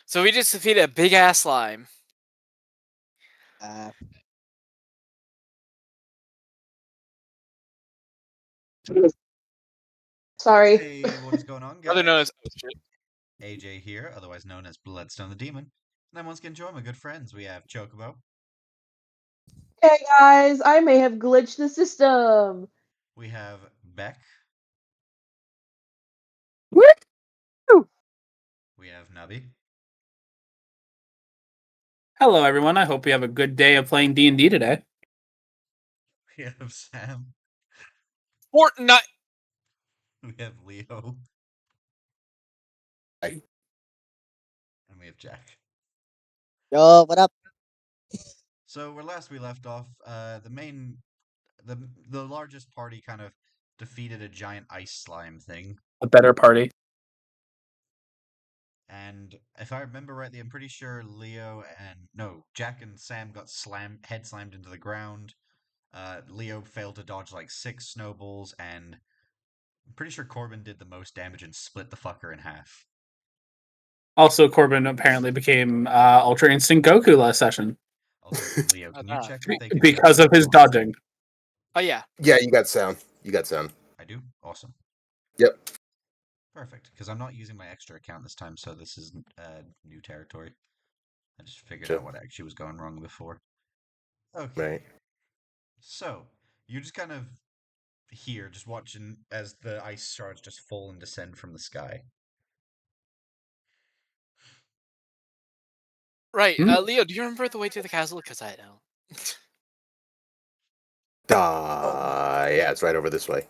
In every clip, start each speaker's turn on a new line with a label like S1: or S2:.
S1: So we just defeated a big ass slime.
S2: Sorry.
S3: Hey, what is going on,
S1: Other
S3: guys?
S1: known as oh, shit.
S3: AJ here, otherwise known as Bloodstone the Demon. And I'm once again joined by good friends. We have Chocobo.
S2: Hey guys, I may have glitched the system.
S3: We have Beck.
S4: Woo!
S3: We have Nubby.
S4: Hello, everyone. I hope you have a good day of playing D&D today.
S3: We have Sam.
S1: Fortnite.
S3: We have Leo.
S5: Hi.
S3: And we have Jack.
S5: Yo, what up?
S3: So where last we left off, the largest party kind of defeated a giant ice slime thing.
S4: A better party.
S3: And if I remember rightly, I'm pretty sure Jack and Sam got head slammed into the ground. Leo failed to dodge like 6 snowballs, and I'm pretty sure Corbin did the most damage and split the fucker in half.
S4: Also, Corbin apparently became Ultra Instinct Goku last session.
S3: Also, Leo, can you check if they can
S4: because of his dodging.
S1: Oh yeah.
S5: Yeah, you got sound. You got sound.
S3: I do? Awesome.
S5: Yep.
S3: Perfect, because I'm not using my extra account this time, so this isn't new territory. I just figured
S5: Sure.
S3: out what actually was going wrong before. Okay.
S5: Right.
S3: So, you're just kind of here, just watching as the ice shards just fall and descend from the sky.
S1: Right. Leo, do you remember the way to the castle? Because I don't.
S5: Yeah, it's right over this way.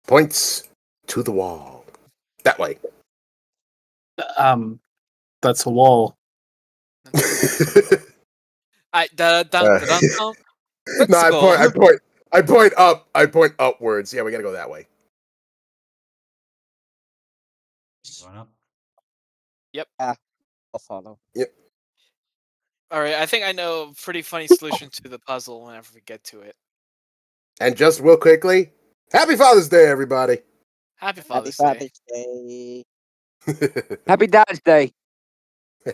S5: Points to the wall. That way.
S4: That's a wall.
S1: Let's
S5: No,
S1: go.
S5: I point up. I point upwards. Yeah, we gotta go that way.
S3: Going up.
S1: Yep.
S5: I'll follow. Yep.
S1: All right. I think I know a pretty funny solution to the puzzle whenever we get to it.
S5: And just real quickly, Happy Father's Day, everybody.
S1: Happy Father's
S5: Day.
S6: Happy Dad's Day.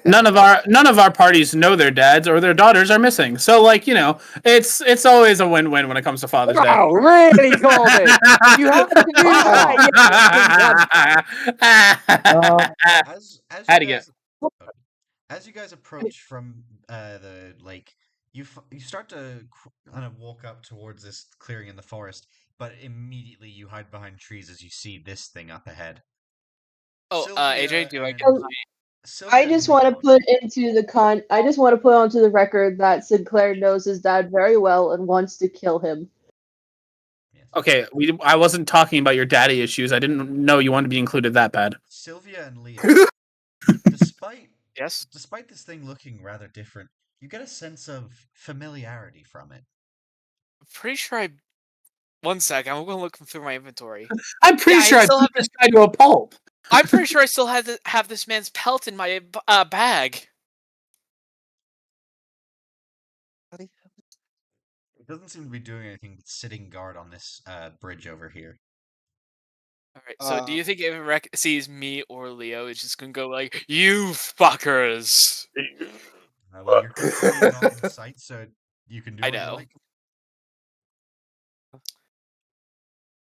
S4: None of our parties know their dads or their daughters are missing. So, like, you know, it's always a win-win when it comes to Father's Day.
S6: Oh, really, Corbin? You have to do that.
S3: As you guys approach from the lake, you start to kind of walk up towards this clearing in the forest, but immediately you hide behind trees as you see this thing up ahead.
S1: Oh, AJ, do I get?
S2: I just want to put I just want to put onto the record that Sinclair knows his dad very well and wants to kill him.
S4: Okay, I wasn't talking about your daddy issues. I didn't know you wanted to be included that bad.
S3: Sylvia and Leo, despite this thing looking rather different, you get a sense of familiarity from it.
S1: I'm pretty sure One sec, I'm going to look through my inventory.
S4: I'm pretty sure I still have this guy to a pulp.
S1: I'm pretty sure I still have this man's pelt in my bag.
S3: It doesn't seem to be doing anything but sitting guard on this bridge over here.
S1: Alright, so do you think if it sees me or Leo, it's just gonna go like, "You fuckers"?
S3: Well, you're currently not in sight, so you can do what you like.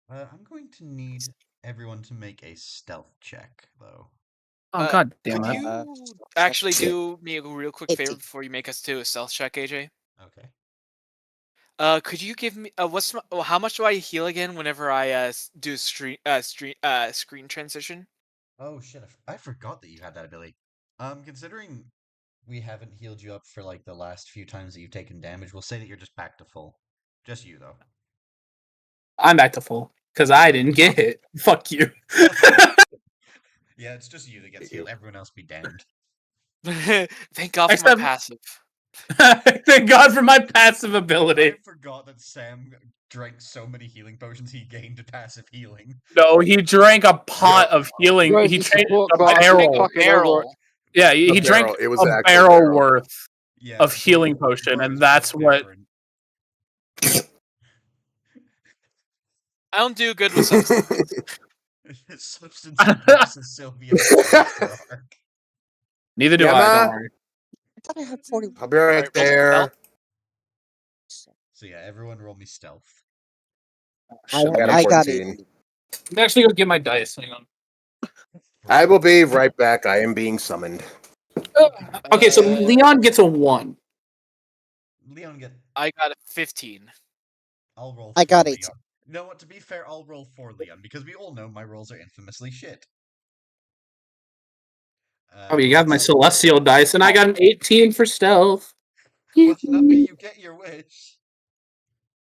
S3: I'm going to need everyone to make a stealth check, though.
S4: Oh, god damn it.
S1: Could you actually do me a real quick favor before you make us do a stealth check, AJ?
S3: Okay.
S1: Could you give me how much do I heal again whenever I do screen transition?
S3: Oh shit! I forgot that you had that ability. Considering we haven't healed you up for like the last few times that you've taken damage, we'll say that you're just back to full. Just you though.
S4: I'm back to full because I didn't get hit. Fuck you.
S3: Yeah, it's just you that gets healed. Everyone else be damned.
S1: Thank God for my passive.
S4: Thank God for my passive ability.
S3: I forgot that Sam drank so many healing potions he gained passive healing.
S4: No, he drank a pot of healing. He drank a barrel. Yeah, he drank a barrel worth of healing potion, and that's what.
S1: I don't do good with substance.
S3: Substance versus Sylvia.
S4: Neither do I. Don't worry.
S6: I thought I had 40.
S5: I'll be right there.
S3: So yeah, everyone roll me stealth.
S6: I got it.
S4: I'm actually gonna get my dice. Hang on.
S5: I will be right back. I am being summoned.
S4: Okay, so Leon gets a 1.
S3: Leon get.
S1: I got a 15.
S3: I'll roll.
S6: I got
S3: 4,
S6: 8.
S3: Leon. You know what? To be fair, I'll roll for Leon because we all know my rolls are infamously shit.
S4: Oh, you got my celestial dice, and I got an 18 for stealth.
S3: Well, happy you get your wish.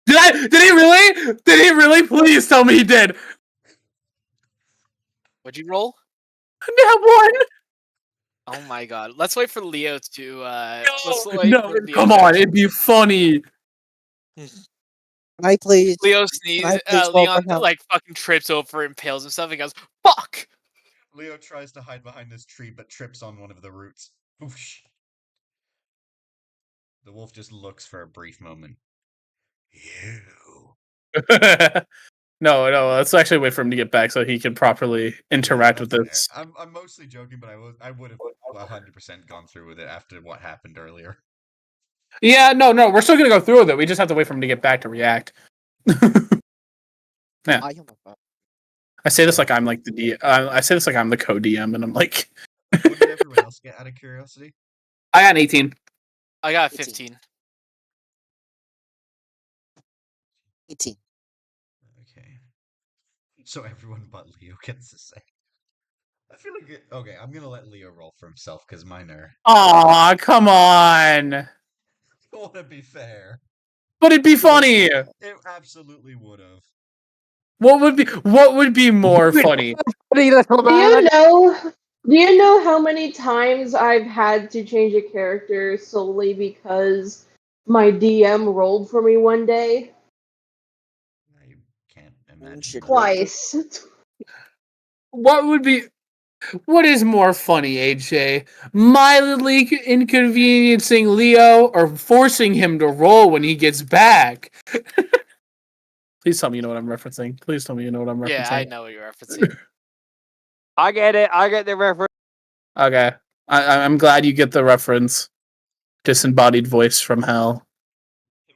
S4: Did he really? Did he really? Please tell me he did.
S1: What'd you roll?
S4: That 1.
S1: Oh my god. Let's wait for Leo to
S4: Come on, it'd be funny.
S6: Can I please?
S1: Leo sneezes. Leon like fucking trips over, impales himself, and goes, "Fuck!"
S3: Leo tries to hide behind this tree, but trips on one of the roots. Oosh. The wolf just looks for a brief moment. You.
S4: No, let's actually wait for him to get back so he can properly interact with this.
S3: I'm mostly joking, but I would have 100% gone through with it after what happened earlier.
S4: Yeah, no, we're still gonna go through with it. We just have to wait for him to get back to react. Yeah. I say this like I'm like the I say this like I'm the co-DM, and I'm like.
S3: What did everyone else get out of curiosity?
S4: I got an 18.
S1: I got a 15.
S6: 18.
S3: Okay. So everyone but Leo gets the same. I feel like okay, I'm gonna let Leo roll for himself because mine are.
S4: Aw, come on.
S3: I want to be fair.
S4: But it'd be funny.
S3: It absolutely would have.
S4: What would be more funny?
S2: Do you know how many times I've had to change a character solely because my DM rolled for me one day?
S3: I can't imagine.
S2: Twice.
S4: What is more funny, AJ? Mildly inconveniencing Leo or forcing him to roll when he gets back? Please tell me you know what I'm referencing. Please tell me you know what I'm referencing.
S1: Yeah, I know what you're referencing.
S6: I get it. I get the reference.
S4: Okay. I'm glad you get the reference. Disembodied voice from hell.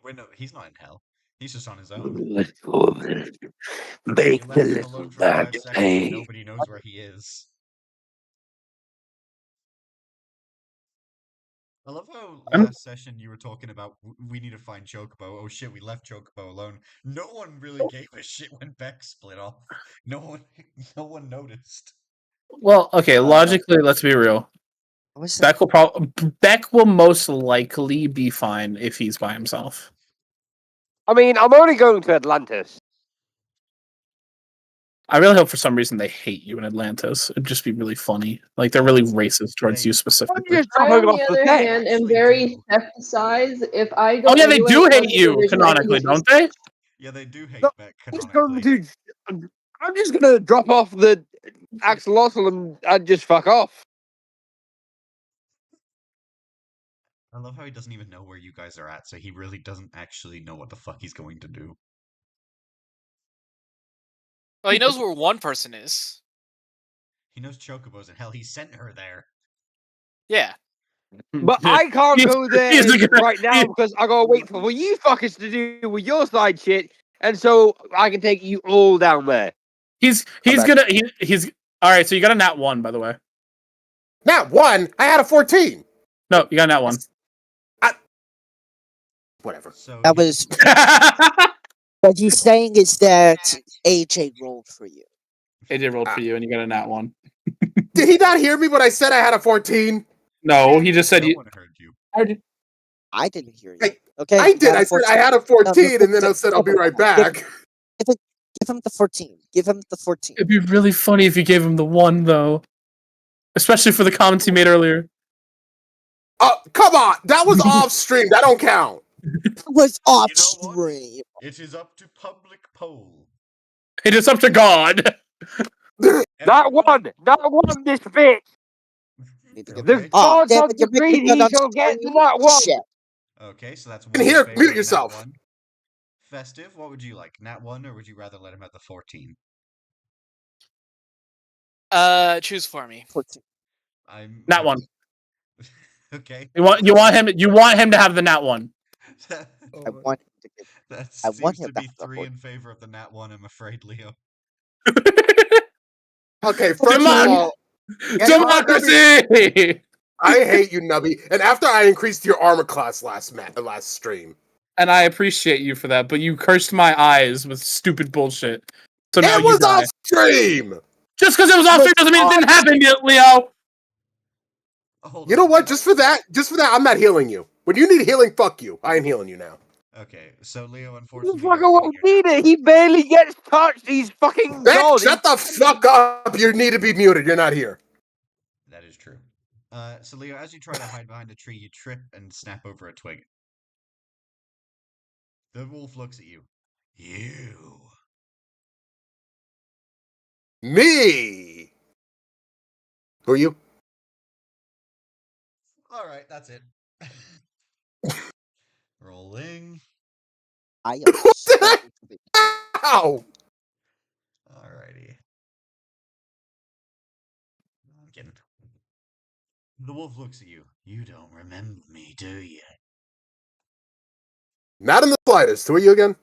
S3: Wait, no, he's not in hell. He's just on his own.
S6: Make
S3: the little man pay. Nobody knows where he is. I love how last session you were talking about we need to find Chocobo. Oh shit, we left Chocobo alone. No one really gave a shit when Beck split off. No one noticed.
S4: Well, okay, logically, let's be real. Beck will most likely be fine if he's by himself.
S6: I mean, I'm only going to Atlantis.
S4: I really hope for some reason they hate you in Atlantis. It'd just be really funny. Like they're really racist towards you specifically.
S2: I, on the other hand, am very theft-sized. If I go,
S4: oh yeah, they do hate you canonically, don't they?
S3: Yeah, they do hate Beck canonically.
S6: I'm just gonna drop off the axolotl and just fuck off.
S3: I love how he doesn't even know where you guys are at, so he really doesn't actually know what the fuck he's going to do.
S1: Well, he knows where one person is.
S3: He knows Chocobo's in hell. He sent her there.
S1: Yeah.
S6: But I can't go there right now because I gotta wait for you fuckers to do with your side shit, and so I can take you all down there.
S4: He's all right. So you got a nat 1, by the way.
S5: Nat 1? I had a 14.
S4: No, you got a nat 1.
S5: Whatever.
S3: So
S6: that was. What he's saying is that AJ rolled for you.
S4: AJ rolled for you, and you got a nat 1.
S5: Did he not hear me when I said I had a 14?
S4: No, he just said
S3: no one heard you.
S6: I didn't hear you. Okay,
S5: I did. I said I had a 14, and then I said I'll be right back.
S6: Give him the 14. Give him the 14.
S4: It'd be really funny if you gave him the 1, though. Especially for the comments he made earlier.
S5: Come on! That was off stream. That don't count.
S6: It was off stream.
S3: It is up to public poll.
S4: It is up to God.
S6: Not one this bitch. The gods of the greed, he shall get to that one.
S3: Okay, so that's
S5: one. Here, mute yourself.
S3: Festive, what would you like? Nat 1, or would you rather let him have the 14?
S1: Choose for me.
S6: 14.
S3: I'm
S4: Nat 1.
S3: Okay.
S4: You want him to have the nat one.
S6: I want him to get.
S3: That
S6: I want
S3: seems
S6: him
S3: to
S6: to
S3: be
S6: have the
S3: 3
S6: horse.
S3: in favor of the nat 1, I'm afraid, Leo.
S5: Okay, first of all, you know what, Nubby?
S4: Democracy.
S5: I hate you, Nubby. And after I increased your armor class last stream,
S4: And I appreciate you for that, but you cursed my eyes with stupid bullshit. So now
S5: it
S4: you
S5: was
S4: die.
S5: off stream.
S4: Just because it was off stream doesn't mean it didn't happen yet, Leo.
S3: Hold
S5: You know
S3: on.
S5: what? Just for that, I'm not healing you. When you need healing, fuck you. I ain't healing you now.
S3: Okay, so Leo,
S6: You
S3: unfortunately,
S6: fucker
S3: you're
S6: won't
S3: getting your
S6: need
S3: nat
S6: it.
S3: 1.
S6: He barely gets touched. He's fucking
S5: Ben,
S6: God.
S5: shut the fuck up. You need to be muted. You're not here.
S3: That is true. So Leo, as you try to hide behind a tree, you trip and snap over a twig. The wolf looks at you. You.
S5: Me. Who are you?
S3: All right, that's it. Rolling.
S6: I am so
S5: Ow.
S3: Alrighty. Again. The wolf looks at you. You don't remember me, do you?
S5: Not in the slightest. Who are you again?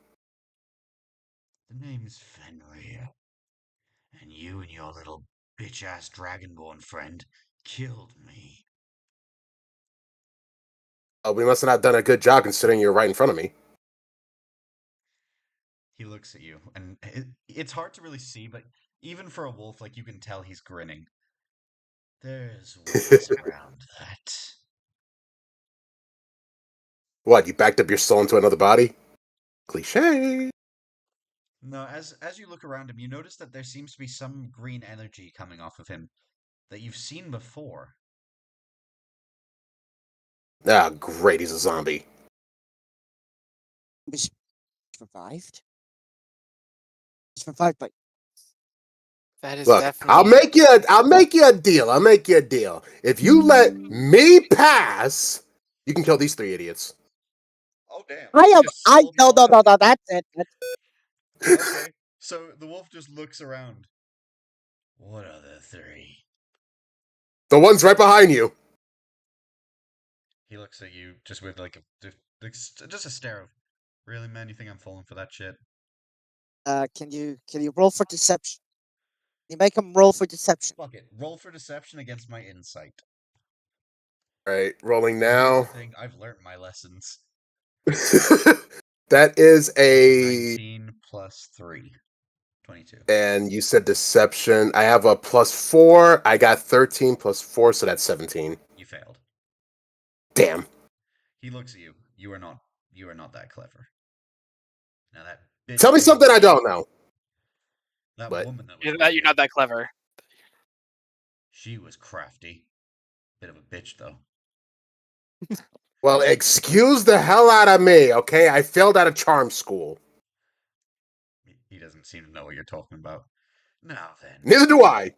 S3: The name's Fenrir. And you and your little bitch-ass dragonborn friend killed me.
S5: Oh, we must have not done a good job considering you're right in front of me.
S3: He looks at you, and it's hard to really see, but even for a wolf, like, you can tell he's grinning. There's ways around that.
S5: What, you backed up your soul into another body? Cliche.
S3: No, as you look around him, you notice that there seems to be some green energy coming off of him that you've seen before.
S5: Ah, great, he's a zombie.
S6: He's survived. He's survived by.
S1: That is
S5: Look,
S1: definitely.
S5: I'll make you a deal. I'll make you a deal. If you let me pass, you can kill these 3 idiots.
S3: Oh, damn.
S6: I
S3: He
S6: am.
S3: just
S6: I
S3: sold you
S6: no
S3: on
S6: no no
S3: that.
S6: no. That's it.
S3: Okay, so the wolf just looks around. What other 3?
S5: The one's right behind you.
S3: He looks at you just with like just a stare of, really, man? You think I'm falling for that shit?
S6: Can you roll for deception? You make him roll for deception.
S3: Fuck it. Roll for deception against my insight.
S5: Right, rolling
S3: And here's the
S5: now.
S3: thing, I've learned my lessons.
S5: That is a
S3: 19 plus 3. 22.
S5: and you said deception. I have a +4. I got 13 plus 4, so that's 17.
S3: You failed.
S5: Damn.
S3: He looks at you. You are not that clever. Now that bitch
S5: Tell me something I don't know.
S3: that
S5: But
S3: woman that was
S1: You're
S3: with
S1: you're
S3: you,
S1: not that clever.
S3: she was crafty. Bit of a bitch, though.
S5: well, excuse the hell out of me, okay? I failed out of charm school.
S3: He doesn't seem to know what you're talking about. Now then,
S5: Neither do I.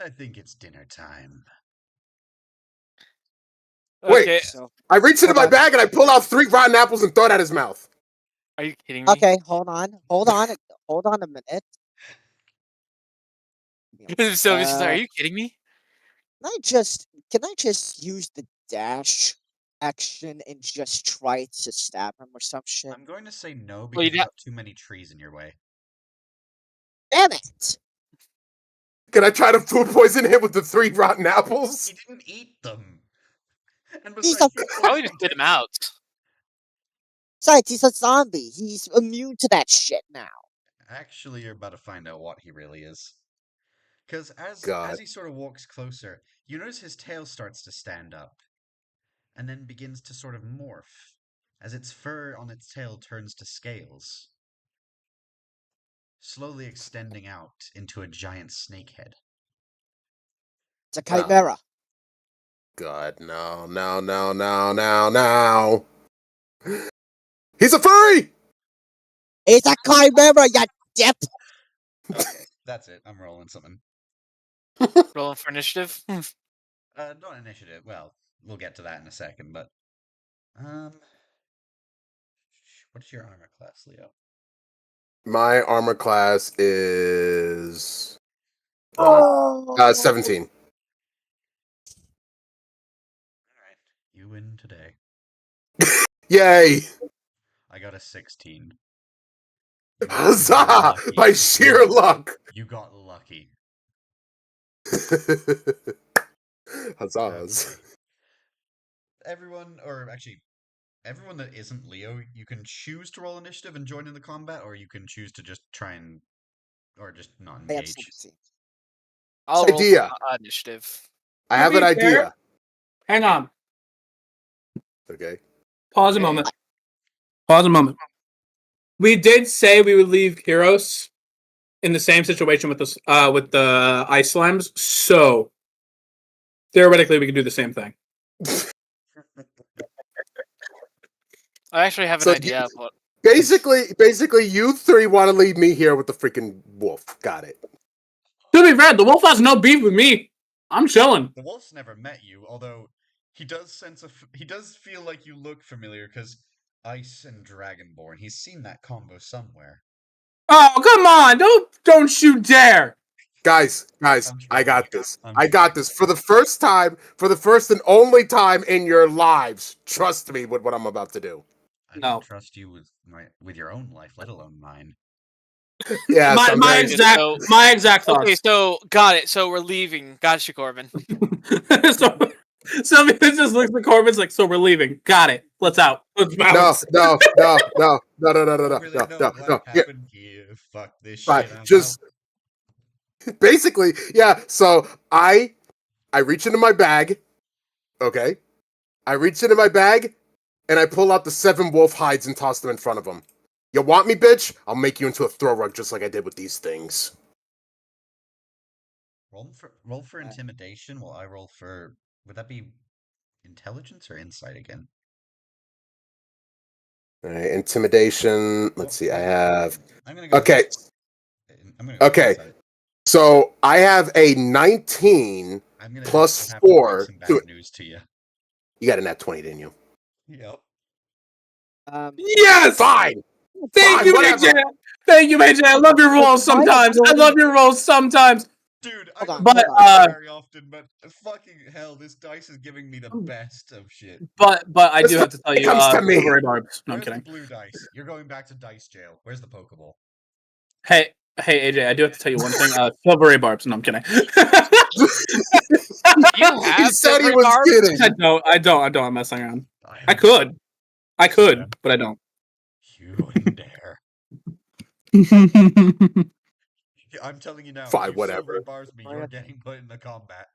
S3: I think it's dinner time.
S5: Wait.
S1: Okay,
S6: So
S5: I reached into
S6: hold
S5: my
S6: on.
S5: bag and I pulled out 3 rotten apples and throw it at his mouth.
S1: are you kidding me?
S6: Okay, hold on a minute.
S1: So this is, are you kidding me?
S6: Can I just use the dash action and just try to stab him or some shit?
S3: I'm going to say no
S1: Well,
S3: because
S1: you
S3: you got too many trees in your way.
S6: Damn it!
S5: Can I try to food poison him with the 3 rotten apples?
S3: He didn't eat them. And
S6: He's
S3: besides,
S6: a
S3: you
S1: probably
S3: poisoned
S1: just spit
S3: him.
S1: him out.
S6: besides, he's a zombie. He's immune to that shit now.
S3: Actually, you're about to find out what he really is. Because as
S5: God.
S3: he sort of walks closer, you notice his tail starts to stand up, and then begins to sort of morph, as its fur on its tail turns to scales, slowly extending out into a giant snake head.
S6: It's a chimera.
S5: God, no. He's a furry!
S6: It's a chimera, you dip!
S3: Okay, that's it. I'm rolling something.
S1: Rolling for initiative.
S3: Not initiative. Well, we'll get to that in a second, but what is your armor class, Leo?
S5: My armor class is
S6: Oh!
S5: 17.
S3: You win today.
S5: Yay!
S3: I got a 16.
S5: Huzzah!
S3: lucky.
S5: By sheer luck.
S3: You got lucky.
S5: Huzzahs.
S3: Okay. Everyone, or actually, everyone that isn't Leo, you can choose to roll initiative and join in the combat, or you can choose to just try and, or just not
S7: I have
S3: engage.
S7: sympathy.
S1: I'll roll
S5: Idea.
S1: for initiative.
S5: I have an idea.
S4: Hang on.
S5: Okay.
S4: Pause a moment. Pause a moment. We did say we would leave Kyros in the same situation with the ice slimes, so theoretically we could do the same thing.
S1: I actually have an
S5: So
S1: idea of what.
S5: Basically, you three want to leave me here with the freaking wolf. Got it.
S4: To be fair, the wolf has no beef with me. I'm chilling.
S3: The wolf's never met you, although he does he does feel like you look familiar because ice and dragonborn. He's seen that combo somewhere.
S4: Oh, come on! Don't you dare!
S5: Guys,
S3: I'm
S5: I got
S3: trolling.
S5: this.
S3: I'm
S5: I got this. For the first and only time in your lives, trust me with what I'm about to do.
S3: I
S4: No.
S3: don't trust you with your own life, let alone mine.
S5: Yeah,
S4: my exact thoughts.
S1: Okay, so got it. So we're leaving. Gotcha, Corbin.
S4: So somebody just looks at Corbin's like, so we're leaving. Got it. Let's out. Let's bounce.
S5: No.
S3: Really know what
S5: Yeah,
S3: happened here. Fuck this
S5: fine.
S3: shit. I'm
S5: Just basically, yeah. So I reach into my bag. Okay, I reach into my bag and I pull out the 7 wolf hides and toss them in front of him. You want me, bitch? I'll make you into a throw rug just like I did with these things.
S3: roll for intimidation while I roll for. Would that be intelligence or insight again?
S5: All right, intimidation. Let's see. I have.
S3: I'm gonna go.
S5: Okay.
S3: I'm gonna go
S5: Okay.
S3: insight.
S5: So I have a 19
S3: I'm gonna
S5: plus
S3: have to break
S5: 4.
S3: some bad news to you.
S5: You got a nat 20, didn't you?
S3: Yep.
S4: Yes!
S5: Fine!
S4: Thank
S5: Fine,
S4: you,
S5: whatever.
S4: AJ! Thank you, AJ. I love your rolls sometimes. I love your rolls sometimes.
S3: Dude, I
S7: Hold
S3: don't
S7: on,
S3: do
S4: But
S3: that very often, but fucking hell, this dice is giving me the best of shit.
S4: but I do
S5: This
S4: have to tell you,
S5: comes to me.
S4: silvery barbs. No, I'm
S3: Where's the
S4: kidding.
S3: blue dice? You're going back to dice jail. Where's the Pokeball?
S4: Hey AJ, I do have to tell you one thing. Silvery barbs. No, I'm kidding.
S1: You
S5: He
S1: have
S5: said he
S1: silvery
S5: was
S1: barbs?
S5: kidding.
S4: I don't. I'm messing around. I
S3: am
S4: could,
S3: Sam.
S4: but I don't.
S3: You wouldn't dare. I'm telling you now,
S5: Fine,
S3: if you
S5: whatever.
S3: silvery bars me, you're getting put in the combat.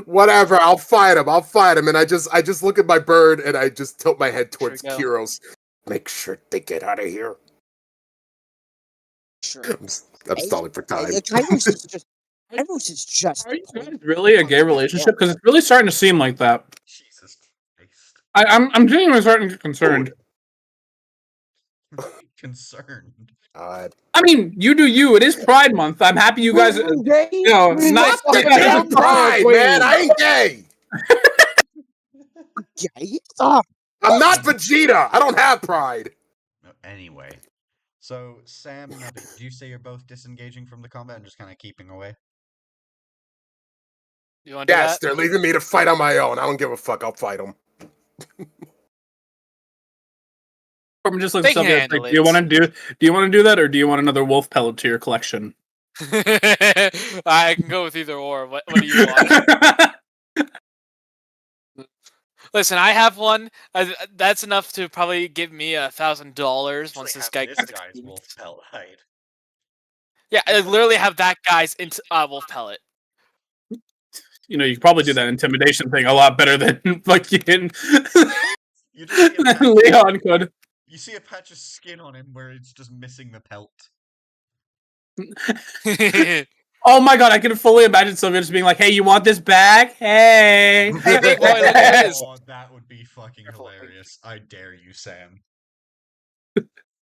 S5: Whatever, I'll fight him. And I just look at my bird and I just tilt my head towards
S1: Sure, go.
S5: Kyros. Make sure they get out of here.
S7: Sure.
S5: I'm stalling for time.
S7: Kairos is just. Kairos is just.
S4: Are you guys really a gay relationship? Because it's really starting to seem like that.
S3: Jesus Christ.
S4: I'm genuinely starting to get concerned.
S3: Concerned.
S5: God.
S4: I mean, you do you. It is Pride Month. I'm happy you guys. You know, not
S5: What the damn pride, man? I ain't gay.
S7: Gay? Stop.
S5: I'm not Vegeta. I don't have pride.
S3: Anyway, so Sam and Nubby, did you say you're both disengaging from the combat and just kind of keeping away?
S1: You want to do
S5: Yes,
S1: that?
S5: they're leaving me to fight on my own. I don't give a fuck. I'll fight them.
S4: I'm just like,
S1: They can
S4: Sylvia,
S1: handle
S4: do you
S1: it.
S4: want to do that, or do you want another wolf pellet to your collection?
S1: I can go with either or. What do you want? Listen, I have one. That's enough to probably give me $1,000 once this guy gets
S3: guy's wolf pelt hide.
S1: Yeah, I literally have that guy's wolf pellet.
S4: You know, you could probably do that intimidation thing a lot better than fucking
S3: You just see a patch,
S4: Leon could.
S3: you see a patch of skin on him where it's just missing the pelt.
S4: Oh my god, I can fully imagine Sylvia just being like, "Hey, you want this back? Hey,
S1: Hey, boy, look at this.
S3: Oh, that would be fucking hilarious. I dare you, Sam.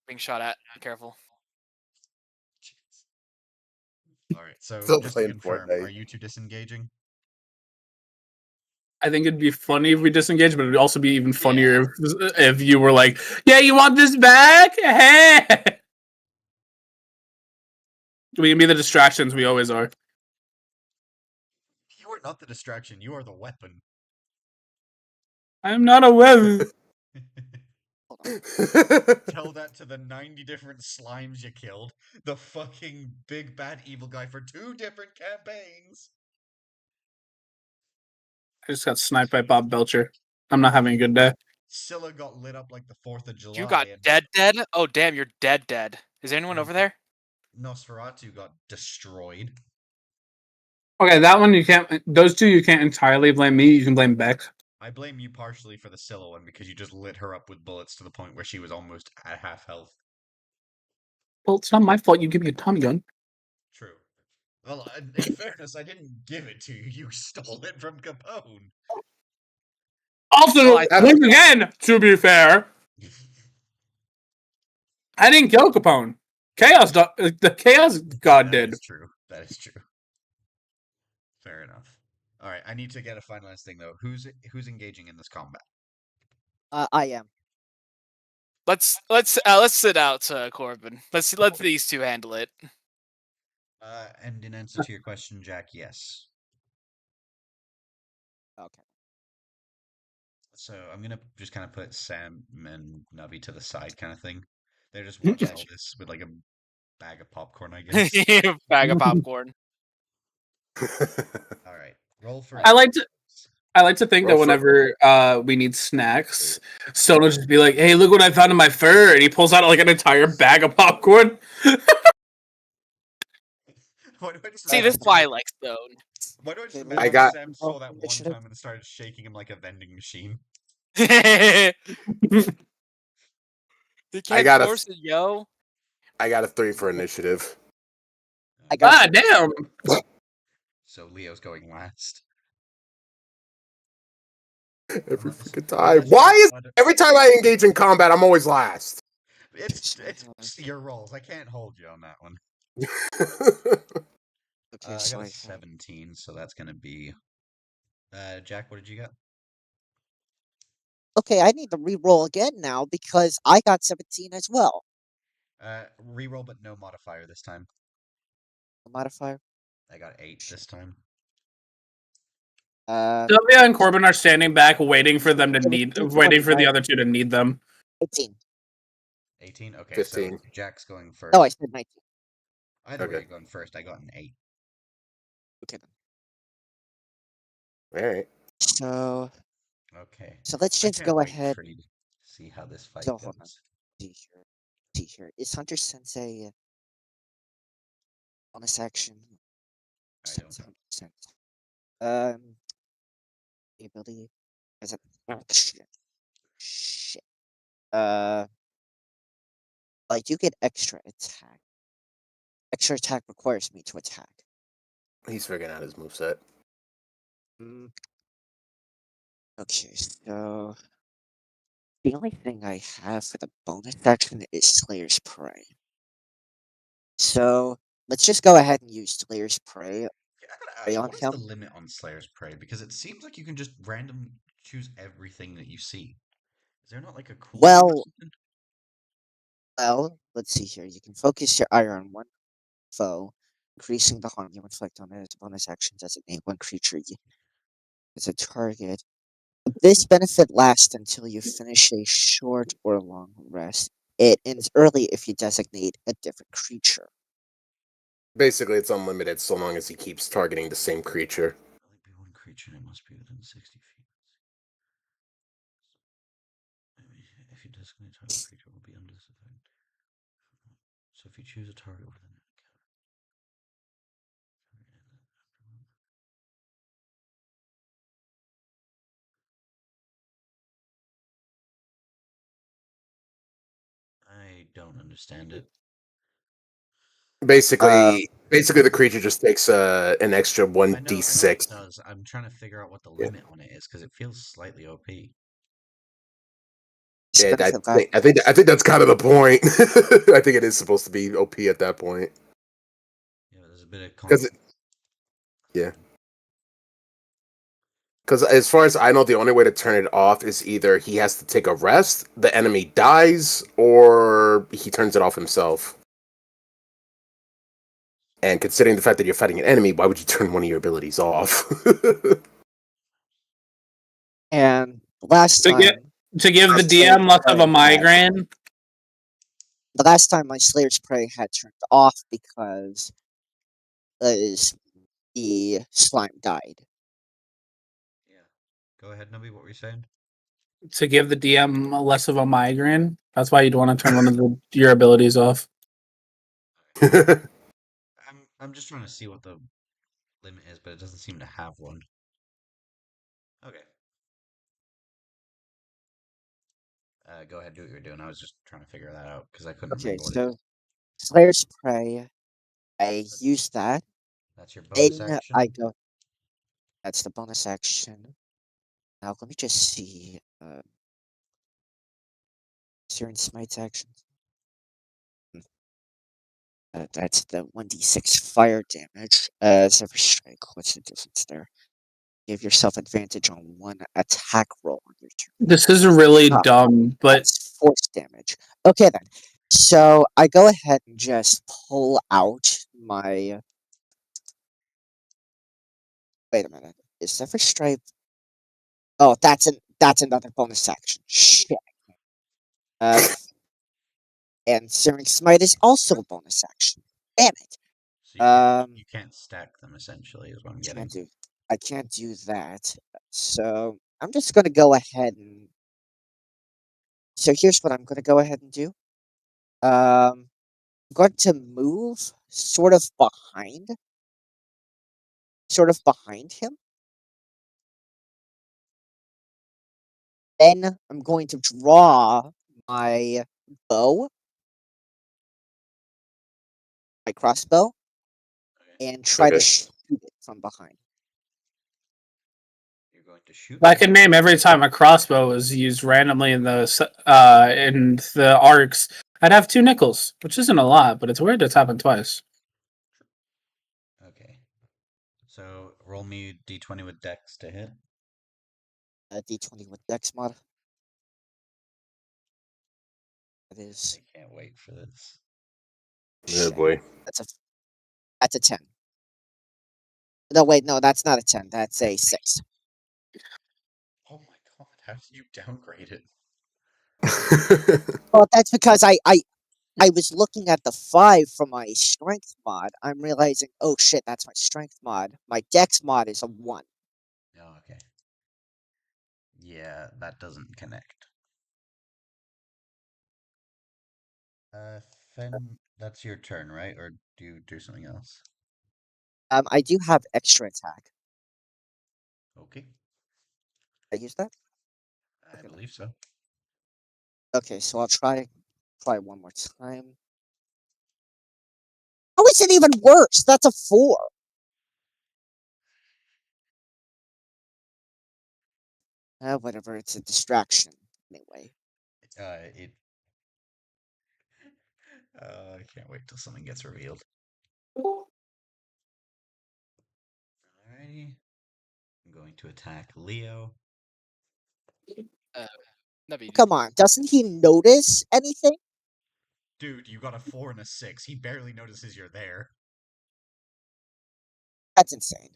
S1: Being shot at. Be careful.
S3: Alright, so
S5: Still
S3: just to
S5: playing
S3: confirm,
S5: Fortnite.
S3: are you two disengaging?
S4: I think it'd be funny if we disengaged, but it'd also be even funnier if you were like, "Yeah, you want this back? Hey." We can be the distractions we always are.
S3: You are not the distraction, you are the weapon.
S4: I'm not a web.
S7: Hold on.
S3: Tell that to the 90 different slimes you killed. The fucking big bad evil guy for 2 different campaigns.
S4: I just got sniped by Bob Belcher. I'm not having a good day.
S3: Scylla got lit up like the 4th of July.
S1: You got
S3: and
S1: dead? Oh, damn, you're dead. Is anyone over there?
S3: Nosferatu got destroyed.
S4: Okay, that one you can't. Those two you can't entirely blame me. You can blame Beck.
S3: I blame you partially for the Scylla one because you just lit her up with bullets to the point where she was almost at half health.
S4: Well, it's not my fault. You give me a Tommy gun.
S3: True. Well, in fairness, I didn't give it to you. You stole it from Capone.
S4: Also,
S1: I-
S4: once again, to be fair, I didn't kill Capone. The Chaos God
S3: That
S4: did.
S3: is true. That is true. Fair enough. All right, I need to get a finalized thing though. Who's engaging in this combat?
S7: I am.
S1: Let's sit out, Corbin. Let these two handle it.
S3: And in answer to your question, Jack, yes.
S7: Okay.
S3: So I'm gonna just kind of put Sam and Nubby to the side, kind of thing. They're just watching all this with like a bag of popcorn, I guess.
S1: Bag of popcorn.
S3: All right, roll for.
S4: I like to think that
S5: Roll for-
S4: whenever we need snacks, Stone will just be like, "Hey, look what I found in my fur," and he pulls out like an entire bag of popcorn.
S3: Why do I just
S1: See,
S3: imagine
S1: this is why I like Stone.
S3: Why do I just
S7: Okay,
S3: imagine
S5: got-
S3: Sam
S7: oh,
S3: saw that one
S7: initiative.
S3: time and started shaking him like a vending machine?
S1: You can't
S5: got a-
S1: force it, yo.
S5: I got a 3 for initiative.
S7: I got
S4: Ah, damn!
S3: So Leo's going last.
S5: Every
S3: Well,
S5: freaking
S3: well,
S5: time.
S3: that's
S5: Why is
S3: not a-
S5: every time I engage in combat, I'm always last?
S3: It's your rolls. I can't hold you on that one.
S7: Okay,
S3: I
S7: so
S3: got a
S7: I have-
S3: 17, so that's gonna be. Jack, what did you get?
S7: Okay, I need to re-roll again now because I got 17 as well.
S3: Reroll, but no modifier this time.
S7: The modifier.
S3: I got 8 this time.
S4: Sylvia and Corbin are standing back, waiting for them to waiting for the other two to need them.
S7: 18.
S3: 18. Okay,
S5: 15.
S3: so Jack's going first.
S7: No, I said 19.
S3: Either way,
S5: Okay.
S3: you're going first. I got an 8.
S7: Okay
S5: All right.
S7: So
S3: Okay.
S7: let's
S3: I
S7: just
S3: can't
S7: go
S3: wait
S7: ahead.
S3: for you to see how this fight
S7: So, hold on.
S3: goes.
S7: See here. Is Hunter Sensei bonus action?
S3: I don't know.
S7: 100%. The ability as an action. Shit. Like you get extra attack. Extra attack requires me to attack.
S5: He's figuring out his moveset.
S7: Okay, so the only thing I have for the bonus action is Slayer's Prey. So let's just go ahead and use Slayer's Prey.
S3: Yeah, I
S7: Prey
S3: gotta
S7: on
S3: ask,
S7: him.
S3: what is the limit on Slayer's Prey? Because it seems like you can just randomly choose everything that you see. Is there not like a cooldown or
S7: Well,
S3: something?
S7: let's see here. You can focus your ire on one foe, increasing the harm you inflict on it as a bonus action. Designate one creature as a target. This benefit lasts until you finish a short or long rest. It ends early if you designate a different creature.
S5: Basically, it's unlimited so long as he keeps targeting the same creature.
S3: Only be one creature and it must be within 60 feet. If you designate a target creature, it will be under this effect. So if you choose a target within it, I don't understand it.
S5: Basically, the creature just takes an extra
S3: I know it
S5: 1d6.
S3: does. I'm trying to figure out what the
S5: Yeah.
S3: limit on it is because it feels slightly OP.
S7: This
S5: Yeah,
S7: benefit lasts
S5: I think that's kind of the point. I think it is supposed to be OP at that point.
S3: Yeah, there's a bit of
S5: Because Because as far as I know, the only way to turn it off is either he has to take a rest, the enemy dies, or he turns it off himself. And considering the fact that you're fighting an enemy, why would you turn one of your abilities off?
S7: And last
S4: To get
S7: time,
S4: to give
S7: my
S4: the
S7: Slayer's
S4: DM less of
S7: Prey
S4: a
S7: had
S4: migraine.
S7: the last time my Slayer's Prey had turned off because the slime died.
S3: Yeah. Go ahead, Nubby. What were you saying?
S4: To give the DM less of a migraine. That's why you'd want to turn one of your abilities off.
S3: I'm just trying to see what the limit is, but it doesn't seem to have one. Okay. Go ahead, do what you're doing. I was just trying to figure that out because I couldn't
S7: Okay,
S3: remember what it
S7: so
S3: is.
S7: Slayer's Prey, I use that.
S3: That's your
S7: Then
S3: bonus
S7: I
S3: action.
S7: go. That's the bonus action. Now let me just see. Searing Smite's actions. That's the 1d6 fire damage. Zephyr Strike. What's the difference there? Give yourself advantage on one attack roll on your turn.
S4: This is really
S7: Oh,
S4: dumb, but
S7: that's force damage. Okay then. So I go ahead and just pull out my. Wait a minute. Is Zephyr Strike? Oh, that's another bonus action. Shit. Uh, and Searing Smite is also a bonus action. Damn it.
S3: So
S7: Um,
S3: you can't stack them essentially, is what I'm getting.
S7: can't do. I can't do that. So I'm just gonna go ahead and. So here's what I'm gonna go ahead and do. I'm going to move sort of behind him. Then I'm going to draw my bow, my crossbow,
S3: Okay.
S7: and try to
S5: Okay.
S7: shoot it from behind.
S3: You're going to shoot
S4: I
S3: from
S4: can name every time a crossbow is used randomly in the arcs. I'd have 2 nickels, which isn't a lot, but it's weird it's happened twice.
S3: Okay. So roll me d20 with dex to hit.
S7: D20 with Dex mod. That is
S3: I can't wait for this.
S5: Oh
S7: shit.
S5: boy.
S7: That's a 10. No, wait, no, that's not a 10. That's a 6.
S3: Oh my god, how did you downgrade it?
S7: Well, that's because I was looking at the 5 for my strength mod. I'm realizing, oh shit, that's my strength mod. My Dex mod is a 1.
S3: Oh, okay. Yeah, that doesn't connect. Fen, that's your turn, right? Or do you do something else?
S7: I do have extra attack.
S3: Okay,
S7: I use that?
S3: I
S7: Okay,
S3: believe so.
S7: okay, so I'll try one more time. How is it even worse? That's a 4. Whatever, it's a distraction. Anyway.
S3: It. I can't wait till something gets revealed. Alrighty. I'm going to attack Leo.
S1: Nubby,
S7: Come on, doesn't he notice anything?
S3: Dude, you got a 4 and a 6. He barely notices you're there.
S7: That's insane.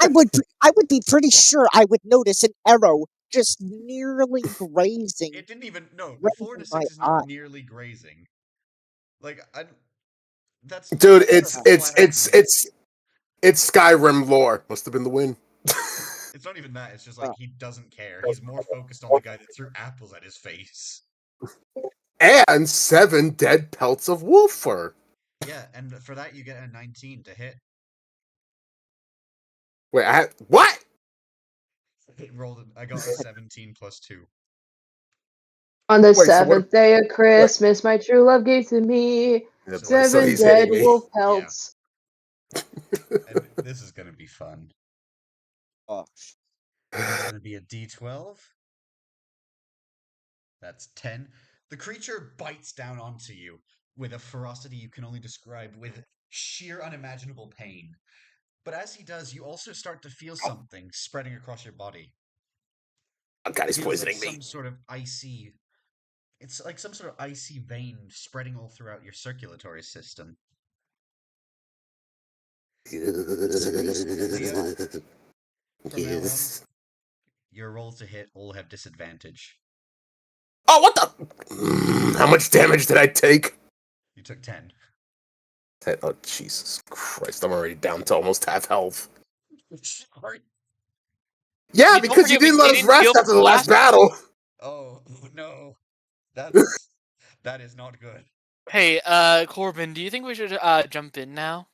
S7: I would be pretty sure I would notice an arrow just nearly
S3: It didn't even. No, 4 and a
S7: grazing my
S3: 6 is not
S7: eye.
S3: nearly grazing. Like, that's
S5: Dude,
S3: not a flat out miss.
S5: it's Skyrim lore. Must have been the wind.
S3: It's not even that. It's just like
S7: Oh,
S3: he doesn't care. He's more focused on the guy that threw apples at his face.
S5: And 7 dead pelts of wolf fur.
S3: Yeah, and for that you get a 19 to hit.
S5: Wait, what?
S3: I got a 17 plus 2.
S2: On the
S5: Wait, so what?
S2: seventh day of
S5: Wait.
S2: Christmas, my true love gave to me
S5: Yeah,
S3: So
S5: boy,
S3: that's
S5: so
S2: 7
S5: he's
S2: dead
S5: hitting me.
S2: wolf
S3: Yeah.
S2: pelts.
S3: And this is gonna be fun.
S7: oh,
S3: That's gonna be a D12. That's 10. The creature bites down onto you with a ferocity you can only describe with sheer unimaginable pain. But as he does, you also start to feel something spreading across your body.
S5: Oh god,
S3: It
S5: he's
S3: feels like
S5: poisoning
S3: some
S5: me.
S3: sort of icy. It's like some sort of icy vein spreading all throughout your circulatory system. Leo, from now on,
S5: Yes.
S3: Your rolls to hit all have disadvantage.
S5: Oh, what the? How much damage did I take?
S3: You took 10.
S5: Oh, Jesus Christ. I'm already down to almost half health.
S3: Sorry.
S5: Yeah,
S1: Don't
S5: because you
S1: forget, we
S5: didn't let us
S1: didn't heal
S5: rest after the last battle.
S3: Oh no, that is not good.
S1: Hey, Corbin, do you think we should jump in now?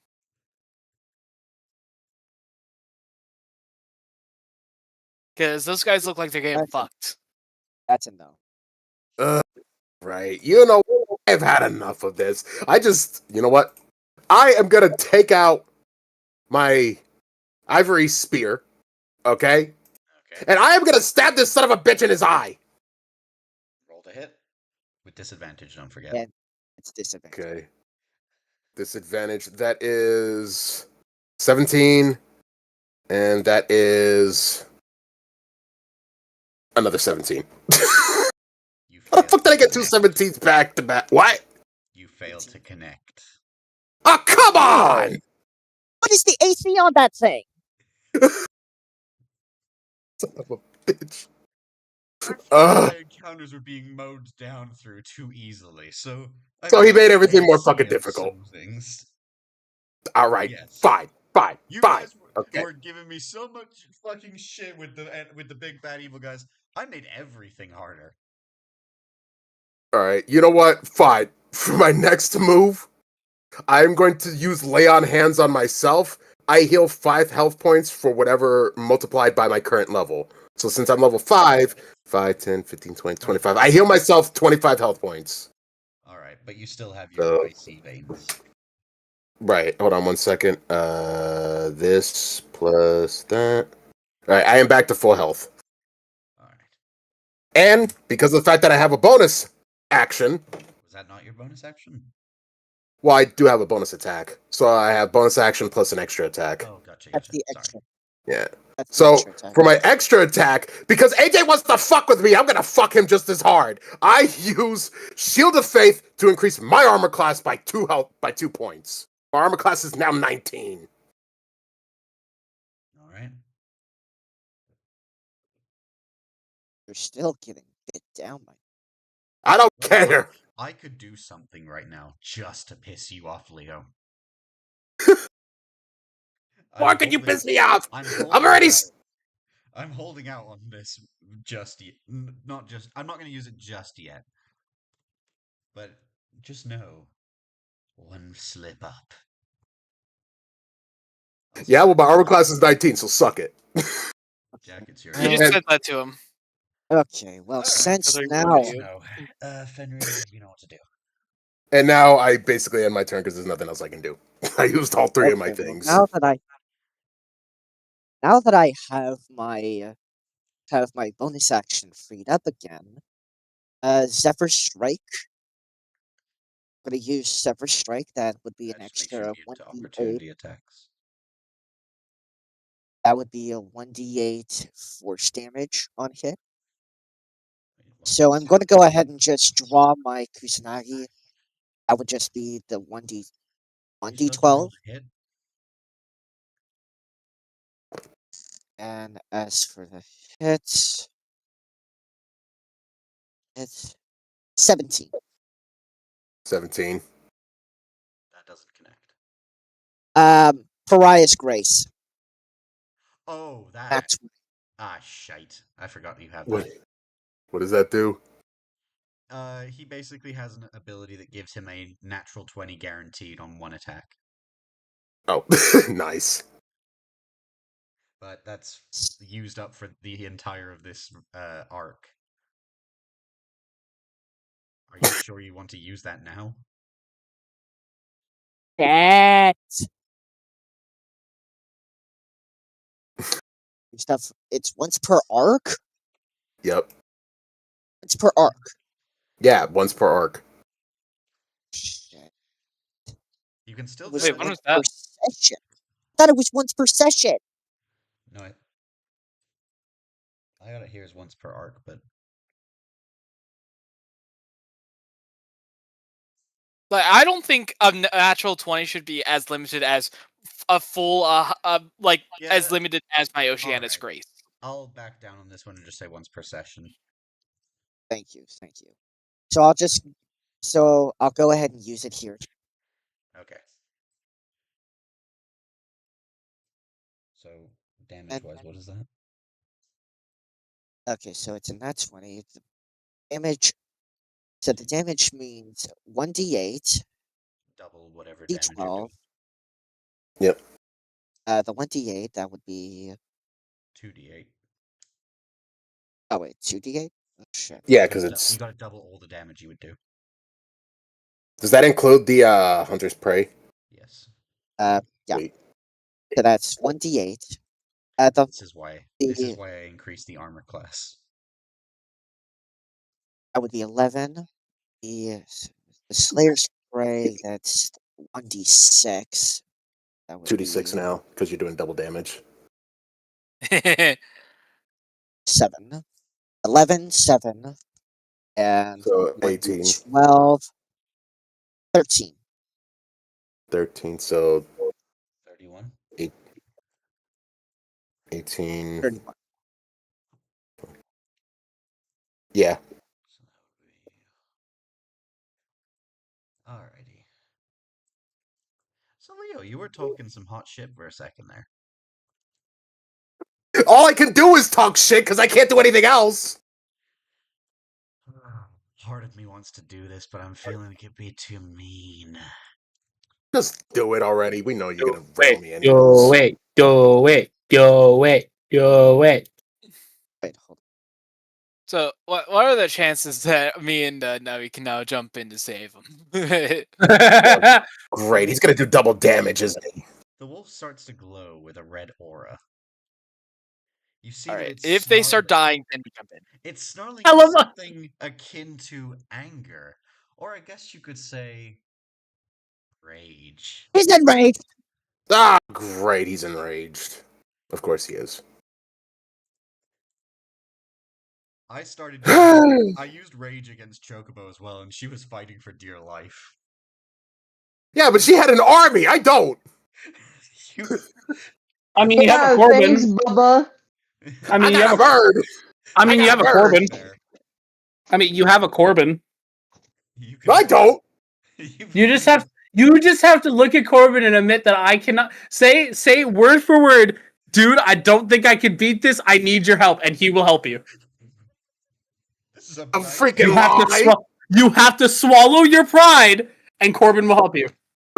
S1: Because those guys look like they're getting fucked.
S7: That's a no.
S5: Right. You know, I've had enough of this. You know what? I am going to take out my ivory spear, okay?
S3: Okay.
S5: And I am going to stab this son of a bitch in his eye.
S3: Roll to hit with disadvantage. Don't forget.
S7: And it's disadvantage.
S5: Okay. Disadvantage. That is 17. And that is another 17.
S3: You
S5: How the
S3: failed
S5: fuck did I
S3: to
S5: get two
S3: connect.
S5: 17s back to back? What?
S3: You failed to connect.
S5: Oh, come on!
S7: What is the AC on that thing?
S5: Son of a bitch.
S3: I felt my encounters were being mowed down through too easily, so
S5: So he made everything more fucking difficult.
S3: Some things.
S5: All right,
S3: Yes.
S5: fine.
S3: You
S5: Fine.
S3: guys
S5: Okay.
S3: were giving me so much fucking shit with the big bad evil guys. I made everything harder.
S5: All right. You know what? Fine. For my next move, I'm going to use lay on hands on myself. I heal 5 health points for whatever multiplied by my current level. So since I'm level 5, 5, 10, 15, 20, 25. I heal myself 25 health points.
S3: All right, but you still have your
S5: So,
S3: icy veins.
S5: right. Hold on one second. This plus that. All right. I am back to full health.
S3: All right.
S5: And because of the fact that I have a bonus action,
S3: Was that not your bonus action?
S5: well, I do have a bonus attack. So I have bonus action plus an extra attack.
S3: Oh, gotcha.
S7: That's
S3: Gotcha.
S7: the
S3: Sorry.
S7: extra.
S5: Yeah.
S7: That's the
S5: So
S7: extra attack.
S5: for my extra attack, because AJ wants to fuck with me, I'm gonna fuck him just as hard. I use Shield of Faith to increase my armor class by 2 points. My armor class is now 19.
S3: All right.
S7: You're still getting bit down by.
S5: I don't
S3: Well,
S5: care.
S3: I could do something right now just to piss you off, Leo.
S5: Why could you piss me off? I'm already.
S3: I'm holding out on this just yet. Not just. I'm not going to use it just yet. But just know, one slip up.
S5: Yeah, well, my armor class is 19, so suck it.
S3: Jack, it's your
S1: You
S3: turn.
S1: just
S5: And-
S1: said that to him.
S7: Okay, well,
S3: Alright,
S7: since
S1: Because I
S7: now
S1: warned you.
S3: Fenrir, you know what to do.
S5: And now I basically end my turn because there's nothing else I can do. I used all 3 of my
S7: okay, well,
S5: things.
S7: now that I have my bonus action freed up again, Zephyr Strike. I'm gonna use Zephyr Strike. That would be an
S3: Just make sure
S7: extra
S3: you to
S7: 1d8.
S3: opportunity attacks.
S7: That would be a 1d8 force damage on hit.
S3: Wait, what?
S7: So I'm going to go ahead and just draw my Kusanagi. That would just be the
S3: You're supposed to
S7: 1d12.
S3: roll to hit?
S7: And as for the hits, it's 17.
S5: 17.
S3: That doesn't connect.
S7: Pariah's Grace.
S3: Oh, that.
S7: That's
S3: Ah, shite. I forgot you have
S5: What?
S3: that.
S5: What does that do?
S3: He basically has an ability that gives him a natural 20 guaranteed on one attack.
S5: Oh, nice.
S3: But that's used up for the entire of this arc. Are you sure you want to use that now?
S7: that. Stuff. It's once per arc.
S5: Yep.
S7: It's per arc.
S5: Yeah, once per arc.
S7: Shit.
S3: You can still
S7: It was
S1: Wait,
S3: do
S1: when
S3: it.
S1: was
S7: once
S1: that?
S7: per session. I thought it was once per session.
S3: No, I got it here as once per arc, but
S1: Like, I don't think a natural 20 should be as limited as a full,
S3: Yeah,
S1: as limited as my Oceanus
S3: alright.
S1: Grace.
S3: I'll back down on this one and just say once per session.
S7: Thank you. So I'll go ahead and use it here.
S3: Okay. So damage wise, what is that?
S7: Okay, so it's a nat 20. The damage. So the damage means 1d8,
S3: Double whatever damage you're
S7: d12.
S3: doing.
S5: Yep.
S7: The 1d8 that would be
S3: 2d8.
S7: oh wait 2d8. Oh shit.
S5: Yeah,
S3: You
S5: because
S3: gotta
S5: it's.
S3: you gotta double all the damage you would do.
S5: Does that include the Hunter's Prey?
S3: Yes.
S7: Yeah.
S5: Wait.
S7: So that's 1d8.
S3: This is why
S7: the
S3: I increased the armor class.
S7: that would be 11. The Slayer's Spray, that's 1d6. That would
S5: 2d6
S7: be
S5: now because you're doing double damage.
S7: 7. 11, 7, and
S5: So
S7: 1d
S5: 18,
S7: 12, 13.
S5: 13. So
S3: 31.
S5: 18.
S7: 31.
S5: Yeah.
S3: So that would be. Alrighty. So Leo, you were talking some hot shit for a second there.
S5: All I can do is talk shit because I can't do anything else.
S3: Part of me wants to do this, but I'm feeling it could be too mean.
S5: Just do it already. We know you're gonna rail
S4: Wait,
S5: me anyways.
S4: do it, do it, do it, do it.
S7: Wait, hold
S1: So, what are the chances that me and Navi can now jump in to save him?
S5: Great. He's gonna do double damage, isn't he?
S3: The wolf starts to glow with a red aura. You see
S1: All
S3: that
S1: right.
S3: it's
S1: If they start dying, then we jump in.
S3: It's snarling
S4: I
S3: at
S4: love
S3: something akin to anger, or I guess you could say rage.
S7: He's enraged!
S5: Ah, great. He's enraged. Of course he is.
S3: I started I used rage against Chocobo as well, and she was fighting for dear life.
S5: Yeah, but she had an army. I don't.
S3: You
S4: I mean, you have
S2: Yeah,
S4: a Corbin.
S2: thanks, Bubba.
S4: I mean,
S5: I
S4: you have
S5: got a
S4: a.
S5: bird.
S4: I mean,
S5: I
S4: you
S5: got
S4: have
S5: a
S4: a
S5: bird.
S4: Corbin.
S3: Fair.
S4: I mean, you have a Corbin.
S3: You can
S5: I don't.
S4: You just have. You just have to look at Corbin and admit that I cannot say word for word, dude. I don't think I can beat this. I need your help, and he will help you.
S3: This is a
S5: A
S3: pride
S5: freaking
S4: You have to
S5: lie.
S4: you have to swallow your pride, and Corbin will help you.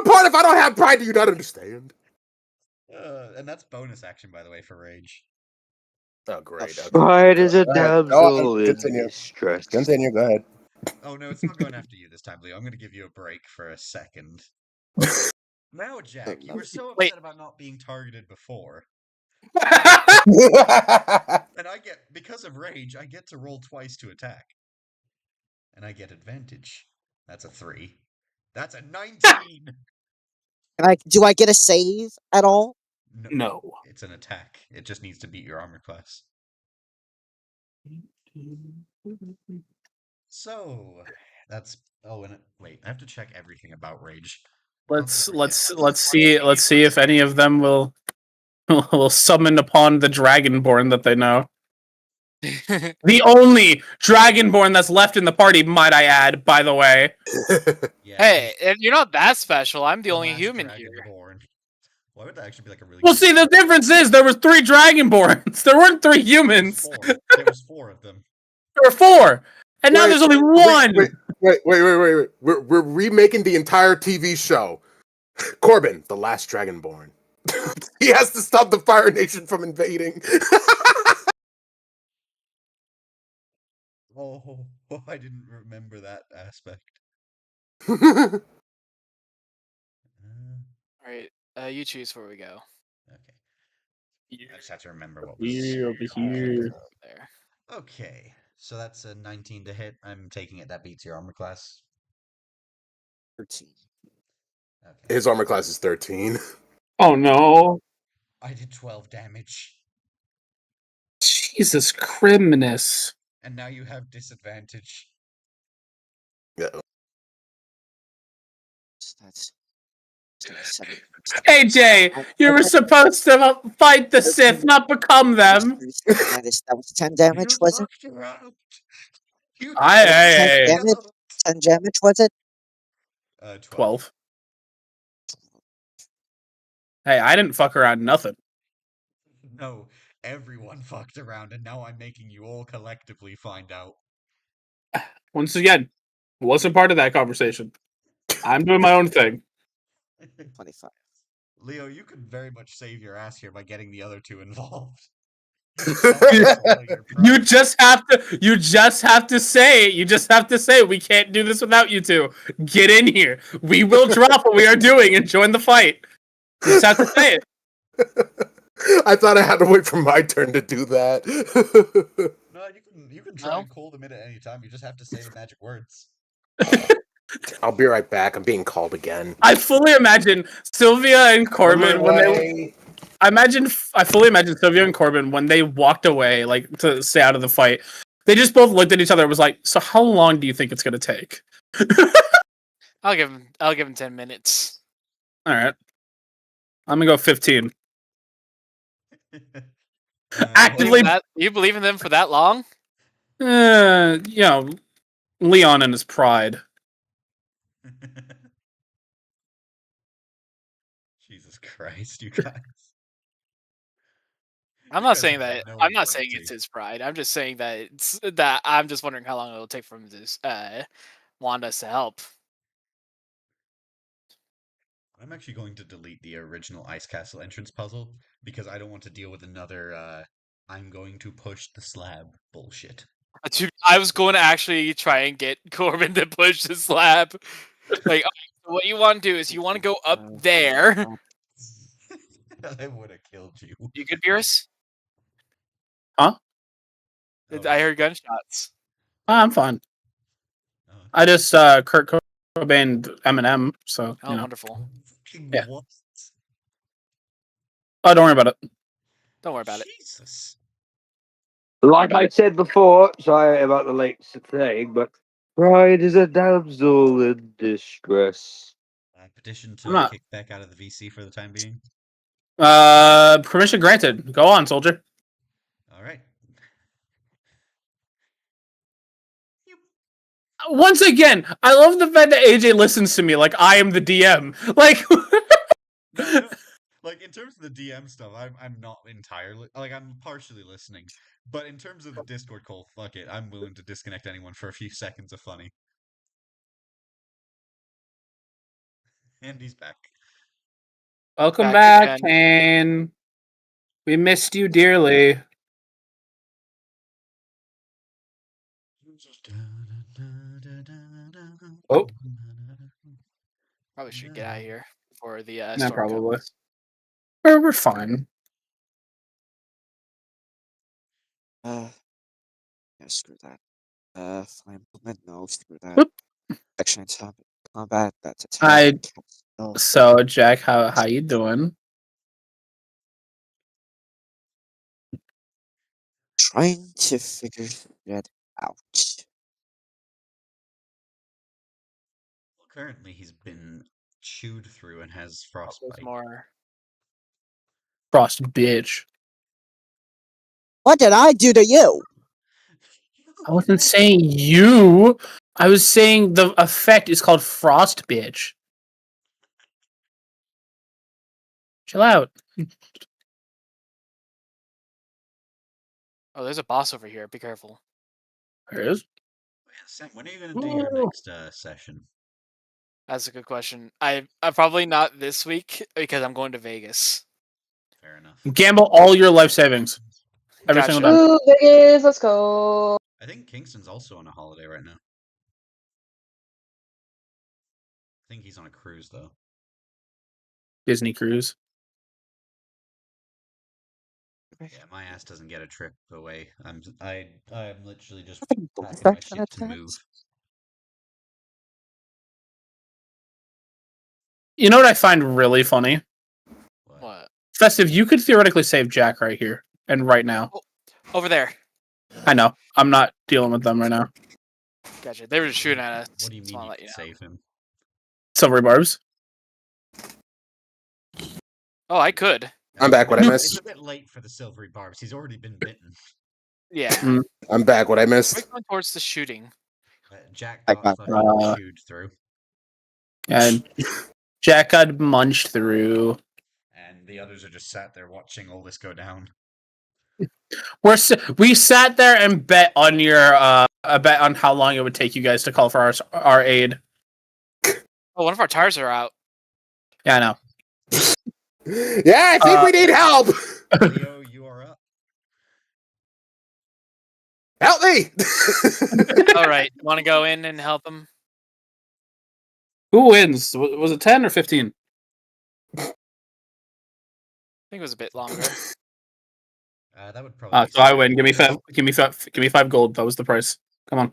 S5: Part if I don't have pride, do you not understand?
S3: and that's bonus action, by the way, for rage.
S5: Oh, great. Okay.
S6: Pride is a
S5: Go ahead. Go on.
S6: damsel in
S5: Continue.
S6: distress.
S5: Continue. Go ahead.
S3: Oh no, it's not going after you this time, Leo. I'm going to give you a break for a second. Now, Jack, you were so
S1: Wait.
S3: upset about not being targeted before. And because of rage, I get to roll twice to attack. And I get advantage. That's a 3. That's a 19!
S7: Do I get a save at all?
S4: No.
S3: It's an attack. It just needs to beat your armor class. So, that's... Oh, and wait, I have to check everything about rage.
S4: Let's see if any of them will summon upon the Dragonborn that they know. The only Dragonborn that's left in the party, might I add, by the way.
S3: Yeah,
S1: Hey, you're not that special. I'm the only
S3: last
S1: human here.
S3: Dragonborn. Why would that actually be like a really
S4: Well,
S3: good
S4: see, the
S3: name?
S4: difference is there was 3 Dragonborns. There weren't 3 humans.
S3: There was 4 of them.
S4: There were 4, and now there's only 1.
S5: Wait. We're remaking the entire TV show. Corbin, the last Dragonborn. He has to stop the Fire Nation from invading.
S3: Oh, I didn't remember that aspect.
S1: All right. You choose where we go.
S3: Okay. I just have to remember what
S4: Here, over here.
S1: There.
S3: Okay, so that's a 19 to hit. I'm taking it that beats your armor class.
S7: 13.
S3: Okay.
S5: His armor class is 13.
S4: Oh no.
S3: I did 12 damage.
S4: Jesus Christmas.
S3: And now you have disadvantage.
S5: Yeah.
S7: So that's
S4: AJ, you were supposed to fight the Sith, not become them.
S7: That was 10 damage, was it?
S3: fucked around. You
S4: I-
S7: Was it 10
S4: hey.
S7: damage? 10 damage, was it?
S3: 12.
S4: 12. Hey, I didn't fuck around nothing.
S3: No, everyone fucked around, and now I'm making you all collectively find out.
S4: Once again, wasn't part of that conversation. I'm doing my own thing.
S7: 25.
S3: Leo, you could very much save your ass here by getting the other two involved. You
S4: just have to say it. You just have to say we can't do this without you two. Get in here. We will drop what we are doing and join the fight. You just have to say it.
S5: I thought I had to wait for my turn to do that.
S3: No, you can try and call them in at any time. You just have to say the magic words.
S5: I'll be right back. I'm being called again.
S4: I fully imagine Sylvia and Corbin when they. I fully imagine Sylvia and Corbin when they walked away, like to stay out of the fight. They just both looked at each other and was like, "So how long do you think it's gonna take?"
S1: I'll give him 10 minutes.
S4: All right, I'm gonna go 15. Actively,
S1: You believe in them for that long?
S4: Leon and his pride.
S3: Jesus Christ, you guys.
S1: I'm not saying that. I'm not saying it's his pride. I'm just saying that I'm just wondering how long it'll take for him to want us to help.
S3: I'm actually going to delete the original Ice Castle entrance puzzle because I don't want to deal with another I'm going to push the slab bullshit.
S1: I was going to actually try and get Corbin to push the slab. Like, what you want to do is you want to go up there.
S3: I would have killed you.
S1: You good, Beerus?
S4: Huh?
S1: I heard gunshots.
S4: I'm fine. I just Kurt Cobain Eminem, so
S1: wonderful.
S4: Yeah.
S3: What?
S4: Oh, don't worry about it.
S1: Don't worry about
S3: Jesus.
S6: Like I said before, sorry about the late thing, but pride is a damsel in distress.
S3: I petition to kick back out of the VC for the time being.
S4: Permission granted. Go on, soldier.
S3: All right.
S4: Once again, I love the fact that AJ listens to me like I am the DM. Like,
S3: no. Like in terms of the DM stuff, I'm not entirely like I'm partially listening. But in terms of the Discord call, fuck it, I'm willing to disconnect anyone for a few seconds of funny. And he's back.
S4: Welcome back, Kane. We missed you dearly. Oh.
S1: Probably should get out of here before the
S4: Yeah,
S1: storm
S4: probably.
S1: comes.
S4: We're fine.
S7: Yeah, screw that. Flying movement, no, screw that.
S4: Whoop.
S7: Action top combat, that's attack.
S4: So Jack, how you doing?
S7: Trying to figure that out.
S3: Well, currently he's been chewed through and has frostbite.
S1: More.
S4: Frost bitch.
S7: What did I do to you?
S4: I wasn't saying you. I was saying the effect is called frost bitch. Chill out.
S1: Oh, there's a boss over here. Be careful.
S4: There is.
S3: Sam, when are you going to do your next session?
S1: That's a good question. I probably not this week because I'm going to Vegas.
S3: Fair enough.
S4: Gamble all your life savings. Every single time.
S2: Ooh, Vegas, let's go.
S3: I think Kingston's also on a holiday right now. I think he's on a cruise though.
S4: Disney cruise.
S3: Yeah, my ass doesn't get a trip away. I'm literally just
S7: Nothing
S3: packing my
S7: effect on
S3: shit to
S7: attacks?
S3: move.
S4: You know what I find really funny?
S1: What?
S4: Festive, you could theoretically save Jack right here and right now.
S1: Oh, over there.
S4: I know. I'm not dealing with them right now.
S1: Gotcha. They were just shooting at us.
S3: What do you mean you can save him?
S4: Silvery barbs.
S1: Oh, I could.
S5: I'm back. What I
S3: It's
S5: missed?
S3: a bit late for the silvery barbs. He's already been bitten.
S1: Yeah.
S4: Mm.
S5: I'm back. What I
S1: We're
S5: missed?
S1: going towards the shooting.
S3: Jack
S7: I
S3: got
S7: got
S3: fucking chewed through,
S4: And Jack got munched through.
S3: and the others are just sat there watching all this go down.
S4: We sat there and bet on your a bet on how long it would take you guys to call for our aid.
S1: Oh, one of our tires are out.
S4: Yeah, I know.
S5: Yeah, I think we need help.
S3: Leo, you are up.
S5: Help me!
S1: All right, want to go in and help him?
S4: Who wins? Was it 10 or 15?
S1: I think it was a bit longer.
S3: That would probably.
S4: So I win. Give me 5. Give me 5 gold. That was the price. Come on.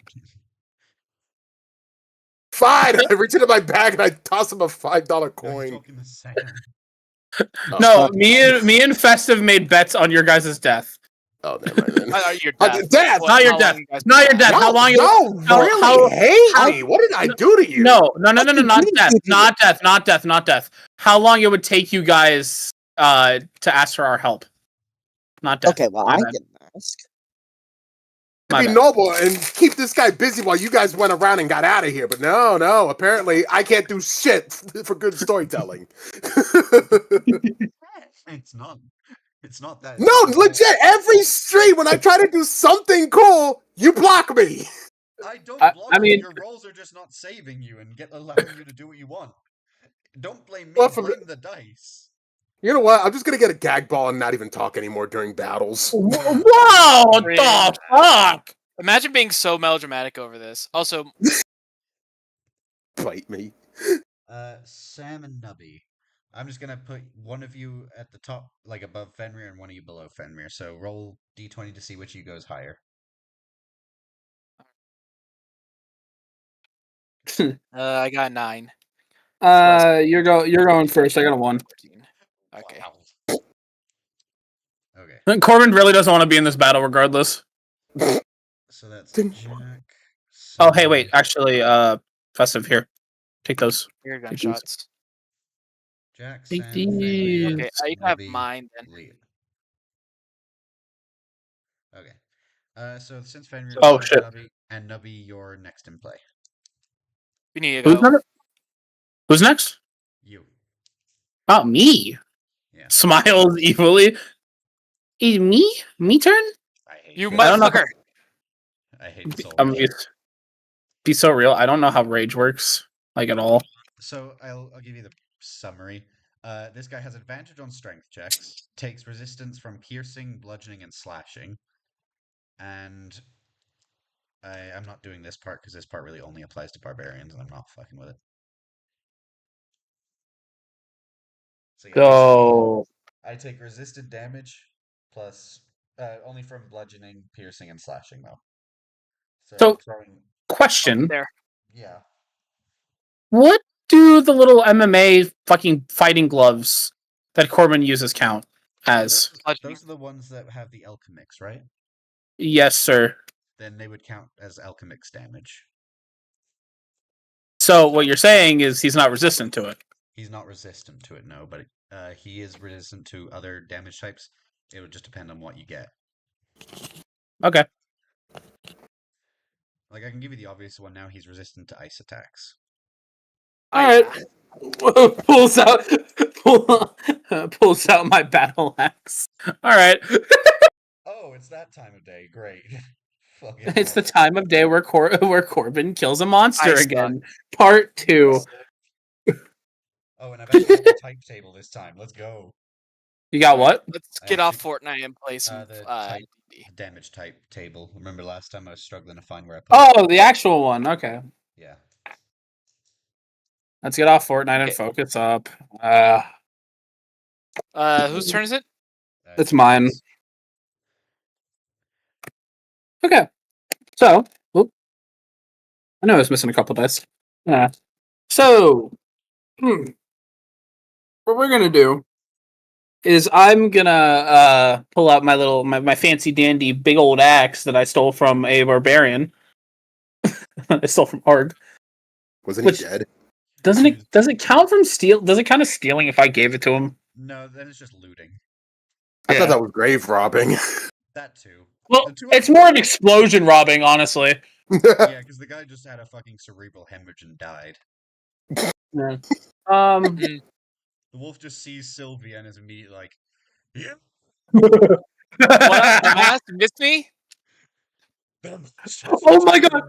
S5: Fine. I reach into my bag and I toss him a $5
S3: No, he's
S5: coin.
S3: talking to Sam.
S5: Oh,
S4: No,
S5: fuck.
S4: me and Festive made bets on your guys' death.
S5: Oh, never mind then.
S1: Your
S5: Death.
S1: death.
S4: Not your
S1: How
S4: death.
S1: long you guys
S4: Not your
S1: been
S4: death.
S1: alive?
S4: How long?
S5: No,
S4: how-
S5: really
S4: how-
S5: hate
S4: how-
S5: me. What did I do to you?
S4: No, not
S7: What
S4: death.
S7: did you
S4: Not
S7: do?
S4: death. Not death. Not death. How long it would take you guys to ask for our help? Not death.
S7: Okay, well,
S4: My
S7: I
S4: bad.
S7: didn't ask.
S4: My
S5: Be
S4: bad.
S5: noble and keep this guy busy while you guys went around and got out of here. But no. Apparently, I can't do shit for good storytelling.
S3: It's not. It's not that.
S5: No, legit. Every street when I try to do something cool, you block me.
S3: I don't
S4: I
S3: block you.
S4: mean-
S3: Your rolls are just not saving you and allowing you to do what you want. Don't blame me.
S5: Well, from
S3: Blame the dice.
S5: You know what? I'm just gonna get a gag ball and not even talk anymore during battles.
S4: Whoa! What the fuck?
S1: Imagine being so melodramatic over this. Also,
S5: Bite me.
S3: Sam and Nubby. I'm just gonna put one of you at the top, like above Fenrir, and one of you below Fenrir. So roll d20 to see which of you goes higher.
S1: I got 9.
S4: You're going first. I got a 1.
S1: 14. Okay.
S3: Wow. Okay,
S4: Corbin really doesn't want to be in this battle, regardless.
S3: so that's
S5: Didn't-
S3: Jack.
S4: Oh, hey, wait.
S3: Sam,
S4: Actually, Festive, here. Take those.
S1: Your gunshots.
S3: Jack,
S4: Take
S3: Sam,
S4: these.
S3: Fenrir,
S1: Okay, I have
S3: Nubby,
S1: mine then.
S3: Leo. Okay. So since Fenrir,
S4: Oh, shit.
S3: Nubby, you're next in play.
S1: We need to
S4: Who's
S1: go.
S4: next? Who's next?
S3: You.
S4: Oh, me.
S3: Yeah.
S4: Smiles evilly. Is me? Me turn?
S3: I hate
S1: You
S3: this.
S4: I don't know.
S1: motherfucker.
S3: I hate this
S4: I'm
S3: already.
S4: be so real. I don't know how rage works, like at all.
S3: So I'll give you the summary. This guy has advantage on strength checks, takes resistance from piercing, bludgeoning, and slashing. And I'm not doing this part because this part really only applies to barbarians, and I'm not fucking with it. So yeah,
S4: So,
S3: I take resisted damage plus only from bludgeoning, piercing, and slashing though.
S4: So-
S3: throwing,
S4: question:
S1: There.
S3: yeah.
S4: what do the little MMA fucking fighting gloves that Corbin uses count as?
S3: Those are the ones that have the alchemix, right?
S4: Yes, sir.
S3: Then they would count as alchemix damage.
S4: So what you're saying is he's not resistant to it.
S3: He's not resistant to it, no, but he is resistant to other damage types. It would just depend on what you get.
S4: Okay.
S3: Like, I can give you the obvious one now. He's resistant to ice attacks.
S1: Oh,
S4: All right.
S1: yeah.
S4: Pulls out my battle axe. All right.
S3: Oh, it's that time of day. Great. Fucking
S4: It's the
S3: hell.
S4: time of day where Corbin kills a monster
S1: I
S4: again. Part 2.
S3: Oh, and I've actually got the type table this time. Let's go.
S4: You got what?
S1: Let's get off Fortnite and play some
S3: The
S1: D&D.
S3: damage type table. Remember last time I was struggling to find where I put it?
S4: Oh, the actual one. Okay.
S3: Yeah.
S4: Let's get off Fortnite and
S1: Okay.
S4: focus up.
S1: Whose turn is it?
S4: It's mine. Okay. So, whoop. I know I was missing a couple dice. So, what we're gonna do is I'm gonna pull out my fancy dandy big old axe that I stole from a barbarian. I stole from Arg.
S5: Wasn't
S4: Which-
S5: he dead?
S4: Does it count from steal? Does it count as stealing if I gave it to him?
S3: No, then it's just looting.
S5: I
S4: Yeah.
S5: thought that was grave robbing.
S3: That too.
S4: Well,
S3: The two
S4: it's
S3: other-
S4: more an explosion robbing, honestly.
S3: Yeah, because the guy just had a fucking cerebral hemorrhage and died.
S4: Yeah.
S1: Mm.
S3: The wolf just sees Sylvia and is immediately like, "Yeah."
S1: What up, dumbass? You missed me?
S4: Oh my god!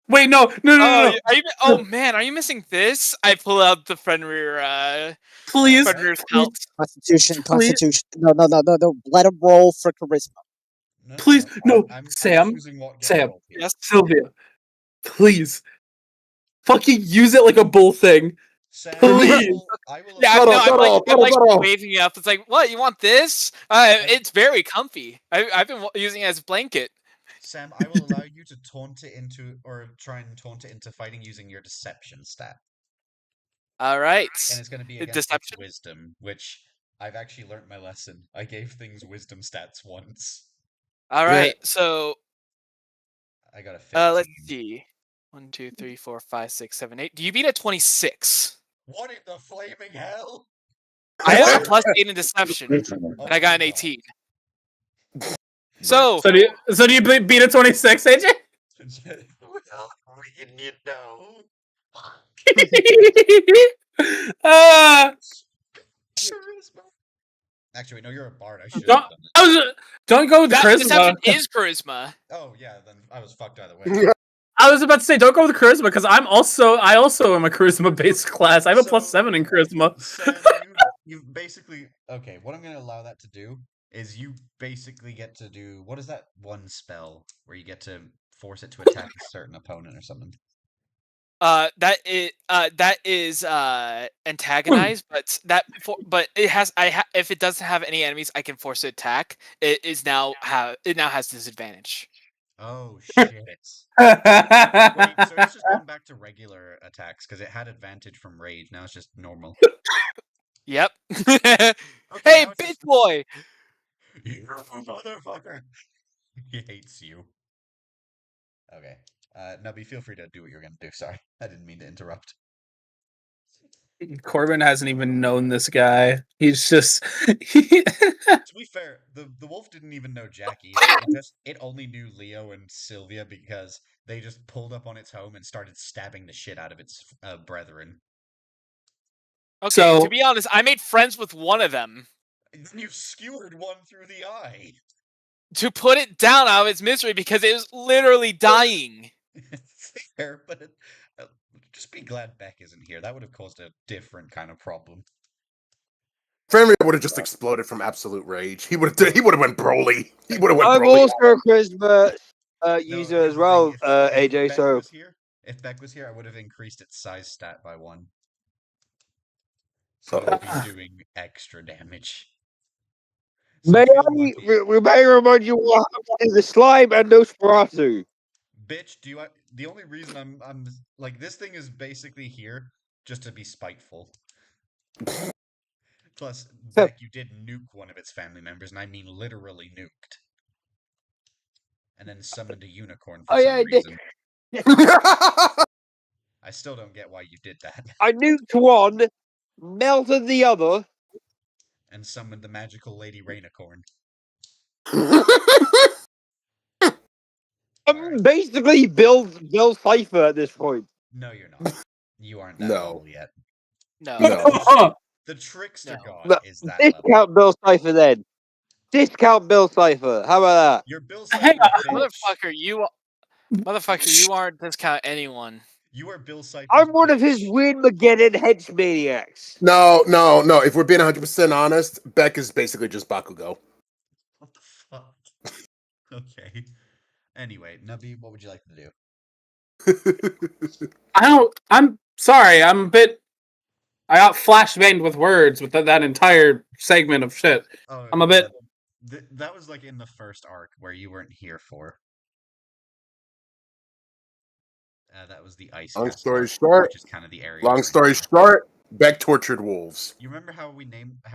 S4: Wait, no.
S1: Are you, oh man, are you missing this? I pull out the Fenrir,
S4: Please,
S1: Fenrir's
S7: Please.
S1: pelt.
S7: Constitution,
S4: Please.
S7: Constitution. No. Let him roll for charisma.
S4: Please, no.
S3: I'm
S4: Sam,
S3: choosing what gets
S4: Sam.
S3: rolled here.
S1: Yes.
S4: Sylvia, please. Fucking use it like a bull thing.
S3: Sam,
S4: Please.
S3: I will
S1: Yeah,
S5: Shut
S1: no,
S5: up,
S1: I'm
S5: shut
S1: like,
S5: up,
S1: I'm
S5: shut
S1: like
S5: up, shut up.
S1: waving it up. It's like, what? You want this? It's very comfy. I've been using it as a blanket.
S3: Sam, I will allow you to taunt it into, or try and taunt it into fighting using your deception stat.
S1: All right.
S3: And it's going to be against
S1: Deception.
S3: its wisdom, which I've actually learnt my lesson. I gave things wisdom stats once.
S1: All right. So
S3: I got a 15.
S1: let's see. 1, 2, 3, 4, 5, 6, 7, 8. Do you beat a 26?
S3: What in the flaming hell?
S1: I have a +8 in deception, and I got an 18. So
S4: So do you beat a 26, AJ?
S3: Well, you know. Charisma. Actually, no, you're a bard. I should have done it.
S4: Don't go with
S1: that
S4: charisma.
S1: deception is charisma.
S3: Oh yeah, then I was fucked either way.
S4: I was about to say, don't go with charisma because I also am a charisma based class. I have a +7 in charisma.
S3: Sam, you've basically okay. What I'm going to allow that to do is you basically get to do what is that one spell where you get to force it to attack a certain opponent or something.
S1: That is antagonize, but it has if it doesn't have any enemies, I can force it attack. It now has disadvantage.
S3: Oh shit! Wait, so it's just gone back to regular attacks because it had advantage from rage. Now it's just normal.
S1: Yep.
S3: Okay,
S1: Hey,
S3: now it's
S1: bitch
S3: just-
S1: boy.
S3: You motherfucker! He hates you. Okay. Nubby, feel free to do what you're gonna do. Sorry, I didn't mean to interrupt.
S4: Corbin hasn't even known this guy. He's just.
S3: To be fair, the wolf didn't even know Jack either. It only knew Leo and Sylvia because they just pulled up on its home and started stabbing the shit out of its brethren.
S1: Okay,
S4: So-
S1: to be honest, I made friends with one of them
S3: And then you skewered one through the eye.
S1: to put it down out of its misery because it was literally dying.
S3: Fair, but just be glad Beck isn't here. That would have caused a different kind of problem.
S5: Fenrir would have just exploded from absolute rage. He would have went Broly. He would have went
S6: I'm
S5: Broly.
S6: also a charisma
S3: No,
S6: user
S3: here's
S6: as
S3: the
S6: well,
S3: thing, if
S6: AJ.
S3: Beck
S6: So
S3: was here, if Beck was here, I would have increased its size stat by 1. So it would be doing extra damage. So
S6: may
S3: feel
S6: I
S3: lucky.
S6: may remind you what happened to the slime and Nosferatu.
S3: Bitch, the only reason I'm like this thing is basically here just to be spiteful. Plus, Beck, you did nuke one of its family members, and I mean literally nuked. And then summoned a unicorn for
S6: Oh yeah, I
S3: some
S6: did.
S3: reason. I still don't get why you did that.
S6: I nuked one, melted the other.
S3: And summoned the magical Lady Rainicorn.
S6: I'm
S3: Alright.
S6: basically Bill Cipher at this point.
S3: No, you're not. You aren't that
S5: No.
S3: level yet.
S1: No.
S5: No.
S3: The trickster
S1: No.
S3: god
S6: No,
S3: is that level.
S6: Discount Bill Cipher then. Discount Bill Cipher. How about that?
S3: You're Bill
S4: Hang
S3: Cipher's
S4: on.
S3: bitch.
S1: Motherfucker, you aren't discount anyone.
S3: You are Bill Cipher's
S6: I'm one of his
S3: bitch.
S6: weird Mageddon hench maniacs.
S5: No. If we're being 100% honest, Beck is basically just Bakugo.
S3: What the fuck? Okay. Anyway, Nubby, what would you like to do?
S4: I'm sorry. I'm a bit. I got flashbanged with words with that entire segment of shit.
S3: Oh,
S4: I'm a bit.
S3: that was like in the first arc where you weren't here for. That was the ice.
S5: Long
S3: Castle
S5: story
S3: arc,
S5: short.
S3: which is kind of the area.
S5: Long
S3: we're in
S5: story
S3: now.
S5: short, Beck tortured wolves.
S3: You remember how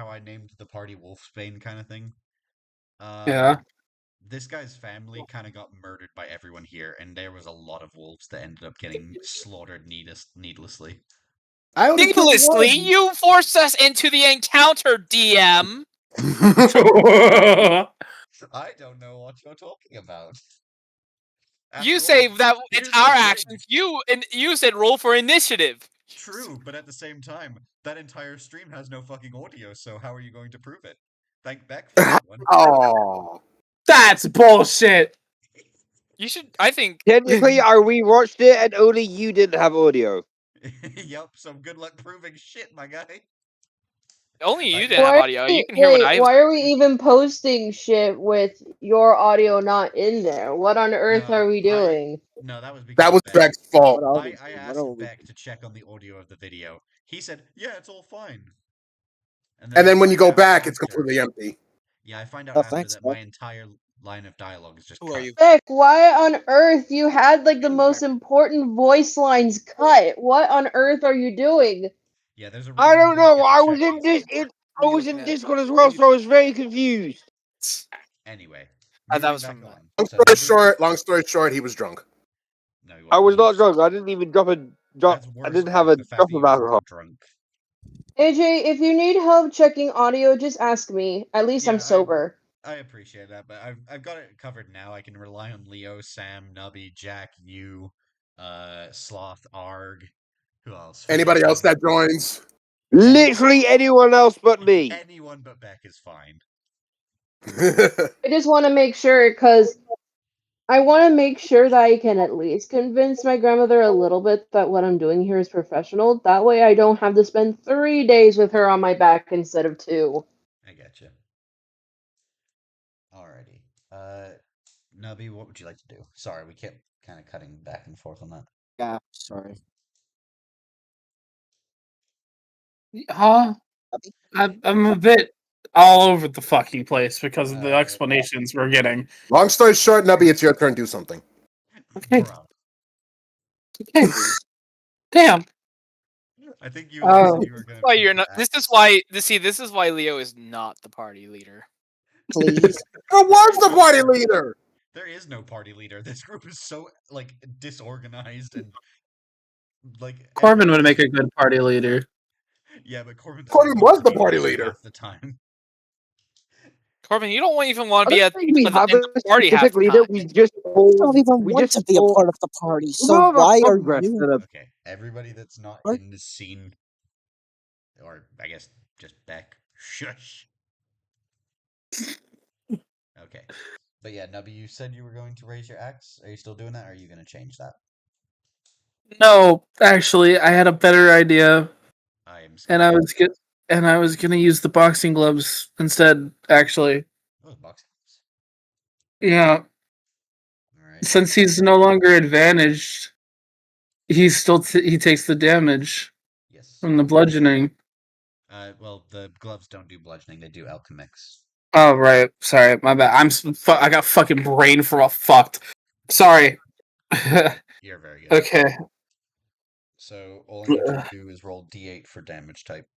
S3: I named the party Wolfsbane kind of thing?
S4: Yeah.
S3: This guy's family kind of got murdered by everyone here, and there was a lot of wolves that ended up getting slaughtered needlessly.
S5: I only killed
S1: Needlessly,
S5: one.
S1: you forced us into the encounter, DM.
S3: I don't know what you're talking about.
S1: You
S3: After
S1: say
S3: all,
S1: that it's
S3: here's the
S1: our
S3: thing.
S1: actions. You said roll for initiative.
S3: True, but at the same time, that entire stream has no fucking audio, so how are you going to prove it? Thank Beck for that one.
S5: Oh.
S4: That's bullshit.
S1: You should. I think.
S6: Technically, I rewatched it and only you didn't have audio.
S3: Yep, so good luck proving shit, my guy.
S1: Only you
S3: I-
S1: didn't have audio. You can hear what I was.
S2: Why are we even posting shit with your audio not in there? What on earth
S3: No,
S2: are we doing?
S3: No, that was because
S5: That
S3: of
S5: was
S3: Beck.
S5: Beck's fault.
S7: What are
S3: I
S7: we doing? What
S3: asked
S7: are we
S3: Beck to check on the audio of the video. He said, "Yeah, it's all fine."
S5: And
S3: I
S5: then when you
S3: find
S5: go
S3: out
S5: back, it's
S3: after-
S5: completely empty.
S3: Yeah, I find out
S7: Oh,
S3: after
S7: thanks,
S3: that my
S7: Beck.
S3: entire line of dialogue is just
S8: Who
S3: cut.
S8: are you?
S2: Beck, why on earth you had like the most important voice lines cut? What on earth are you doing?
S3: Yeah, there's a
S6: I
S3: reason
S6: don't
S3: you don't
S6: know.
S3: get
S6: I
S3: to
S6: was
S3: check
S6: in
S3: these
S6: this.
S3: things.
S6: I was in Discord as well, so I was very confused.
S3: Anyway,
S1: That
S3: moving
S1: was
S3: back
S1: from
S3: on.
S5: Long
S3: So
S5: story
S3: Nubby-
S5: short, long story short, he was drunk.
S3: No, he
S6: I
S3: wasn't.
S6: was
S3: He
S6: not drunk. I didn't even drop.
S3: That's
S6: I
S3: worse,
S6: didn't have
S3: Beck,
S6: a
S3: the fact
S6: drop
S3: that
S6: of
S3: you
S6: alcohol.
S3: weren't drunk.
S2: AJ, if you need help checking audio, just ask me. At least I'm
S3: Yeah,
S2: sober.
S3: I appreciate that, but I've got it covered now. I can rely on Leo, Sam, Nubby, Jack, you, Sloth, Arg. Who else?
S5: Anybody else
S3: Forgetting.
S5: that joins?
S6: Literally anyone else but me.
S3: Anyone but Beck is fine.
S2: I just want to make sure because I want to make sure that I can at least convince my grandmother a little bit that what I'm doing here is professional. That way I don't have to spend 3 days with her on my back instead of 2.
S3: I get you. Alrighty. Nubby, what would you like to do? Sorry, we kept kind of cutting back and forth on that.
S7: Yeah, sorry.
S4: Huh? I'm a bit all over the fucking place because of the explanations we're getting.
S5: Long story short, Nubby, it's your turn. Do something.
S4: Okay.
S3: Bruh.
S4: Okay. Damn.
S3: I think you all said you were gonna.
S1: Why
S3: take
S1: you're
S3: the
S1: not? This is
S3: axe.
S1: why. This is why Leo is not the party leader.
S7: Please.
S5: Who was the party leader?
S3: There is no party leader. This group is so like disorganized and like
S4: Corbin
S3: everyone
S4: would make
S3: is.
S4: a good party leader.
S3: Yeah, but Corbin doesn't
S5: Corbin
S3: want
S5: was
S3: to
S5: the
S3: be
S5: party
S3: leader
S5: leader.
S3: half the time.
S1: Corbin, you don't even want to
S6: I
S1: be
S6: don't think we
S1: in
S6: have
S1: the
S6: a
S1: party half
S6: specific
S1: the
S6: leader.
S1: time.
S6: We just
S7: I
S6: all.
S7: don't even
S6: We
S7: want
S6: just
S7: to be a
S6: all.
S7: part of the party,
S6: We're
S7: so
S6: more of a
S7: why are
S6: progress
S7: you?
S6: than a.
S3: Okay, everybody that's not
S7: What?
S3: in the scene, or I guess just Beck. Shush. Okay, but yeah, Nubby, you said you were going to raise your axe. Are you still doing that, or are you going to change that?
S4: No, actually, I had a better idea,
S3: I am
S4: and
S3: scared.
S4: I was gonna use the boxing gloves instead. Actually,
S3: Oh, boxing.
S4: yeah,
S3: All right.
S4: since he's no longer advantaged, he takes the damage
S3: Yes.
S4: from the bludgeoning.
S3: Well, the gloves don't do bludgeoning; they do alchemics.
S4: Oh right, sorry, my bad. I got fucking brain for all fucked. Sorry.
S3: You're very good.
S4: Okay.
S3: So all I need you to do is roll d8 for damage type.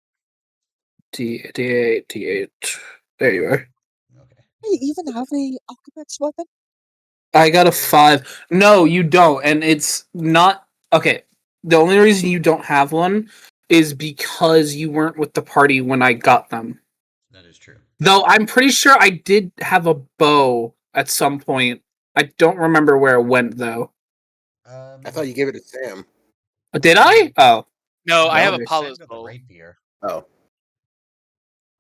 S4: D8. There you are.
S3: Okay.
S7: You even have a alchemist weapon?
S4: I got a 5. No, you don't, and it's not okay. The only reason you don't have one is because you weren't with the party when I got them.
S3: That is true.
S4: Though I'm pretty sure I did have a bow at some point. I don't remember where it went though.
S5: I thought you gave it to Sam.
S4: Did I? Oh.
S1: No, I have
S4: Okay.
S1: Apollo's
S3: Sam got the
S1: bow.
S3: rapier.
S5: Oh,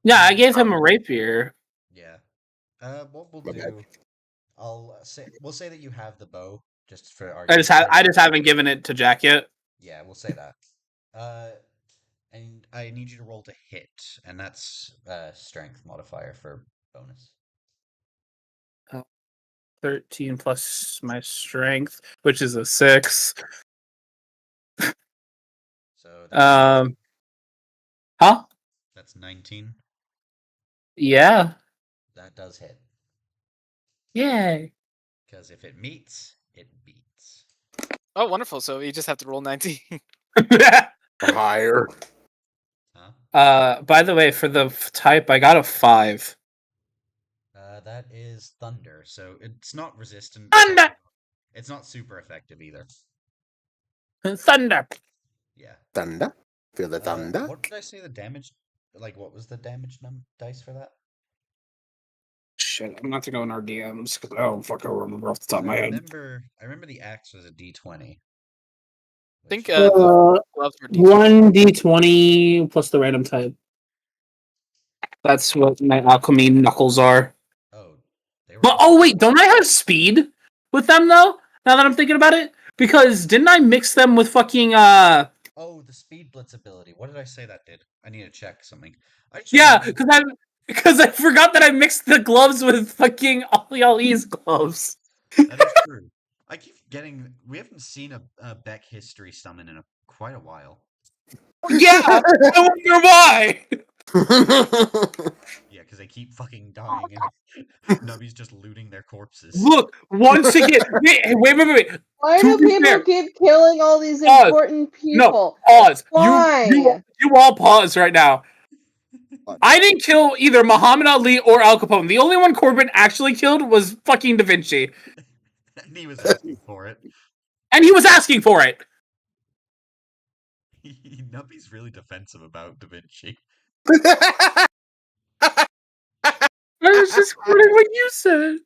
S4: Yeah, I gave him a rapier.
S3: Yeah. What we'll
S5: my bad.
S3: do, we'll say that you have the bow, just for
S4: I
S3: argument's
S4: just
S3: sake.
S4: haven't given it to Jack yet.
S3: Yeah, we'll say that. And I need you to roll to hit, and that's strength modifier for bonus.
S4: 13 plus my strength, which is a 6.
S3: So that's,
S4: Huh?
S3: that's 19.
S4: Yeah.
S3: That does hit.
S4: Yay.
S3: Because if it meets, it beats.
S1: Oh, wonderful! So you just have to roll 19.
S5: Or higher.
S3: Huh?
S4: By the way, for the type, I got a 5.
S3: That is thunder, so it's not resistant.
S4: Thunder!
S3: It's not super effective either.
S4: Thunder.
S3: Yeah.
S5: Thunder. Feel the thunder?
S3: What did I say the damage? Like, what was the damage dice for that?
S4: Shit, I'm not to go in our DMs because I don't fucking remember off the top of my
S3: I
S4: head.
S3: remember the axe was a D20.
S1: I think
S3: Which,
S1: the gloves were D20.
S4: 1d20 plus the random type. That's what my alchemy knuckles are.
S3: oh, they were.
S4: But oh wait, don't I have speed with them though? Now that I'm thinking about it, because didn't I mix them with fucking
S3: Oh, the speed blitz ability. What did I say that did? I need to check something.
S4: yeah, because I forgot that I mixed the gloves with fucking Ollie's gloves.
S3: That is true. I keep getting. We haven't seen a Beck history summon in quite a while.
S4: Yeah, I wonder why.
S3: Yeah, because they keep fucking dying and Nubby's just looting their corpses.
S4: Look, once again, wait.
S2: Why
S4: To
S2: do
S4: be
S2: people
S4: fair,
S2: keep killing all these
S4: Pause.
S2: important
S4: No,
S2: people?
S4: pause.
S2: Why?
S4: You all pause right now.
S7: What?
S4: I didn't kill either Muhammad Ali or Al Capone. The only one Corbin actually killed was fucking Da Vinci.
S3: And he was asking for it.
S4: And he was asking for it.
S3: Nubby's really defensive about Da Vinci.
S4: I was just quoting what you said.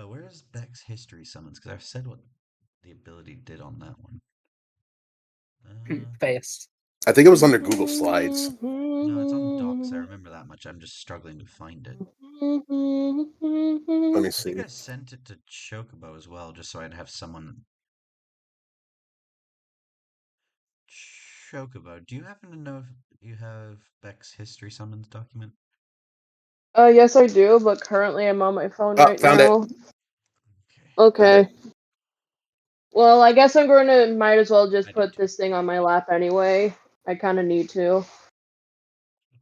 S3: Where's Beck's history summons? Because I've said what the ability did on that one.
S4: Face.
S5: I think it was under Google Slides.
S3: No, it's on docs. I remember that much. I'm just struggling to find it.
S5: Let me
S3: I
S5: see.
S3: think I sent it to Chocobo as well, just so I'd have someone. Chocobo, do you happen to know if you have Beck's history summons document?
S2: Yes, I do, but currently I'm on my phone right
S5: Found it.
S2: now.
S3: Okay.
S2: Okay. Well, I guess I'm going to might as well just
S3: I
S2: put
S3: did too.
S2: this thing on my lap anyway. I kind of need to.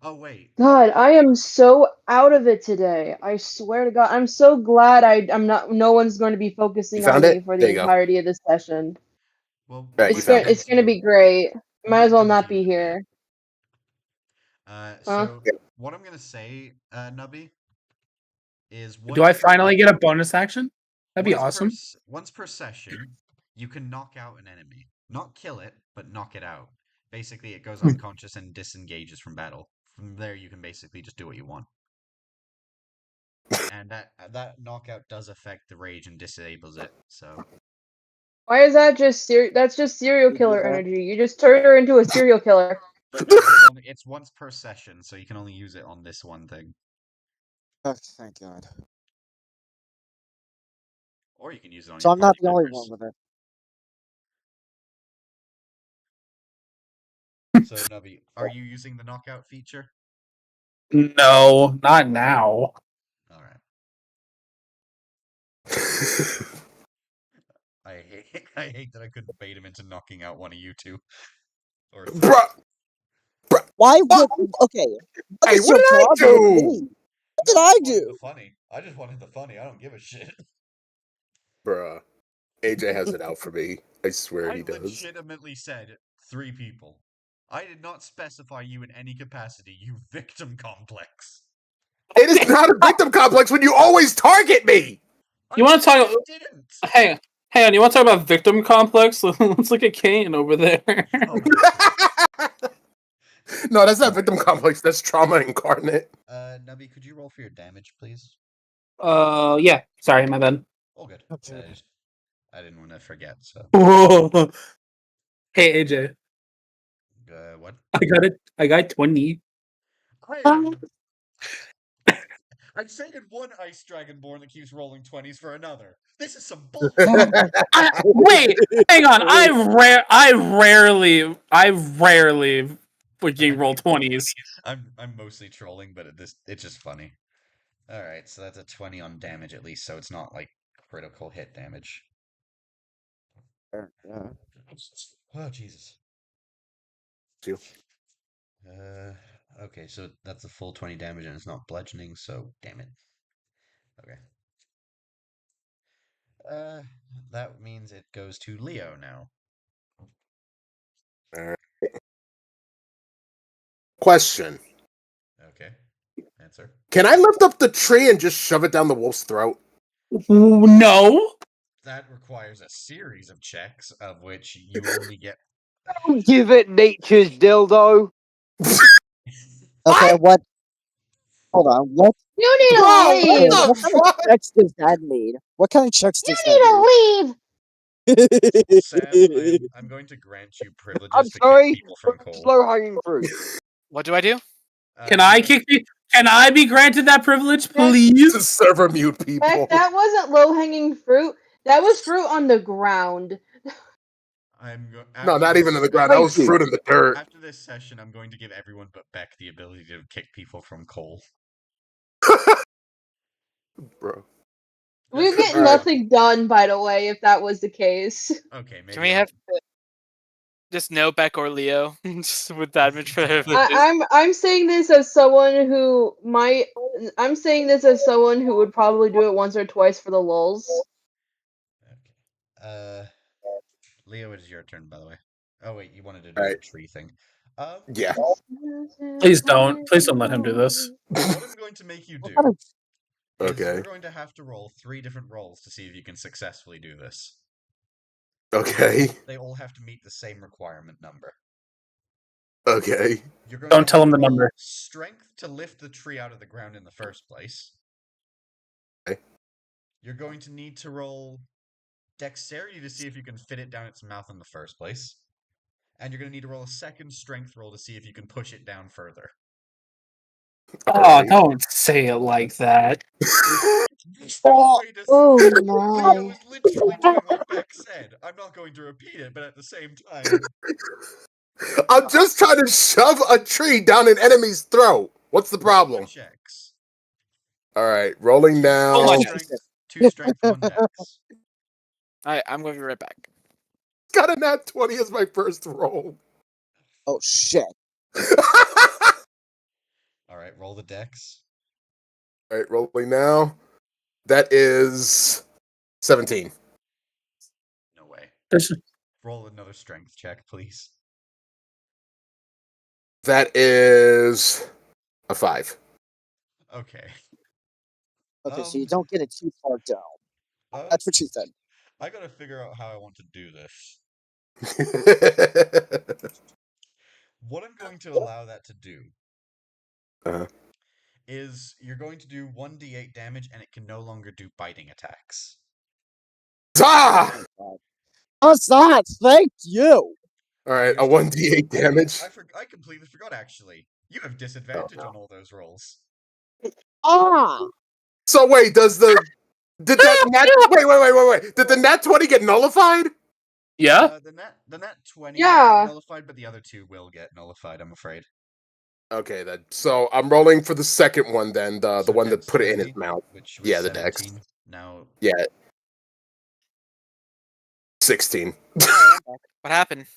S3: Oh, wait.
S2: God, I am so out of it today. I swear to God, I'm so glad I'm not. No one's going to be
S5: You
S2: focusing on
S5: found
S2: me
S5: it?
S2: for the
S5: There you go.
S2: entirety of this session.
S3: Well,
S5: Right,
S3: we
S5: you found
S3: might
S2: It's
S3: come
S2: going to
S3: you.
S2: be great.
S3: We
S2: Might as
S3: might
S2: well
S3: come
S2: not
S3: to you
S2: be
S3: in a bit.
S2: here.
S3: So what I'm gonna say, Nubby, is
S4: Do I finally get a bonus action? That'd be awesome.
S3: Once per session, you can knock out an enemy. Not kill it, but knock it out. Basically, it goes unconscious and disengages from battle. From there, you can basically just do what you want. And that knockout does affect the rage and disables it. So
S2: Why is that just that's just serial killer energy? You just turned her into a serial killer.
S3: but no, it's once per session, so you can only use it on this one thing.
S7: Oh, thank God.
S3: Or you can use it on
S7: So
S3: your
S7: I'm not
S3: party
S7: the only
S3: members.
S7: one with it.
S3: So, Nubby, are you using the knockout feature?
S4: No, not now.
S3: Alright. I hate that I couldn't bait him into knocking out one of you two. Or three.
S5: Bruh.
S7: Why would... Okay. What
S5: Hey,
S7: is
S5: what
S7: your
S5: did I
S7: problem with
S5: do?
S7: me? What did I do?
S3: I just wanted the funny. I don't give a shit.
S5: Bruh. AJ has it out for me. I swear
S3: I
S5: he does.
S3: legitimately said 3 people. I did not specify you in any capacity, you victim complex.
S5: It is not a victim complex when you always target me!
S4: You want to talk?
S3: I didn't.
S4: Hang on. You want to talk about victim complex? Let's look at Kane over there.
S3: Oh,
S5: No, that's not victim complex. That's trauma incarnate.
S3: Nubby, could you roll for your damage, please?
S4: Yeah. Sorry, my bad.
S3: Oh, good.
S7: Okay.
S3: I didn't want to forget, so.
S4: Hey AJ,
S3: What?
S4: I got 20.
S3: I'm saying one ice dragonborn that keeps rolling 20s for another. This is some
S7: Oh,
S3: bullshit.
S4: Wait, hang on. I rarely fucking roll 20s.
S3: I'm mostly trolling, but it's just funny. All right, so that's a 20 on damage at least, so it's not like critical hit damage.
S7: yeah.
S3: Oh Jesus.
S5: You.
S3: Okay, so that's a full 20 damage and it's not bludgeoning, so damn it. Okay. That means it goes to Leo now.
S5: Question.
S3: Okay. Answer.
S5: Can I lift up the tree and just shove it down the wolf's throat?
S4: No.
S3: That requires a series of checks, of which you only get
S6: Give it nature's dildo.
S7: Okay, what? Hold on. What?
S2: You need
S5: Bro,
S2: to
S5: what
S2: leave.
S5: the
S7: What kind of
S5: fuck?
S7: checks does that need? What kind of checks
S2: You
S7: does
S2: need to leave.
S7: that need?
S3: Sam, I'm going to grant you
S6: I'm
S3: privileges to kick
S6: sorry.
S3: people from coal.
S6: Slow hanging fruit.
S1: What do I do?
S4: Can I kick you? Can I be granted that privilege,
S5: To
S4: please?
S5: server mute people.
S2: Heck, that wasn't low hanging fruit. That was fruit on the ground.
S5: No, not even in the ground. That was fruit in the dirt.
S3: After this session, I'm going to give everyone but Beck the ability to kick people from coal.
S5: Bro.
S2: We get
S5: Alright.
S2: nothing done, by the way, if that was the case.
S3: Okay, maybe
S1: Can we have just no Beck or Leo just with that much privileges?
S2: I'm saying this as someone who might. I'm saying this as someone who would probably do it once or twice for the lulz.
S3: Okay. Leo, it is your turn, by the way. Oh wait, you wanted to do the
S5: Alright.
S3: tree thing.
S5: Yeah.
S4: Please don't. Please don't let him do this.
S3: What I'm going to make you do is
S5: Okay.
S3: you're going to have to roll 3 different rolls to see if you can successfully do this.
S5: Okay.
S3: They all have to meet the same requirement number.
S5: Okay.
S3: You're going
S4: Don't
S3: to
S4: tell
S3: have
S4: him
S3: to
S4: the
S3: roll
S4: number.
S3: strength to lift the tree out of the ground in the first place.
S5: Okay.
S3: You're going to need to roll dexterity to see if you can fit it down its mouth in the first place. And you're going to need to roll a second strength roll to see if you can push it down further.
S4: Oh,
S5: Alright.
S4: don't say it like that.
S3: There's no way to
S2: Oh
S3: Leo
S2: my!
S3: is literally doing what Beck said. I'm not going to repeat it, but at the same time,
S5: I'm just trying to shove a tree down an enemy's throat. What's the
S3: roll your
S5: problem?
S3: checks.
S5: Alright, rolling now.
S1: Oh my
S3: Two strength, 1 dex.
S1: Alright, I'm going to be right back.
S5: Got a nat 20 as my first roll.
S7: Oh shit.
S3: Alright, roll the dex.
S5: Alright, rolling now. That is 17.
S3: No way.
S4: This-
S3: Roll another strength check, please.
S5: That is a 5.
S3: Okay.
S7: Okay, so you don't get it too far down. That's what she said.
S3: I gotta figure out how I want to do this. What I'm going to allow that to do is you're going to do 1d8 damage and it can no longer do biting attacks.
S5: Ah!
S7: Assad, thank you.
S5: Alright, a 1d8 damage.
S3: I completely forgot, actually. You have disadvantage on all those rolls.
S7: Ah!
S5: So wait, did that wait. Did the nat 20 get nullified?
S4: Yeah?
S3: The nat 20
S2: Yeah.
S3: get nullified, but the other 2 will get nullified, I'm afraid.
S5: Okay, then. So I'm rolling for the second one then, the
S3: So
S5: one that put it in his
S3: dexterity,
S5: mouth.
S3: which was
S5: Yeah, the
S3: 17.
S5: dex.
S3: Now,
S5: Yeah. 16.
S1: What happened?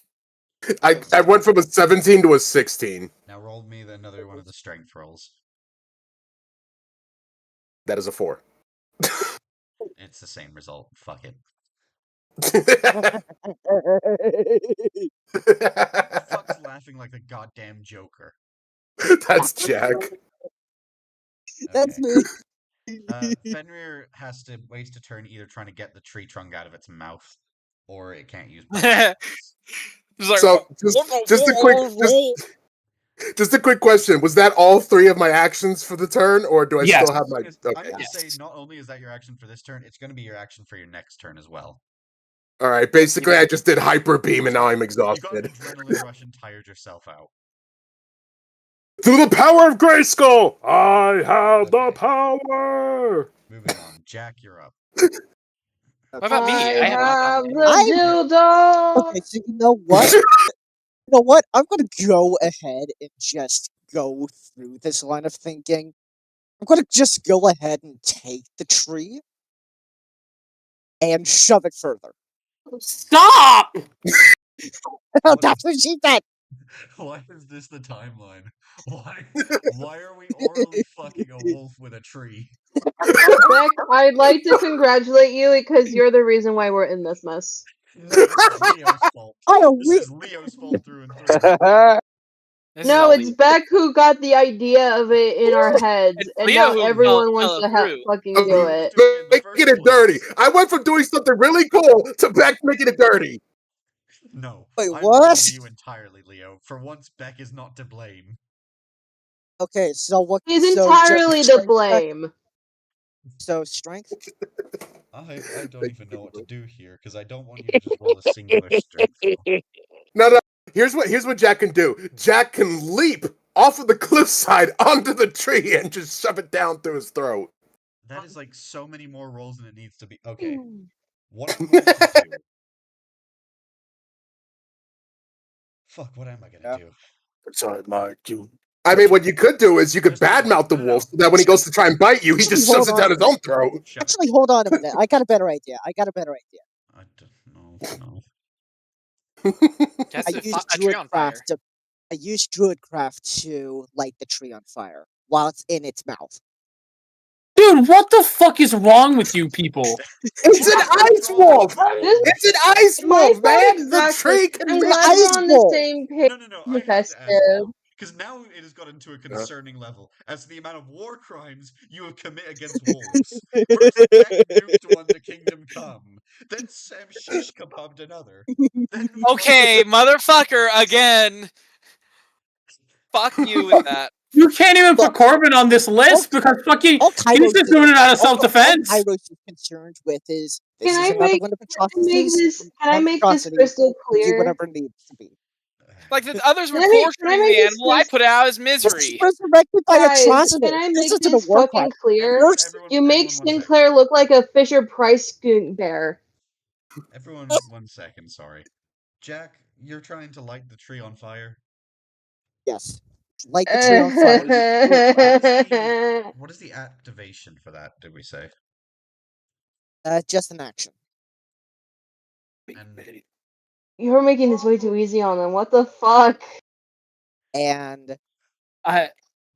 S5: I went from a 17 to a 16.
S3: now roll me another one of the strength rolls.
S5: That is a 4.
S3: It's the same result. Fuck it. Fuck's laughing like the goddamn Joker.
S5: That's Jack.
S7: That's
S3: Okay.
S7: me.
S3: Fenrir has to waste a turn either trying to get the tree trunk out of its mouth, or it can't use.
S5: So just a quick question: was that all 3 of my actions for the turn, or do I
S4: Yes.
S5: still have my?
S3: I'm
S5: Okay.
S3: gonna say not only is that your action for this turn, it's gonna be your action for your next turn as well.
S5: All right. Basically, I just did hyper beam, and now I'm
S3: You got
S5: exhausted.
S3: an adrenaline rush and tired yourself out.
S5: Through the power of Grayskull, I have the
S3: Okay.
S5: power.
S3: Moving on, Jack, you're up.
S1: What about me?
S2: I
S1: have not
S2: have
S1: gotten
S2: the dildo.
S7: Okay, so you know what? You know what? I'm gonna go ahead and just go through this line of thinking. I'm gonna just go ahead and take the tree and shove it further.
S4: Stop!
S7: That's what she said.
S3: Why is this the timeline? Why are we orally fucking a wolf with a tree?
S2: Beck, I'd like to congratulate you because you're the reason why we're in this mess.
S3: No, this is Leo's fault. This is Leo's fault through and through.
S1: This is
S2: No,
S1: all
S2: it's
S1: Leo.
S2: Beck who got the idea of it in our heads,
S1: It's
S2: and
S1: Leo
S2: now
S1: who
S2: everyone wants
S1: fell
S2: to
S1: through.
S2: fucking
S5: Okay,
S2: do it.
S3: doing it in the
S5: making
S3: first
S5: it dirty.
S3: place.
S5: I went from doing something really cool to back making it dirty.
S3: No,
S7: Wait,
S3: I'm
S7: what?
S3: blaming you entirely, Leo. For once, Beck is not to blame.
S7: Okay, so what?
S2: He's
S7: So
S2: entirely
S7: just
S2: to
S7: strength check.
S2: blame.
S7: So strength.
S3: I don't even know what to do here because I don't want you to just roll a singular strength roll.
S5: No. Here's what Jack can do. Jack can leap off of the cliffside onto the tree and just shove it down through his throat.
S3: That is like so many more rolls than it needs to be. Okay, what I'm going to do. Fuck, what am I gonna
S7: Yeah.
S3: do?
S4: Sorry, Mark.
S5: I mean, what you could do is you could
S3: Just hold on.
S5: badmouth the
S3: No.
S5: wolf so that when he goes to try and bite you, he
S7: Actually,
S5: just shoves
S7: hold
S5: it
S7: on
S5: down
S7: a
S5: his own
S7: minute.
S5: throat.
S3: Shut it.
S7: Actually, hold on a minute. I got a better idea.
S3: I don't know.
S1: That's
S7: I
S1: a,
S7: used
S1: a tree on fire.
S7: Druidcraft to light the tree on fire while it's in its mouth.
S4: Dude, what the fuck is wrong with you people?
S5: It's an ice wolf. It's an ice
S2: My
S5: wolf, man. The
S2: exactly.
S5: tree can
S2: I'm
S5: be.
S2: glad we're on the same page.
S3: No, I have to ask now. Because now it has gotten to a concerning level as to the amount of war crimes you have committed against wolves. First, Beck nuked one to Kingdom Come. Then Sam shish kebabbed another. Then
S1: Okay, motherfucker, again. Fuck you with that.
S4: You can't even put
S7: Look,
S4: Corbin on this list because fucking
S7: all
S4: he's
S7: Kairos
S4: just doing it out of
S7: all
S4: self-defense.
S7: Kairos is concerned with is this
S2: Can
S7: is
S2: I
S7: another
S2: make
S7: one of
S2: can I make
S7: atrocities.
S2: this can I make this
S7: Monstrosity
S2: crystal
S7: can do
S2: clear?
S7: whatever it needs to be.
S1: Like the others were
S2: Can I
S1: torturing
S2: make
S1: the
S2: this
S1: animal, I put it out as
S7: This is
S1: misery.
S7: resurrected by
S2: Guys,
S7: atrocity.
S2: can I
S7: This
S2: make
S7: isn't a
S2: this
S7: war crime.
S2: fucking clear? You make
S3: everyone, 1 second.
S2: Sinclair look like a Fisher Price skunk bear.
S3: Everyone, 1 second, sorry. Jack, you're trying to light the tree on fire?
S7: Yes. Light the tree on fire.
S3: What is the activation for that, did we say?
S7: Just an action.
S3: And
S2: You're making this way too easy on them. What the fuck?
S7: And
S4: I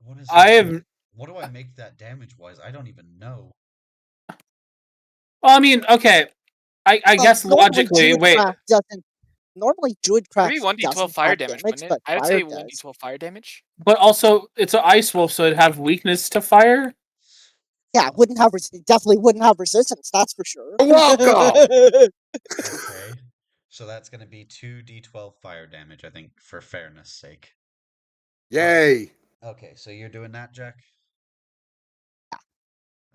S3: what is
S4: I have.
S3: what do I make that damage-wise? I don't even know.
S4: Well, I mean, okay. I guess logically, wait.
S7: Normally
S1: Maybe
S7: Druidcraft
S1: 1d12
S7: doesn't
S1: fire
S7: have
S1: damage,
S7: damage,
S1: wouldn't it?
S7: but
S1: I would
S7: fire
S1: say
S7: does.
S1: 1d12 fire damage.
S4: But also, it's an ice wolf, so it'd have weakness to fire.
S7: Yeah, it definitely wouldn't have resistance, that's for sure.
S5: Welcome.
S3: Okay. So that's going to be 2d12 fire damage, I think, for fairness sake.
S5: Yay.
S3: Okay, so you're doing that, Jack?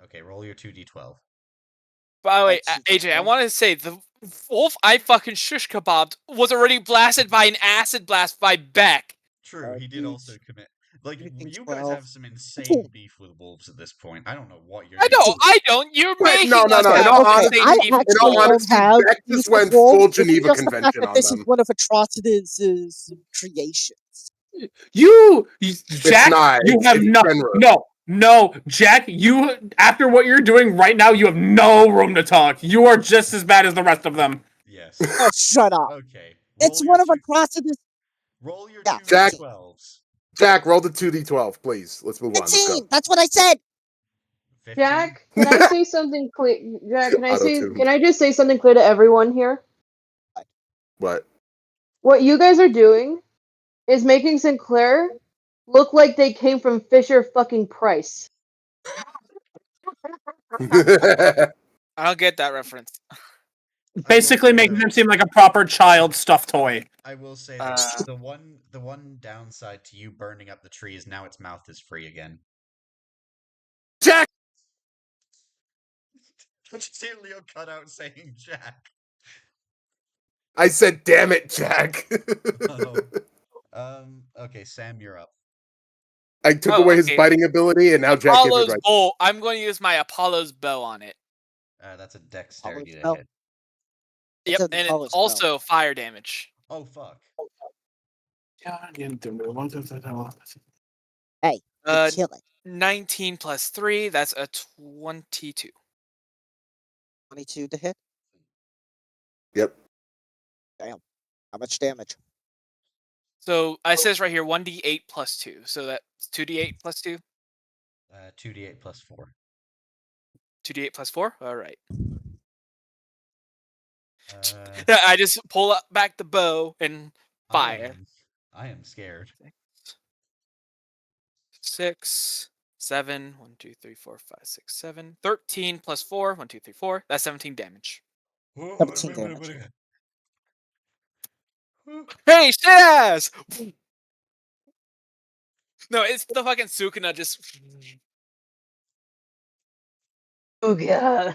S3: Okay, roll your 2d12.
S1: By the way,
S7: That's
S1: AJ, I
S7: fine.
S1: want to say the wolf I fucking shish kebabbed was already blasted by an acid blast by Beck.
S3: True, he did also commit. Like,
S7: Everything's
S3: you guys
S7: 12.
S3: have some insane beef with wolves at this point. I don't know what you're
S1: I
S3: doing.
S1: don't. You're
S5: Wait,
S1: making
S5: no.
S1: us
S5: In
S1: have
S5: all
S7: Okay,
S5: honesty,
S7: I
S1: insane beef with
S5: in all
S7: actually don't
S5: honesty,
S7: have
S5: Beck
S7: beef
S5: just
S7: with
S5: went
S7: wolves.
S5: full
S7: It's
S5: Geneva
S7: just the fact
S5: Convention
S7: that
S5: on
S7: this is
S5: them.
S7: one of Atrocitus' creations.
S4: Jack,
S5: not.
S4: you
S5: It's
S4: have
S5: generous.
S4: no, Jack. You after what you're doing right now, you have no room to talk. You are just as bad as the rest of them.
S3: Yes.
S7: Oh, shut up.
S3: Okay.
S7: It's one of Atrocitus.
S3: Roll your
S7: Yeah,
S3: 2d12s.
S5: Jack, roll the 2d12, please. Let's move on. Let's go.
S7: 15! That's what I said!
S3: 15?
S2: Jack, can I say something clear? Jack,
S5: Auto-tuned.
S2: can I just say something clear to everyone here?
S5: What?
S2: What you guys are doing is making Sinclair look like they came from Fisher fucking Price.
S1: I don't get that reference.
S4: Basically, making him seem like a proper child stuffed toy.
S3: I will say that the one downside to you burning up the tree is now its mouth is free again.
S5: Jack!
S3: Did you see Leo cut out saying Jack?
S5: I said, damn it, Jack.
S3: Okay, Sam, you're up.
S5: I took away his biting ability, and now Jack gave it
S1: Apollo's
S5: right.
S1: bow. I'm going to use my Apollo's bow on it.
S3: That's a dexterity to
S7: spell?
S3: hit.
S1: Yep,
S7: an
S1: and
S7: Apollo's
S1: it's also fire damage.
S3: Oh, fuck.
S7: Hey, you kill it.
S1: 19 plus 3, that's a 22.
S7: 22 to hit?
S5: Yep.
S7: Damn. How much damage?
S1: So it says right here 1d8 plus 2. So that's 2d8 plus 2?
S3: 2d8 plus 4.
S1: 2d8 plus 4? Alright. Yeah, I just pull back the bow and fire.
S3: I am scared.
S1: 6, 7, 1, 2, 3, 4, 5, 6, 7. 13 plus 4, 1, 2, 3, 4. That's 17 damage.
S7: 17 damage.
S1: Hey, shit ass! No, it's the fucking Sukuna just.
S2: Oh god.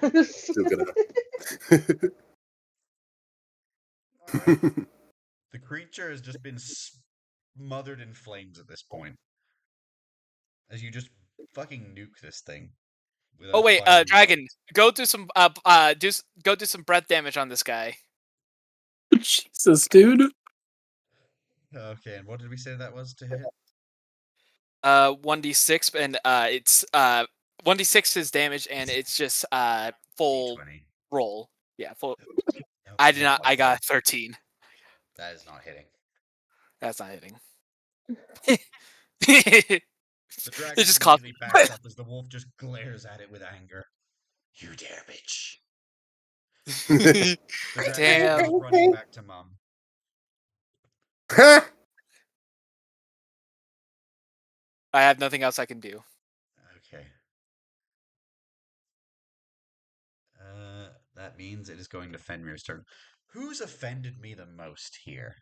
S3: Alright. The creature has just been smothered in flames at this point. As you just fucking nuke this thing with
S1: Oh
S3: a
S1: wait,
S3: fiery
S1: Dragon, go do some go do some breath damage on this guy.
S4: Jesus, dude.
S3: Okay, and what did we say that was to hit?
S1: 1d6, and it's 1d6 is damage, and it's just full
S3: D20.
S1: roll. Yeah, full.
S3: Nope,
S1: I did
S3: not
S1: not.
S3: quite
S1: I got
S3: there.
S1: 13.
S3: That is not hitting.
S1: That's not hitting.
S3: The
S1: It
S3: dragon
S1: just coughed.
S3: immediately backs up as the wolf just glares at it with anger. You dare, bitch. The dragon
S1: Damn.
S3: goes running back to Mum.
S1: I have nothing else I can do.
S3: Okay. That means it is going to Fenrir's turn. Who's offended me the most here?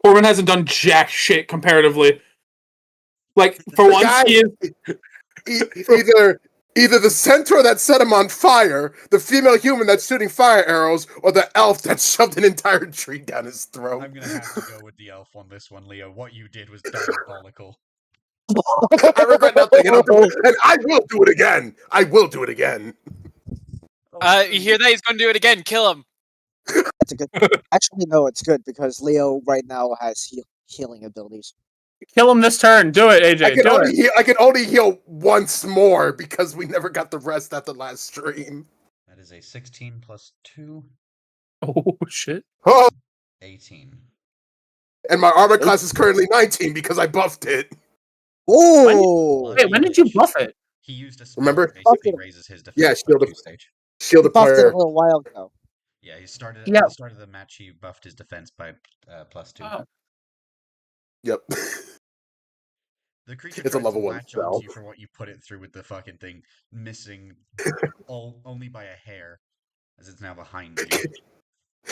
S4: Corbin hasn't done jack shit comparatively. Like, for
S5: The
S4: once,
S5: guy-
S4: he is.
S5: Either the centaur that set him on fire, the female human that's shooting fire arrows, or the elf that shoved an entire tree down his throat.
S3: I'm gonna have to go with the elf on this one, Leo. What you did was diabolical.
S5: I regret nothing, and I will do it again. I will do it again.
S1: You hear that? He's going to do it again. Kill him.
S7: That's a good. Actually, no, it's good because Leo right now has healing abilities.
S4: Kill him this turn. Do it, AJ.
S5: I can only heal once more because we never got the rest at the last stream.
S3: That is a 16 plus 2.
S4: Oh, shit.
S5: Oh,
S3: 18.
S5: and my armor class is currently 19 because I buffed it.
S7: Oh,
S4: Wait, when did you buff it?
S3: He used a spell
S5: Remember?
S3: that basically raises his defense
S5: Yeah,
S3: by
S5: shield
S3: 2 stage.
S5: Shield
S7: he
S5: of
S7: buffed it a
S5: fire.
S7: little while ago.
S3: Yeah, he started
S4: Yeah.
S3: at the start of the match. He buffed his defense by plus 2.
S4: Oh.
S5: Yep.
S3: The creature
S5: It's a
S3: tries
S5: level
S3: to
S5: 1
S3: latch
S5: spell.
S3: onto you for what you put it through with the fucking thing, missing only by a hair, as it's now behind you.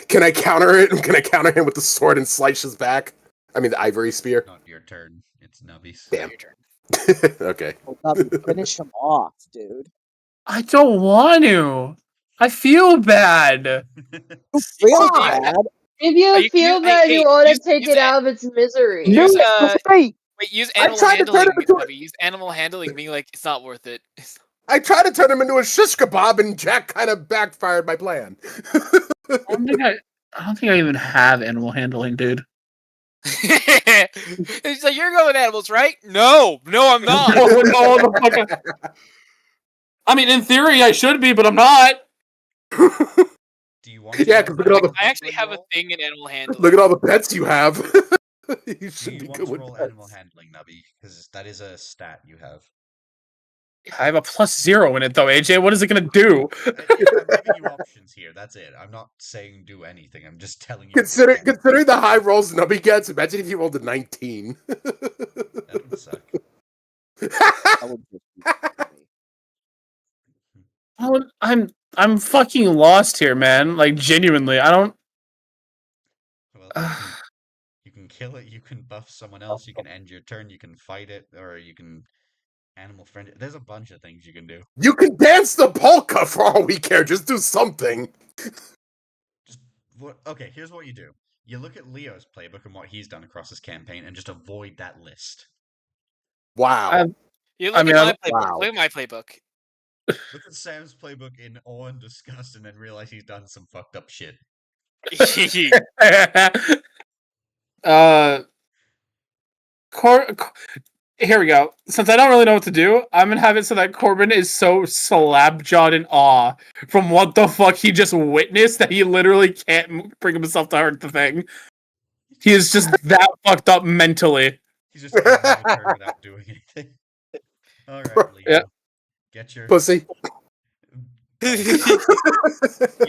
S5: Can I counter it? Can I counter him with the sword and slice his back? I mean, the ivory spear.
S3: Not your turn. It's Nubby's.
S5: Damn.
S1: Your turn.
S5: Okay.
S7: Well, Nubby, finish him off, dude.
S4: I don't want to. I feel bad.
S7: You feel
S5: Why?
S7: bad?
S2: If you feel bad, you ought to take it out of its misery.
S1: Use,
S6: Wait,
S1: Wait, use
S5: I
S1: animal
S5: tried to turn
S1: handling.
S5: him into a-
S1: Nubby. Use animal handling, being like, it's not worth it.
S5: I tried to turn him into a shish kebab, and Jack kind of backfired my plan.
S4: I don't think I even have animal handling, dude.
S1: He's like, you're going with animals, right? No, I'm not.
S4: No, the fuck. I mean, in theory, I should be, but I'm not.
S3: Do you want to
S5: Yeah, 'cause look at all the-
S1: I actually have a thing in animal handling.
S5: Look at all the pets you have. You
S3: Do
S5: should
S3: you
S5: be
S3: want
S5: good
S3: to
S5: with
S3: roll
S5: pets.
S3: animal handling, Nubby? Because that is a stat you have.
S4: I have a +0 in it, though, AJ. What is it going to do?
S3: I'm giving you options here. That's it. I'm not saying do anything. I'm just telling you.
S5: Considering the high rolls Nubby gets, imagine if he rolled a 19.
S3: That would suck.
S7: That would just be funny.
S4: I'm fucking lost here, man. Like, genuinely, I don't.
S3: Well, you can kill it. You can buff someone else. You can end your turn. You can fight it, or you can animal friend it. There's a bunch of things you can do.
S5: You can dance the polka for all we care. Just do something.
S3: Okay, here's what you do. You look at Leo's playbook and what he's done across his campaign, and just avoid that list.
S5: Wow.
S1: You look at my playbook.
S5: wow.
S1: Look at my playbook.
S3: Look at Sam's playbook in awe and disgust, and then realize he's done some fucked up shit.
S4: Here we go. Since I don't really know what to do, I'm gonna have it so that Corbin is so slap-jawed in awe from what the fuck he just witnessed that he literally can't bring himself to hurt the thing. He is just that fucked up mentally.
S3: He's just gonna have a turn without doing anything. Alright, Leo.
S4: Yeah.
S3: Get your
S5: Pussy.
S3: You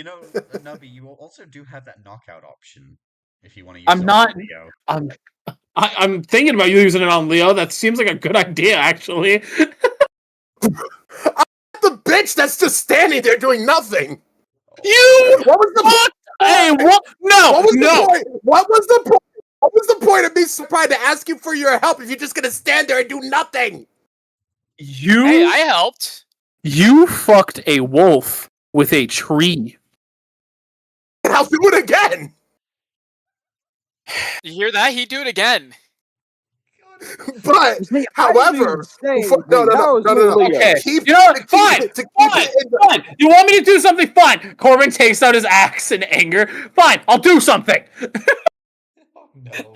S3: know, Nubby, you also do have that knockout option if you want to use
S4: I'm
S3: it
S4: not-
S3: on Leo.
S4: I'm thinking about using it on Leo. That seems like a good idea, actually.
S5: The bitch that's just standing there doing nothing.
S4: You
S5: What was the
S4: Hey, what? No,
S5: What was
S4: no.
S5: the point? What was the point? What was the point of me trying to ask you for your help if you're just gonna stand there and do nothing?
S1: Hey, I helped.
S4: You fucked a wolf with a tree.
S5: And I'll do it again.
S1: You hear that? He'd do it again.
S5: But,
S6: See,
S5: however, no.
S4: Okay.
S5: Keep,
S4: You know what?
S5: to keep
S4: Fine.
S5: it, to keep
S4: Fine.
S5: it in the,
S4: Fine. You want me to do something? Fine. Corbin takes out his axe in anger. Fine. I'll do something.
S8: Oh no.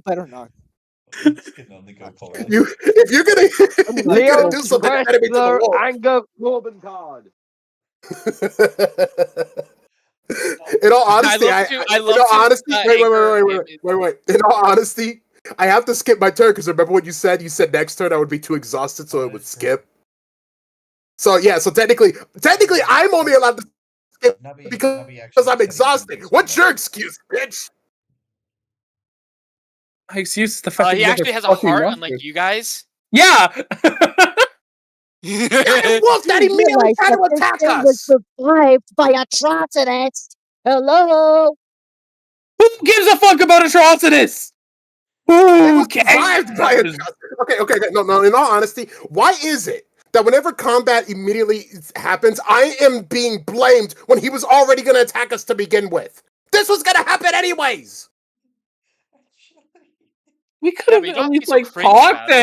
S7: Better not.
S8: This can only go poorly.
S5: if you're gonna,
S6: Leo,
S5: do something,
S6: press
S5: enemy to the
S6: the
S5: wall.
S6: anger Corbin card.
S5: In all honesty, wait. In all honesty, I have to skip my turn because remember what you said? You said next turn I would be too exhausted, so it would skip. So yeah, so technically, I'm only allowed to skip
S8: Nubby
S5: because
S8: actually
S5: I'm
S8: said he
S5: exhausted.
S8: couldn't
S5: What's
S8: skip
S5: your
S8: it.
S5: excuse, bitch?
S4: My excuse is the fact that
S1: He
S4: you
S1: actually has a heart, unlike you guys.
S4: Yeah.
S5: Wolf that
S7: You
S5: immediately
S7: realize
S5: tried
S7: that
S5: to
S7: this
S5: attack
S7: thing was
S5: us.
S7: survived by atrocities. Hello?
S4: Who gives a fuck about Atrocitus?
S5: It
S4: Who
S5: was survived by
S4: cares?
S5: Okay. No. In all honesty, why is it that whenever combat immediately happens, I am being blamed when he was already going to attack us to begin with? This was going to happen anyways.
S4: We could
S1: Yeah,
S4: have
S1: but you
S4: at
S1: don't have to
S4: least
S1: be so cringe
S4: talked
S1: about
S4: to
S1: it.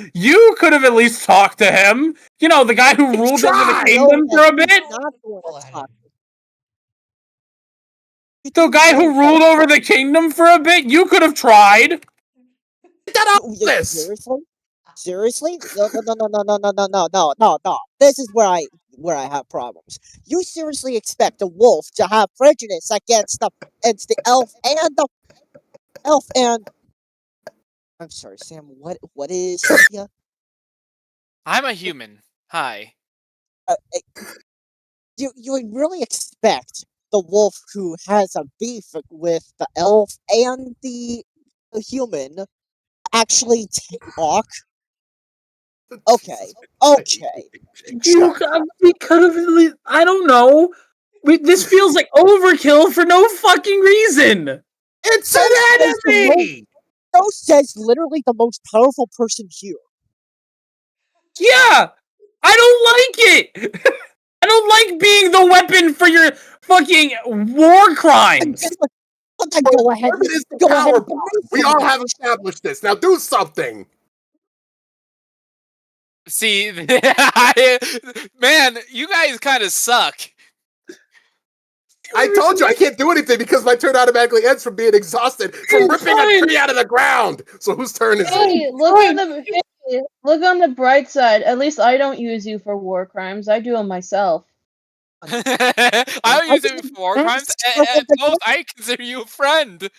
S4: him. You could have at least talked to him. You know, the guy who ruled over the
S5: tried.
S4: kingdom for a
S7: He's
S4: bit.
S7: not going to talk.
S4: The guy who ruled over the kingdom for a bit. You could have tried.
S7: Seriously? Seriously? No. This is where I have problems. You seriously expect a wolf to have prejudice against the elf and I'm sorry, Sam, what is Cynthia?
S1: I'm a human. Hi.
S7: You really expect the wolf who has a beef with the elf and the human actually talk? Okay.
S4: We could have at least. I don't know. This feels like overkill for no fucking reason.
S5: It's an enemy.
S7: So says literally the most powerful person here.
S4: Yeah, I don't like it. I don't like being the weapon for your fucking war crimes.
S7: Go ahead.
S5: It is the
S7: Go
S5: power
S7: ahead.
S5: bar. We all have established this. Now do something.
S1: See, man, you guys kind of suck.
S5: I told you I can't do anything because my turn automatically ends from being exhausted from ripping a tree out of the ground. So whose turn is it?
S2: Hey, look on the bright side. At least I don't use you for war crimes. I do them myself.
S1: I don't use it for war crimes. At most, I consider you a friend.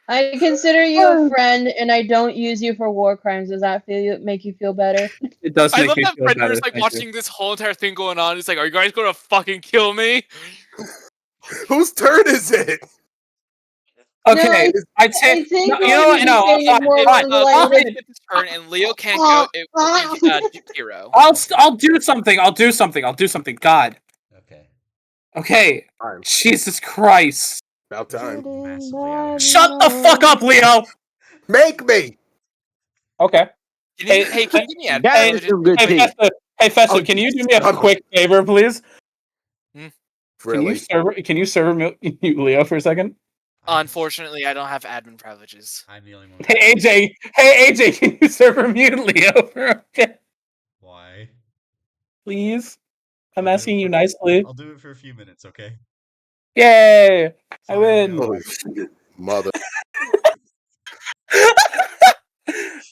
S2: I consider you a friend, and I don't use you for war crimes. Does that make you feel better?
S4: It does
S1: I
S4: make
S1: love
S4: me
S1: that
S4: feel better.
S1: Frederick's like
S4: Thank
S1: watching this whole entire thing going on. It's like, are you guys gonna fucking kill me?
S5: Whose turn is it?
S4: Okay,
S2: No,
S4: I'd say.
S2: I think
S4: You know what? No,
S2: getting more
S4: fine.
S2: enlightened.
S1: It's his turn, and Leo can't go. It would be hero.
S4: I'll do something. I'll do something. God.
S8: Okay.
S4: Okay.
S5: Time.
S4: Jesus Christ.
S5: About time.
S3: Massively out of
S4: Shut the fuck up, Leo.
S5: Make me.
S4: Okay.
S1: Hey, can you give me ad
S6: That is
S1: privileges?
S6: some good tea.
S4: Festus,
S5: Oh,
S4: can you do me a quick favor, please?
S5: Really?
S4: Can you serve mute Leo for a second?
S1: Unfortunately, I don't have admin privileges.
S3: I'm the only one.
S4: Hey AJ, can you server mute Leo for a bit,
S3: Why?
S4: please? I'm
S3: I'll do
S4: asking
S3: it
S4: you
S3: for-
S4: nicely.
S3: I'll do it for a few minutes, okay?
S4: Yay! I
S3: Sorry,
S4: win.
S3: Leo.
S5: Holy shit, mother.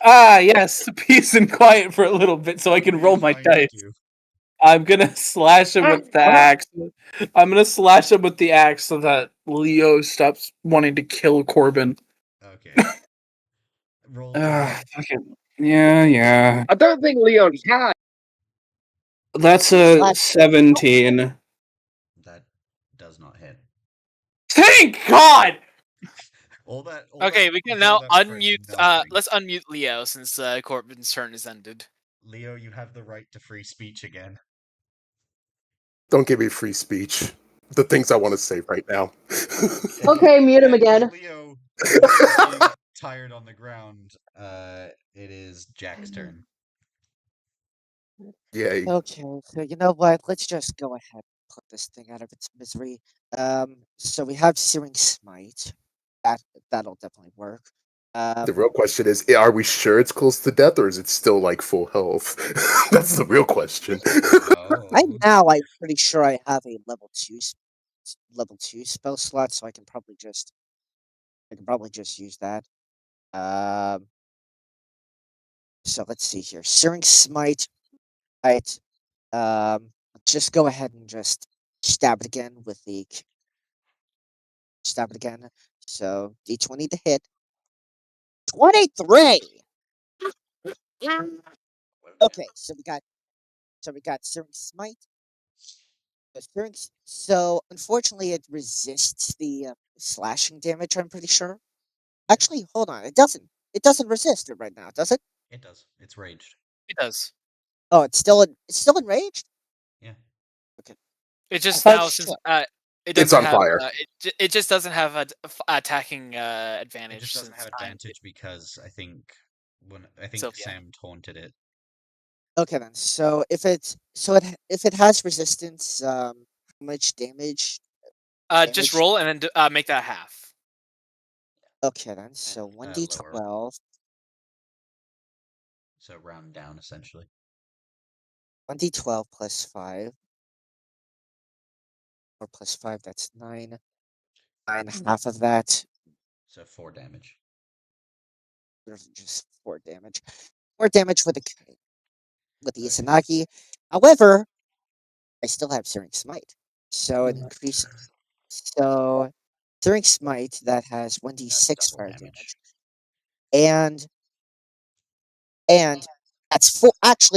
S4: Yes, peace and quiet for a little bit so I can roll my
S3: Fine,
S4: dice.
S3: you.
S4: I'm gonna slash him with the axe. I'm gonna slash him with the axe so that Leo stops wanting to kill Corbin.
S3: Okay. Roll damage.
S4: Yeah.
S6: I don't think Leon can.
S4: That's a 17.
S3: That does not hit.
S4: Thank God!
S1: Okay, we can now unmute. Let's unmute Leo since Corbin's turn is ended.
S3: Leo, you have the right to free speech again.
S5: Don't give me free speech. the things I want to say right now.
S2: Okay, mute him
S3: With
S2: again.
S3: Leo being tired on the ground, it is Jack's turn.
S5: Yay.
S7: Okay, so you know what? Let's just go ahead and put this thing out of its misery. So we have Searing Smite. That'll definitely work.
S5: The real question is, are we sure it's close to death, or is it still like full health? That's the real question.
S7: Right
S3: Oh,
S7: now, I'm pretty sure I have a level 2 spell slot, so I can probably just use that. Um, so let's see here. Searing Smite. Right. Just go ahead and just stab it again with the stab it again. So D20 to hit. 23. Okay, so we got Searing Smite. So unfortunately, it resists the slashing damage. I'm pretty sure. Actually, hold on. It doesn't. It doesn't resist it right now, does it?
S3: it does. It's raged.
S1: It does.
S7: Oh, it's still enraged.
S3: Yeah.
S7: Okay.
S1: It just
S7: Oh
S1: now since
S7: shit.
S1: it
S5: It's
S1: doesn't
S5: on
S1: have
S5: fire.
S1: it just doesn't have a attacking
S3: It
S1: advantage
S3: just doesn't
S1: since
S3: have
S1: I'm
S3: advantage because I think
S1: Sylvia.
S3: Sam taunted it.
S7: Okay then. So if it has resistance, how much damage?
S1: Just
S7: Damage.
S1: roll and then make that half.
S7: Okay then. So
S3: And
S7: one d
S3: lower.
S7: 12.
S3: So round down essentially.
S7: 1d12 plus 5. 4 plus 5, that's 9. 9, half of that.
S3: So 4 damage.
S7: There's just 4 damage. 4 damage with the
S3: Okay.
S7: Izanagi. However, I still have Searing Smite. So it increases. So Searing Smite, that has 1d6
S3: That's double
S7: fire
S3: damage.
S7: damage. And that's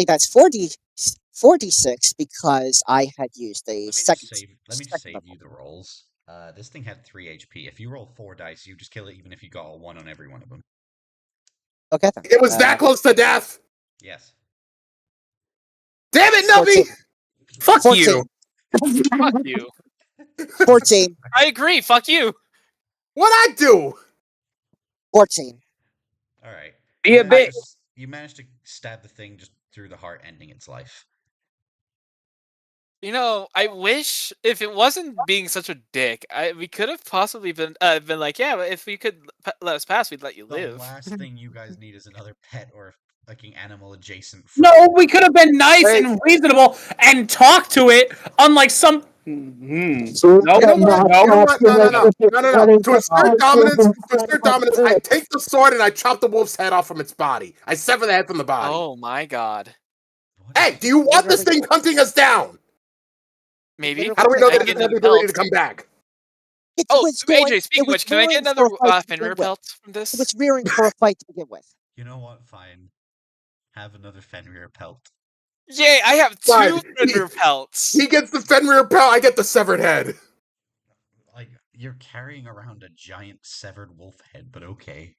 S7: that's 4d6 because I had used a
S3: Let me just
S7: second
S3: save you
S7: level.
S3: the rolls. This thing had 3 HP. If you roll 4 dice, you just kill it even if you got a 1 on every one of them.
S7: Okay then.
S5: It was that close to death.
S3: Yes.
S5: Damn it,
S7: 14.
S5: Nubby!
S4: Fuck
S7: 14.
S4: you.
S1: Fuck you.
S7: 14.
S1: I agree. Fuck you.
S5: What'd I do?
S7: 14.
S3: All right.
S6: Be a bitch.
S3: You managed to stab the thing just through the heart, ending its life.
S1: You know, I wish if it wasn't being such a dick, we could have possibly been like, yeah, but if you could let us pass, we'd let you
S3: The
S1: live.
S3: last thing you guys need is another pet or fucking animal adjacent
S4: No,
S3: friend.
S4: we could have been nice
S6: Wait.
S4: and reasonable and talk to it, unlike some. Nope.
S5: You know what?
S4: Nope.
S5: You know what? No. To assert dominance, I take the sword and I chop the wolf's head off from its body. I sever the head from the body.
S1: Oh my god.
S5: Hey, do you want this thing hunting us down?
S1: Maybe.
S5: How do we know
S1: I
S5: that
S1: can
S5: it
S1: get
S5: doesn't have
S1: another
S5: the ability
S1: pelt.
S5: to come back?
S1: Oh, AJ, speaking
S7: It
S1: of
S7: was
S1: which, can I get
S7: rearing
S1: another
S7: for a fight to begin
S1: Fenrir
S7: with.
S1: pelt from
S7: It
S1: this?
S7: was rearing for a fight to begin with.
S3: You know what? Fine. Have another Fenrir pelt.
S1: Yay, I have
S5: Fine.
S1: 2 Fenrir pelts.
S5: He gets the Fenrir pelt, I get the severed head.
S3: Like, you're carrying around a giant severed wolf head, but okay.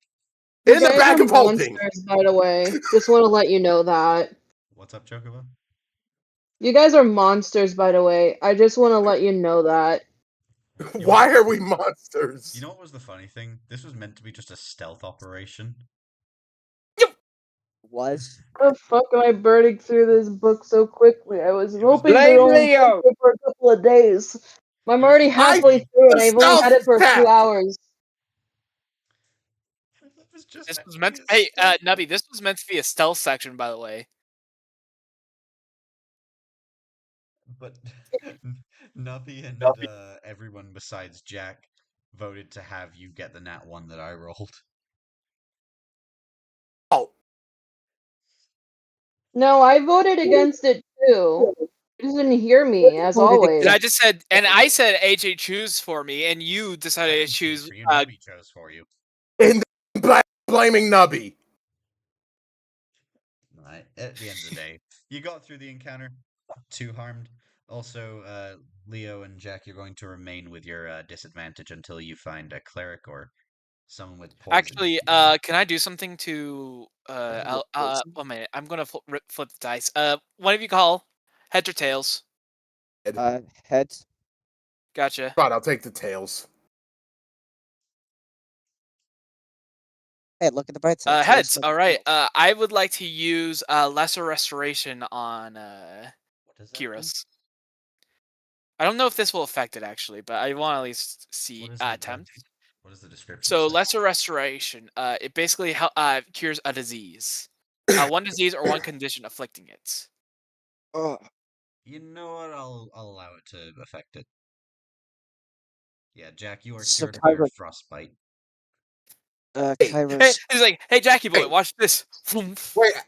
S2: You
S5: In the
S2: guys
S5: bag
S2: are
S5: of holding.
S2: monsters, by the way. Just want to let you know that.
S3: What's up, Chocobo?
S2: You guys are monsters, by the way. I just want to let you know that.
S5: Why are we monsters?
S3: You know what was the funny thing? This was meant to be just a stealth operation.
S7: Was?
S2: How the fuck am I burning through this book so quickly? I was
S3: It was
S2: hoping to
S6: Blame
S2: only
S6: Leo.
S2: finish it for a couple of days. I'm already halfway through and
S5: The
S2: I've only had
S5: stealth
S2: it for a few
S5: path.
S2: hours.
S3: It was just
S1: This
S3: meant
S1: was
S3: to
S1: meant
S3: be
S1: to,
S3: a
S1: hey,
S3: stealth
S1: Nubby, this was meant to be a stealth section, by the way.
S3: But Nubby and everyone besides Jack voted to have you get the nat 1 that I rolled.
S5: Oh,
S2: No, I voted against it too. You just didn't hear me, as always.
S1: And I said AJ choose for me, and you
S3: I
S1: decided to
S3: didn't choose
S1: choose.
S3: for you. Nubby chose for you.
S5: and blaming Nubby.
S3: Right. At the end of the day, you got through the encounter. Too harmed. Also, Leo and Jack, you're going to remain with your disadvantage until you find a cleric or someone with poison.
S1: Actually, can I do something to? One minute. I'm gonna flip the dice. What do you call? Heads or tails?
S7: Heads.
S1: Gotcha.
S5: But I'll take the tails.
S7: Hey, look at the bright side.
S1: Heads. All right. I would like to use lesser restoration on
S3: What does that do?
S1: Kiros. I don't know if this will affect it actually, but I want to at least see
S3: What is it?
S1: attempt.
S3: What does the description
S1: So
S3: say?
S1: lesser restoration. It basically cures a disease. One disease or one condition afflicting it.
S7: Oh,
S3: You know what? I'll allow it to affect it. Yeah, Jack, you are
S7: So
S3: cured of your
S7: Kyra-
S3: frostbite.
S1: Hey,
S7: Kairos.
S1: he's like, hey Jackie boy,
S5: Hey.
S1: watch this.
S5: Wait,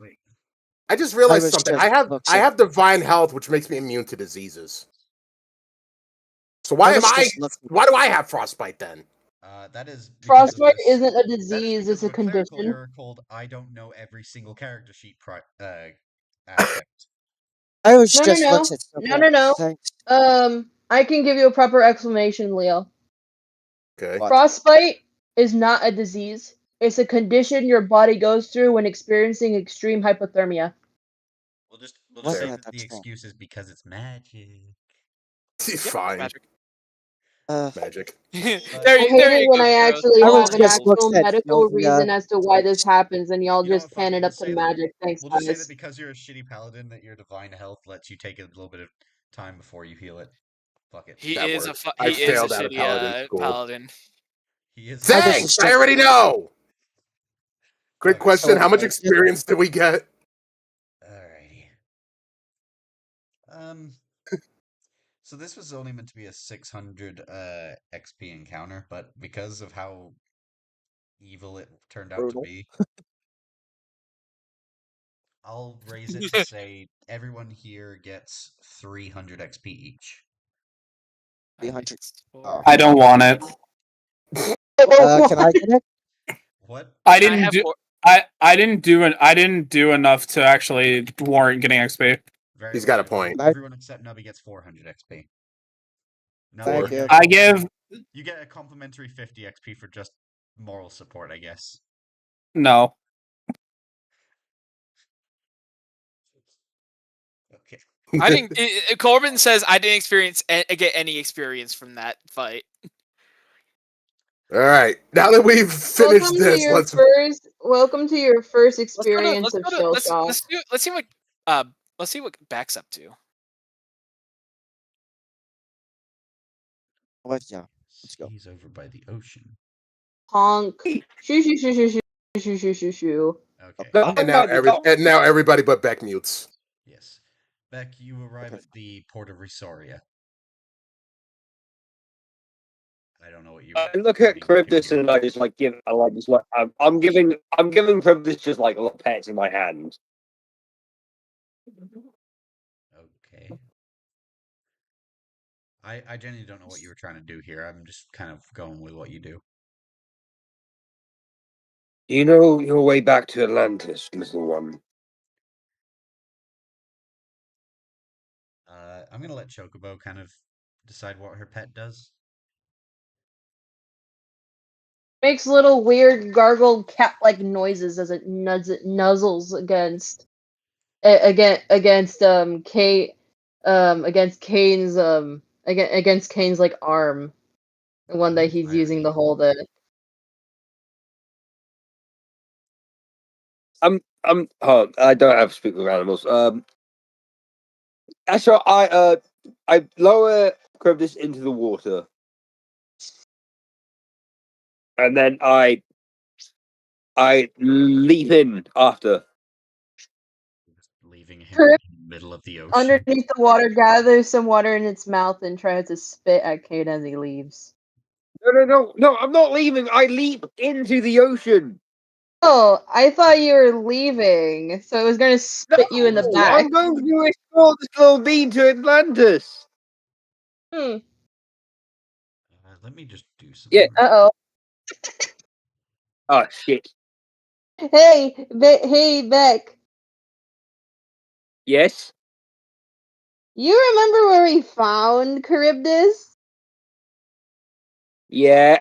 S3: Wait,
S5: I just realized
S7: Kairos
S5: something.
S7: just looks
S5: I
S7: at-
S5: have divine health, which makes me immune to diseases. So why
S7: Kairos just looks at-
S5: why do I have frostbite then?
S3: that is because of
S2: Frostbite
S3: this.
S2: isn't a
S3: That is
S2: disease;
S3: because
S2: it's a
S3: of a clerical
S2: condition.
S3: error called "I don't know every single character sheet" aspect.
S7: Kairos
S2: No,
S7: just looks at
S2: no.
S7: Thanks.
S2: I can give you a proper explanation, Leo.
S5: Okay.
S7: What?
S2: Frostbite is not a disease. It's a condition your body goes through when experiencing extreme hypothermia.
S3: We'll just
S7: What?
S3: say
S7: Yeah,
S3: that the
S7: that's fine.
S3: excuse is because it's magic.
S1: Yep,
S5: Fine.
S1: magic.
S5: Magic.
S2: I
S1: there
S2: hate
S1: you
S2: it when
S1: go,
S2: I
S1: Kiros.
S2: actually
S7: Kairos
S2: have an
S7: just looks
S2: actual
S7: at
S2: medical
S7: Sylvia.
S2: reason as to why this happens, and y'all
S3: You know
S2: just
S3: what, fuck
S2: pan
S3: it,
S2: it
S3: we'll
S2: up to
S3: say that-
S2: magic. Thanks,
S3: We'll just say that
S2: guys.
S3: because you're a shitty paladin, that your divine health lets you take a little bit of time before you heal it. Fuck it.
S1: He
S5: That
S1: is
S5: works.
S1: he
S5: I
S1: is a
S5: failed out of
S1: shitty
S5: paladin school.
S1: paladin.
S3: He is.
S7: Kairos
S5: Thanks!
S7: is
S5: I
S7: just-
S5: already know! Quick
S3: Okay.
S5: question, how much
S7: Okay.
S5: experience do we get?
S3: Alrighty. So this was only meant to be a 600 XP encounter, but because of how evil it turned out to
S7: Brutal.
S3: be, I'll raise it to say everyone here gets 300 XP each.
S7: 300.
S4: I don't want it.
S7: Can I get it?
S3: What?
S4: I
S1: I
S4: didn't
S1: have
S4: do.
S1: four-
S4: I didn't do enough to actually warrant getting XP.
S3: Very
S5: He's
S3: well.
S5: got a point.
S3: Everyone except Nubby gets 400 XP. Nubby,
S7: Thank
S3: you
S7: you.
S3: get a
S4: I give
S3: You get a complimentary 50 XP for just moral support, I guess.
S4: no.
S3: Okay.
S1: I didn't. Corbin says I didn't get any experience from that fight.
S5: Alright, now that we've finished this,
S2: Welcome to your first
S1: Let's go to
S2: experience of shell shock.
S1: let's see what Back's up to.
S7: What? Yeah. Let's go.
S3: He's over by the ocean.
S2: Honk. Shoo shoo shoo shoo shoo shoo shoo shoo shoo.
S3: Okay.
S5: and now everybody but Beck mutes.
S3: Yes. Beck, you arrive
S7: Okay.
S3: at the port of Risoria. I don't know what you.
S6: I look at Cryptus and I just like give. I'm giving Cryptus just like little pets in my hand.
S3: Okay. I genuinely don't know what you were trying to do here. I'm just kind of going with what you do.
S6: You know your way back to Atlantis, little one.
S3: I'm gonna let Chocobo kind of decide what her pet does.
S2: Makes little weird gargle cat-like noises as it nuzzles against Kate against Kane's like arm, the one that he's using to hold it.
S6: I don't have to speak with animals. So I lower Cryptus into the water, and then I leap in after.
S3: Just leaving him
S2: Her-
S3: in the middle of the ocean.
S2: Underneath the water, gathers some water in its mouth and tries to spit at Kate as he leaves.
S6: No! I'm not leaving. I leap into the ocean.
S2: Oh, I thought you were leaving, so it was gonna spit you in the back.
S6: I'm going to escort this little bean to Atlantis.
S2: Hmm.
S3: Let me just do something.
S6: Yeah.
S2: Uh-oh.
S6: Oh shit.
S2: Hey, Beck.
S6: Yes.
S2: You remember where we found Charybdis?
S6: Yeah.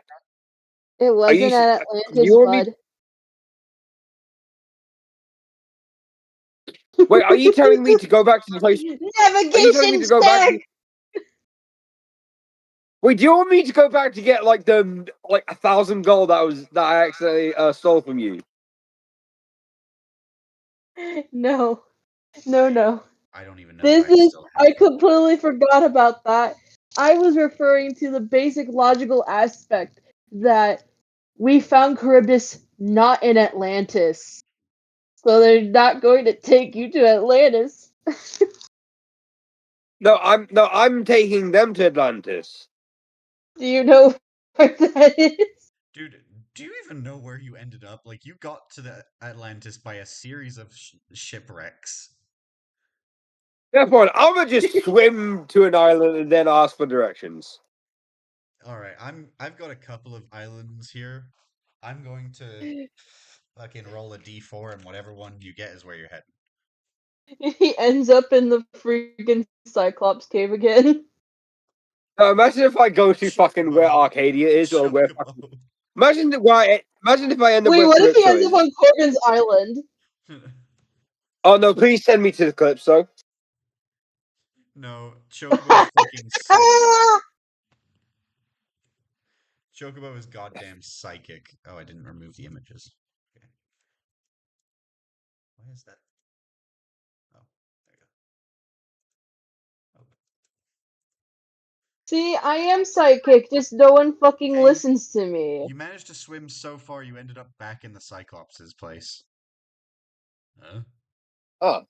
S2: It wasn't at Atlantis, bud.
S6: Wait, are you telling me to go back to the place? Are you telling me
S2: Navigation
S6: to go back?
S2: check!
S6: Wait, do you want me to go back to get like 1,000 gold that I accidentally stole from you?
S2: No. No.
S3: I don't even know if
S2: This
S3: I
S2: is.
S3: still have
S2: I
S3: it.
S2: completely forgot about that. I was referring to the basic logical aspect that we found Charybdis not in Atlantis. So they're not going to take you to Atlantis.
S6: No, I'm taking them to Atlantis.
S2: Do you know where that is?
S3: Dude, do you even know where you ended up? Like, you got to the Atlantis by a series of shipwrecks.
S6: Therefore, I'm gonna just swim to an island and then ask for directions.
S3: All right, I've got a couple of islands here. I'm going to fucking roll a d4, and whatever one you get is where you're heading.
S2: He ends up in the freaking Cyclops cave again.
S6: Now, imagine if I go to fucking where
S3: Chocobo.
S6: Arcadia is, or where.
S3: Chocobo.
S6: Imagine if I end up
S2: Wait,
S6: where
S2: what if he
S6: Calypso
S2: ends up
S6: is.
S2: on Corbin's Island?
S6: Oh no! Please send me to the Calypso.
S3: No, Chocobo's fucking Chocobo is goddamn psychic. Oh, I didn't remove the images. Okay. Why is that? Oh, there you go. Oh.
S2: See, I am psychic, just no one fucking
S3: Hey,
S2: listens to me.
S3: you managed to swim so far, you ended up back in the Cyclops' place. Huh?
S6: Oh,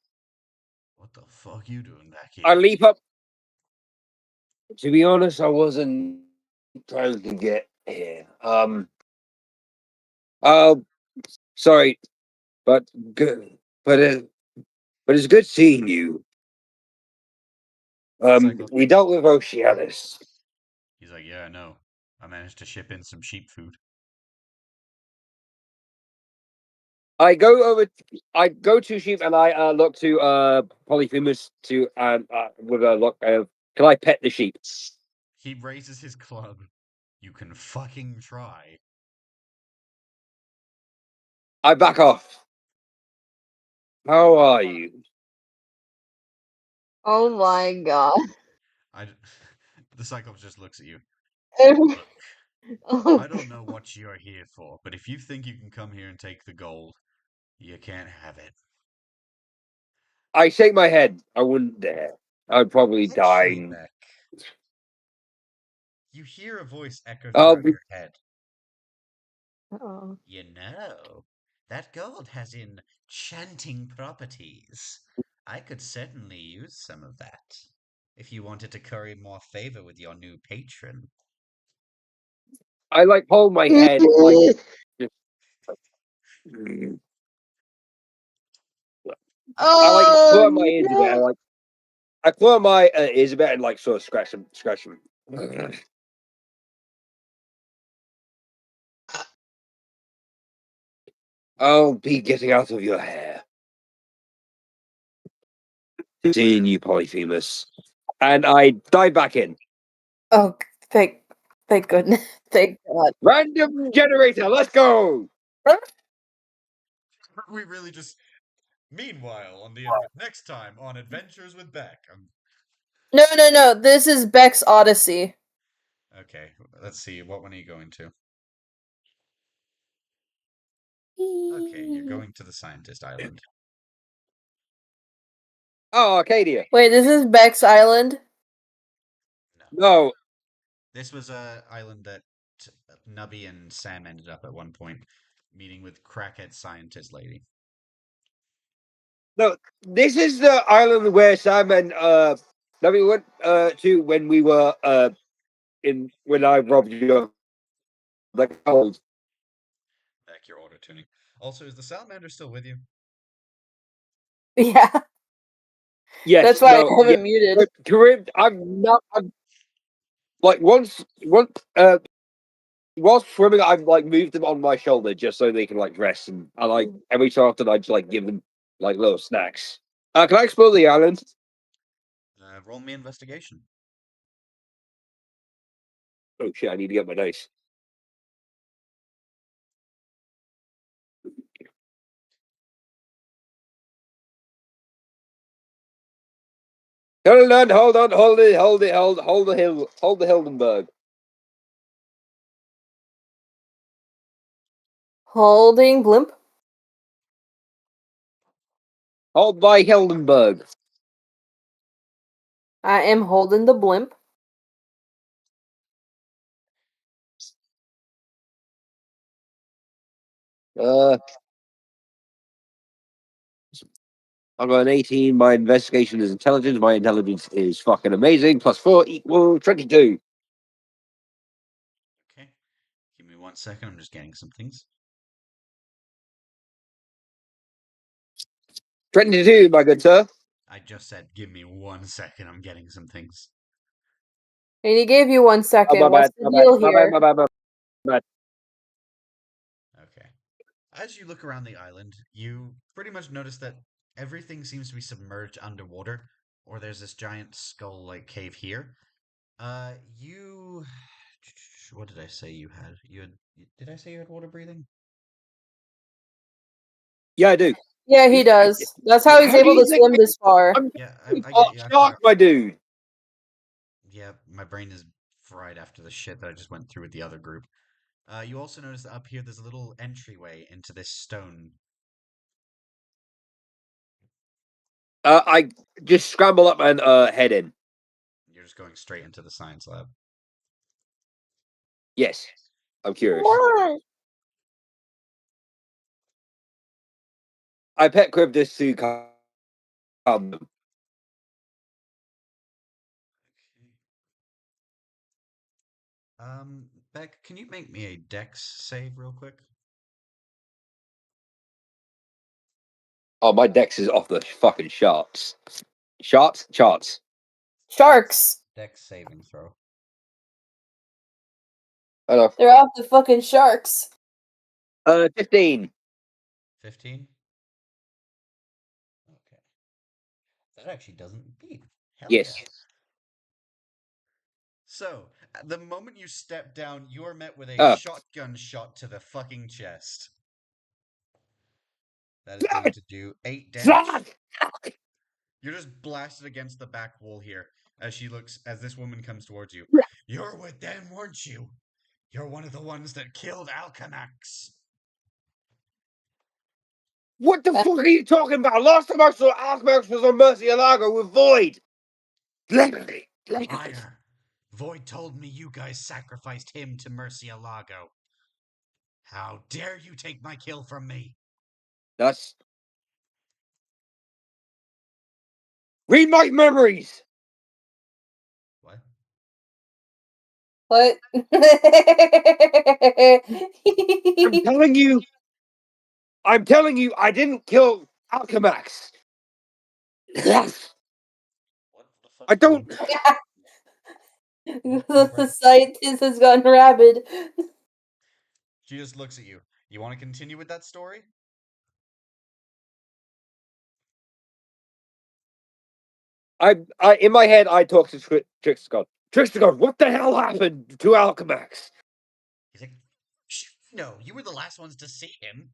S3: What the fuck you doing back
S6: I
S3: here?
S6: leap up. To be honest, I wasn't trying to get here. Oh, sorry, but good, but it's good seeing you.
S3: Cyclops.
S6: We dealt with Oceanus.
S3: He's like, yeah, I know. I managed to ship in some sheep food.
S6: I go to sheep and I look to Polyphemus to with a look. Can I pet the sheep?
S3: He raises his club. You can fucking try.
S6: I back off. How are you?
S2: Oh my god.
S3: I. The Cyclops just looks at you.
S2: Every-
S3: Look,
S2: oh,
S3: I don't know what you're here for, but if you think you can come here and take the gold, you can't have it.
S6: I shake my head. I wouldn't dare. I'd probably
S3: Actually,
S6: die.
S3: Beck, you hear a voice echo
S6: Oh,
S3: throughout your head.
S2: oh.
S3: You know, that gold has enchanting properties. I could certainly use some of that. If you wanted to curry more favor with your new patron.
S6: I like hold my head like. Just, I like
S2: Oh
S6: claw my ears a bit.
S2: no.
S6: I claw my ears a bit and like sort of scratch them. I'll be getting out of your hair. Seeing you, Polyphemus. And I dive back in.
S2: Oh, thank goodness. Thank God.
S6: Random generator, let's go!
S3: We really just. Meanwhile, on the next time on Adventures with Beck.
S2: No. This is Beck's Odyssey.
S3: Okay, let's see. What one are you going to? Okay, you're going to the Scientist Island.
S6: Oh, Arcadia.
S2: Wait, this is Beck's Island?
S3: No.
S6: No,
S3: This was a island that Nubby and Sam ended up at one point meeting with crackhead scientist lady.
S6: no. This is the island where Sam and we went to when we were when I robbed you of the gold.
S3: Beck, you're auto tuning. Also, is the salamander still with you?
S2: Yeah.
S6: Yes,
S2: That's why I
S6: no,
S2: have
S6: yeah.
S2: it muted.
S6: Carib, I'm not. I'm like once whilst swimming, I've like moved them on my shoulder just so they can like rest, and I like every so often I just like give them like little snacks. Can I explore the island?
S3: Roll me investigation.
S6: Oh shit! I need to get my dice. Hold on, hold on, hold the Hildenberg.
S2: Holding blimp.
S6: Hold by Hildenberg.
S2: I am holding the blimp.
S6: I got an 18. My investigation is intelligence. My intelligence is fucking amazing. Plus 4 equal 22.
S3: Okay. Give me 1 second. I'm just getting some things.
S6: 22, my good sir.
S3: I just said, give me 1 second. I'm getting some things.
S2: And he gave you 1
S6: Oh,
S2: second.
S6: my
S2: What's
S6: bad.
S2: the deal here?
S6: My bad.
S3: Okay. As you look around the island, you pretty much notice that everything seems to be submerged underwater, or there's this giant skull-like cave here. You... What did I say you had? Did I say you had water breathing?
S6: Yeah, I do.
S2: Yeah, he does. That's how he's
S6: How do
S2: able
S6: you
S2: to
S6: think
S2: swim this far.
S6: I'm
S3: Yeah, I
S6: part
S3: get you. I
S6: shark,
S3: forgot.
S6: my dude?
S3: Yeah, my brain is fried after the shit that I just went through with the other group. You also notice that up here there's a little entryway into this stone.
S6: I just scramble up and head in.
S3: You're just going straight into the science lab.
S6: Yes, I'm curious. I pet crib this to calm them.
S3: Beck, can you make me a dex save real quick?
S6: Oh, my dex is off the fucking charts. Charts.
S2: Sharks.
S3: Dex saving throw.
S6: I know.
S2: They're off the fucking sharks.
S6: 15.
S3: 15? Okay. That actually doesn't beat. Hell
S6: Yes.
S3: yeah. So, at the moment you step down, you're met with a
S6: Ah.
S3: shotgun shot to the fucking chest. That is going to do 8 damage. You're just blasted against the back wall here as this woman comes towards you. You're with them, weren't you? You're one of the ones that killed Alchemax.
S6: What the fuck are you talking about? Last time I saw Alchemax was on Murcielago with Void.
S3: Liar. Void told me you guys sacrificed him to Murcielago. How dare you take my kill from me?
S6: That's... Read my memories!
S3: What?
S2: What?
S6: I'm telling you, I didn't kill Alchemax. Yes.
S3: What the fuck?
S6: I don't...
S2: The scientist has gotten rabid.
S3: She just looks at you. You want to continue with that story?
S6: In my head, I talk to Trickster God. Trickster God, what the hell happened to Alchemax?
S3: He's like, no, you were the last ones to see him.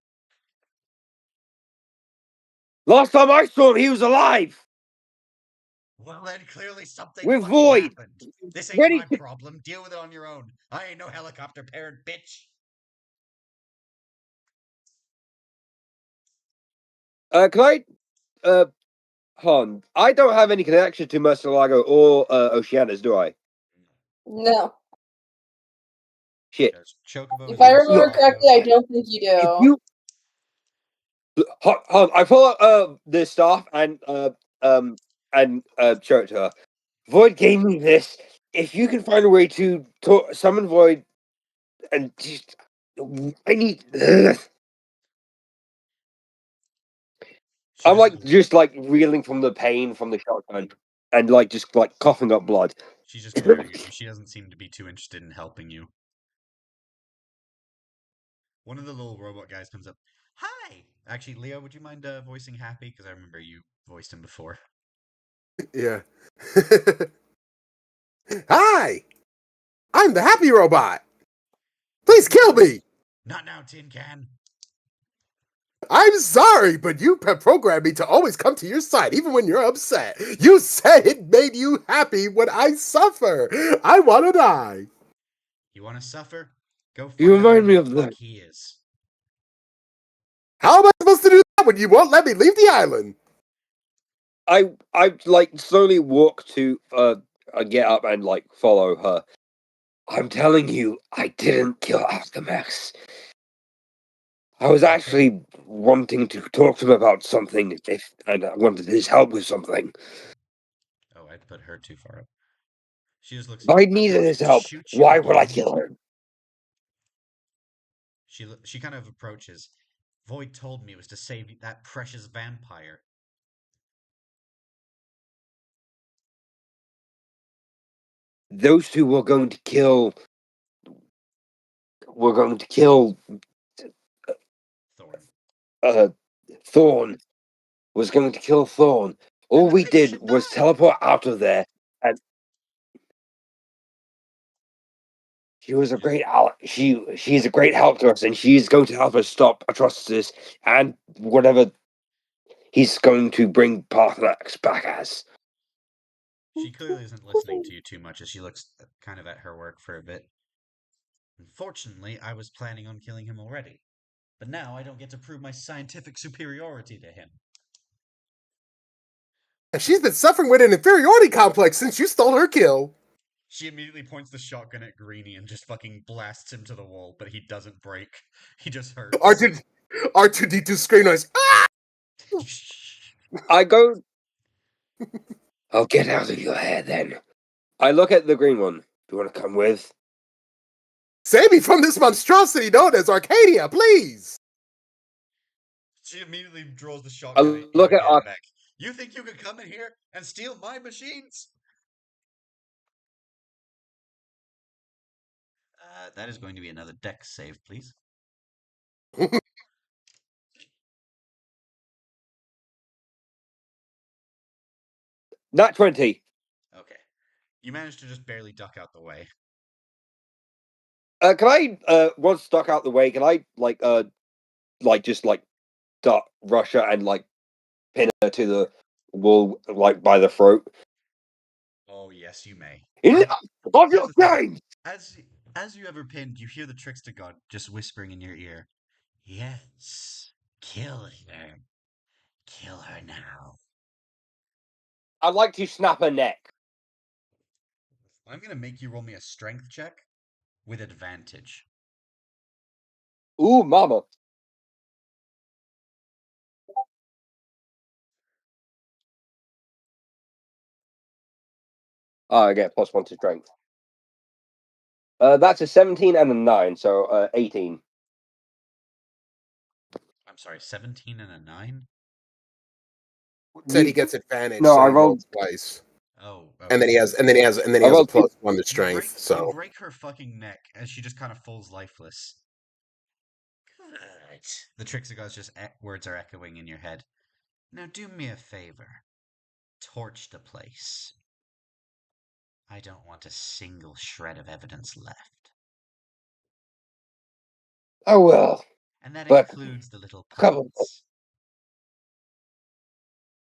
S6: Last time I saw him, he was alive.
S3: Well, then clearly something
S6: With
S3: fucking
S6: Void.
S3: happened. This ain't my problem. Deal with it on your own. I ain't no helicopter parent, bitch.
S6: Can I... Han, I don't have any connection to Murcielago or Oceanus, do I?
S2: No.
S6: Shit.
S3: There's Chocobos
S2: If I
S3: in
S2: remember
S3: Sparko.
S2: correctly, I don't think you
S6: If
S2: do.
S6: you... Han, I pull out the staff and show it to her. Void gave me this. If you can find a way to summon Void and just... I need... I'm like just like reeling from the pain from the shotgun and like just like coughing up blood.
S3: She's just glaring at you. She doesn't seem to be too interested in helping you. One of the little robot guys comes up. Hi! Actually, Leo, would you mind voicing Happy? Because I remember you voiced him before.
S5: Yeah. Hi! I'm the happy robot! Please kill me!
S3: Not now, Tin Can.
S5: I'm sorry, but you programmed me to always come to your side, even when you're upset. You said it made you happy when I suffer. I want to die.
S3: You want to suffer? Go
S6: You
S3: find out where
S6: remind me
S3: the
S6: of
S3: fuck
S6: that.
S3: he is.
S5: How am I supposed to do that when you won't let me leave the island?
S6: I like slowly walk to get up and like follow her. I'm telling you, I didn't kill Alchemax. I was actually wanting to talk to him about something, and I wanted his help with something.
S3: Oh, I'd put her too far up. She just looks.
S6: I
S3: I'm
S6: needed
S3: going
S6: his
S3: to
S6: help.
S3: shoot you
S6: Why would I
S3: again.
S6: kill him?
S3: She kind of approaches. Void told me it was to save that precious vampire.
S6: Those two were going to kill. We're going to kill
S3: Thorn.
S6: Thorn. Was going to kill Thorn. All we did was teleport out of there, and she was a great she's a great help to us, and she's going to help us stop Atrocitus and whatever he's going to bring Pathnax back as.
S3: She clearly isn't listening to you too much as she looks kind of at her work for a bit. Unfortunately, I was planning on killing him already. But now I don't get to prove my scientific superiority to him.
S5: And she's been suffering with an inferiority complex since you stole her kill.
S3: She immediately points the shotgun at Greenie and just fucking blasts him to the wall, but he doesn't break. He just hurts.
S5: R2D2 scream noise. Ah!
S6: I go. I'll get out of your hair then. I look at the green one. Do you want to come with?
S5: Save me from this monstrosity known as Arcadia, please!
S3: She immediately draws the shotgun at you again, Beck. You think you could come in here and steal my machines? That is going to be another dex save, please.
S6: Not 20.
S3: Okay. You managed to just barely duck out the way.
S6: Can I once stuck out the way, can I just rush her and like pin her to the wall like by the throat?
S3: Oh yes, you may.
S6: Enough of your game!
S3: As you ever pinned, you hear the trickster god just whispering in your ear. Yes, kill her. Kill her now.
S6: I'd like to snap her neck.
S3: I'm gonna make you roll me a strength check with advantage.
S6: Ooh, mama. Oh, I get +1 to strength. That's a 17 and a 9, so 18.
S3: I'm sorry, 17 and a 9?
S5: Said he gets advantage,
S6: No,
S5: so
S6: I
S5: he
S6: rolled
S5: twice.
S3: Oh, okay.
S5: And then he has a plus 1 to strength.
S3: You break her fucking neck as she just kind of falls lifeless. Good. The trickster god's just words are echoing in your head. Now do me a favor. Torch the place. I don't want a single shred of evidence left.
S6: Oh well.
S3: And that
S6: But
S3: includes the little
S6: couple.
S3: puppets.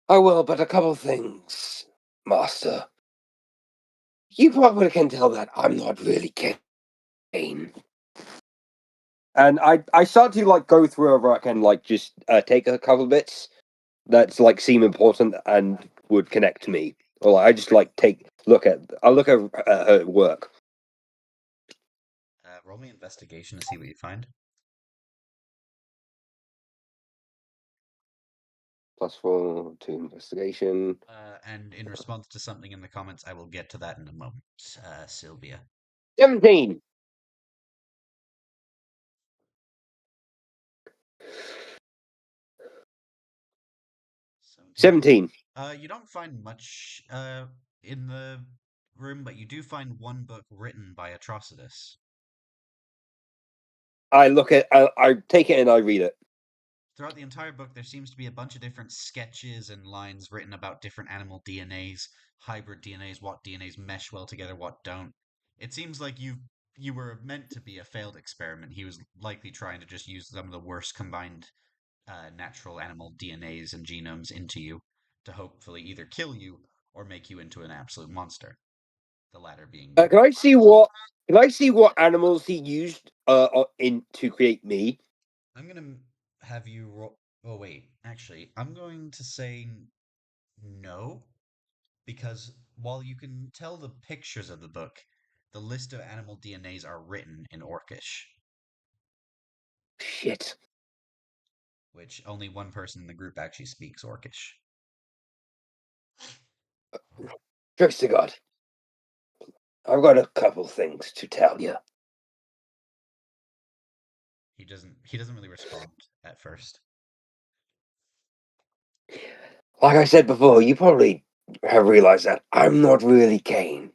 S6: Oh well, but a couple things, Master. You probably can tell that I'm not really Kane. And I start to like go through a rack and like just take a couple bits that's like seem important and would connect to me. Or like, I just like I look at her work.
S3: Roll me investigation to see what you find.
S6: +4 to investigation.
S3: And in response to something in the comments, I will get to that in a moment. Sylvia.
S6: 17.
S3: So,
S6: 17.
S3: You don't find much in the room, but you do find one book written by Atrocitus.
S6: I take it and I read it.
S3: Throughout the entire book, there seems to be a bunch of different sketches and lines written about different animal DNAs, hybrid DNAs, what DNAs mesh well together, what don't. It seems like you were meant to be a failed experiment. He was likely trying to just use some of the worst combined natural animal DNAs and genomes into you to hopefully either kill you or make you into an absolute monster. The latter being you.
S6: Can I see what animals he used in to create me?
S3: I'm gonna have you oh wait, actually, I'm going to say no, because while you can tell the pictures of the book, the list of animal DNAs are written in Orcish,
S6: Shit.
S3: which only one person in the group actually speaks Orcish.
S6: Trickster God, I've got a couple things to tell you.
S3: He doesn't really respond at first.
S6: Like I said before, you probably have realized that I'm not really Kane.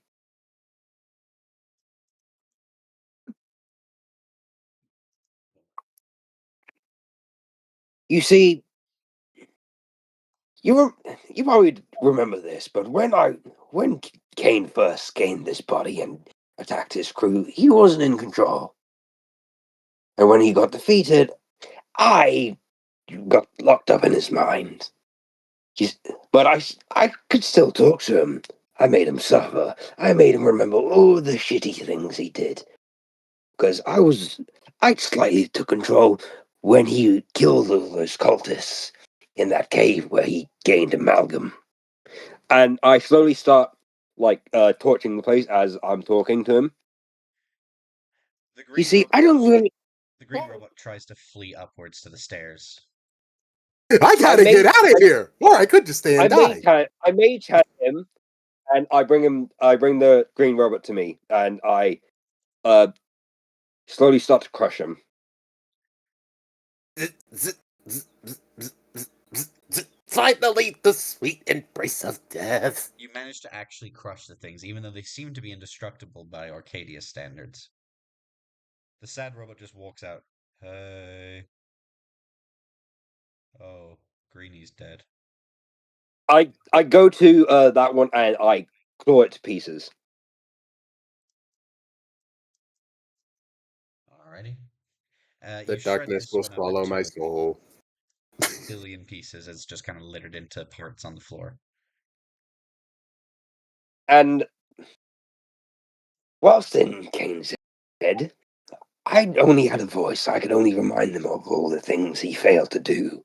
S6: You see, you probably remember this, but when Kane first gained this body and attacked his crew, he wasn't in control. And when he got defeated, I got locked up in his mind. But I could still talk to him. I made him suffer. I made him remember all the shitty things he did. Because I slightly took control when he killed all those cultists in that cave where he gained amalgam. And I slowly start torching the place as I'm talking to him.
S3: The
S6: You
S3: green
S6: see,
S3: robot,
S6: I don't really.
S3: the green robot tries to flee upwards to the stairs.
S5: I gotta get out of here, or I could just stay and die.
S6: I mage hand him, and I bring the green robot to me, and I slowly start to crush him.
S5: Finally, the sweet embrace of death.
S3: You manage to actually crush the things, even though they seem to be indestructible by Arcadia standards. The sad robot just walks out. Hey. Oh, Greenie's dead.
S6: I go to that one and I claw it to pieces.
S3: Alrighty.
S5: The
S3: You shred
S5: darkness
S3: this
S5: will
S3: one up
S5: swallow my
S3: into
S5: soul.
S3: a billion pieces as it's just kind of littered into parts on the floor.
S6: And whilst in Kane's head, I only had a voice. I could only remind him of all the things he failed to do,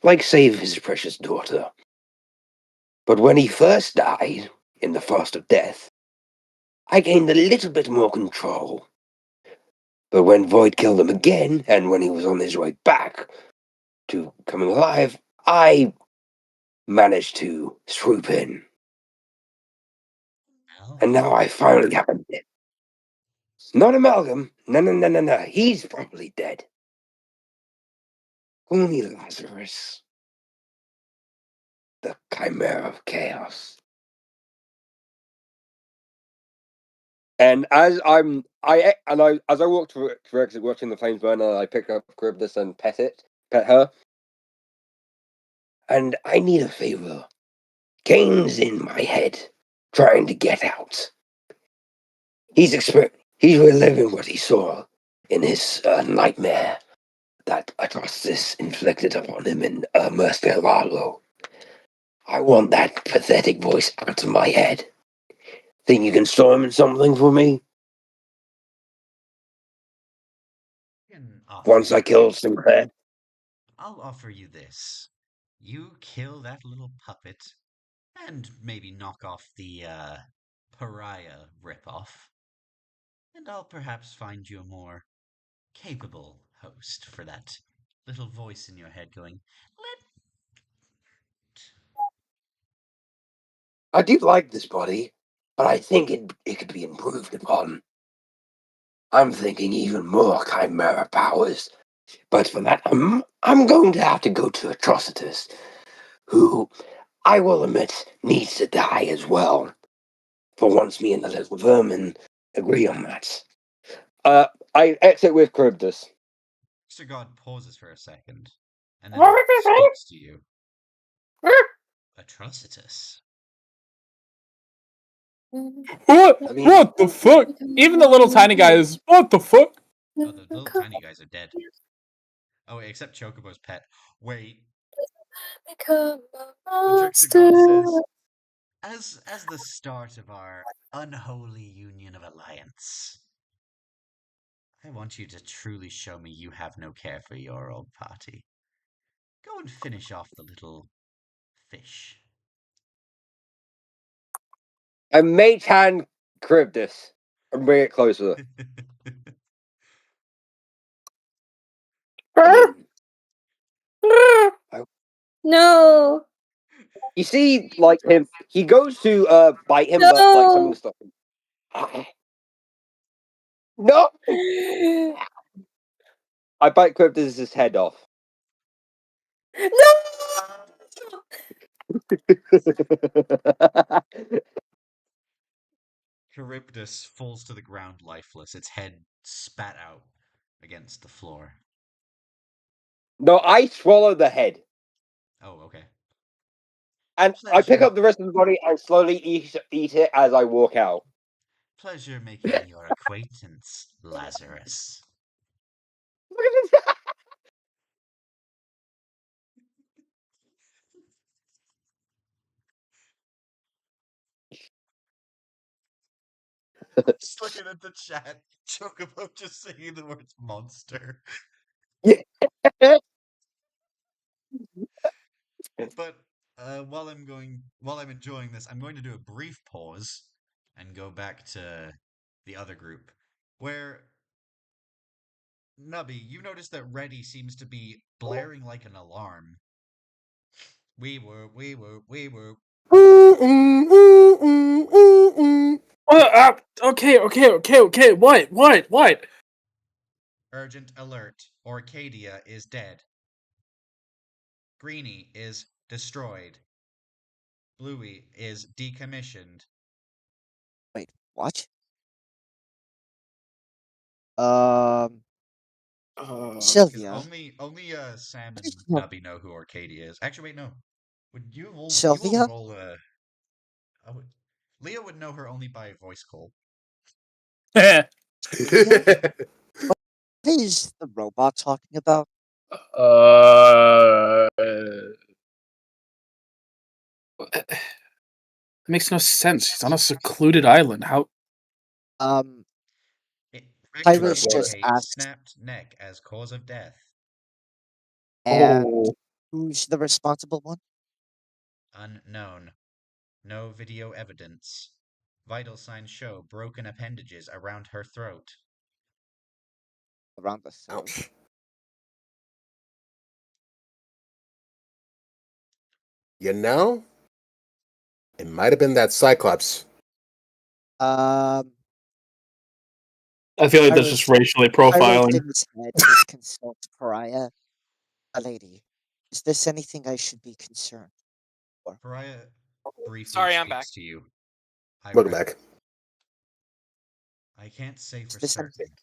S6: like save his precious daughter. But when he first died, in the frost of death, I gained a little bit more control. But when Void killed him again, and when he was on his way back to coming alive, I managed to swoop in. And now I finally have him dead. Not Amalgam. No. He's probably dead. Only Lazarus, the Chimera of Chaos. And as I walk to exit watching the flames burn, I pick up Charybdis and pet her. And I need a favor. Kane's in my head, trying to get out. He's reliving what he saw in his nightmare that Atrocitus inflicted upon him in Mercilalo. I want that pathetic voice out of my head. Think you can summon something for me? Once I kill Sinclair?
S3: I'll offer you this. You kill that little puppet, and maybe knock off the, pariah ripoff. And I'll perhaps find you a more capable host for that little voice in your head going, let.
S6: I do like this body, but I think it could be improved upon. I'm thinking even more chimera powers. But for that, I'm going to have to go to Atrocitus, who I will admit needs to die as well. For once me and the little vermin agree on that. I exit with Charybdis.
S3: Mr. God pauses for a second, and then speaks to you. Atrocitus.
S4: What?
S6: I mean,
S4: What the fuck? Even the little tiny guy is. What the fuck?
S3: Oh, the little tiny guys are dead. Oh, wait, except Chocobo's pet. Wait.
S9: Become
S3: The Trickster God says, as the start of our unholy union of alliance, I want you to truly show me you have no care for your old party. Go and finish off the little fish.
S6: And mage hand Charybdis and bring it closer. And then,
S9: No.
S6: you see, like him, he goes to bite him, but like something
S9: No.
S6: stops him. No! I bite Charybdis' head off.
S9: No.
S3: Charybdis falls to the ground lifeless, its head spat out against the floor.
S6: No, I swallow the head.
S3: Oh, okay.
S6: And I pick
S3: Pleasure.
S6: up the rest of the body and slowly eat it as I walk out.
S3: Pleasure making your acquaintance, Lazarus.
S6: Look at this.
S3: Just looking at the chat, Chocobo just singing the words monster. But while I'm enjoying this, I'm going to do a brief pause and go back to the other group, where Nubby, you notice that Reddy seems to be blaring like an alarm. We were.
S4: Okay. What?
S3: Urgent alert. Orcadia is dead. Greenie is destroyed. Bluey is decommissioned.
S7: Wait, what? Um,
S3: Because
S7: Sylvia.
S3: only Sam and
S7: No.
S3: Nubby know who Orcadia is. Actually, wait, no. Would you all
S7: Sylvia?
S3: roll Leo would know her only by voice call.
S7: Sylvia? What is the robot talking about?
S4: It makes no sense. He's on a secluded island. How?
S7: I was just
S3: Indicate
S7: asked,
S3: snapped neck as cause of death.
S7: and
S4: Oh.
S7: who's the responsible one?
S3: Unknown. No video evidence. Vital signs show broken appendages around her throat.
S7: Around the throat.
S5: Ouch. You know, it might have been that Cyclops.
S7: Um,
S4: I feel like that's
S7: Pyro's-
S4: just racially
S7: Pyro's
S4: profiling.
S7: in his head just consult Pariah. A lady, is this anything I should be concerned?
S3: Pariah briefly
S1: Sorry, I'm
S3: speaks
S1: back.
S3: to you.
S5: Welcome back.
S3: I can't say for
S7: Is this
S3: certain,
S7: anything?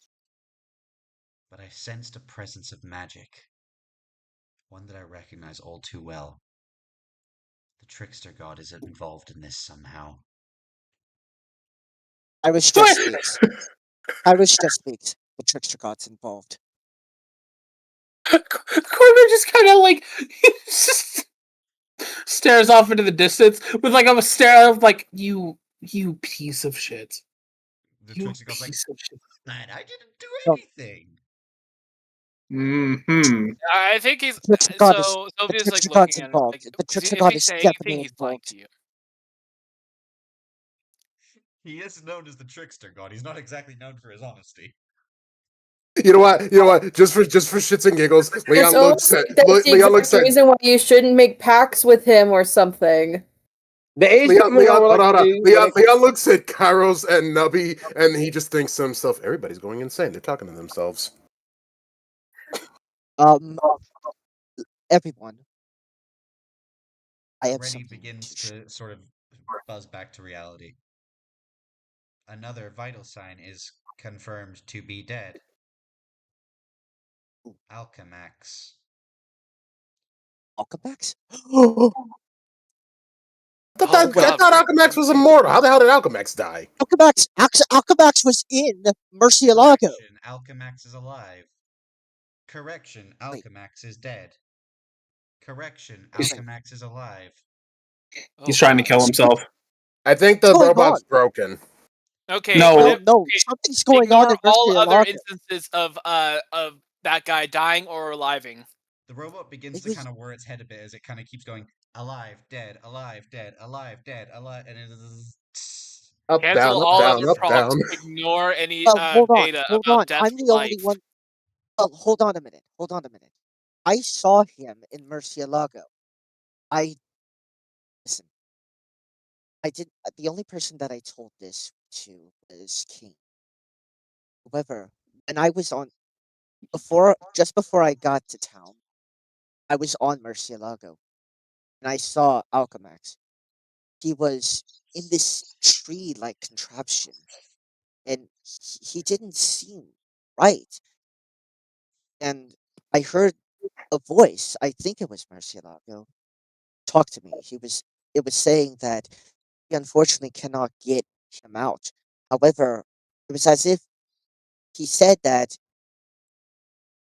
S3: but I sensed a presence of magic. One that I recognize all too well. The trickster god is involved in this somehow.
S7: I was just speaks. The trickster god's involved.
S4: Corbin just kind of like he just stares off into the distance with like a stare of like you piece of shit.
S3: The
S4: You
S3: trickster god's like,
S4: piece of shit.
S3: man, I didn't do
S7: No.
S3: anything.
S4: Hmm.
S1: I think he's
S7: The trickster god is
S1: so
S7: the
S1: Sylvia's like
S7: trickster god's
S1: looking at it,
S7: involved.
S1: like
S7: The trickster
S1: if
S7: god
S1: he's
S7: is
S1: saying
S7: definitely
S1: anything, he's lying
S7: involved.
S1: to you.
S3: He is known as the trickster god. He's not exactly known for his honesty.
S5: You know what? Just for shits and giggles,
S9: It's
S5: Leon looks
S9: almost
S5: at
S9: like that's the
S5: Leon looks
S9: exact
S5: at
S9: reason why you shouldn't make pacts with him or something.
S6: There is
S5: Leon.
S6: something I would like
S5: Hold
S6: to
S5: on.
S6: do. when it-
S5: Leon looks at Kairos and Nubby, and he just thinks to himself, "Everybody's going insane. They're talking to themselves."
S7: Everyone. I have
S3: Reddy
S7: something
S3: begins
S7: to
S3: to sort of buzz back to reality. Another vital sign is confirmed to be dead. Alchemax.
S7: Alchemax?
S5: I thought
S1: God.
S5: Alchemax was immortal. How the hell did Alchemax die?
S7: Alchemax was in Murcielago.
S3: Correction, Alchemax is alive. Correction,
S7: Wait.
S3: Alchemax is dead. Correction,
S4: He's-
S3: Alchemax is alive.
S4: He's trying to kill himself.
S5: I think the
S7: What's going
S5: robot's
S7: on?
S5: broken.
S1: Okay,
S4: No.
S1: but
S7: No,
S1: okay,
S7: something's going on
S1: ignore
S7: in
S1: all other
S7: Murcielago.
S1: instances of that guy dying or reviving.
S3: The robot begins
S7: It
S3: to
S7: was
S3: kind of whir its head a bit as it kind of keeps going alive, dead, alive, dead, alive, dead, alive, and it is.
S5: Up,
S1: Cancel
S5: down, up,
S1: all
S5: down,
S1: other
S5: up,
S1: prompts.
S5: down.
S1: Ignore any
S7: well. Hold on,
S1: data
S7: hold
S1: about
S7: on.
S1: death
S7: I'm
S1: or
S7: the only
S1: life.
S7: one. Well, hold on a minute. Hold on a minute. I saw him in Murcielago. I listen. I did. The only person that I told this to was King. However, when I was on just before I got to town, I was on Murcielago and I saw Alchemax. He was in this tree-like contraption, and he didn't seem right. And I heard a voice. I think it was Murcielago talk to me. It was saying that he unfortunately cannot get him out. However, it was as if he said that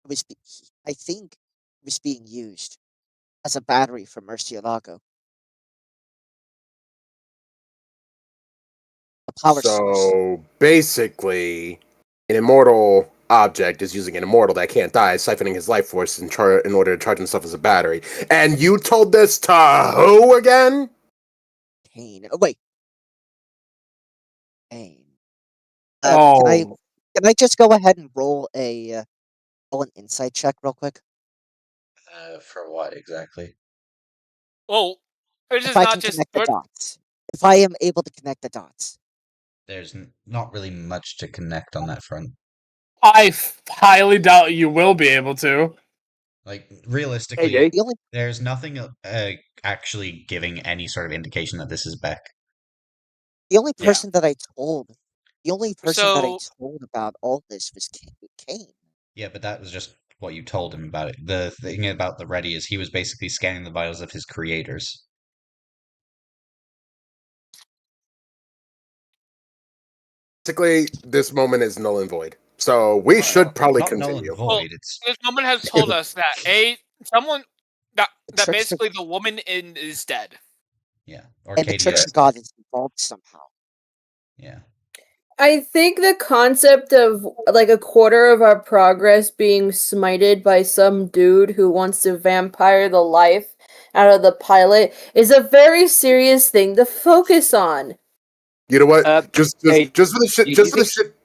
S7: I think it was being used as a battery for Murcielago, a power source.
S5: So basically, an immortal object is using an immortal that can't die, siphoning his life force in order to charge himself as a battery. And you told this to who again?
S7: Pain. Oh, wait, pain.
S4: Oh,
S7: Can I just go ahead and roll an insight check real quick?
S3: For what exactly?
S1: Well, this
S7: If
S1: is
S7: I
S1: not
S7: can
S1: just.
S7: connect the dots. If I am able to connect the dots.
S3: There's not really much to connect on that front.
S4: I highly doubt you will be able to.
S3: Like,
S6: Hey,
S3: realistically,
S6: Jake.
S7: The only
S3: there's nothing actually giving any sort of indication that this is Beck.
S7: the only
S1: Yeah.
S7: person that I told
S1: So
S7: about all this was Kane.
S3: Yeah, but that was just what you told him about it. The thing about the Ready is he was basically scanning the vitals of his creators.
S5: Basically, this moment is null and void. So we should probably
S3: Not null and
S5: continue.
S1: well,
S3: void. It's
S1: this moment has told us that someone that
S7: The
S1: that
S7: trickster
S1: basically the woman is dead.
S3: yeah,
S7: and the
S3: Arcadia
S7: trickster
S3: is dead.
S7: god is involved somehow.
S3: Yeah.
S9: I think the concept of like a quarter of our progress being smited by some dude who wants to vampire the life out of the pilot is a very serious thing to focus on.
S5: You know what? Just
S6: Hey,
S5: just for the shit,
S6: you think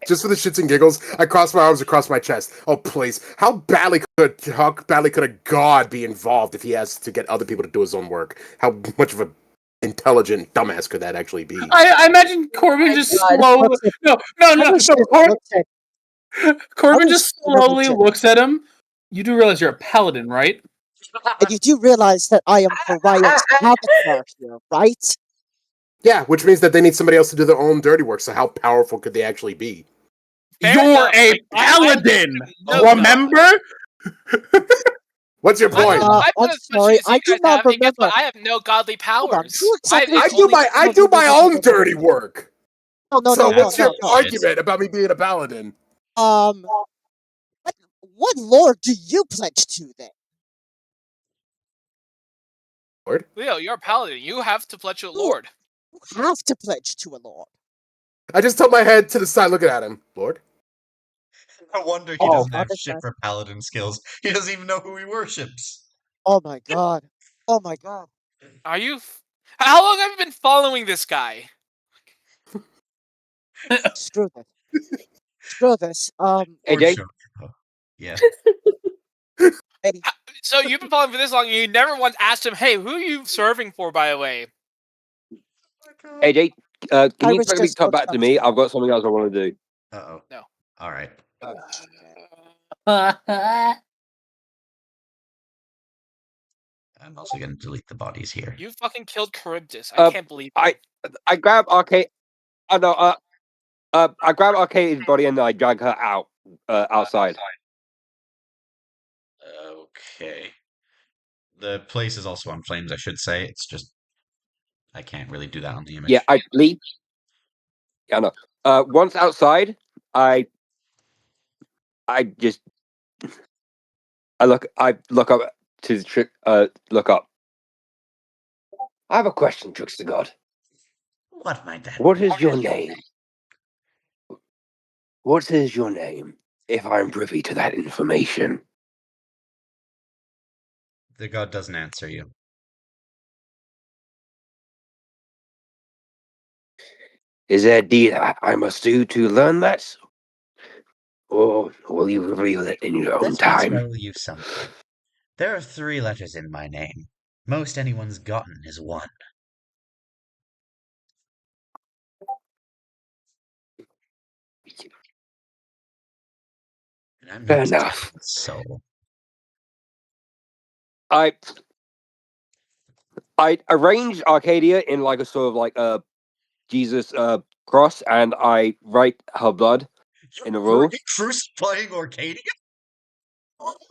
S5: just for the shits and giggles, I cross my arms across my chest. Oh please, how badly could a god be involved if he has to get other people to do his own work? How much of a intelligent dumbass could that actually be?
S4: I imagine Corbin
S9: My
S4: just
S9: God.
S4: slowly. No, no, no,
S7: was
S4: no.
S7: just looks at
S4: Corbin
S7: was
S4: just slowly
S7: legit.
S4: looks at him. You do realize you're a paladin, right?
S7: And you do realize that I am Pariah's avatar here, right?
S5: Yeah, which means that they need somebody else to do their own dirty work. So how powerful could they actually be?
S1: Fair
S4: You're
S1: enough.
S4: a
S1: Like,
S4: paladin.
S1: no,
S4: Remember?
S5: What's your point?
S1: I
S7: I'm
S1: put as much
S7: sorry,
S1: as you
S7: I do
S1: guys
S7: not
S1: have, and guess what?
S7: remember.
S1: I have no godly
S7: Hold on,
S1: powers.
S7: who
S1: I have
S7: exactly?
S1: the
S5: I do
S1: only.
S5: my own dirty work.
S7: No, no,
S5: So
S7: no, no,
S5: what's your
S7: no, no.
S5: argument about me being a paladin?
S7: Um, what lord do you pledge to then?
S5: Lord,
S1: Leo, you're a paladin. You have to pledge to a
S7: You
S1: lord.
S7: have to pledge to a lord.
S5: I just tilt my head to the side, looking at him. Lord,
S3: No wonder he
S6: Oh,
S3: doesn't have shit
S7: understand.
S3: for paladin skills. He doesn't even know who he worships.
S7: Oh my god. Oh my god.
S1: Are you? How long have you been following this guy?
S7: Screw this. Screw this.
S6: hey,
S3: Or
S6: Jake.
S3: show. Yeah.
S7: Maybe.
S1: So you've been following for this long, and you never once asked him, "Hey, who are you serving for?" By the way.
S6: Hey, Jake. Can
S7: I
S6: you
S7: was
S6: quickly
S7: just
S6: come
S7: looking
S6: back
S7: up
S6: to me? I've got something else I want to do.
S3: Uh-oh.
S1: No.
S3: Alright.
S7: Oh, shit.
S3: I'm also gonna delete the bodies here.
S1: You fucking killed Charybdis. I can't believe it.
S6: I grab Arcade. Oh no. I grab Arcade's body and I drag her out. Outside.
S3: Okay. The place is also on flames, I should say. It's just I can't really do that on the image.
S6: Yeah, I leap. Yeah, no. Once outside, I just I look up to the trick. Look up. I have a question, Trickster God.
S3: What might that
S6: What
S3: be?
S6: is your name? What is your name? If I'm privy to that information.
S3: The god doesn't answer you.
S6: Is there a deed I must do to learn that? Or will you reveal it in your own
S3: Let me
S6: time?
S3: tell you something. There are 3 letters in my name. Most anyone's gotten is 1. And I'm
S6: Fair
S3: not
S6: enough.
S3: stealing his soul.
S6: I arrange Arcadia in like a sort of like a Jesus cross, and I write her blood in a rule.
S3: Crucifying Arcadia?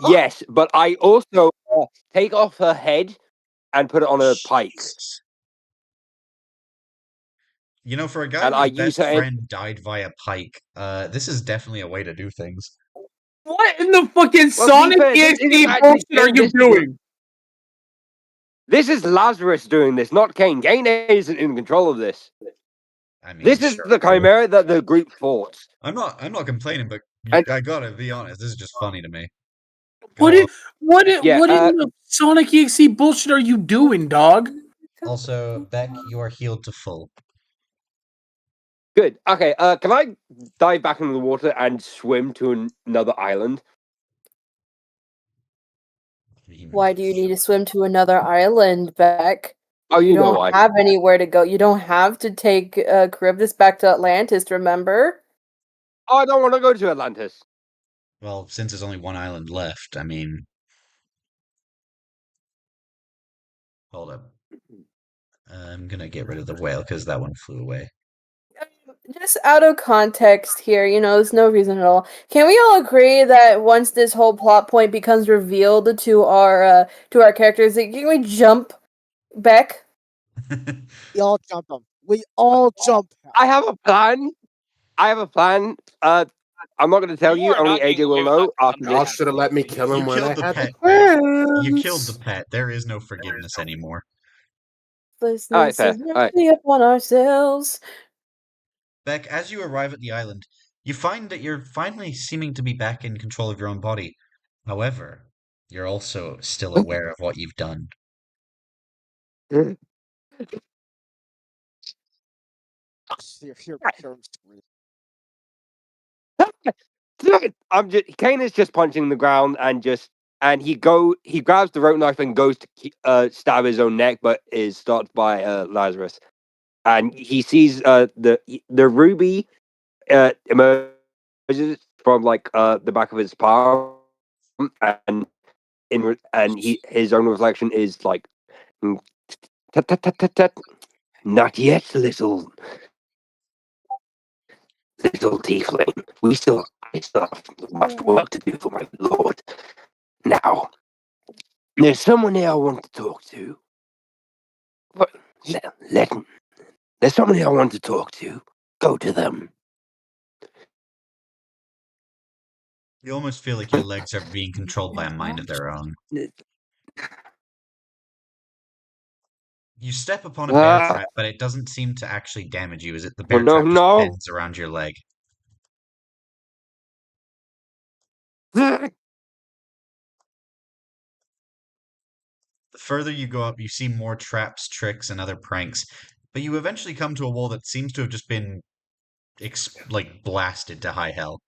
S6: Yes, but I also take off her head and put it on a pike.
S3: Jesus. You know, for a guy
S6: And I
S3: whose
S6: use
S3: best
S6: her
S3: friend died via pike, this is definitely a way to do things.
S4: What in the fucking
S6: Well, to be
S4: Sonic
S6: fair, this isn't
S4: EXP
S6: actually
S4: bullshit are
S6: Kane,
S4: you doing?
S6: This is Lazarus doing this, not Kane. Kane isn't in control of this.
S3: I mean,
S6: This is
S3: sure,
S6: the
S3: bro.
S6: chimera that the group fought.
S3: I'm not complaining, but
S6: And-
S3: I gotta be honest, this is just funny to me.
S4: What
S3: Go on.
S4: what
S6: Yeah,
S4: in the Sonic EXP bullshit are you doing, dog?
S3: Also, Beck, you are healed to full.
S6: Good. Okay, can I dive back into the water and swim to another island?
S9: Why do you need to swim to another island, Beck?
S6: Oh, you know
S9: don't
S6: why.
S9: have anywhere to go. You don't have to take Charybdis back to Atlantis, remember?
S6: Oh, I don't want to go to Atlantis.
S3: Well, since there's only one island left, I mean... Hold up. I'm gonna get rid of the whale, because that one flew away.
S9: Just out of context here, there's no reason at all. Can we all agree that once this whole plot point becomes revealed to our characters, can we jump Beck?
S7: We all jump him. We all jump him.
S6: I have a plan. I'm not going to tell you.
S1: are
S6: Only
S1: not getting
S6: AJ will
S1: away
S6: know
S1: without
S6: after
S5: Y'all
S6: this.
S5: should have let me kill him
S3: You
S5: when I
S3: killed the
S5: had the
S3: pet, Beck. You killed the
S5: plans.
S3: pet. There is no forgiveness anymore.
S6: Alright, fair. Alright.
S9: Mercy upon ourselves.
S3: Beck, as you arrive at the island, you find that you're finally seeming to be back in control of your own body. However, you're also still aware of what you've done.
S7: Here,
S6: Kane is just punching the ground and he grabs the rope knife and goes to stab his own neck, but is stopped by Lazarus. And he sees the ruby emerges from like the back of his palm, and his own reflection is like, "Tut, tut, tut, tut, tut. Not yet, little tiefling. I still have much work to do for my lord. Now, there's someone here I want to talk to. But there's someone here I want to talk to. Go to them."
S3: You almost feel like your legs are being controlled by a mind of their own. You step upon a bear trap, but it doesn't seem to actually damage you, as the bear trap just bends around your leg. The further you go up, you see more traps, tricks, and other pranks, but you eventually come to a wall that seems to have just been, blasted to high hell.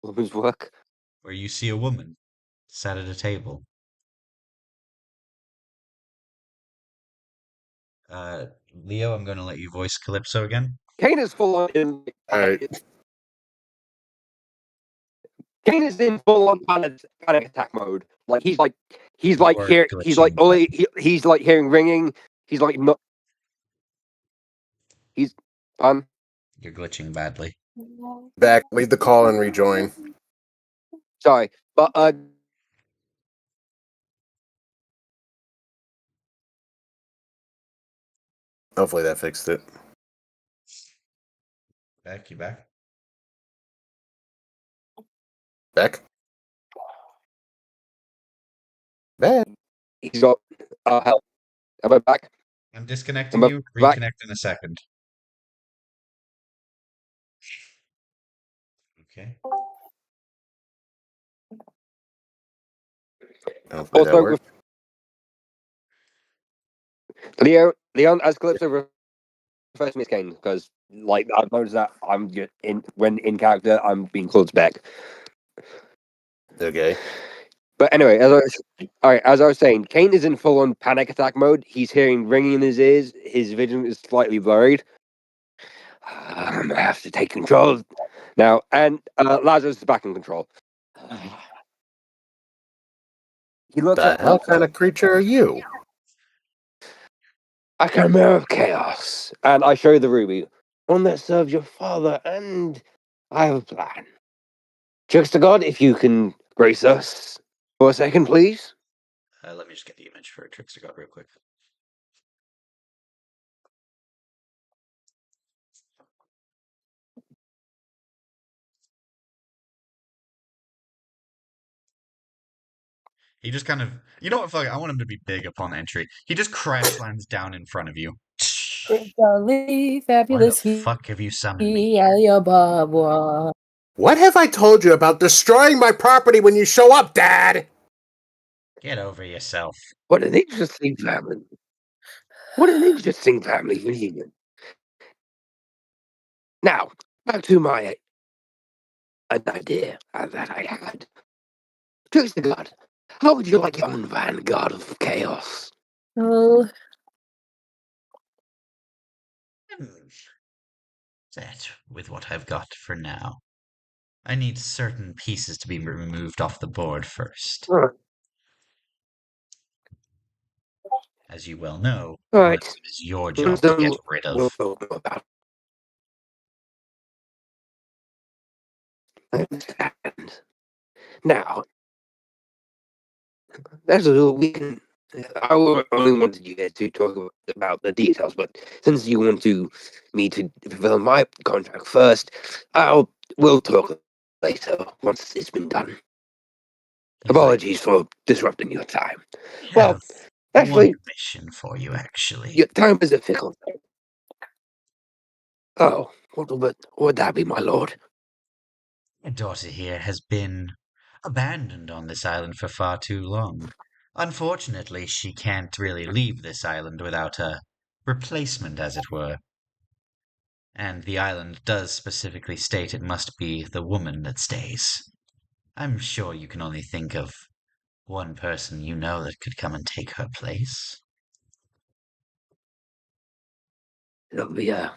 S6: Woman's work.
S3: Where you see a woman sat at a table. Leo, I'm going to let you voice Calypso again.
S6: Kane is full on in.
S5: Alright.
S6: Kane is in full on panic attack mode. Like he's like
S3: You are glitching.
S6: he's like hearing ringing. He's like not. He's
S3: You're glitching badly.
S5: Back, leave the call and rejoin.
S6: sorry, but
S5: Hopefully that fixed it.
S3: Beck, you back?
S5: Beck? Beck?
S6: he's got help. Am I back?
S3: I'm disconnecting
S6: Am I
S3: you.
S6: back?
S3: Reconnect in a second. Okay.
S5: Hopefully that
S6: Also,
S5: works.
S6: Leon, as Calypso refers to me as Kane, because like I've noticed that I'm just when in character I'm being called back.
S5: Okay.
S6: But anyway, as I was saying, Kane is in full-on panic attack mode. He's hearing ringing in his ears. His vision is slightly blurred. I'm gonna have to take control now, and Lazarus is back in control. He looks
S5: The
S6: at
S5: hell
S6: Calypso.
S5: kind of creature are you?
S6: A chimera of chaos, and I show the ruby, one that serves your father, and I have a plan. Trickster God, if you can grace us for a second, please.
S3: Let me just get the image for Trickster God real quick. He just kind of, you know what? Fuck, I want him to be big upon entry. He just crash lands down in front of you.
S9: Jolly,
S3: Why the
S9: fabulous,
S3: fuck have you summoned me?
S9: Alibaba.
S5: What have I told you about destroying my property when you show up, Dad?
S3: Get over yourself.
S6: What an interesting family. What an interesting family reunion. Now, back to my an idea that I had. Trickster God, how would you like your own vanguard of chaos?
S9: Oh,
S3: Hmm. That with what I've got for now. I need certain pieces to be removed off the board first.
S6: Alright.
S3: As you well know,
S6: All
S3: one of
S6: right.
S3: them is your job to get rid of.
S6: We'll talk more about. I understand. Now, that's a little we can. Only wanted you guys to talk about the details, but since you want me to fulfill my contract first, we'll talk later once it's been done.
S3: Yes,
S6: Apologies for disrupting your time.
S3: I
S6: Well,
S3: have one
S6: actually,
S3: mission for you, actually.
S6: your time is a fickle thing. Oh, what would that be, my lord?
S3: My daughter here has been abandoned on this island for far too long. Unfortunately, she can't really leave this island without a replacement, as it were. And the island does specifically state it must be the woman that stays. I'm sure you can only think of one person you know that could come and take her place.
S6: Sylvia.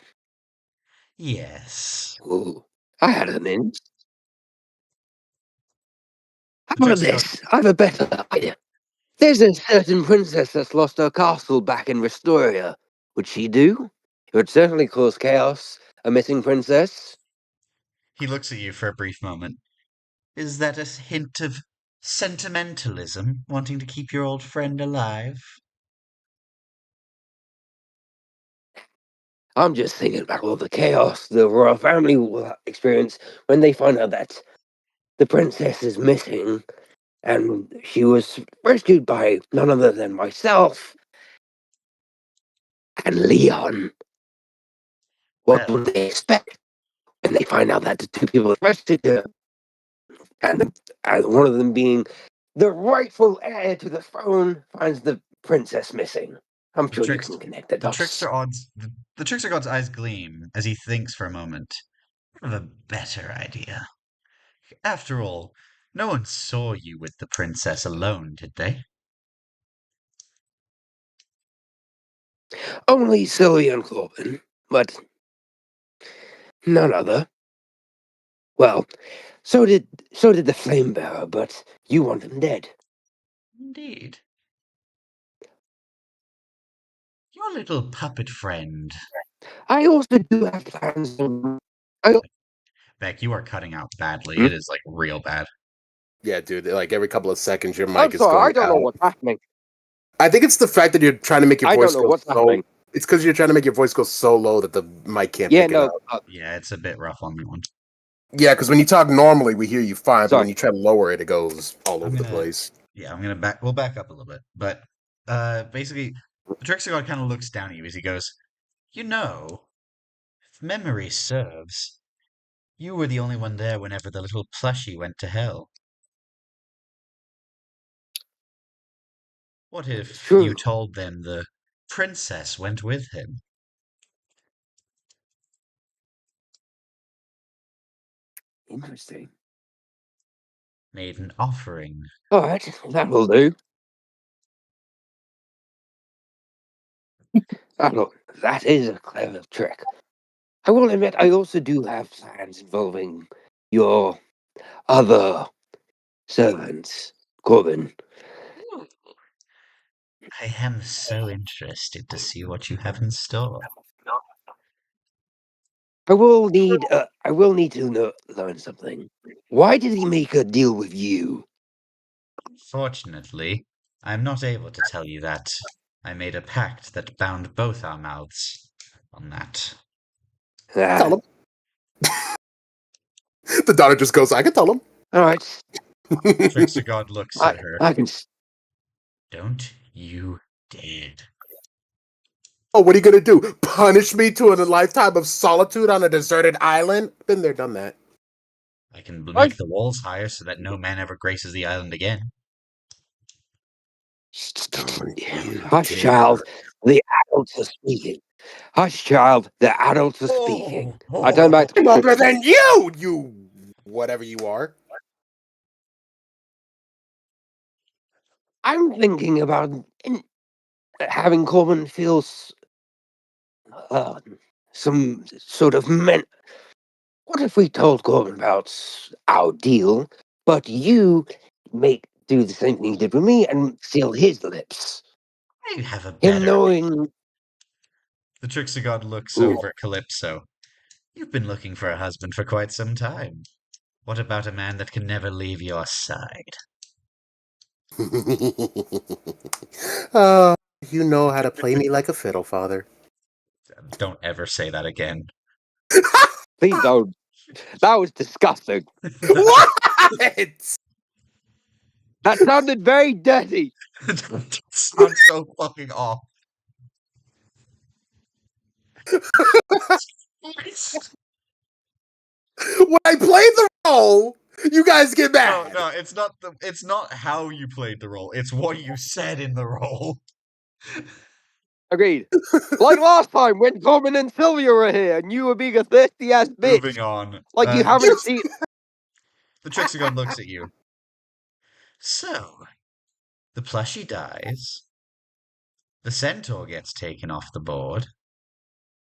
S3: Yes.
S6: Ooh, I had an in. How
S3: The
S6: about
S3: trickster god.
S6: this? I have a better idea. There's a certain princess that's lost her castle back in Restoria. Would she do? It would certainly cause chaos. A missing princess?
S3: He looks at you for a brief moment. Is that a hint of sentimentalism, wanting to keep your old friend alive?
S6: I'm just thinking about all the chaos the royal family will experience when they find out that the princess is missing and she was rescued by none other than myself and Leon. What
S3: Well,
S6: would they expect when they find out that the two people that rescued her and one of them being the rightful heir to the throne finds the princess missing? I'm
S3: the
S6: sure you
S3: trickster,
S6: can connect the dots.
S3: the trickster god's eyes gleam as he thinks for a moment. I have a better idea. After all, no one saw you with the princess alone, did they?
S6: Only Sylvia and Corbin, but none other. Well, so did the flame bearer, but you want him dead.
S3: Indeed. Your little puppet friend.
S6: I also do have plans on. I,
S3: Beck, you are cutting out badly.
S6: Hmm?
S3: It is like real bad.
S5: Yeah, dude. Like every couple of seconds, your
S6: I'm
S5: mic is
S6: sorry,
S5: going
S6: I don't know
S5: out.
S6: what's happening.
S5: I think it's the fact that you're trying to make your
S6: I don't
S5: voice
S6: know
S5: go
S6: what's
S5: so.
S6: happening.
S5: It's because you're trying to make your voice go so low that the mic can't
S6: Yeah,
S5: pick it
S6: no.
S5: up.
S3: Yeah, it's a bit rough on that one.
S5: Yeah, because when you talk normally, we hear you fine, but
S6: Sorry.
S5: when you try to lower it, it goes all
S3: I'm
S5: over the
S3: gonna,
S5: place.
S3: yeah, I'm gonna back. We'll back up a little bit, but basically, the trickster god kind of looks down at you as he goes, "You know, if memory serves, you were the only one there whenever the little plushie went to hell." What if
S6: True.
S3: you told them the princess went with him?
S6: Interesting.
S3: Made an offering.
S6: All right, that will do. That is a clever trick. I will admit, I also do have plans involving your other servants, Corbin.
S3: I am so interested to see what you have in store.
S6: I will need to learn something. Why did he make a deal with you?
S3: Fortunately, I am not able to tell you that. I made a pact that bound both our mouths on that.
S5: Tell
S6: Ah,
S5: him. The daughter just goes, I can tell him.
S6: all right,
S3: Trickster God looks at her.
S6: I can.
S3: Don't you dare.
S5: Oh, what are you gonna do? Punish me to a lifetime of solitude on a deserted island? Been there, done that.
S3: I can make the walls higher so that no man ever graces the island again.
S5: Don't you
S6: Hush,
S5: dare.
S6: child. The adults are speaking. Hush, child. The adults are speaking. I turn back
S5: I'm
S6: to
S5: older than you whatever you are.
S6: I'm thinking about having Corbin feel some sort of What if we told Corbin about our deal, but you do the same thing you did with me and seal his lips?
S3: I have a
S6: Him
S3: better.
S6: knowing.
S3: The Trickster God looks
S6: Ooh.
S3: over at Calypso. You've been looking for a husband for quite some time. What about a man that can never leave your side?
S5: uh, you know how to play me like a fiddle, father.
S3: Don't ever say that again.
S6: Please don't. That was disgusting.
S5: What?
S6: That sounded very dirty.
S3: It sounds so fucking off.
S5: When I play the role, you guys get mad.
S3: No, it's not how you played the role. It's what you said in the role.
S6: Agreed. Like last time when Corbin and Sylvia were here and you were being a thirsty ass bitch.
S3: Moving on.
S6: Like you haven't seen.
S3: The Trickster God looks at you. So, the plushie dies. The centaur gets taken off the board.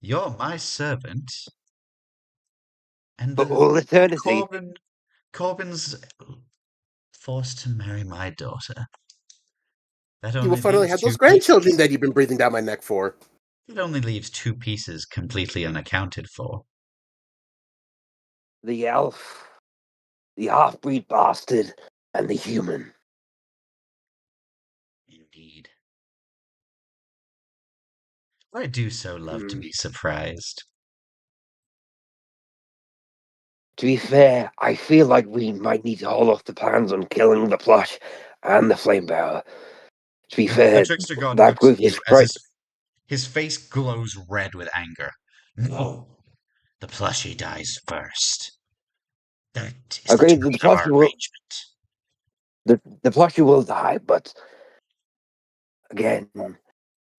S3: You're my servant. And
S6: For all eternity.
S3: Corbin's forced to marry my daughter. That
S5: You will
S3: only
S5: finally
S3: leaves
S5: have those
S3: two
S5: grandchildren
S3: pieces.
S5: that you've been breathing down my neck for.
S3: It only leaves two pieces completely unaccounted for.
S6: The elf, the half-breed bastard, and the human.
S3: Indeed. I do so love to be surprised.
S6: To be fair, I feel like we might need to hold off the plans on killing the plush and the flame bearer. To be fair,
S3: The Trickster God
S6: that
S3: looks at
S6: group
S3: you
S6: is
S3: as
S6: great.
S3: his face glows red with anger. No, the plushie dies first. That is the
S6: Agreed,
S3: terms of our arrangement.
S6: the plushie will die, but again,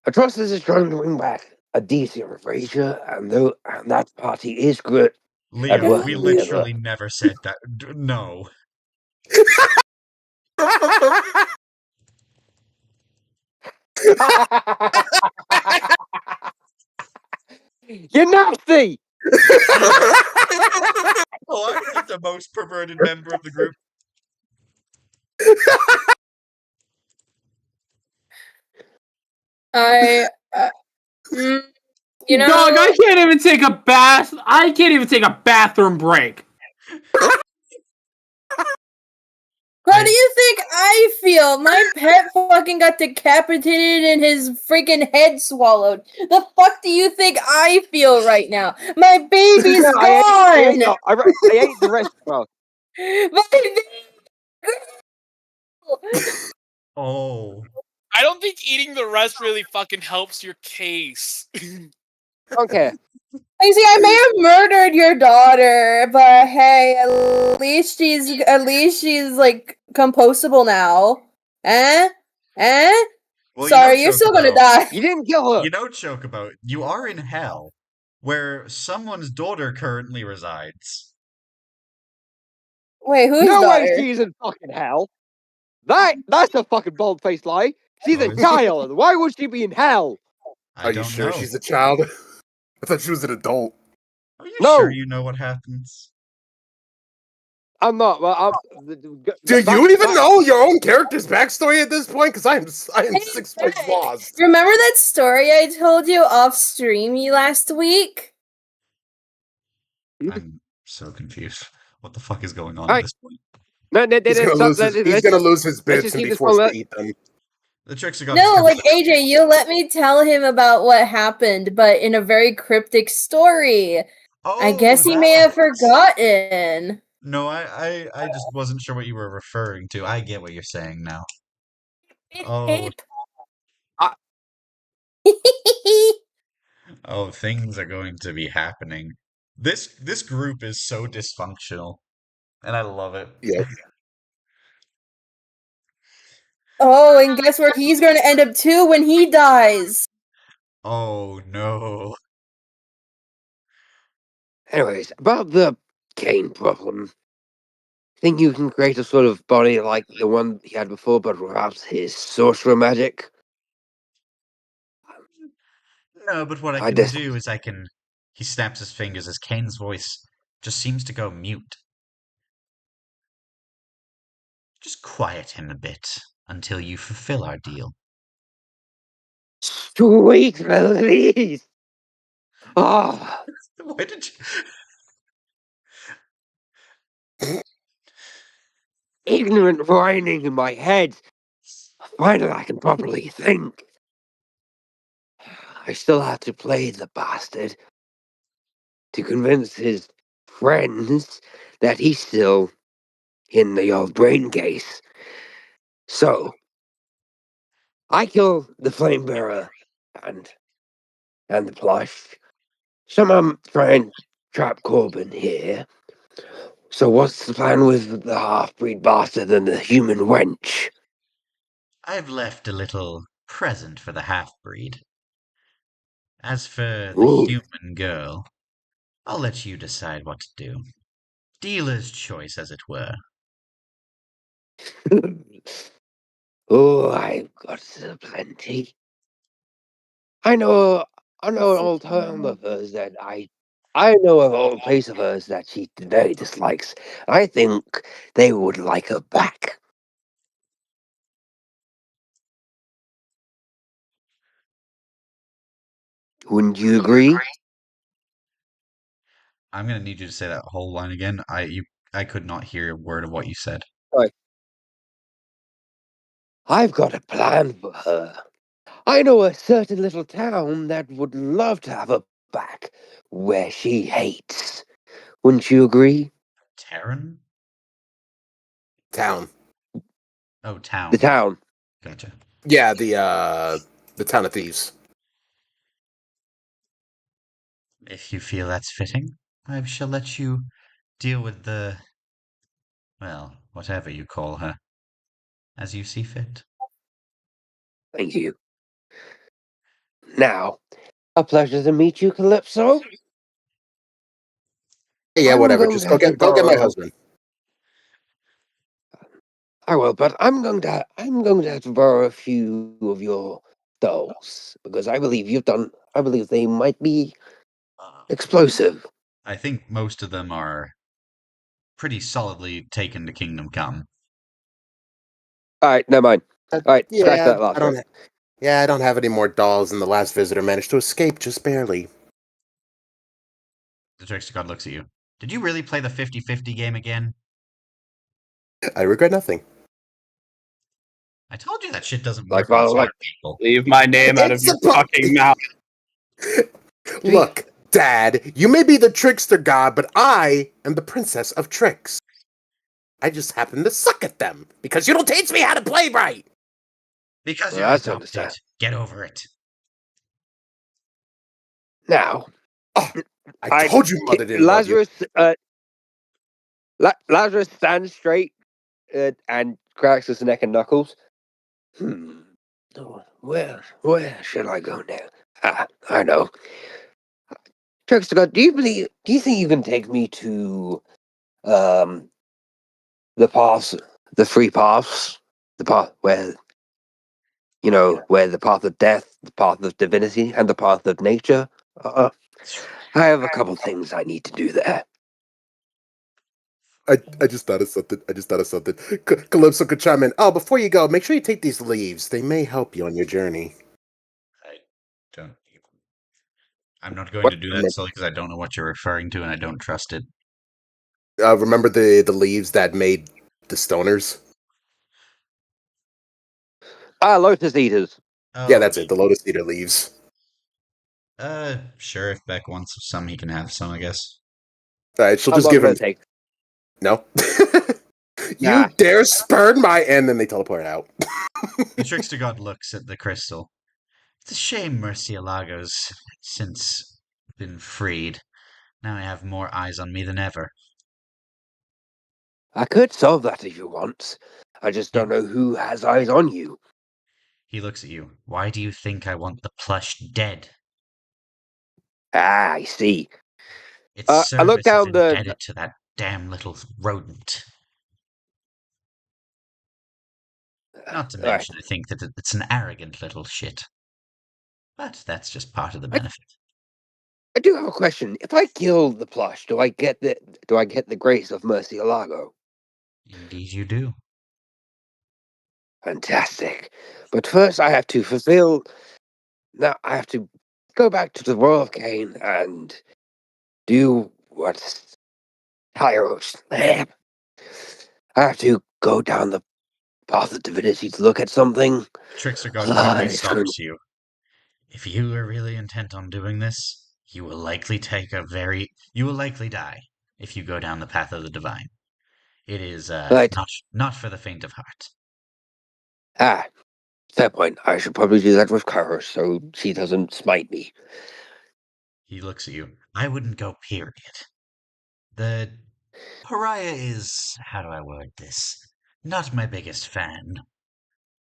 S6: Atrocitus is trying to bring back a decent erasure, and that party is good.
S3: Leo, we literally never said that. No.
S6: You're nasty!
S3: Oh, I'm like the most perverted member of the group.
S9: You know,
S4: Dog, I can't even take a bath. I can't even take a bathroom break.
S9: how do you think I feel? My pet fucking got decapitated and his freaking head swallowed. The fuck do you think I feel right now? My baby's gone!
S6: I ate the rest, bro.
S9: My baby.
S3: Oh.
S1: I don't think eating the rest really fucking helps your case.
S6: Okay.
S9: You see, I may have murdered your daughter, but hey, at least she's like compostable now. Eh?
S3: Well,
S9: Sorry, you're still gonna
S3: Chocobo,
S9: die.
S6: You didn't kill her.
S3: Chocobo, you are in hell, where someone's daughter currently resides.
S9: Wait, whose
S6: No way
S9: daughter?
S6: she's in fucking hell. That's a fucking bald-faced lie. She's a
S3: Oh.
S6: child. Why would she be in hell?
S3: I
S5: Are you
S3: don't
S5: sure
S3: know.
S5: she's a child? I thought she was an adult.
S3: Are you
S6: No.
S3: sure you know what happens?
S6: I'm not. Well,
S5: Do you even know your own character's backstory at this point? Because I am
S9: Hey,
S5: 6 points
S9: Jack,
S5: lost.
S9: remember that story I told you off streamy last week?
S3: I'm so confused. What the fuck is going on
S6: All
S3: at
S6: right.
S3: this point?
S6: No,
S5: He's gonna lose his
S6: let's
S5: bits
S6: just
S5: and
S6: keep
S5: be
S6: this
S5: forced
S6: one.
S5: to eat them.
S3: The Trickster
S9: No, like AJ, you let me tell him about what happened, but in a very cryptic story. I guess he may have forgotten.
S3: No, I just wasn't sure what you were referring to. I get what you're saying now. Oh, oh, things are going to be happening. This group is so dysfunctional, and I love it.
S5: Yep.
S9: Oh, and guess where he's going to end up too when he dies?
S3: Oh no.
S6: Anyways, about the Kane problem. Think you can create a sort of body like the one he had before, but perhaps his sorcerer magic?
S3: No, but what I
S6: I
S3: can
S6: just
S3: do is I can. He snaps his fingers as Kane's voice just seems to go mute. Just quiet him a bit until you fulfill our deal.
S6: sweet release. Ah,
S3: Why did
S6: ignorant whining in my head. Finally, I can properly think. I still have to play the bastard to convince his friends that he's still in the old brain case. So, I kill the flame bearer and the plush. Somehow try and trap Corbin here. So what's the plan with the half-breed bastard and the human wench?
S3: I've left a little present for the half-breed. As for the
S6: Ooh.
S3: human girl, I'll let you decide what to do. Dealer's choice, as it were.
S6: Oh, I've got plenty. I know an old town of hers that I know an old place of hers that she very dislikes. I think they would like her back. Wouldn't you agree?
S3: I'm gonna need you to say that whole line again. I could not hear a word of what you said.
S6: Right. I've got a plan for her. I know a certain little town that would love to have her back, where she hates. Wouldn't you agree?
S3: Terran?
S5: Town.
S3: Oh, town.
S6: The town.
S3: Gotcha.
S5: Yeah, the town of thieves.
S3: If you feel that's fitting, I shall let you deal with the, well, whatever you call her, as you see fit.
S6: Thank you. Now, a pleasure to meet you, Calypso.
S5: Yeah,
S6: I'm
S5: whatever.
S6: going
S5: Just
S6: to have to
S5: go get my
S6: borrow.
S5: husband.
S6: I will, but I'm going to have to borrow a few of your dolls because I believe they might be explosive.
S3: I think most of them are pretty solidly taken to Kingdom Come.
S6: All right, never mind. All right, scratch
S5: Yeah,
S6: that last one.
S5: I don't have any more dolls, and the last visitor managed to escape just barely.
S3: The Trickster God looks at you. Did you really play the 50-50 game again?
S5: I regret nothing.
S3: I told you that shit doesn't
S6: Like,
S3: work on
S6: well,
S3: smart
S6: like,
S3: people.
S4: Leave my name out of
S5: It's
S4: your
S5: supposed-
S4: fucking mouth.
S5: Look, Dad, you may be the trickster god, but I am the princess of tricks. I just happen to suck at them because you don't teach me how to play right.
S3: Because
S6: well,
S3: you're
S6: that's
S3: adopted.
S6: understandable.
S3: Get over it.
S6: Now,
S5: Oh, I told you Mother didn't love you.
S6: Lazarus stands straight and cracks his neck and knuckles. Where should I go now? I know. Trickster God, do you think you can take me to the paths, the three paths, the path where where the path of death, the path of divinity, and the path of nature? I have a couple things I need to do there.
S5: I just thought of something. Calypso could chime in. Oh, before you go, make sure you take these leaves. They may help you on your journey.
S3: I don't even. I'm not going
S6: What?
S3: to do that solely because I don't know what you're referring to and I don't trust it.
S5: Remember the leaves that made the stoners?
S6: Lotus eaters.
S5: Yeah,
S3: Oh,
S5: that's it. The lotus eater leaves.
S3: sure. If Beck wants some, he can have some, I guess.
S5: All right, she'll
S6: How
S5: just
S6: long
S5: give
S6: will
S5: him.
S6: it take?
S5: No. You
S6: Nah.
S5: dare spurn my, and then they teleport out.
S3: The trickster god looks at the crystal. It's a shame Murcielago's since been freed. Now I have more eyes on me than ever.
S6: I could solve that if you want. I just
S3: He,
S6: don't know who has eyes on you.
S3: he looks at you. Why do you think I want the plush dead?
S6: I see.
S3: Its
S6: I look
S3: service is
S6: down
S3: indebted to that damn little rodent. Not to
S6: Alright.
S3: mention, I think that it's an arrogant little shit. But that's just part of the
S6: I,
S3: benefit.
S6: I do have a question. If I kill the plush, do I get the grace of Murcielago?
S3: Indeed, you do.
S6: Fantastic. But first I have to fulfill now I have to go back to the Royal of Cain and do what Tyros. I have to go down the path of divinity to look at something.
S3: Trickster God quickly
S6: It's going
S3: stops you. If you are really intent on doing this, you will likely you will likely die if you go down the path of the divine. It is
S6: right.
S3: not for the faint of heart.
S6: Ah, fair point. I should probably do that with Kairos so she doesn't smite me.
S3: He looks at you. I wouldn't go, period. The pariah is, how do I word this? Not my biggest fan.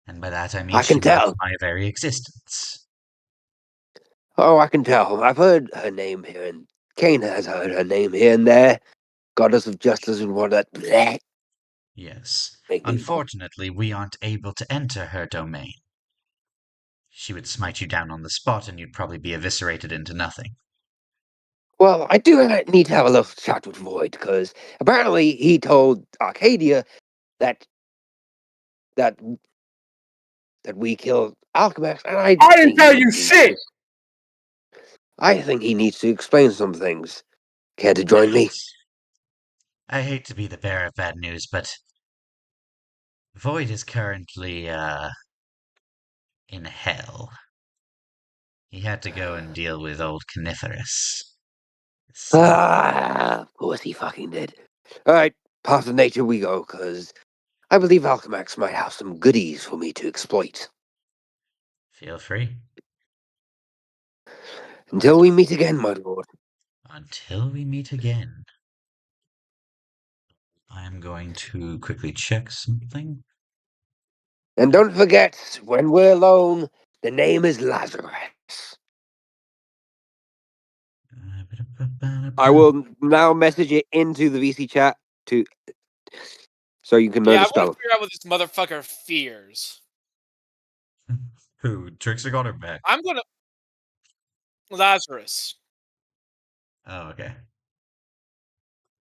S3: And by that I mean
S6: I
S3: she
S6: can
S3: mocks
S6: tell.
S3: my very existence.
S6: Oh, I can tell. I've heard her name here, and Cain has heard her name here and there. Goddess of justice and what that. Bleh,
S3: Yes.
S6: make me.
S3: Unfortunately, we aren't able to enter her domain. She would smite you down on the spot and you'd probably be eviscerated into nothing.
S6: Well, I do need to have a little chat with Void because apparently he told Arcadia that that that we killed Alchemax, and
S4: I didn't tell you shit.
S6: I think he needs to explain some things. Care to
S3: I
S6: join me?
S3: hate to be the bearer of bad news, but Void is currently, in hell. He had to go and deal with old Coniferous.
S6: Of course he fucking did. All right, path of nature we go, because I believe Alchemax might have some goodies for me to exploit.
S3: Feel free.
S6: Until we meet again, my lord.
S3: Until we meet again. I am going to quickly check something.
S6: And don't forget, when we're alone, the name is Lazarus. I will now message it into the VC chat so you can know
S1: Yeah,
S6: the
S1: I want
S6: spell.
S1: to figure out what this motherfucker fears.
S3: Who? Trickster got her back.
S1: I'm gonna Lazarus.
S3: Oh, okay.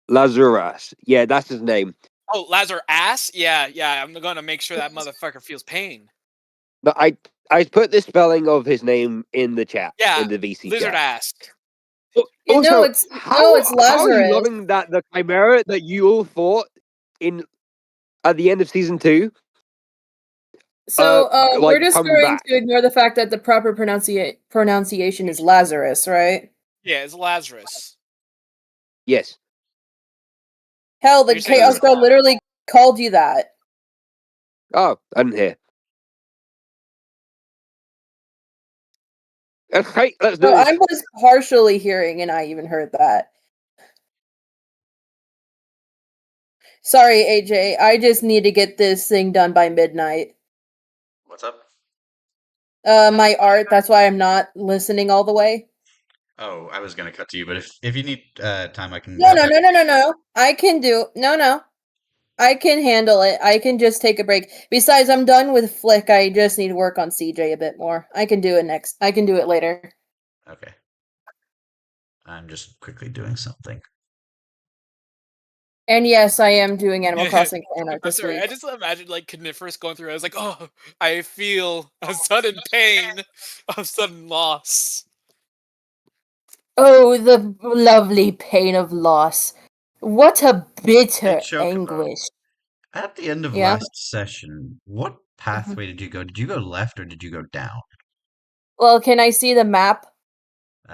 S6: Lazarus. Yeah, that's his name.
S1: Oh, Lazar ass? Yeah, yeah. I'm gonna make sure that motherfucker feels pain.
S6: No, I put the spelling of his name in the chat,
S1: Yeah,
S6: in the VC
S1: lizard
S6: chat.
S1: ass.
S6: Also,
S9: it's
S6: how are you
S9: Lazarus.
S6: loving that the chimera that you all fought in at the end of season 2?
S9: So, we're just
S6: Comes
S9: going
S6: back.
S9: to ignore the fact that the proper pronunciation is Lazarus, right?
S1: Yeah, it's Lazarus.
S6: Yes.
S9: Hell, the
S1: You're saying
S9: Chaos
S1: it's
S9: God
S1: wrong.
S9: literally called you that.
S6: Oh, I didn't hear. Okay, let's do
S9: So
S6: this.
S9: I was partially hearing, and I even heard that. Sorry, AJ. I just need to get this thing done by midnight.
S3: What's up?
S9: My art. That's why I'm not listening all the way.
S3: Oh, I was gonna cut to you, but if you need time, I can
S9: No,
S3: have
S9: no,
S3: that.
S9: no, no, no, no. I can do. No. I can handle it. I can just take a break. Besides, I'm done with Flick. I just need to work on CJ a bit more. I can do it next. I can do it later.
S3: Okay. I'm just quickly doing something.
S9: And yes, I am doing Animal Crossing fan art
S1: I'm
S9: this
S1: sorry.
S9: week.
S1: I just imagine like Coniferous going through. I was like, oh, I feel a sudden pain of sudden loss.
S9: Oh, the lovely pain of loss. What a
S3: Hey,
S9: bitter
S3: Chocobo.
S9: anguish.
S3: At the end of
S9: Yeah.
S3: last session, what pathway did you go? Did you go left or did you go down?
S9: Well, can I see the map?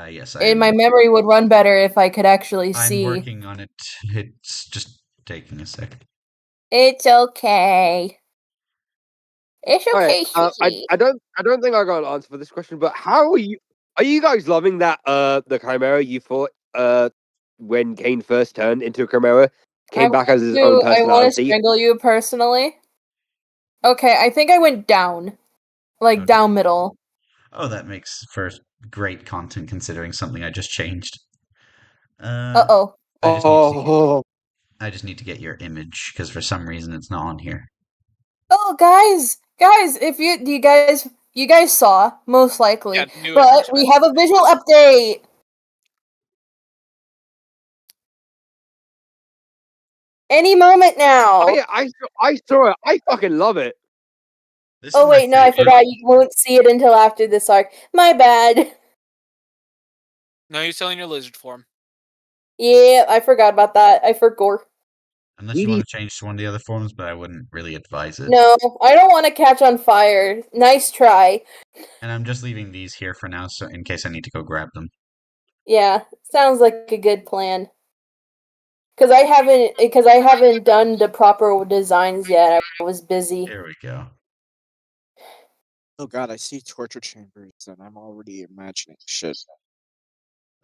S3: Yes,
S9: And my memory would run better if I could actually
S3: I'm
S9: see.
S3: working on it. It's just taking a sec.
S9: It's okay. It's
S6: Alright,
S9: okay,
S6: I don't think I got an answer for this question, but how are you guys loving that the Chimera you fought when Kane first turned into a Chimera came back as his own
S9: I want to
S6: personality?
S9: strangle you personally. Okay, I think I went down. Like,
S3: Okay.
S9: down middle.
S3: Oh, that makes for great content considering something I just changed.
S9: Uh-oh.
S3: I just need to get,
S6: Oh,
S3: I just need to get your image because for some reason it's not on here.
S9: Oh, guys! Guys, if you guys saw, most likely.
S1: Yeah, new
S9: But
S1: image.
S9: we have a visual update! Any moment now!
S6: I saw it. I fucking love it.
S3: This
S9: Oh
S3: is my
S9: wait, no, I
S3: favorite.
S9: forgot. You won't see it until after this arc. My bad.
S1: No, you're still in your lizard form.
S9: Yeah, I forgot about that. I forgot.
S3: Unless you want to change to one of the other forms, but I wouldn't really advise it.
S9: No, I don't want to catch on fire. Nice try.
S3: And I'm just leaving these here for now, so in case I need to go grab them.
S9: Yeah, sounds like a good plan. Because I haven't done the proper designs yet. I was busy.
S3: Here we go.
S7: Oh god, I see torture chambers and I'm already imagining shit.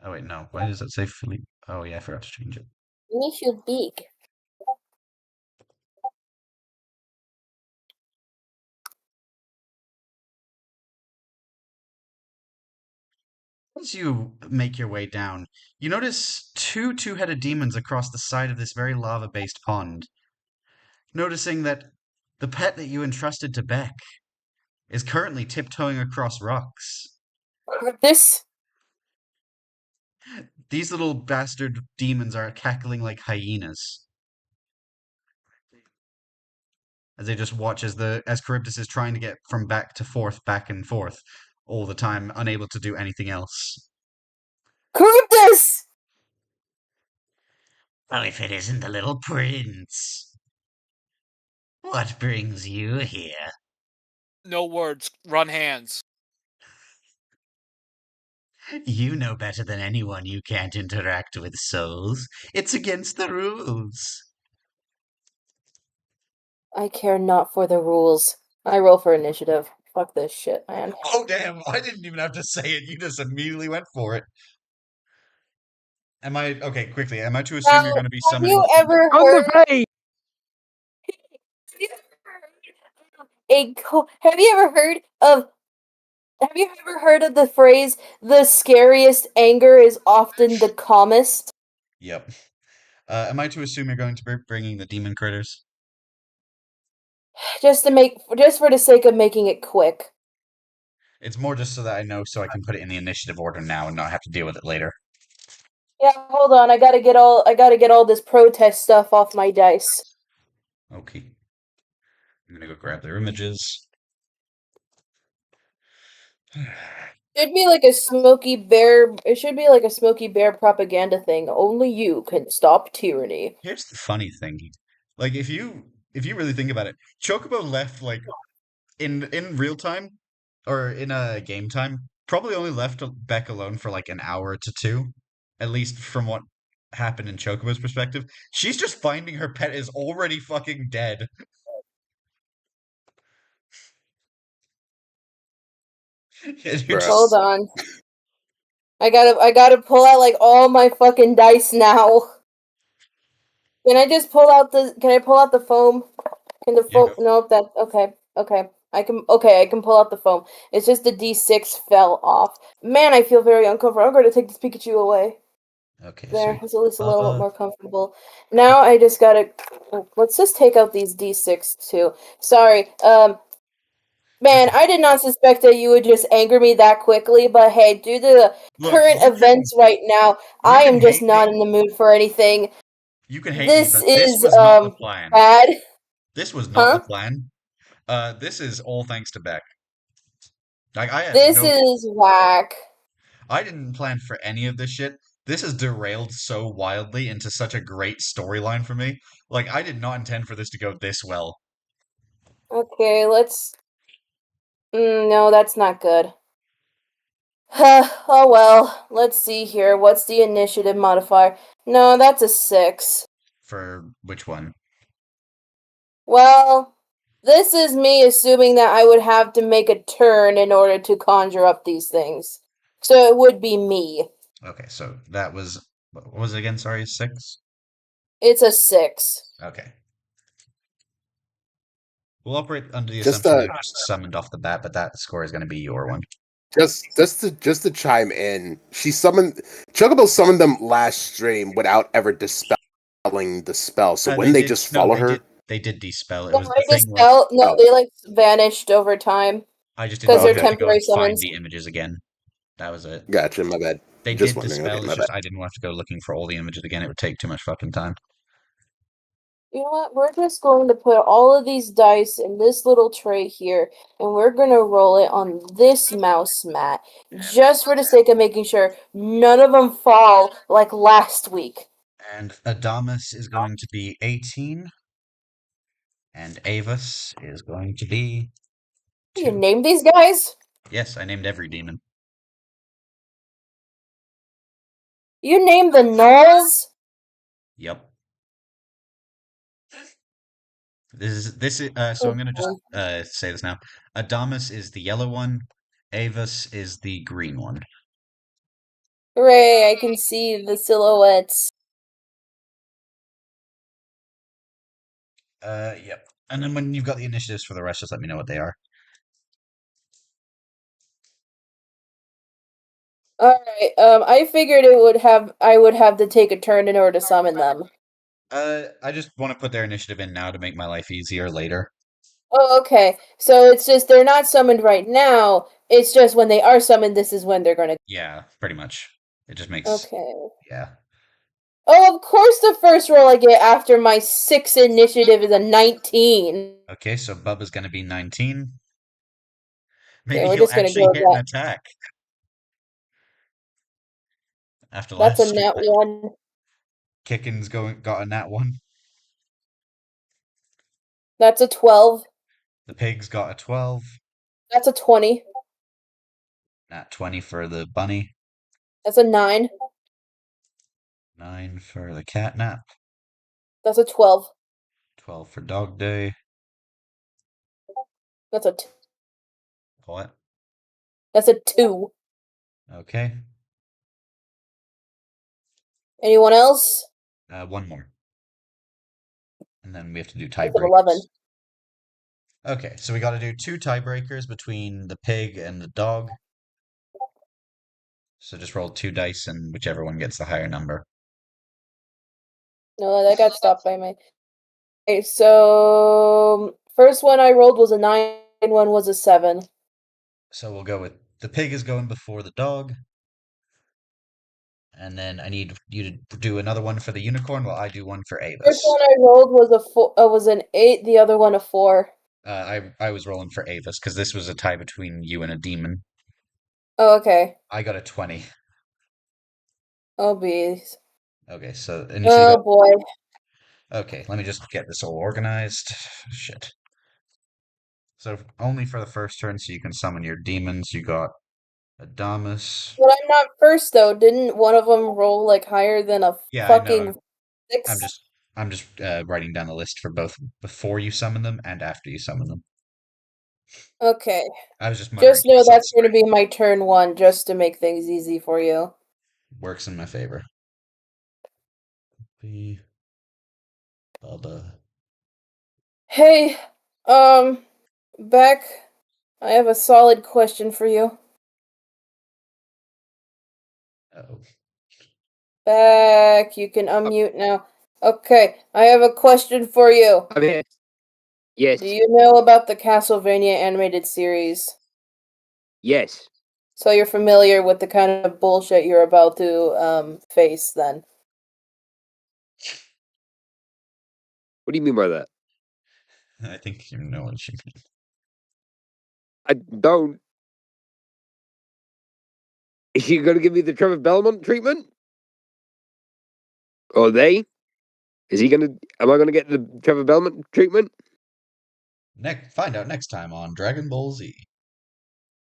S3: Oh wait, no. Why does it say Philippe? Oh yeah, I forgot to change it.
S9: Makes you big.
S3: As you make your way down, you notice two two-headed demons across the side of this very lava-based pond. Noticing that the pet that you entrusted to Beck is currently tiptoeing across rocks.
S9: This.
S3: These little bastard demons are cackling like hyenas. As they just watch as Charybdis is trying to get from back and forth all the time, unable to do anything else.
S9: Charybdis!
S3: Oh, if it isn't the little prince. What brings you here?
S1: No words. Run hands.
S3: You know better than anyone you can't interact with souls. It's against the rules.
S9: I care not for the rules. I roll for initiative. Fuck this shit, man.
S3: Oh, damn. I didn't even have to say it. You just immediately went for it. Okay, quickly. Am I to assume you're going to be
S9: Have
S3: summoning?
S9: you ever
S6: On
S9: heard?
S6: the page.
S9: Have you ever heard of? Have you ever heard of the phrase "the scariest anger is often the calmest"?
S3: Yep. Am I to assume you're going to be bringing the demon critters?
S9: Just for the sake of making it quick.
S3: It's more just so that I know so I can put it in the initiative order now and not have to deal with it later.
S9: Yeah, hold on. I gotta get all this protest stuff off my dice.
S3: Okay. I'm gonna go grab their images.
S9: Should be like a Smokey Bear. It should be like a Smokey Bear propaganda thing. Only you can stop tyranny.
S3: Here's the funny thing. Like if you really think about it, Chocobo left like in real time or in a game time, probably only left Beck alone for like an hour to two, at least from what happened in Chocobo's perspective. She's just finding her pet is already fucking dead.
S9: Hold on. I gotta pull out like all my fucking dice now. Can I pull out the foam? Can the foam?
S3: Yeah,
S9: Nope. That okay. I can pull out the foam. It's just the D6 fell off. Man, I feel very uncomfortable. I'm going to take this Pikachu away.
S3: Okay, so
S9: There, it's at least a little bit
S3: Bubba.
S9: more comfortable. Now I just gotta. Let's just take out these D6 too. Sorry, man, I did not suspect that you would just anger me that quickly, but hey, due to the
S3: Look,
S9: current events right now, I
S3: can
S9: am just
S3: hate
S9: not
S3: me.
S9: in the mood for anything.
S3: You can hate me,
S9: This
S3: but this
S9: is
S3: was not the plan.
S9: bad.
S3: This was not the
S9: Huh?
S3: plan. This is all thanks to Beck. Like
S9: This is whack.
S3: I didn't plan for any of this shit. This has derailed so wildly into such a great storyline for me. Like I did not intend for this to go this well.
S9: Okay, let's. No, that's not good. Oh well, let's see here. What's the initiative modifier? No, that's a 6.
S3: For which one?
S9: Well, this is me assuming that I would have to make a turn in order to conjure up these things. So it would be me.
S3: Okay, so that was what was it again? Sorry, 6?
S9: It's a 6.
S3: Okay. We'll operate under the
S5: Just
S3: assumption they're just summoned off the bat, but that score is going to be your one.
S5: just to chime in, Chocobo summoned them last stream without ever dispelling the spell. So when they just follow her,
S3: They did dispel. It
S9: No,
S3: was
S9: I
S3: the thing
S9: just
S3: where
S9: felt. No, they like vanished over time.
S3: I just didn't
S9: Because
S3: want
S9: they're
S3: to have to go and
S9: temporary
S3: find
S9: summons.
S3: the images again. That was it.
S5: gotcha. My bad.
S3: They
S5: Just
S3: did
S5: wondering.
S3: dispel.
S5: Okay,
S3: It's
S5: my bad.
S3: just I didn't want to go looking for all the images again. It would take too much fucking time.
S9: You know what? We're just going to put all of these dice in this little tray here, and we're going to roll it on this mouse mat, just for the sake of making sure none of them fall like last week.
S3: And Adamus is going to be 18, and Avis is going to be
S9: You
S3: 2.
S9: name these guys?
S3: Yes, I named every demon.
S9: You name the gnolls?
S3: Yep. So I'm gonna just say this now. Adamus is the yellow one. Avis is the green one.
S9: Hooray, I can see the silhouettes.
S3: Yep. And then when you've got the initiatives for the rest, just let me know what they are.
S9: Alright, I figured I would have to take a turn in order to summon them.
S3: I just want to put their initiative in now to make my life easier later.
S9: Oh, okay. So it's just they're not summoned right now. It's just when they are summoned, this is when they're gonna.
S3: Yeah, pretty much. It just makes
S9: Okay.
S3: yeah.
S9: Oh, of course the first roll I get after my 6 initiative is a 19.
S3: Okay, so Bubba's gonna be 19.
S9: Okay,
S3: Maybe
S9: we're
S3: he'll
S9: just gonna
S3: actually
S9: go with
S3: hit an
S9: that.
S3: attack after
S9: That's a
S3: last
S9: nat 1.
S3: Kickin's got a nat 1.
S9: That's a 12.
S3: The pig's got a 12.
S9: That's a 20.
S3: Nat 20 for the bunny.
S9: That's a 9.
S3: 9 for the catnap.
S9: That's a 12.
S3: 12 for dog day.
S9: That's a
S3: What?
S9: That's a 2.
S3: Okay.
S9: Anyone else?
S3: One more. And then we have to do
S9: That's an 11.
S3: tiebreakers. Okay, so we got to do 2 tiebreakers between the pig and the dog. So just roll 2 dice, and whichever one gets the higher number.
S9: No, that got stopped by my. Okay, so first one I rolled was a 9, one was a 7.
S3: So we'll go with the pig is going before the dog. And then I need you to do another one for the unicorn while I do one for
S9: First
S3: Avis.
S9: one I rolled was was an 8, the other one a 4.
S3: I was rolling for Avis because this was a tie between you and a demon.
S9: Oh, okay.
S3: I got a 20.
S9: Oh, bees.
S3: Okay, so
S9: Oh, boy.
S3: Okay, let me just get this all organized. Shit. So only for the first turn, so you can summon your demons. You got Adamus.
S9: But I'm not first, though. Didn't one of them roll, like, higher than a
S3: Yeah, I know.
S9: fucking 6?
S3: I'm just writing down the list for both before you summon them and after you summon them.
S9: Okay.
S3: I was just muttering
S9: Just
S3: to
S9: know
S3: myself,
S9: that's going to be my turn 1, just to make things easy for you.
S3: works in my favor. Bubba.
S9: Hey, Beck, I have a solid question for you.
S3: Oh.
S9: Back, you can unmute now. Okay, I have a question for you.
S6: I'm here. Yes.
S9: Do you know about the Castlevania animated series?
S6: Yes.
S9: So you're familiar with the kind of bullshit you're about to face then?
S6: What do you mean by that?
S3: I think you know what she means.
S6: I don't. Is she going to give me the Trevor Belmont treatment? Or they? Is he going to? Am I going to get the Trevor Belmont treatment?
S3: Find out next time on Dragon Ball Z.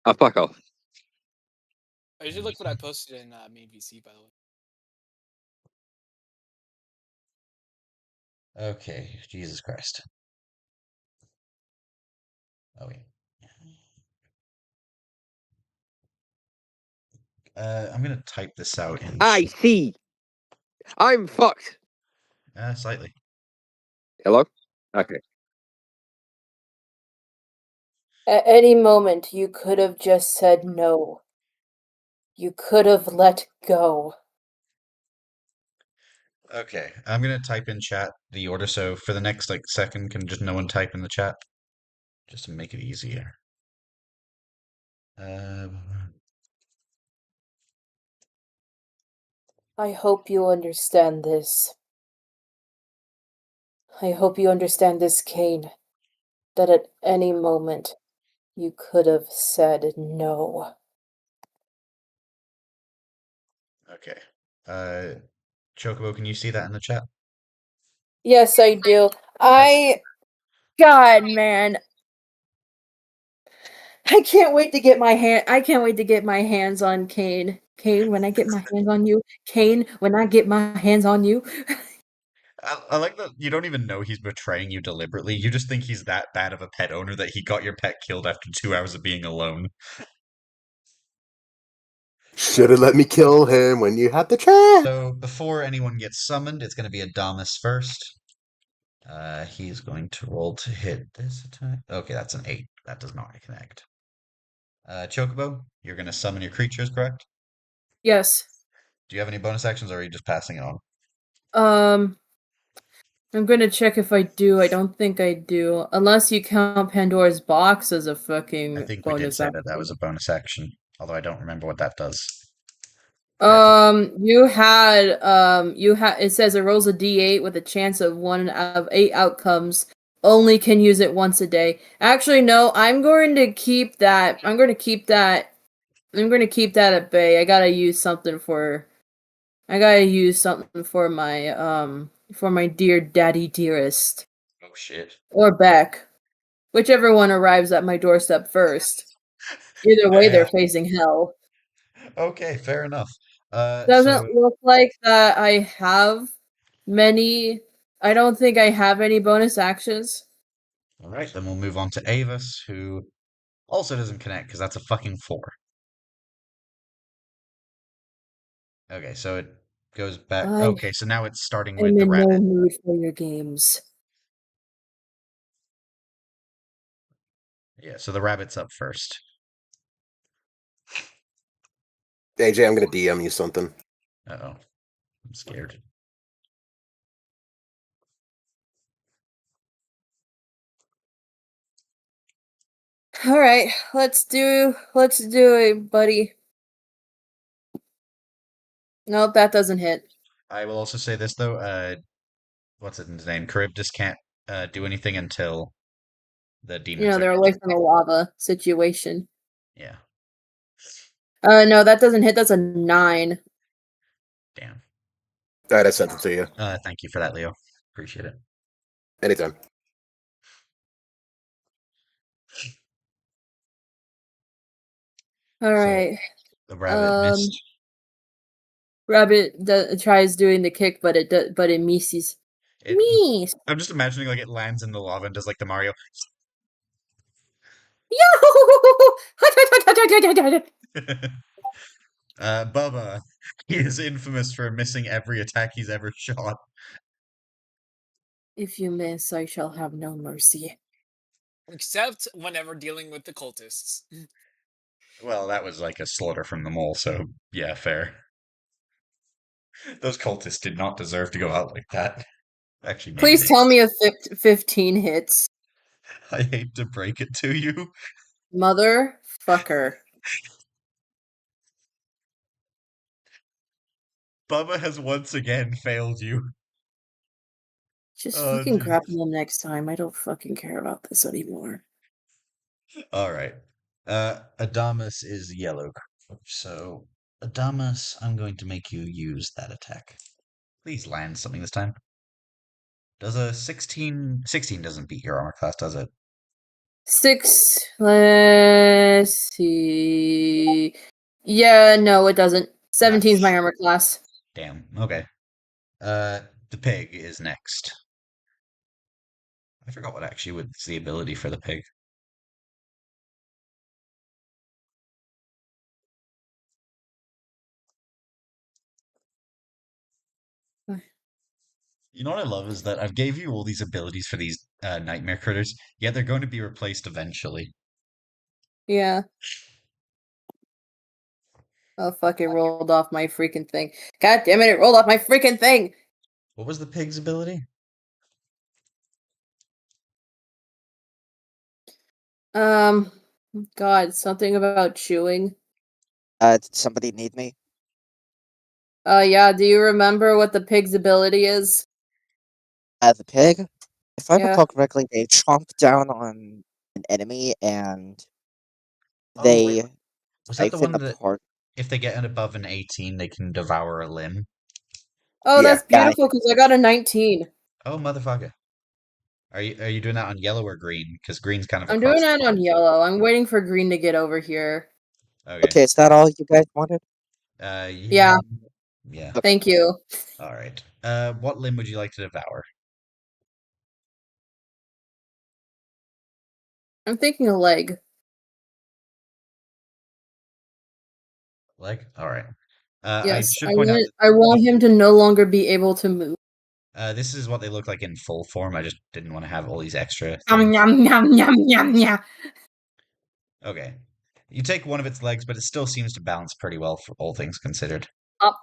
S6: Oh, fuck off.
S1: I should look what I posted in main VC, by the way.
S3: Okay, Jesus Christ. Oh wait. I'm gonna type this out in.
S6: I see. I'm fucked.
S3: Slightly.
S6: Hello? Okay.
S9: At any moment, you could have just said no. You could have let go.
S3: Okay, I'm gonna type in chat the order, so for the next second, can just no one type in the chat, just to make it easier.
S9: I hope you understand this. I hope you understand this, Kane. That at any moment, you could have said no.
S3: Okay. Chocobo, can you see that in the chat?
S9: Yes, I do. God, man. I can't wait to get my hands on Kane. Kane, when I get my hands on you. Kane, when I get my hands on you.
S3: I like that you don't even know he's betraying you deliberately. You just think he's that bad of a pet owner that he got your pet killed after 2 hours of being alone.
S5: Should have let me kill him when you had the chance.
S3: So before anyone gets summoned, it's going to be Adamas first. He's going to roll to hit this attack. Okay, that's an 8. That does not connect. Chocobo, you're going to summon your creatures, correct?
S9: Yes.
S3: Do you have any bonus actions, or are you just passing it on?
S9: I'm gonna check if I do. I don't think I do. Unless you count Pandora's box as a
S3: I
S9: fucking
S3: think we did
S9: bonus
S3: say that that
S9: action.
S3: was a bonus action, although I don't remember what that does.
S9: You had it says it rolls a d8 with a chance of 1 out of 8 outcomes. Only can use it once a day. Actually, no, I'm going to keep that. I'm going to keep that at bay. I gotta use something for my dear daddy dearest.
S3: Oh shit.
S9: Or Beck. Whichever one arrives at my doorstep first. Either way, they're facing hell.
S3: Okay, fair enough.
S9: Doesn't look like that I have many. I don't think I have any bonus actions.
S3: All right, then we'll move on to Avis, who also doesn't connect because that's a fucking 4. Okay, so it goes back.
S9: I
S3: Okay, so now it's starting with
S9: am
S3: the
S9: in no
S3: rabbit.
S9: mood for your games.
S3: Yeah, so the rabbit's up first.
S5: AJ, I'm gonna DM you something.
S3: Uh-oh. I'm scared.
S9: All right, let's do it, buddy. Nope, that doesn't hit.
S3: I will also say this though, what's his name? Charybdis can't do anything until the demons are
S9: They're away from the lava situation.
S3: Yeah.
S9: No, that doesn't hit. That's a 9.
S3: Damn.
S5: Alright, I sent it to you.
S3: Thank you for that, Leo. Appreciate it.
S5: Anytime.
S9: All right.
S3: The rabbit missed.
S9: Rabbit tries doing the kick, but it misses. Miss.
S3: I'm just imagining like it lands in the lava and does like the Mario. Bubba, he is infamous for missing every attack he's ever shot.
S9: If you miss, I shall have no mercy.
S1: Except whenever dealing with the cultists.
S3: Well, that was like a slaughter from the mole, so yeah, fair. Those cultists did not deserve to go out like that. Actually, maybe
S9: Please
S3: they.
S9: tell me if 15 hits.
S3: I hate to break it to you.
S9: Motherfucker.
S3: Bubba has once again failed you.
S9: Just
S3: Oh,
S9: fucking
S3: Jesus.
S9: grapple him next time. I don't fucking care about this anymore.
S3: All right. Adamus is yellow. So, Adamus, I'm going to make you use that attack. Please land something this time. Does a 16... 16 doesn't beat your armor class, does it?
S9: 6. Let's see. Yeah, no, it doesn't. 17 is my armor class.
S3: Damn. Okay. The pig is next. I forgot what actually was the ability for the pig. You know what I love is that I've gave you all these abilities for these nightmare critters, yet they're going to be replaced eventually.
S9: Yeah. Oh, fuck, it rolled off my freaking thing. God damn it, it rolled off my freaking thing!
S3: What was the pig's ability?
S9: God, something about chewing.
S7: Did somebody need me?
S9: Yeah, do you remember what the pig's ability is?
S7: The pig? If I
S9: Yeah.
S7: recall correctly, they chomp down on an enemy and
S3: Oh, wait.
S7: they
S3: Was that the
S7: siphon
S3: one
S7: a
S3: that
S7: part.
S3: if they get above an 18, they can devour a limb?
S9: Oh,
S5: Yeah.
S9: that's beautiful, because I got a 19.
S3: Oh, motherfucker. Are you doing that on yellow or green? Because green's kind of
S9: I'm doing
S3: across the
S9: that on
S3: board.
S9: yellow. I'm waiting for green to get over here.
S3: Okay.
S7: Okay, is that all you guys wanted?
S9: Yeah,
S3: Yeah.
S9: thank you.
S3: All right. What limb would you like to devour?
S9: I'm thinking a leg.
S3: Leg? All right. I
S9: Yes,
S3: should point out that
S9: I want him to no longer be able to move.
S3: this is what they look like in full form. I just didn't want to have all these extra
S9: Yum,
S3: things.
S9: yum, yum, yum, yum, yum.
S3: Okay. You take one of its legs, but it still seems to balance pretty well for all things considered.
S9: Up.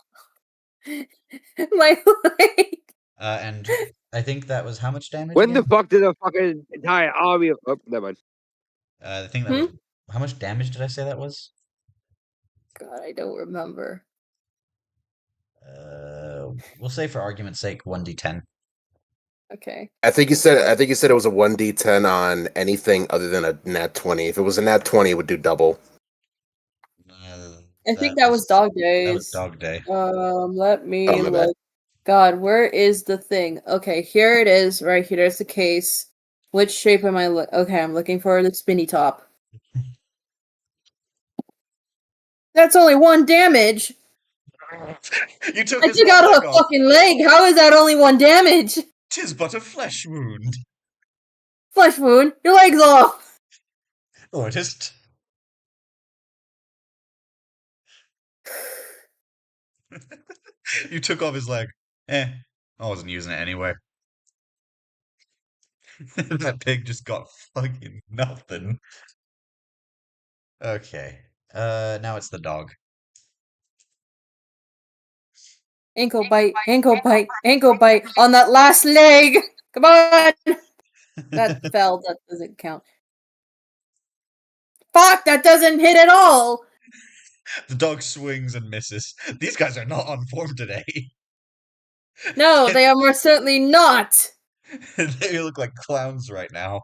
S9: My leg.
S3: And I think that was how much damage
S6: When the
S3: again?
S6: fuck did the fucking entire army of... Oh, never mind.
S3: I think that
S9: Hmm?
S3: was how much damage did I say that was?
S9: God, I don't remember.
S3: We'll say for argument's sake, 1d10.
S9: Okay.
S5: I think you said it was a 1d10 on anything other than a nat 20. If it was a nat 20, it would do double.
S9: I think that was dog
S3: That was
S9: days.
S3: dog day.
S9: Let me
S5: Oh, my bad.
S9: look. God, where is the thing? Okay, here it is. Right here. There's the case. Which shape am I okay, I'm looking for the spinny top. That's only 1 damage.
S3: You took
S9: I
S3: his
S9: took
S3: whole
S9: out
S3: leg
S9: a
S3: off.
S9: fucking leg. How is that only 1 damage?
S3: 'Tis but a flesh wound.
S9: Flesh wound. Your leg's off.
S3: Or it is. You took off his leg. I wasn't using it anyway. That pig just got fucking nothing. Okay. Now it's the dog.
S9: Ankle bite. Ankle bite. Ankle bite on that last leg. Come on. That fell. That doesn't count. Fuck, that doesn't hit at all.
S3: The dog swings and misses. These guys are not on form today.
S9: No, they are most certainly not.
S3: They look like clowns right now.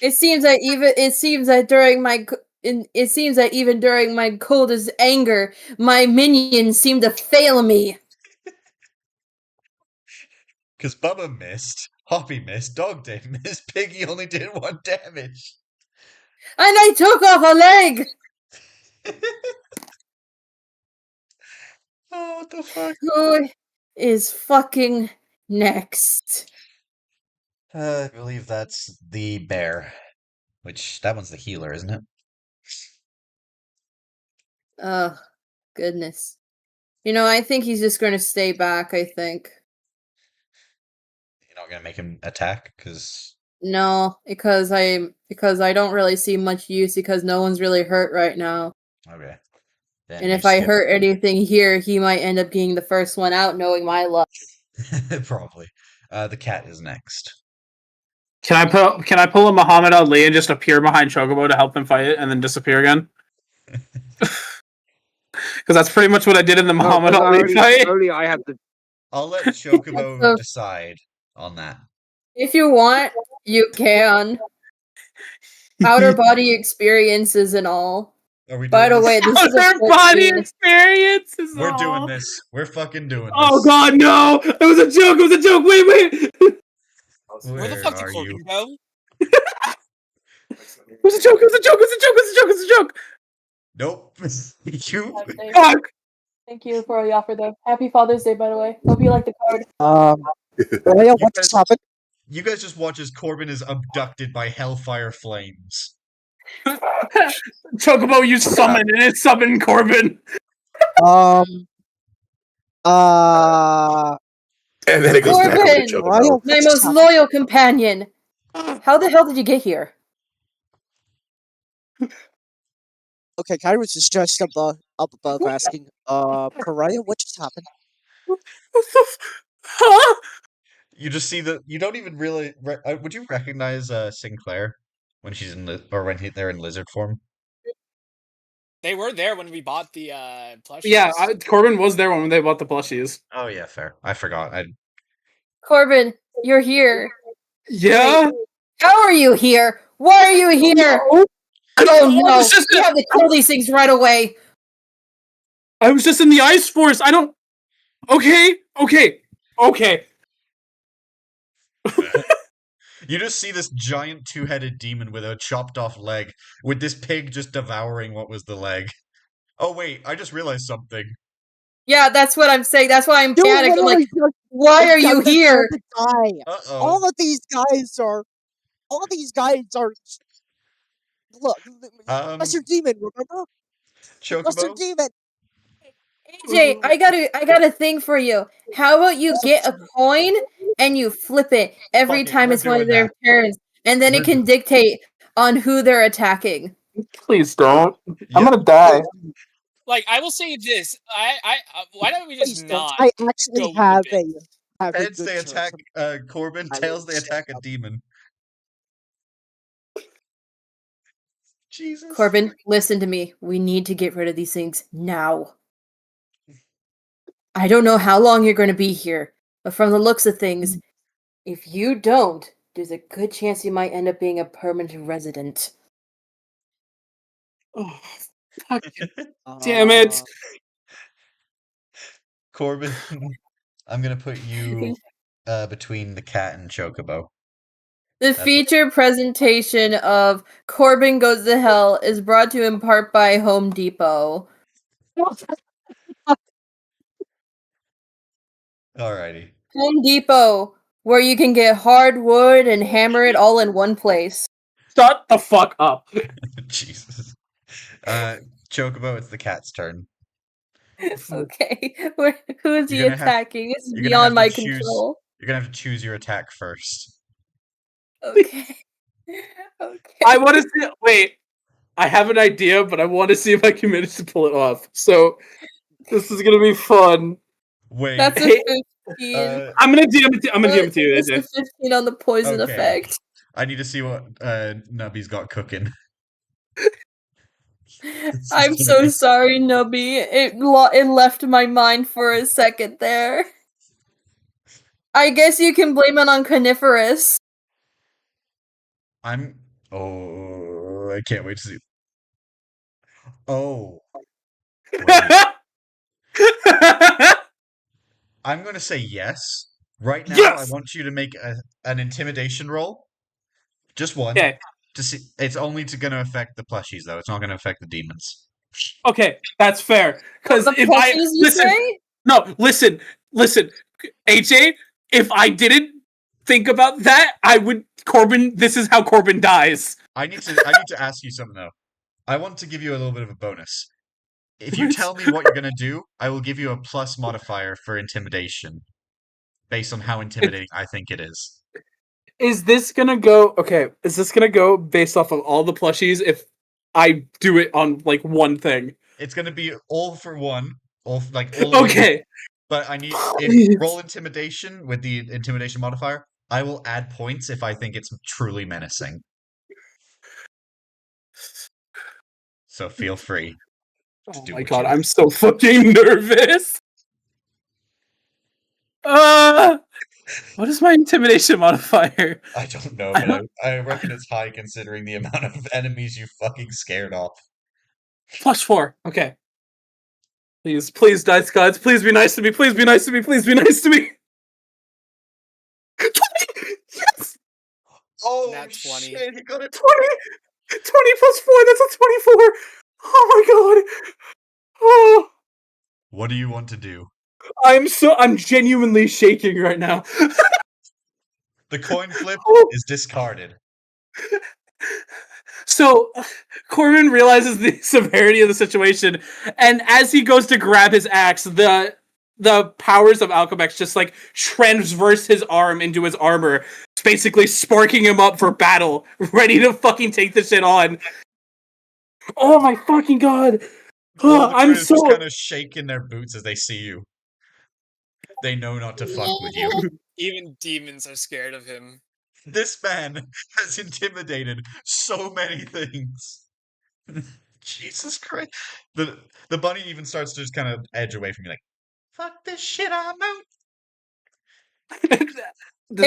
S9: It seems that even during my coldest anger, my minions seem to fail me.
S3: Because Bubba missed, Hoppy missed, Dog Day missed, Piggy only did 1 damage.
S9: And I took off a leg!
S3: Oh, what the fuck?
S9: Who is fucking next?
S3: I believe that's the bear. Which, that one's the healer, isn't it?
S9: Oh, goodness. You know, I think he's just gonna stay back, I think.
S3: You're not gonna make him attack, because
S9: No, because I don't really see much use because no one's really hurt right now.
S3: Okay. Then
S9: And
S3: you
S9: if I
S3: skip.
S9: hurt anything here, he might end up being the first one out, knowing my luck.
S3: Probably. The cat is next.
S4: Can I pull a Muhammad Ali and just appear behind Chocobo to help them fight it and then disappear again? Because that's pretty much what I did in the Muhammad Ali fight.
S6: Only I have the.
S3: I'll let Chocobo
S9: So-
S3: decide on that.
S9: If you want, you can. Outer body experiences and all.
S3: Are we
S9: By
S3: doing
S9: the
S3: this?
S9: way, this is a
S4: Outer body
S9: 14.
S4: experience is
S3: We're
S4: all.
S3: doing this. We're fucking doing this.
S4: Oh god, no! It was a joke. It was a joke. Wait.
S1: Where the fuck did Corbin go?
S4: It was a joke. It was a joke. It was a joke. It was a joke. It was a joke.
S3: Nope. You.
S4: Fuck.
S9: Thank you for the offer, though. Happy Father's Day, by the way. Hope you like the card.
S7: Raya, what just happened?
S3: You guys just watch as Corbin is abducted by hellfire flames.
S4: Chocobo, you summoned and it summoned Corbin.
S5: And then it goes back over to
S9: Corbin!
S5: Chocobo.
S7: Raya, what
S9: My
S7: just
S9: most
S7: happened?
S9: loyal companion. How the hell did you get here?
S7: Okay, Kairos is just up above asking, Pariah, what just happened?
S4: Huh?
S3: You just see the. You don't even really. Would you recognize Sinclair when she's in they're in lizard form?
S1: They were there when we bought the plushies.
S4: Yeah, Corbin was there when they bought the plushies.
S3: Oh yeah, fair. I forgot.
S9: Corbin, you're here.
S4: Yeah?
S9: How are you here? Why are you here? Oh no,
S4: was just-
S9: we have to kill these things right away.
S4: I was just in the Ice Force. I don't. Okay.
S3: You just see this giant two-headed demon with a chopped off leg, with this pig just devouring what was the leg. Oh wait, I just realized something.
S9: Yeah, that's what I'm saying. That's why I'm
S7: You
S9: panicked. I'm like,
S7: literally just
S9: why are you
S7: got to
S9: here?
S7: die.
S3: Uh-oh.
S7: All these guys are. Look, Lesser Demon, remember? Lesser
S3: Chocobo?
S7: Demon.
S9: AJ, I got a thing for you. How about you get a coin and you flip it every
S3: Fuck it,
S9: time
S3: we're
S9: it's one of
S3: doing
S9: their
S3: that.
S9: turns, and then it
S3: We're
S9: can dictate on who they're attacking.
S4: Please don't. I'm
S3: Yep.
S4: gonna die.
S1: Like, I will say this. Why don't we
S7: Please
S1: just
S7: don't.
S1: not
S7: I
S1: go
S7: actually
S1: with
S7: have
S1: the bit?
S7: a
S3: Heads
S7: good
S3: they
S7: chance
S3: attack
S7: of-
S3: Corbin,
S7: I
S3: tails they
S7: will
S3: attack a
S7: stand up.
S3: demon. Jesus.
S9: Corbin, listen to me. We need to get rid of these things now. I don't know how long you're going to be here, but from the looks of things, if you don't, there's a good chance you might end up being a permanent resident.
S4: Oh, fuck it. Damn it.
S3: Corbin, I'm gonna put you between the cat and Chocobo.
S9: The feature presentation of Corbin Goes to Hell is brought to you in part by Home Depot.
S3: Alrighty.
S9: Home Depot, where you can get hardwood and hammer it all in one place.
S4: Shut the fuck up.
S3: Jesus. Chocobo, it's the cat's turn.
S9: Okay, who is he
S3: You're gonna have-
S9: attacking? This is
S3: you're gonna have
S9: beyond my
S3: to choose-
S9: control.
S3: You're gonna have to choose your attack first.
S9: Okay. Okay.
S4: I want to see. Wait. I have an idea, but I want to see if I can manage to pull it off. So this is gonna be fun.
S3: Wait.
S9: That's a
S4: Hey,
S9: 15.
S4: I'm gonna DM it. I'm gonna give it to you,
S9: It's a
S4: AJ.
S9: 15 on the poison
S3: Okay.
S9: effect.
S3: I need to see what Nubby's got cooking.
S9: I'm so sorry, Nubby. It left my mind for a second there. I guess you can blame it on coniferous.
S3: Oh, I can't wait to see. Oh. Wait. I'm going to say yes. Right now,
S4: Yes!
S3: I want you to make an intimidation roll. Just one.
S4: Okay.
S3: To see, it's only going to affect the plushies, though. It's not going to affect the demons.
S4: Okay, that's fair. Because
S9: The
S4: if I
S9: plushies, you
S4: listen,
S9: say?
S4: no, listen, AJ. If I didn't think about that, I would Corbin. This is how Corbin dies.
S3: I need to ask you something, though. I want to give you a little bit of a bonus. If you tell me what you're going to do, I will give you a plus modifier for intimidation, based on how intimidating I think it is.
S4: Is this gonna go? Okay, is this gonna go based off of all the plushies? If I do it on like one thing,
S3: It's gonna be all for one, all the way.
S4: okay.
S3: But I need roll intimidation with the intimidation modifier. I will add points if I think it's truly menacing. So feel free to
S4: Oh
S3: do
S4: my
S3: what
S4: god,
S3: you
S4: I'm
S3: want.
S4: so fucking nervous. What is my intimidation modifier?
S3: I don't know,
S4: I
S3: but
S4: don't-
S3: I reckon it's high considering the amount of enemies you fucking scared off.
S4: +4. Okay. Please, dice gods, please be nice to me. Please be nice to me. Please be nice to me. 20! Yes!
S3: Oh
S1: Nat 20.
S3: shit, he got it.
S4: 20 plus 4, that's a 24. Oh my god. Oh,
S3: What do you want to do?
S4: I'm genuinely shaking right now.
S3: The coin flip
S4: Oh.
S3: is discarded.
S4: So Corbin realizes the severity of the situation, and as he goes to grab his axe, the powers of Alchemax just like transverse his arm into his armor, basically sparking him up for battle, ready to fucking take this shit on. Oh my fucking god!
S3: All the
S4: I'm
S3: crew is just
S4: so
S3: kind of shaking their boots as they see you. They know not to fuck with you.
S1: Even demons are scared of him.
S3: This man has intimidated so many things. Jesus Christ. The bunny even starts to just kind of edge away from you like, fuck this shit, I'm out.
S4: Does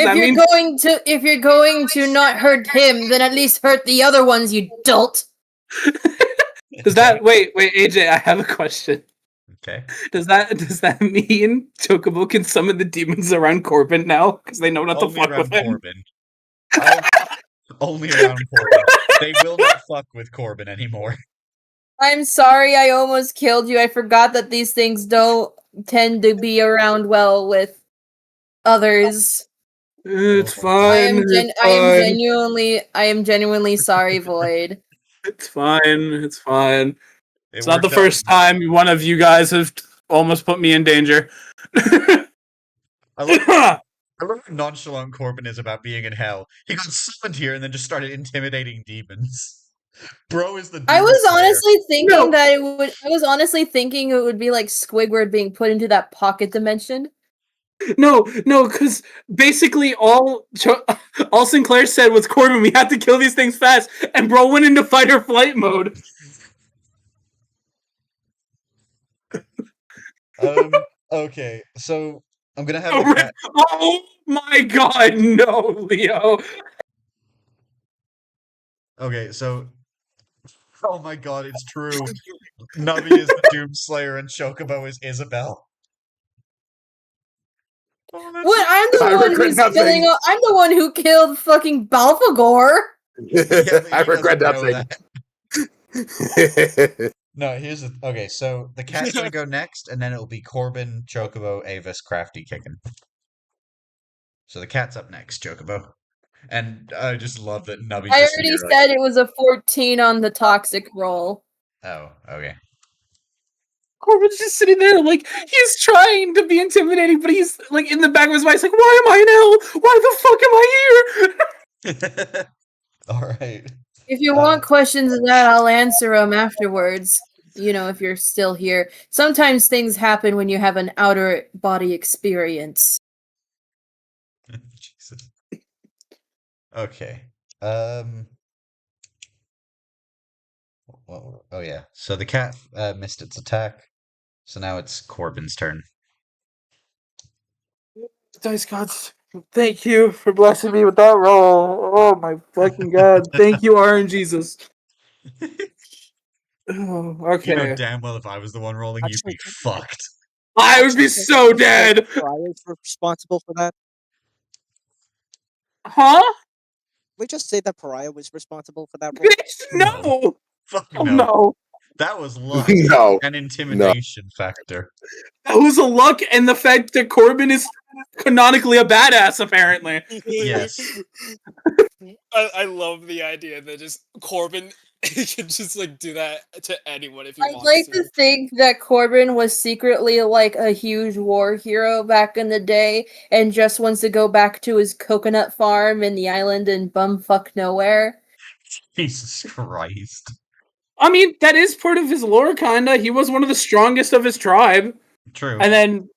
S4: that mean
S9: If you're going to not hurt him, then at least hurt the other ones, you dolt.
S4: does that wait AJ? I have a question.
S3: Okay.
S4: Does that mean Chocobo can summon the demons around Corbin now because they know not to
S3: Only
S4: fuck
S3: around
S4: with him?
S3: Corbin. Only around Corbin. They will not fuck with Corbin anymore.
S9: I'm sorry I almost killed you. I forgot that these things don't tend to be around well with others.
S4: It's
S3: Oh,
S4: fine.
S9: I am genuinely sorry, Void.
S4: It's fine. It's fine.
S3: It
S4: It's not the
S3: worked out.
S4: first time one of you guys have almost put me in danger.
S3: I love how nonchalant Corbin is about being in hell. He got summoned here and then just started intimidating demons. Bro is the
S9: I
S3: doom
S9: was
S3: slayer.
S9: honestly thinking
S4: No.
S9: that it would be like Squidward being put into that pocket dimension.
S4: No, because basically all Sinclair said was, Corbin, we have to kill these things fast, and bro went into fight or flight mode.
S3: Okay, so I'm gonna have
S4: Oh,
S3: the cat.
S4: oh my god, no, Leo.
S3: Okay, so oh my god, it's true. Nubby is the Doomslayer and Chocobo is Isabel. Oh, that's
S9: What? I'm the
S5: I
S9: one
S5: regret
S9: who's
S5: nothing.
S9: killing. I'm the one who killed fucking Balfagor.
S3: Yeah, but
S5: I
S3: he
S5: regret
S3: doesn't know
S5: nothing.
S3: that. No, here's the okay. So the cat's gonna go next, and then it'll be Corbin, Chocobo, Avis, Crafty, kicking. So the cat's up next, Chocobo, and I just love that Nubby's
S9: I
S3: just
S9: already
S3: here,
S9: said it was a 14 on the toxic roll.
S3: oh, okay.
S4: Corbin's just sitting there, like, he's trying to be intimidating, but he's, like, in the back of his mind, he's like, why am I in hell? Why the fuck am I here?
S3: All right.
S9: If you want questions of that, I'll answer them afterwards. You know, if you're still here. Sometimes things happen when you have an outer body experience.
S3: Jesus. Okay. Well, oh yeah. So the cat missed its attack. So now it's Corbin's turn.
S4: Dice gods, thank you for blessing me with that roll. Oh my fucking god. Thank you, RNGesus. Oh, okay.
S3: You know damn well if I was the one rolling, you'd be fucked.
S4: I would be so dead.
S7: Pariahs were responsible for that.
S4: Huh?
S7: We just say that Pariah was responsible for that roll.
S4: Bitch, no.
S3: Fuck
S4: Oh
S3: no.
S4: no.
S3: That was luck
S5: No.
S3: and intimidation factor.
S4: That was a luck, and the fact that Corbin is canonically a badass, apparently.
S3: Yes.
S1: I love the idea that just Corbin he can just like do that to anyone if he
S9: I'd
S1: wants
S9: like
S1: to.
S9: to think that Corbin was secretly like a huge war hero back in the day and just wants to go back to his coconut farm in the island in bumfuck nowhere.
S3: Jesus Christ.
S4: I mean, that is part of his lore, kinda. He was one of the strongest of his tribe.
S3: True.
S4: And then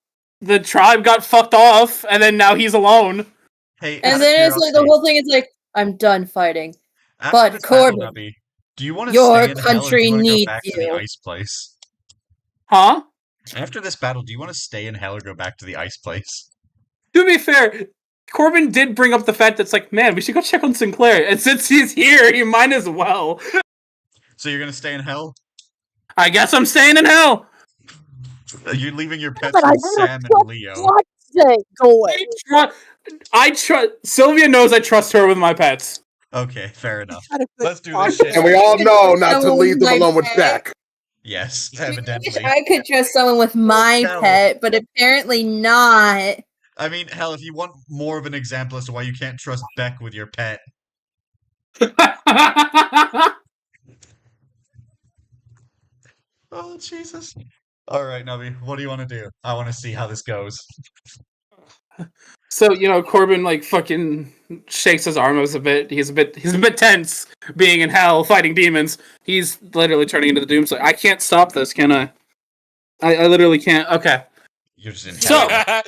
S4: the tribe got fucked off, and then now he's alone.
S3: Hey,
S9: And
S3: out of
S9: then it's like the
S3: curiosity,
S9: whole thing is like, I'm done fighting.
S3: after
S9: But
S3: this battle,
S9: Corbin,
S3: Nubby, do you want to
S9: your
S3: stay in hell or do you
S9: country
S3: want to go
S9: needs
S3: back to the
S9: you.
S3: ice place?
S4: Huh?
S3: After this battle, do you want to stay in hell or go back to the ice place?
S4: To be fair, Corbin did bring up the fact that it's like, man, we should go check on Sinclair. And since he's here, he might as well.
S3: So you're gonna stay in hell?
S4: I guess I'm staying in hell.
S3: You're leaving your pets
S7: But I
S3: with
S7: never
S3: Sam and
S7: trust
S3: Leo.
S7: what thing. Go away.
S4: I trust. Sylvia knows I trust her with my pets.
S3: Okay, fair enough.
S7: Had a good
S3: Let's do
S7: talk
S3: this shit.
S5: And we all know not to
S9: Someone
S5: leave
S9: with
S5: them
S9: my
S5: alone with
S9: pet.
S5: Beck.
S3: Yes,
S9: I wish
S3: evidently.
S9: I could trust someone with my
S3: Hell.
S9: pet, but apparently not.
S3: I mean, hell, if you want more of an example as to why you can't trust Beck with your pet, oh Jesus! All right, Nubby, what do you want to do? I want to see how this goes.
S4: So, Corbin like fucking shakes his arm a bit. He's a bit tense being in hell fighting demons. He's literally turning into the Doomslayer. I can't stop this, can I? I literally can't. Okay.
S3: You're just in
S4: So-
S3: hell.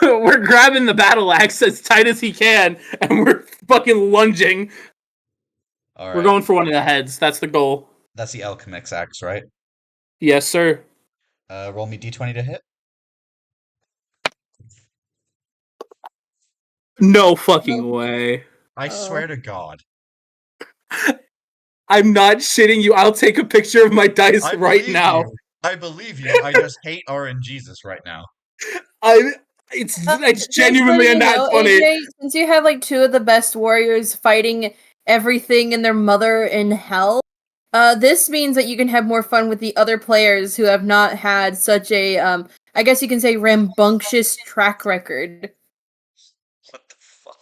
S4: We're grabbing the battle axe as tight as he can, and we're fucking lunging.
S3: All right.
S4: We're going for one of the heads. That's the goal.
S3: That's the Alchemix axe, right?
S4: Yes, sir.
S3: Roll me d20 to hit.
S4: No fucking way.
S3: I swear to God.
S4: I'm not shitting you. I'll take a picture of my dice
S3: I
S4: right
S3: believe
S4: now.
S3: you. I believe you. I just hate RNGesus right now.
S4: It's genuinely not funny.
S9: AJ, since you have like two of the best warriors fighting everything and their mother in hell, this means that you can have more fun with the other players who have not had such a, I guess you can say, rambunctious track record.
S3: What the fuck?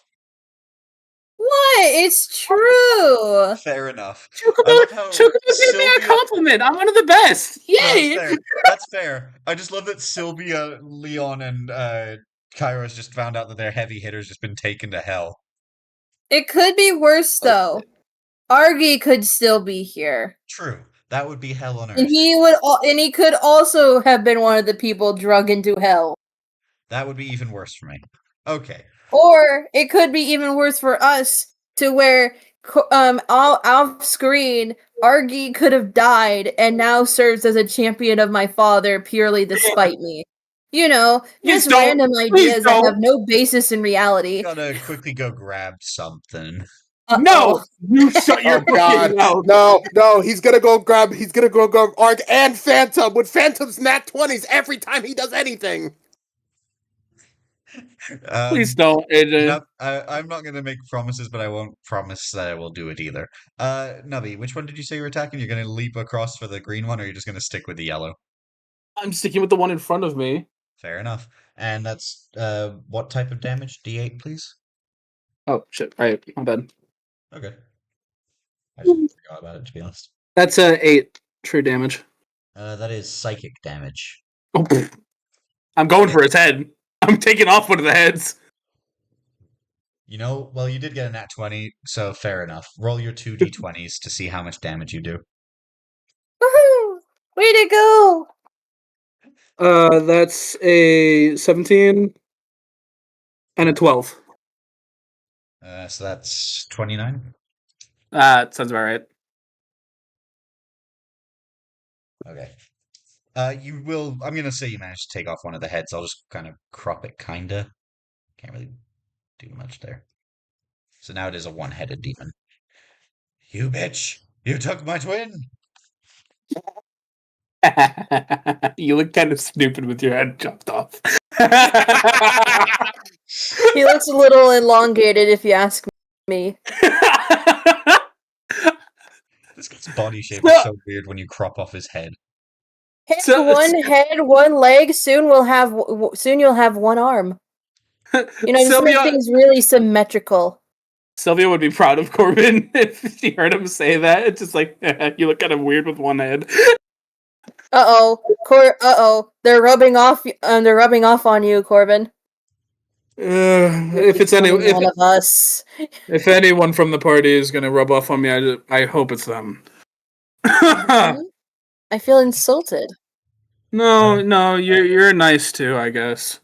S9: What? It's true.
S3: Fair enough. I love how
S4: Chocobo gave me a
S3: Sylvia-
S4: compliment. I'm one of the best. Yay!
S3: No, that's fair. I just love that Sylvia, Leon, and Kairos just found out that their heavy hitter's just been taken to hell.
S9: It could be worse though. Argy could still be here,
S3: True. That would be hell on earth.
S9: and he could also have been one of the people drug into hell.
S3: That would be even worse for me. Okay.
S9: Or it could be even worse for us, to where off screen, Argy could have died and now serves as a champion of my father purely to spite me.
S4: Please
S9: Just
S4: don't.
S9: random
S4: Please
S9: ideas that
S4: don't.
S9: have no basis in reality.
S3: Gotta quickly go grab something.
S4: No, you shut your
S5: Oh God!
S4: fucking mouth.
S5: No! He's gonna go grab Arc and Phantom with Phantom's nat 20s every time he does anything.
S4: Please don't, AJ.
S3: No, I'm not gonna make promises, but I won't promise that I will do it either. Nubby, which one did you say you're attacking? You're gonna leap across for the green one, or you're just gonna stick with the yellow?
S4: I'm sticking with the one in front of me.
S3: Fair enough. And that's what type of damage? D8, please.
S4: Oh shit! Right, my bad.
S3: Okay. I just forgot about it, to be honest.
S4: That's 8 true damage.
S3: That is psychic damage.
S4: Oh, pfft. I'm going for his head. I'm taking off one of the heads.
S3: Well, you did get a nat 20, so fair enough. Roll your 2d20s to see how much damage you do.
S9: Woohoo! Way to go!
S4: That's a 17 and a 12.
S3: So that's 29.
S4: Sounds about right.
S3: Okay. I'm gonna say you managed to take off one of the heads. I'll just kind of crop it, kinda. Can't really do much there. So now it is a one-headed demon. You bitch! You took my twin!
S4: You look kind of stupid with your head chopped off.
S9: He looks a little elongated, if you ask me.
S3: This guy's body shape is so weird when you crop off his head.
S9: One head, one leg. Soon you'll have one arm. Just make
S4: Sylvia,
S9: things really symmetrical.
S4: Sylvia would be proud of Corbin if she heard him say that. It's just like you look kind of weird with one head.
S9: They're rubbing off. They're rubbing off on you, Corbin.
S4: If it's
S9: One of us.
S4: if anyone from the party is gonna rub off on me, I hope it's them.
S9: I feel insulted.
S4: No, you're nice too, I guess.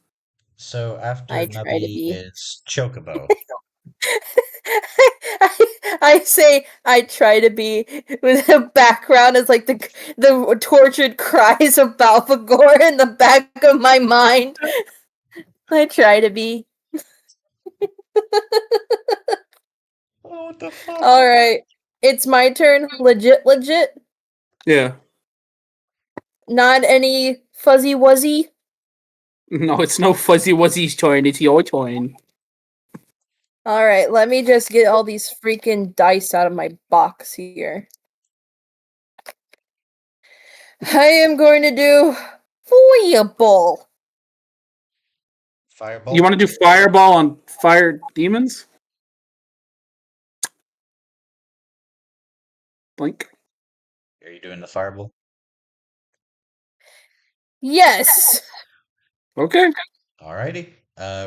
S3: So after
S9: I try to
S3: Nubby
S9: be.
S3: is Chocobo.
S9: I say I try to be with the background as like the tortured cries of Balfagor in the back of my mind. I try to be.
S3: Oh, what the fuck?
S9: Alright. It's my turn. Legit.
S4: Yeah.
S9: Not any fuzzy wuzzy.
S4: No, it's no fuzzy wuzzy's turn. It's your turn.
S9: Alright, let me just get all these freaking dice out of my box here. I am going to do Fireball.
S3: Fireball.
S4: You want to do Fireball on fire demons? Blink.
S3: Are you doing the fireball?
S9: Yes.
S4: Okay.
S3: Alrighty.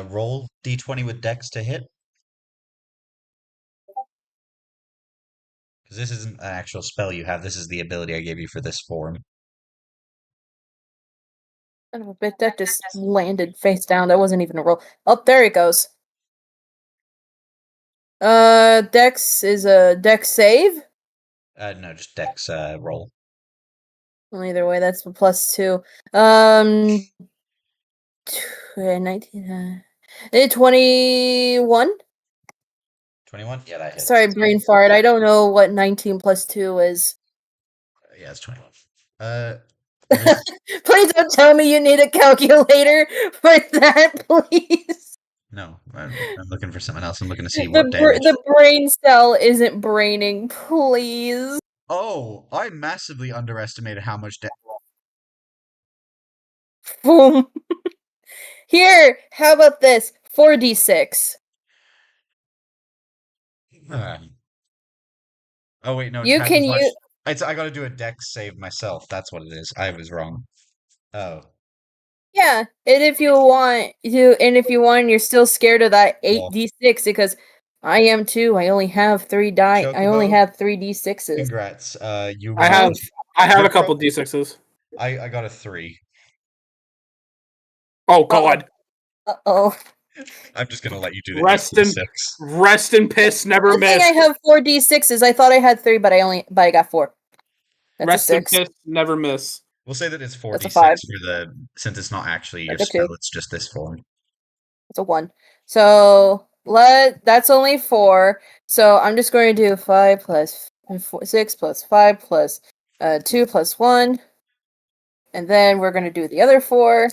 S3: Roll d20 with Dex to hit. Because this isn't an actual spell you have. This is the ability I gave you for this form.
S9: Son of a bit, that just landed face down. That wasn't even a roll. Oh, there it goes. Dex is a Dex save?
S3: No, just Dex roll.
S9: Well, either way, that's a +2. 19. 21?
S3: 21? Yeah, that hits.
S9: Sorry, brain fart. I don't know what 19 + 2 is.
S3: Yeah, it's 21.
S9: Please don't tell me you need a calculator for that, please.
S3: No, I'm looking for something else. I'm looking to see what damage.
S9: The brain cell isn't braining, please.
S3: Oh, I massively underestimated how much
S9: Boom. Here, how about this? 4d6.
S3: Oh wait, no, it's
S9: You
S3: half
S9: can
S3: as much.
S9: use.
S3: I gotta do a Dex save myself. That's what it is. I was wrong. Oh.
S9: Yeah, and if you want and you're still scared of that 8d6 because I am too. I only have 3 die. I only
S3: Chocobo,
S9: have 3d6s.
S3: Congrats. You
S4: I
S3: rolled.
S4: have
S3: You're
S4: a couple d6s.
S3: I got a 3.
S4: Oh god.
S9: Uh-oh.
S3: I'm just gonna let you do the
S4: Rest
S3: 8d6.
S4: in piss, never
S9: Good thing
S4: miss.
S9: I have 4d6s. I thought I had 3, but I got 4. That's
S4: Rest
S9: a
S4: in
S9: 6.
S4: piss, never miss.
S3: We'll say that it's
S9: That's a
S3: 4d6
S9: 5.
S3: for since it's not actually your
S9: That's a 2.
S3: spell, it's just this form.
S9: It's a 1. So that's only 4. So I'm just going to do 5 plus 6 plus 5 plus 2 plus 1. And then we're going to do the other 4.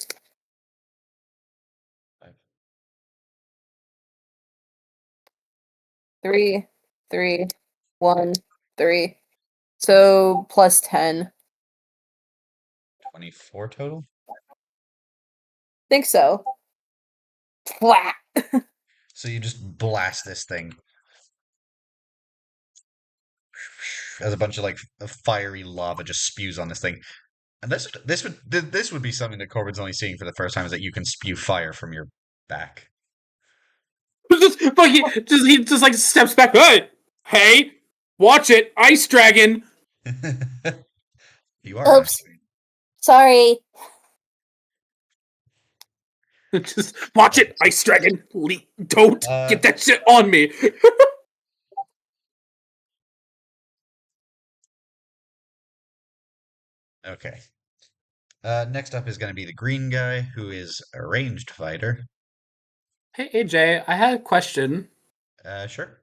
S9: 3, 3, 1, 3. So plus 10.
S3: 24 total?
S9: Think so. Whack.
S3: So you just blast this thing. As a bunch of like fiery lava just spews on this thing. And this would be something that Corbin's only seeing for the first time, is that you can spew fire from your back.
S4: But he just like steps back. Hey, watch it, Ice Dragon.
S3: You are.
S9: Oops. Sorry.
S4: Just watch it, Ice Dragon. Don't get that shit on me.
S3: Okay. Next up is going to be the green guy, who is a ranged fighter.
S4: Hey AJ, I had a question.
S3: Sure.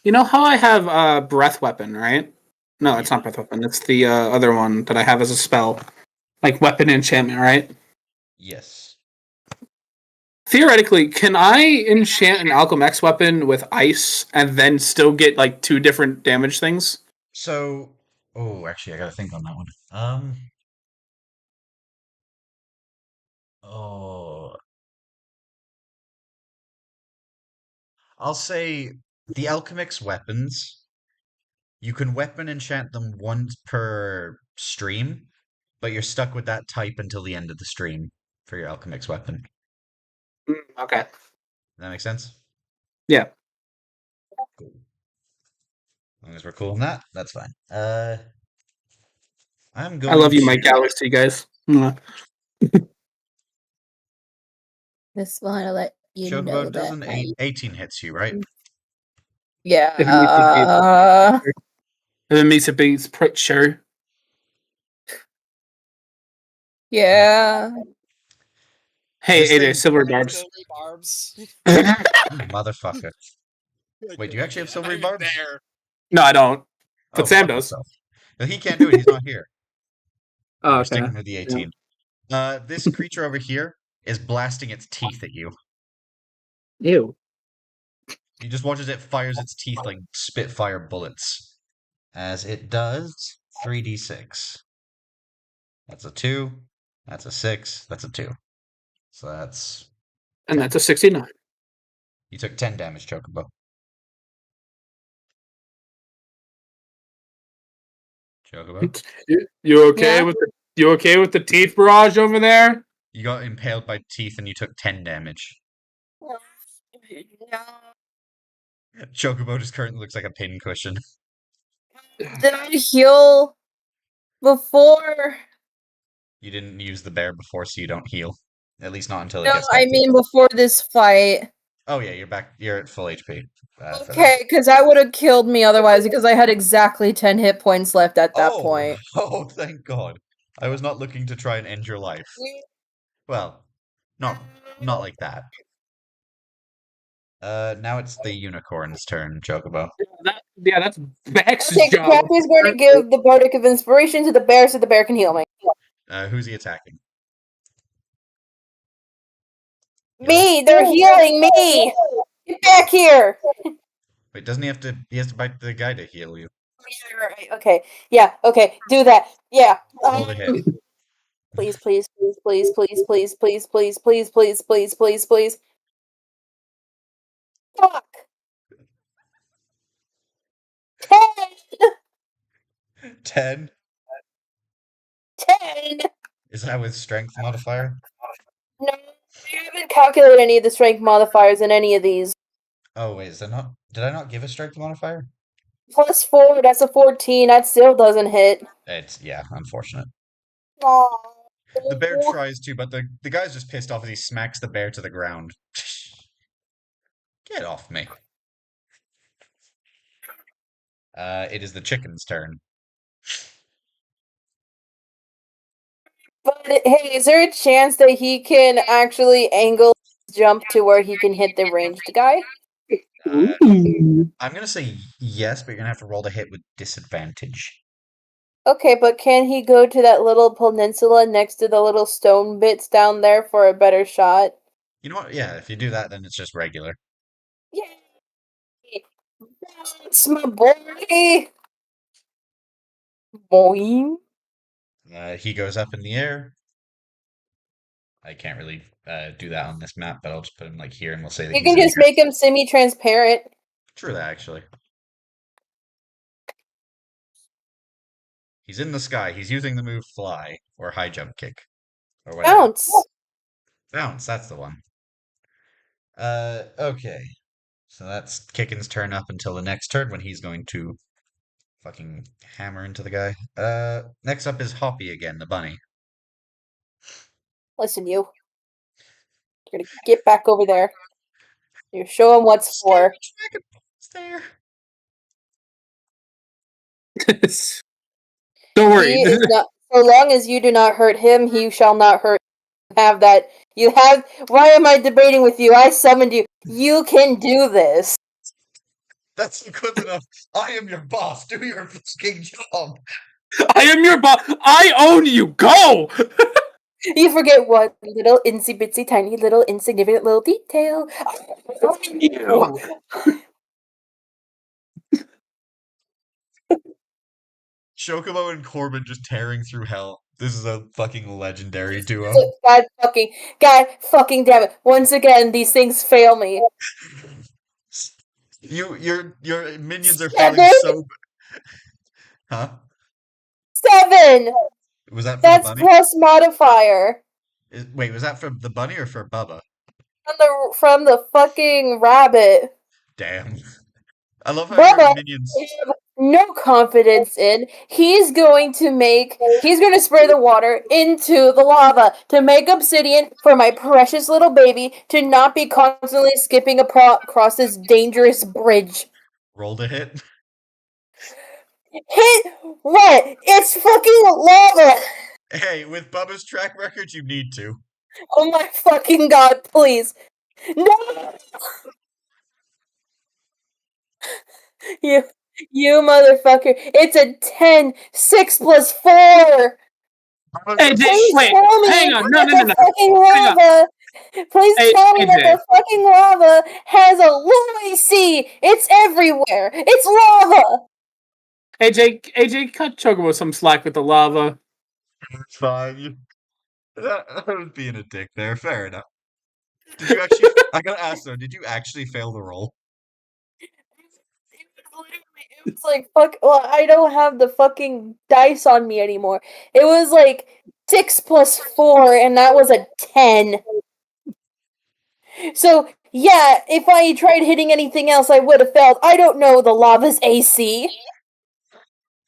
S4: You know how I have breath weapon, right? No, it's not breath weapon. It's the other one that I have as a spell, like weapon enchantment, right?
S3: Yes.
S4: Theoretically, can I enchant an Alchemax weapon with ice and then still get like 2 different damage things?
S3: So, actually, I gotta think on that one. Oh, I'll say the alchemic's weapons, you can weapon enchant them once per stream, but you're stuck with that type until the end of the stream for your alchemic's weapon.
S4: Okay.
S3: Does that make sense?
S4: Yeah.
S3: Cool. As long as we're cool on that, that's fine. I'm going
S4: I love you, my
S3: to-
S4: galaxy guys. Mwah.
S9: Just want to let you know
S3: Chocobo
S9: that.
S3: doesn't 18 hits you, right?
S9: Yeah.
S4: If it makes it be, if it makes it be, it's pretty sure.
S9: Yeah.
S4: Hey,
S3: This
S4: AJ,
S3: thing-
S4: silver barbs.
S1: Silvery barbs.
S3: Motherfucker. Wait, do you actually have silvery
S1: I'm
S3: barbs?
S1: there.
S4: No, I don't. But
S3: Oh,
S4: Sam
S3: fuck
S4: does.
S3: yourself. No, he can't do it. He's not here.
S4: Oh,
S3: We're
S4: okay.
S3: sticking with the 18. This creature over here is blasting its teeth at you.
S4: Ew.
S3: You just watch as it fires its teeth like Spitfire bullets. As it does 3d6. That's a 2. That's a 6. That's a 2. So that's...
S4: And that's a 69.
S3: You took 10 damage, Chocobo. Chocobo?
S4: You okay
S9: Yeah.
S4: with the teeth barrage over there?
S3: You got impaled by teeth and you took 10 damage. Chocobo just currently looks like a pincushion.
S9: Did I heal before?
S3: You didn't use the bear before, so you don't heal. At least not until it
S9: No,
S3: gets back
S9: I
S3: to
S9: mean
S3: you.
S9: before this fight.
S3: Oh yeah, you're back. You're at full HP. for that.
S9: Okay, because that would have killed me otherwise, because I had exactly 10 hit points left at that point.
S3: Oh, thank God. I was not looking to try and end your life. Well, not like that. Now it's the unicorn's turn, Chocobo.
S4: That's Max's
S9: Okay,
S4: job.
S9: Crappy's going to give the Bardic of Inspiration to the bear so the bear can heal me.
S3: Who's he attacking?
S9: Me! They're healing me! Get back here!
S3: Wait, doesn't he have to? He has to bite the guy to heal you.
S9: Right, okay. Yeah, okay, do that. Yeah.
S3: Roll the hit.
S9: Please, please, please, please, please, please, please, please, please, please, please, please, please. Fuck! 10!
S3: 10.
S9: 10!
S3: Is that with strength modifier?
S9: No, I haven't calculated any of the strength modifiers in any of these.
S3: Oh wait, is that not? Did I not give a strength modifier?
S9: Plus 4, that's a 14. That still doesn't hit.
S3: It's unfortunate.
S9: Aww.
S3: The bear tries to, but the guy's just pissed off as he smacks the bear to the ground. Get off me. It is the chicken's turn.
S9: But hey, is there a chance that he can actually angle his jump to where he can hit the ranged guy?
S3: I'm gonna say yes, but you're gonna have to roll the hit with disadvantage.
S9: Okay, but can he go to that little peninsula next to the little stone bits down there for a better shot?
S3: You know what? Yeah, if you do that, then it's just regular.
S9: Yay! That's my boy! Boing.
S3: He goes up in the air. I can't really do that on this map, but I'll just put him like here, and we'll say that
S9: You
S3: he's
S9: can
S3: in
S9: just
S3: the air.
S9: make him semi-transparent.
S3: True that, actually. He's in the sky. He's using the move fly or high jump kick or whatever.
S9: Bounce!
S3: Bounce, that's the one. Okay. So that's Kicken's turn up until the next turn when he's going to fucking hammer into the guy. Next up is Hoppy again, the bunny.
S9: Listen, you. You're gonna get back over there. You show him what's for.
S3: There.
S4: Don't worry.
S9: He is not. So long as you do not hurt him, he shall not hurt. Have that. You have. Why am I debating with you? I summoned you. You can do this.
S3: That's good enough. I am your boss. Do your fucking job.
S4: I am your boss. I own you. Go.
S9: You forget one little insy bitsy tiny little insignificant little detail.
S4: You.
S3: Chocobo and Corbin just tearing through hell. This is a fucking legendary duo.
S9: God fucking damn it. Once again, these things fail me.
S3: Your minions are feeling
S9: 7?
S3: so. Huh?
S9: 7!
S3: Was that for the
S9: That's
S3: bunny?
S9: plus modifier.
S3: Wait, was that for the bunny or for Bubba?
S9: From the fucking rabbit.
S3: Damn. I love how your
S9: Bubba,
S3: minions.
S9: I have no confidence in. He's going to spray the water into the lava to make obsidian for my precious little baby to not be constantly skipping across this dangerous bridge.
S3: Rolled a hit.
S9: Hit what? It's fucking lava!
S3: Hey, with Bubba's track record, you need to.
S9: Oh my fucking god, please. No! You motherfucker. It's a 10. 6 plus 4!
S4: AJ,
S9: Please
S4: wait,
S9: tell me
S4: hang on. No,
S9: that
S4: no, no,
S9: the
S4: no.
S9: fucking
S4: Hang on.
S9: lava. Please
S4: Hey,
S9: tell me that
S4: AJ.
S9: the fucking lava has a low AC. It's everywhere. It's lava.
S4: AJ, cut Chocobo some slack with the lava.
S3: It's fine. That was being a dick there. Fair enough. Did you actually? I gotta ask though. Did you actually fail the roll?
S9: It was like, fuck. Well, I don't have the fucking dice on me anymore. It was like 6 plus 4, and that was a 10. So, yeah, if I tried hitting anything else, I would have failed. I don't know the lava's AC.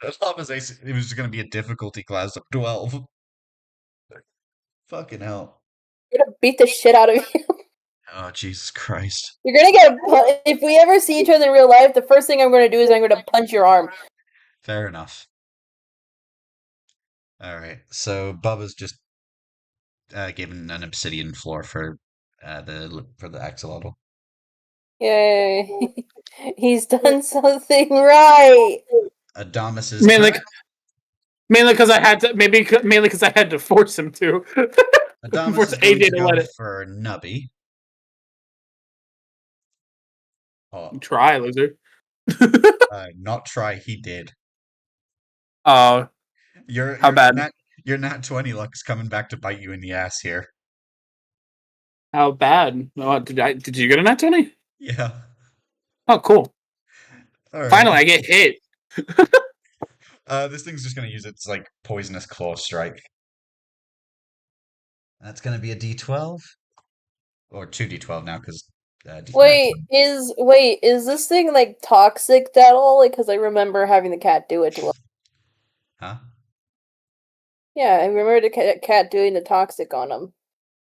S3: As long as it was gonna be a difficulty class of 12. Fucking hell.
S9: I'm gonna beat the shit out of you.
S3: Oh Jesus Christ.
S9: You're gonna get if we ever see each other in real life, the first thing I'm gonna do is I'm gonna punch your arm.
S3: Fair enough. All right. So Bubba's just given an obsidian floor for the axolotl.
S9: Yay. He's done something right.
S3: Adamas's
S4: Mainly,
S3: turn.
S4: mainly because I had to. Mainly because I had to force him to.
S3: Adamas
S4: Force
S3: is going
S4: AJ
S3: to
S4: to
S3: go
S4: let it.
S3: for Nubby. Oh,
S4: Try, loser.
S3: not try. He did.
S4: Oh,
S3: Your
S4: how
S3: your
S4: bad?
S3: your nat 20 luck's coming back to bite you in the ass here.
S4: How bad? Oh, did you get a nat 20?
S3: Yeah.
S4: Oh, cool.
S3: All right.
S4: Finally, I get hit.
S3: This thing's just gonna use its like poisonous claw strike. That's gonna be a D12 or 2D12 now because
S9: Is this thing like toxic at all? Like, because I remember having the cat do it to him.
S3: Huh?
S9: Yeah, I remember the cat doing the toxic on him.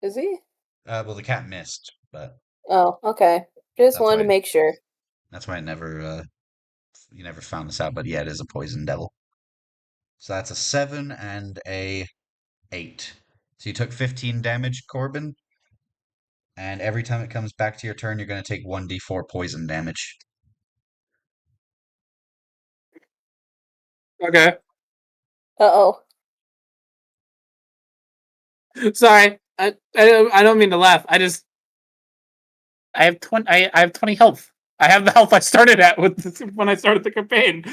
S9: Is he?
S3: Well, the cat missed, but
S9: Oh, okay. Just
S3: that's
S9: wanted
S3: why
S9: to make sure.
S3: I never you never found this out. But yeah, it is a poison devil. So that's a 7 and a 8. So you took 15 damage, Corbin. And every time it comes back to your turn, you're going to take 1d4 poison damage.
S4: Okay.
S9: Uh-oh.
S4: Sorry. I don't mean to laugh. I have 20. I have 20 health. I have the health I started at when I started the campaign.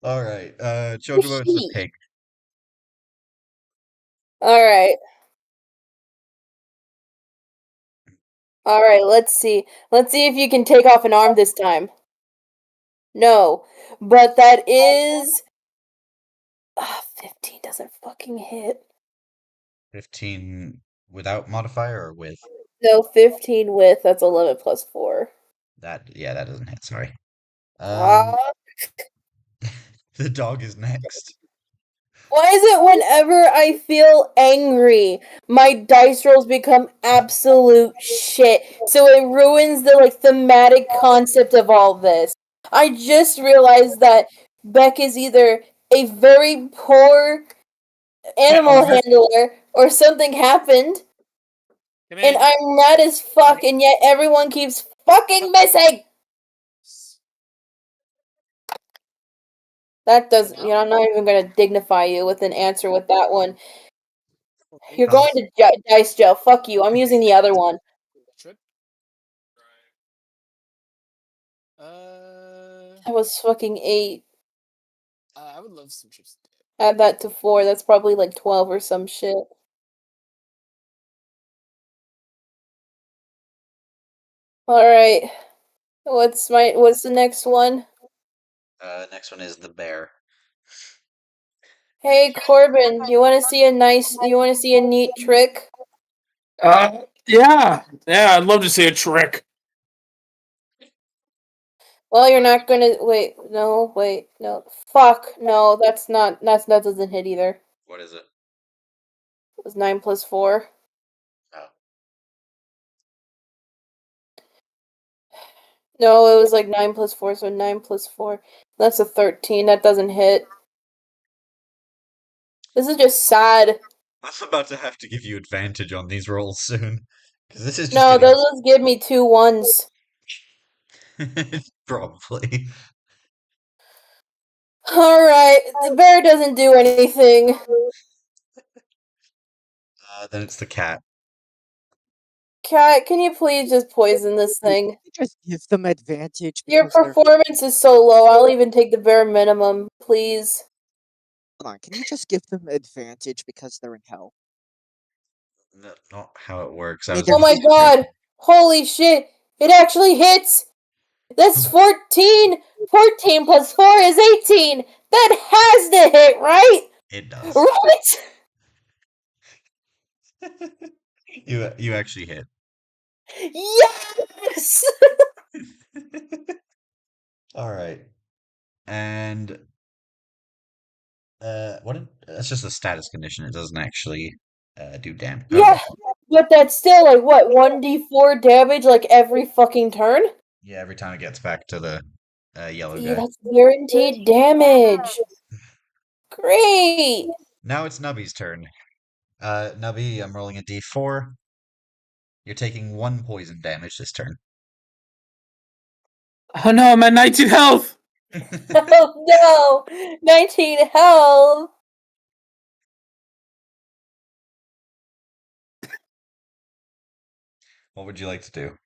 S3: All right. Chocobo is the pig.
S9: Alright. Alright, let's see. Let's see if you can take off an arm this time. No. But that is 15 doesn't fucking hit.
S3: 15 without modifier or with?
S9: No, 15 with, that's 11 plus 4.
S3: That doesn't hit, sorry.
S9: Ah.
S3: The dog is next.
S9: Why is it whenever I feel angry, my dice rolls become absolute shit? So it ruins the like thematic concept of all this. I just realized that Beck is either a very poor animal handler or something happened, and I'm mad as fuck, and yet everyone keeps fucking missing. That doesn't, I'm not even gonna dignify you with an answer with that one. You're going to dice jail. Fuck you. I'm using the other one. That was fucking 8.
S1: I would love some chips.
S9: Add that to 4. That's probably like 12 or some shit. Alright. What's the next one?
S3: Next one is the bear.
S9: Hey Corbin, you want to see a neat trick?
S4: Yeah, I'd love to see a trick.
S9: Well, you're not gonna wait. No, fuck. No, that doesn't hit either.
S3: What is it?
S9: It was 9 plus 4.
S3: Oh.
S9: No, it was like 9 plus 4, so 9 plus 4. That's a 13. That doesn't hit. This is just sad.
S3: I'm about to have to give you advantage on these rolls soon. Because this is just
S9: No,
S3: getting...
S9: those just give me 2 1s.
S3: Probably.
S9: Alright, the bear doesn't do anything.
S3: Then it's the cat.
S9: Cat, can you please just poison this thing?
S7: Just give them advantage
S9: Your
S7: because they're.
S9: performance is so low, I'll even take the bare minimum, please.
S7: Hold on, can you just give them advantage because they're in hell?
S3: No, not how it works.
S7: I
S3: I
S7: mean,
S3: was
S7: they're
S9: Oh my
S3: just
S7: human.
S9: god! Holy shit! It actually hits! That's 14! 14 plus 4 is 18! That has to hit, right?
S3: It does.
S9: Right?
S3: You actually hit.
S9: Yes!
S3: Alright. And that's just a status condition. It doesn't actually do damage.
S9: Yeah, but that's still like what, 1d4 damage like every fucking turn?
S3: Yeah, every time it gets back to the yellow
S9: Yeah,
S3: guy.
S9: that's guaranteed damage. Great!
S3: Now it's Nubby's turn. Nubby, I'm rolling a d4. You're taking 1 poison damage this turn.
S4: Oh no, I'm at 19 health.
S9: Oh no! 19 health!
S3: What would you like to do?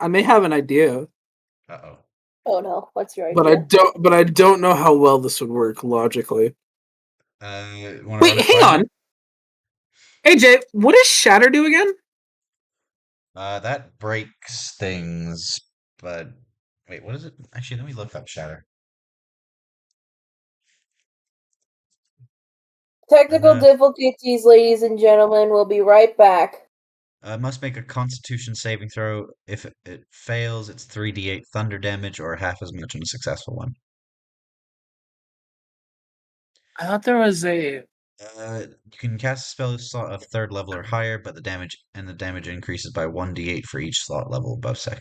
S4: I may have an idea,
S3: Uh-oh.
S9: Oh no, what's your
S4: but
S9: idea?
S4: I don't know how well this would work logically.
S3: Want to
S4: Wait,
S3: run it
S4: hang
S3: by
S4: on. AJ, what does Shatter do again?
S3: me? That breaks things, but wait, what is it? Actually, let me look up Shatter.
S9: Technical
S3: Uh,
S9: difficulties, ladies and gentlemen. We'll be right back.
S3: Must make a Constitution saving throw. If it fails, it's 3d8 thunder damage or half as much on a successful one.
S4: I thought there was a.
S3: You can cast a spell slot of 3rd level or higher, but the damage increases by 1d8 for each slot level above 2nd.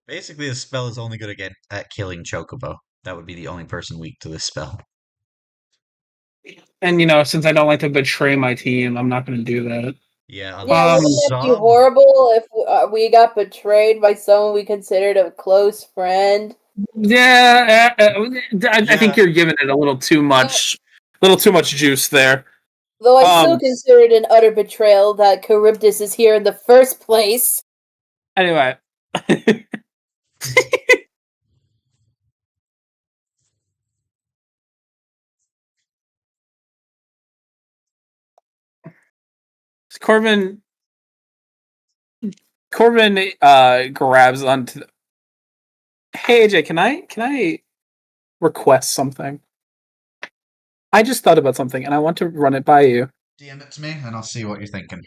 S3: Basically, the spell is only good at killing Chocobo. That would be the only person weak to this spell.
S4: And since I don't like to betray my team, I'm not going to do that.
S3: Yeah,
S9: Yeah,
S3: unless
S9: wouldn't that be
S3: some...
S9: horrible if we got betrayed by someone we considered a close friend?
S4: Yeah, I think
S3: Yeah.
S4: you're giving it a little too much juice there.
S9: Though I still consider it an utter betrayal that Charybdis is here in the first place.
S4: Anyway. Corbin grabs onto the... Hey AJ, can I request something? I just thought about something and I want to run it by you.
S3: DM it to me, and I'll see what you're thinking.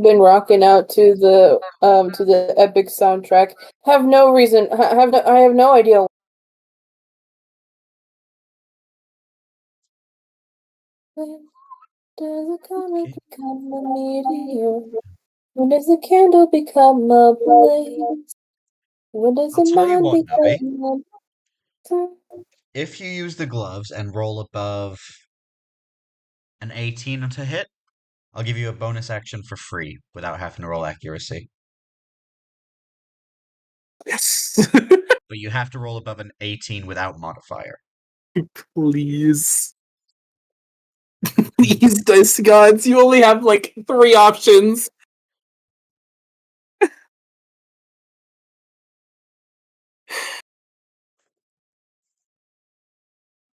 S9: Been rocking out to the epic soundtrack. Have no reason. I have no idea. When does a comet become a meteor? When does a candle become a blaze? When does
S3: I'll
S9: a
S3: tell you
S9: man
S3: what, Nubby.
S9: become a
S3: If you use the gloves and roll above an 18 to hit, I'll give you a bonus action for free without having to roll accuracy.
S4: Yes.
S3: But you have to roll above an 18 without modifier.
S4: Please. Please, dice gods. You only have like 3 options.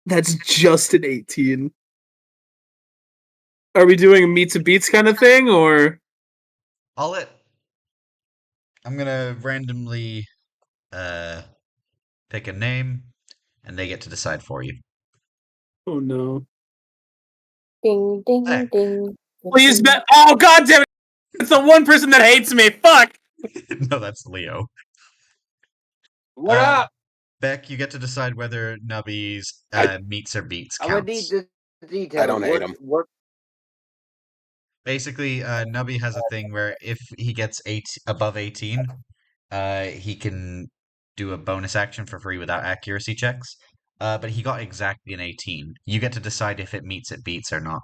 S4: That's just an 18. Are we doing a meets and beats kind of thing, or?
S3: I'm gonna randomly pick a name, and they get to decide for you.
S4: Oh no.
S9: Ding ding
S3: Heck.
S9: ding.
S4: Please, oh god damn it! It's the one person that hates me. Fuck.
S3: No, that's Leo.
S6: What up?
S3: Beck, you get to decide whether Nubby's meets or beats
S6: I'm gonna need
S3: counts.
S6: the details.
S5: I don't hate him.
S3: Basically, Nubby has a thing where if he gets above 18, he can do a bonus action for free without accuracy checks. But he got exactly an 18. You get to decide if it meets, it beats, or not.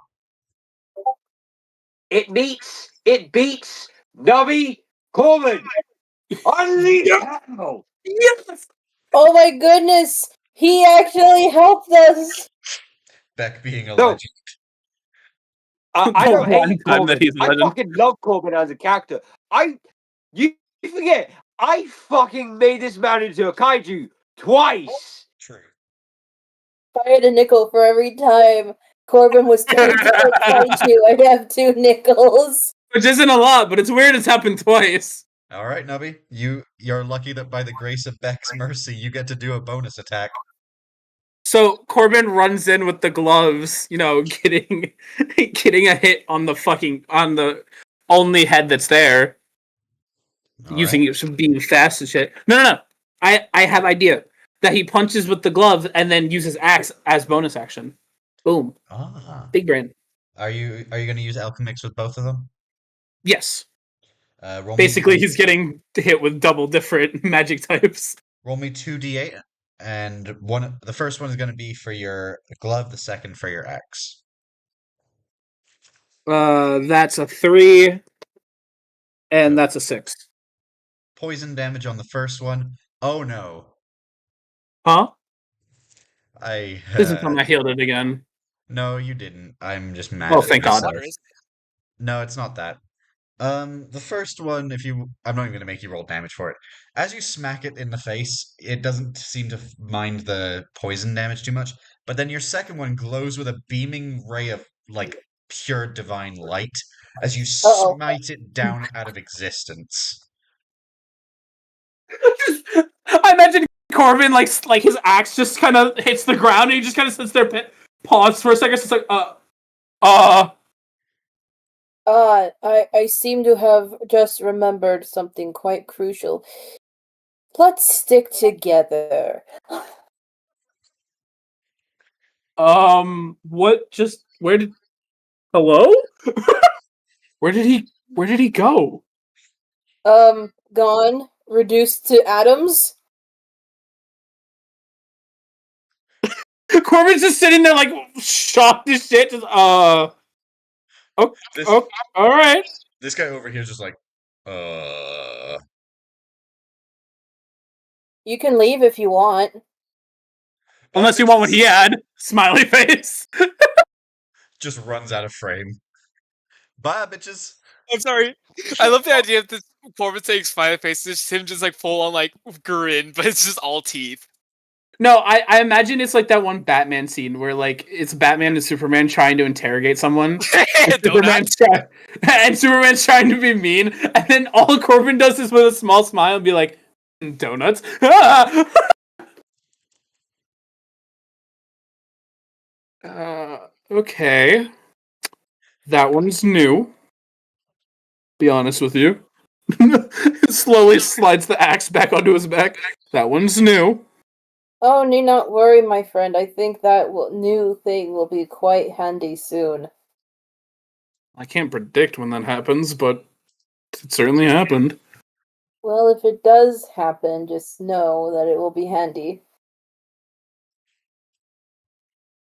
S6: It beats Nubby Coleman. Unleash hell.
S4: Yes.
S9: Oh my goodness! He actually helped us.
S3: Beck being a
S6: No.
S3: legend.
S6: I
S4: The
S6: don't
S4: one
S6: hate
S4: time
S6: Coleman.
S4: that he's a
S6: I
S4: legend.
S6: fucking love Coleman as a character. You forget, I fucking made this man into a kaiju twice.
S3: True.
S9: If I had a nickel for every time Corbin was turned into a kaiju, I'd have 2 nickels.
S4: Which isn't a lot, but it's weird it's happened twice.
S3: All right, Nubby. You're lucky that by the grace of Beck's mercy, you get to do a bonus attack.
S4: So Corbin runs in with the gloves, getting a hit on the only head that's there.
S3: All
S4: Using
S3: right.
S4: it, being fast and shit. No. I have idea that he punches with the glove and then uses axe as bonus action. Boom.
S3: Ah.
S4: Big brain.
S3: Are you going to use Alchemix with both of them?
S4: Yes.
S3: Roll
S4: Basically,
S3: me,
S4: he's getting hit with double different magic types.
S3: roll me 2d8, and the first one is going to be for your glove, the second for your axe.
S4: That's a 3, and
S3: So
S4: that's a 6.
S3: poison damage on the first one. Oh no.
S4: Huh?
S3: I
S4: Doesn't tell me I healed it again.
S3: No, you didn't. I'm just mad
S4: Oh,
S3: at
S4: thank God.
S3: myself. No, it's not that. The first one, I'm not even gonna make you roll damage for it. As you smack it in the face, it doesn't seem to mind the poison damage too much. But then your second one glows with a beaming ray of like pure divine light as you
S9: Uh-oh.
S3: smite it down out of existence.
S4: I imagine Corbin like his axe just kind of hits the ground and he just kind of sits there, pause for a second. It's like,
S9: I seem to have just remembered something quite crucial. Let's stick together.
S4: where did? Hello? Where did he go?
S9: Gone, reduced to atoms.
S4: Corbin's just sitting there like shocked as shit. Just all right.
S3: This guy over here is just like,
S9: You can leave if you want.
S4: Unless you want what he had. Smiley face.
S3: just runs out of frame. Bye, bitches.
S1: I'm sorry. I love the idea of this Corbin saying smiley face. It's just him just like full on like grin, but it's just all teeth.
S4: No, I imagine it's like that one Batman scene where like it's Batman and Superman trying to interrogate someone. And Superman's trying to be mean, and then all Corbin does is with a small smile and be like, donuts. Okay. That one's new. Be honest with you. Slowly slides the axe back onto his back. That one's new.
S9: Oh, need not worry, my friend. I think that new thing will be quite handy soon.
S4: I can't predict when that happens, but it certainly happened.
S9: Well, if it does happen, just know that it will be handy.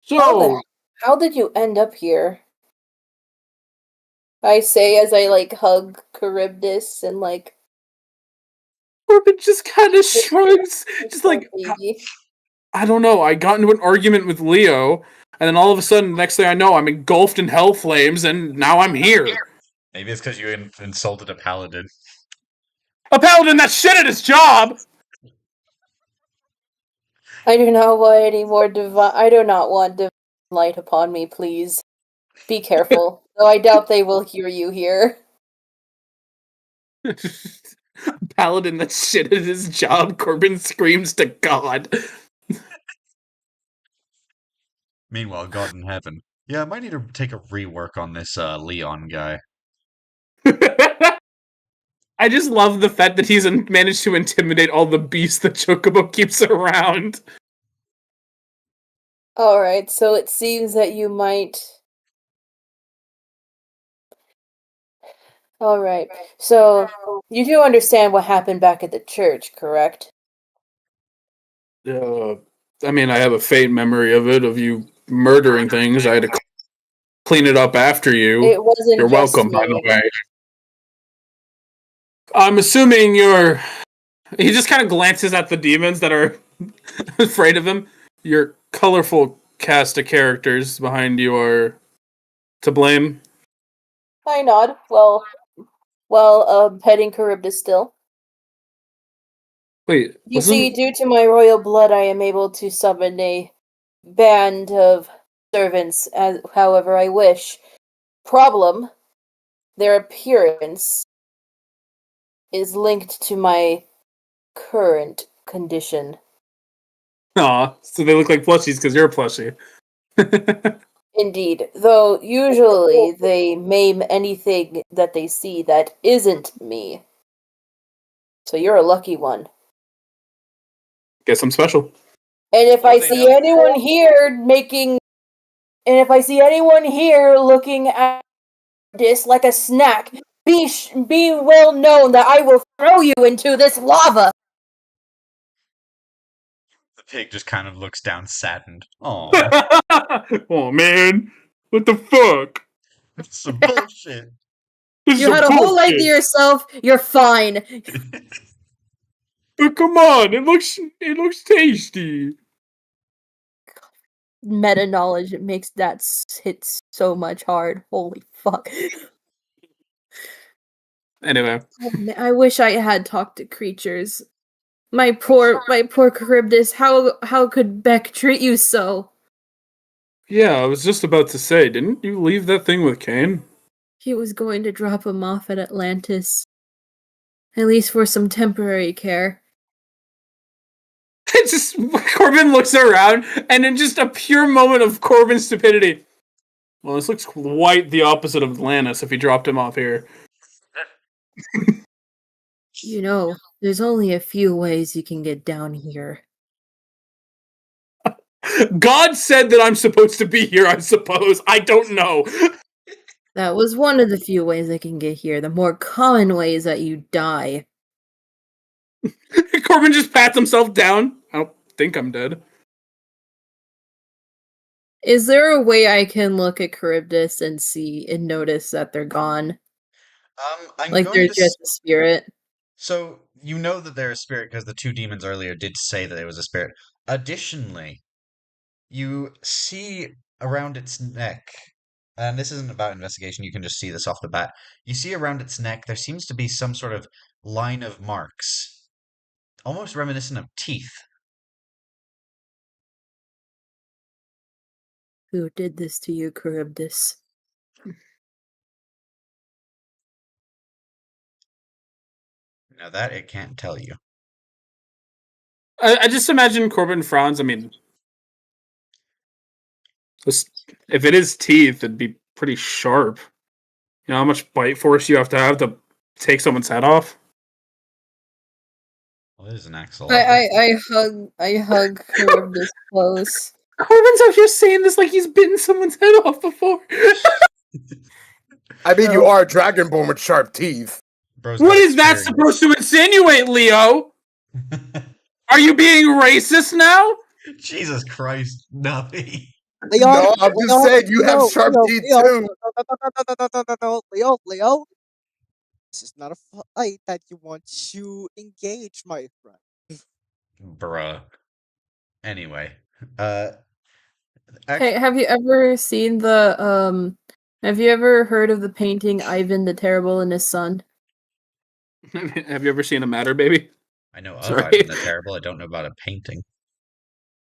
S4: So,
S9: How did you end up here? I say as I hug Charybdis and
S4: Corbin just kind of shrugs, just
S9: poor
S4: like,
S9: baby.
S4: I don't know. I got into an argument with Leo, and then all of a sudden, the next thing I know, I'm engulfed in hell flames, and now I'm here.
S3: Maybe it's because you insulted a paladin.
S4: A paladin that's shit at his job.
S9: I do not want any more I do not want divine light upon me, please. Be careful. Though I doubt they will hear you here.
S4: Paladin that's shit at his job. Corbin screams to God.
S3: Meanwhile, God in heaven. Yeah, I might need to take a rework on this Leon guy.
S4: I just love the fact that he's managed to intimidate all the beasts that Chocobo keeps around.
S9: Alright, so it seems that you might... Alright, so you do understand what happened back at the church, correct?
S4: I mean, I have a faint memory of it, of you murdering things. I had to clean it up after you.
S9: It wasn't
S4: You're
S9: just
S4: welcome, by the
S9: me.
S4: way. I'm assuming you're... He just kind of glances at the demons that are afraid of him. Your colorful cast of characters behind you are to blame.
S9: I nod. Petting Charybdis still.
S4: Wait,
S9: You see, due to my royal blood, I am able to summon a band of servants as however I wish. Problem, their appearance is linked to my current condition.
S4: Aw, so they look like plushies because you're a plushie.
S9: Indeed, though usually they maim anything that they see that isn't me. So you're a lucky one.
S4: Guess I'm special.
S9: And if
S1: Well,
S9: I
S1: they
S9: see
S1: know.
S9: anyone here looking at this like a snack, be well known that I will throw you into this lava.
S3: The pig just kind of looks down saddened. Aw,
S4: Oh man, what the fuck?
S3: that's some bullshit.
S4: This
S9: You
S4: is
S9: had
S4: a
S9: a whole life to
S4: bullshit.
S9: yourself. You're fine.
S4: But come on, it looks tasty.
S9: Meta knowledge makes that hit so much hard. Holy fuck.
S4: Anyway,
S9: I wish I had talked to creatures. My poor Charybdis. How could Beck treat you so?
S4: yeah, I was just about to say, didn't you leave that thing with Kane?
S9: He was going to drop him off at Atlantis. At least for some temporary care.
S4: It just Corbin looks around, and in just a pure moment of Corbin stupidity. Well, this looks quite the opposite of Atlantis if he dropped him off here.
S9: You know, there's only a few ways you can get down here.
S4: God said that I'm supposed to be here, I suppose. I don't know.
S9: That was one of the few ways I can get here. The more common way is that you die.
S4: Corbin just pats himself down. I don't think I'm dead.
S9: Is there a way I can look at Charybdis and see and notice that they're gone?
S3: I'm
S9: Like
S3: going
S9: they're
S3: to.
S9: just a spirit?
S3: So you know that they're a spirit because the two demons earlier did say that it was a spirit. Additionally, you see around its neck, and this isn't about investigation, you can just see this off the bat. You see around its neck there seems to be some sort of line of marks, almost reminiscent of teeth.
S9: Who did this to you, Charybdis?
S3: Now that it can't tell you.
S4: I just imagine Corbin frowns. I mean, if it is teeth, it'd be pretty sharp. You know how much bite force you have to take someone's head off?
S3: Well, it is an axolotl.
S9: I hug Charybdis close.
S4: Corbin's out here saying this like he's bitten someone's head off before.
S5: I mean, you
S9: No.
S5: are a dragonborn with sharp teeth.
S3: Bro's
S4: What
S3: got
S4: is that
S3: experience.
S4: supposed to insinuate, Leo? Are you being racist now?
S3: Jesus Christ, Navi.
S7: Leon,
S5: No, I'm just
S7: Leon,
S5: saying you have
S7: Leo,
S5: sharp
S7: Leo,
S5: teeth
S7: Leo,
S5: too.
S7: no, Leo, Leo. This is not a fight that you want to engage, my friend.
S3: Bruh. Anyway,
S9: Hey,
S3: actually,
S9: have you ever seen the have you ever heard of the painting Ivan the Terrible and his son?
S4: Have you ever seen a matter, baby?
S3: I know of
S4: Sorry.
S3: Ivan the Terrible. I don't know about a painting.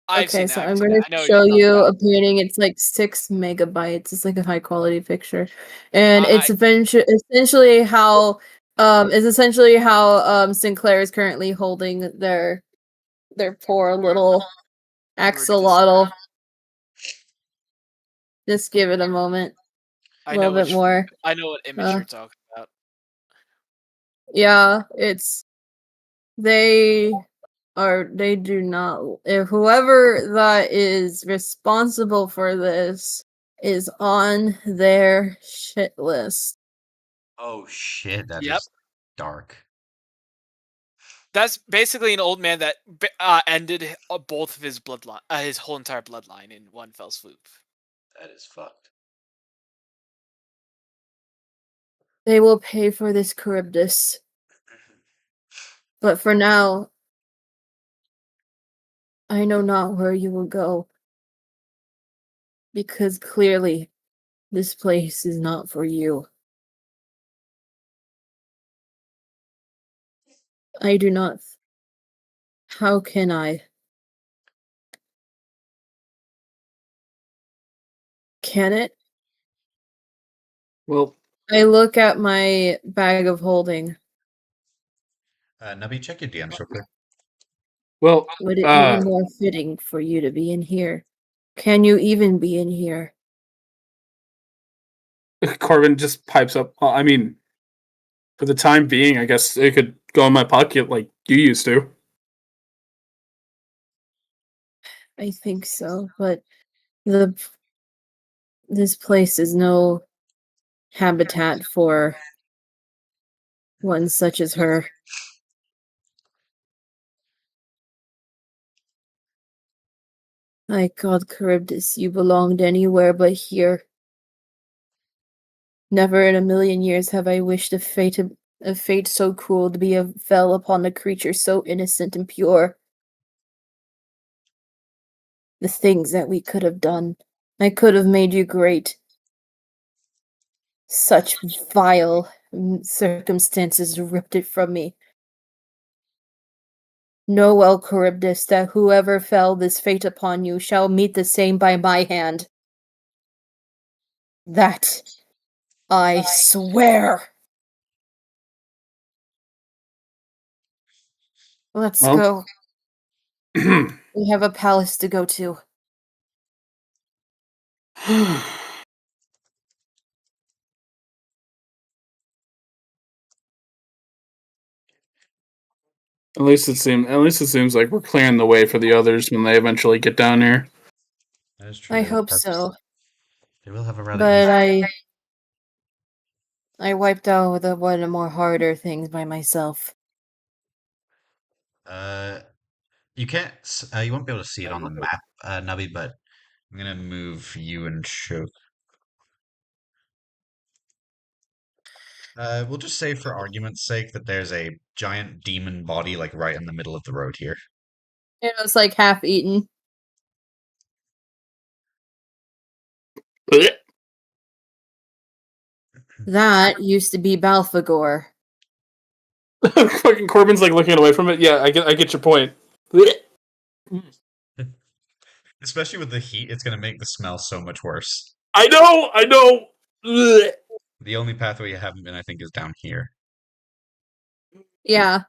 S1: I've
S9: Okay,
S1: seen
S9: so
S1: that. I've
S9: I'm
S1: seen
S9: gonna
S1: that. I know what
S9: show
S1: you're talking
S9: you
S1: about.
S9: a painting. It's like 6 MB. It's like a high quality picture, and
S1: I
S9: it's essentially how Sinclair is currently holding their poor little
S1: in order to.
S9: axolotl. Just give it a moment, a
S1: I
S9: little
S1: know
S9: bit
S1: which.
S9: more.
S1: I know what image
S9: Uh,
S1: you're talking about.
S9: yeah, they do not. If whoever that is responsible for this is on their shit list.
S3: Oh shit, that
S1: Yep.
S3: is dark.
S1: That's basically an old man that ended both of his bloodline, his whole entire bloodline in one fell swoop.
S3: That is fucked.
S9: They will pay for this Charybdis. But for now, I know not where you will go. Because clearly, this place is not for you. I do not. How can I? Can it?
S4: Well,
S9: I look at my bag of holding.
S3: Nubby, check your DMs real quick.
S4: well,
S9: Would it be more fitting for you to be in here? Can you even be in here?
S4: Corbin just pipes up. I mean, for the time being, I guess it could go in my pocket like you used to.
S9: I think so, but this place is no habitat for one such as her. My God, Charybdis, you belonged anywhere but here. Never in a million years have I wished a fate so cruel to be fell upon a creature so innocent and pure. The things that we could have done. I could have made you great. Such vile circumstances ripped it from me. Know well, Charybdis, that whoever fell this fate upon you shall meet the same by my hand. That I swear. Let's
S4: Well,
S9: go.
S4: at
S9: We have a palace to go to.
S4: least it seems like we're clearing the way for the others when they eventually get down here.
S3: That is true.
S9: I hope so.
S3: They will have a rather
S9: But
S3: easy.
S9: I wiped out the one of the more harder things by myself.
S3: You can't. You won't be able to see it on the map, Nubby. But I'm gonna move you and Shook. We'll just say, for argument's sake, that there's a giant demon body like right in the middle of the road here.
S9: It was like half eaten. That used to be Balfagor.
S4: Fucking Corbin's like looking away from it. Yeah, I get your point.
S3: Especially with the heat, it's gonna make the smell so much worse.
S4: I know.
S3: The only pathway you haven't been, I think, is down here.
S9: Yeah,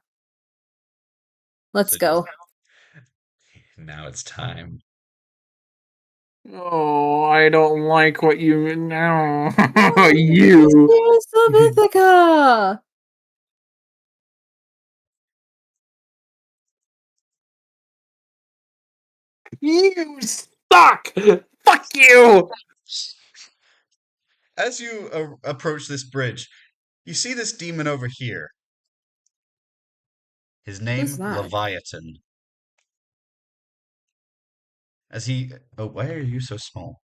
S9: let's
S3: So
S9: go.
S3: now it's time.
S4: Oh, I don't like what you now. You.
S9: Yes, Ithaca!
S4: You suck. Fuck you.
S3: As you approach this bridge, you see this demon over here. His
S9: Who's
S3: name,
S9: that?
S3: Leviathan. As he. Oh, why are you so small?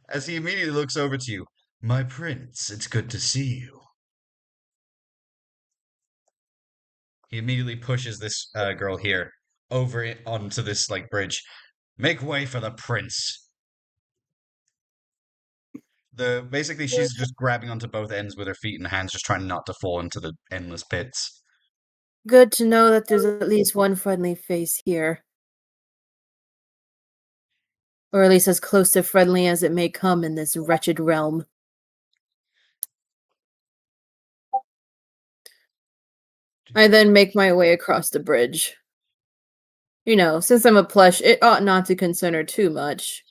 S3: As he immediately looks over to you. My prince, it's good to see you. He immediately pushes this girl here over onto this like bridge. Make way for the prince. Basically she's just grabbing onto both ends with her feet and hands, just trying not to fall into the endless pits.
S9: Good to know that there's at least one friendly face here. Or at least as close to friendly as it may come in this wretched realm. I then make my way across the bridge. You know, since I'm a plush, it ought not to concern her too much.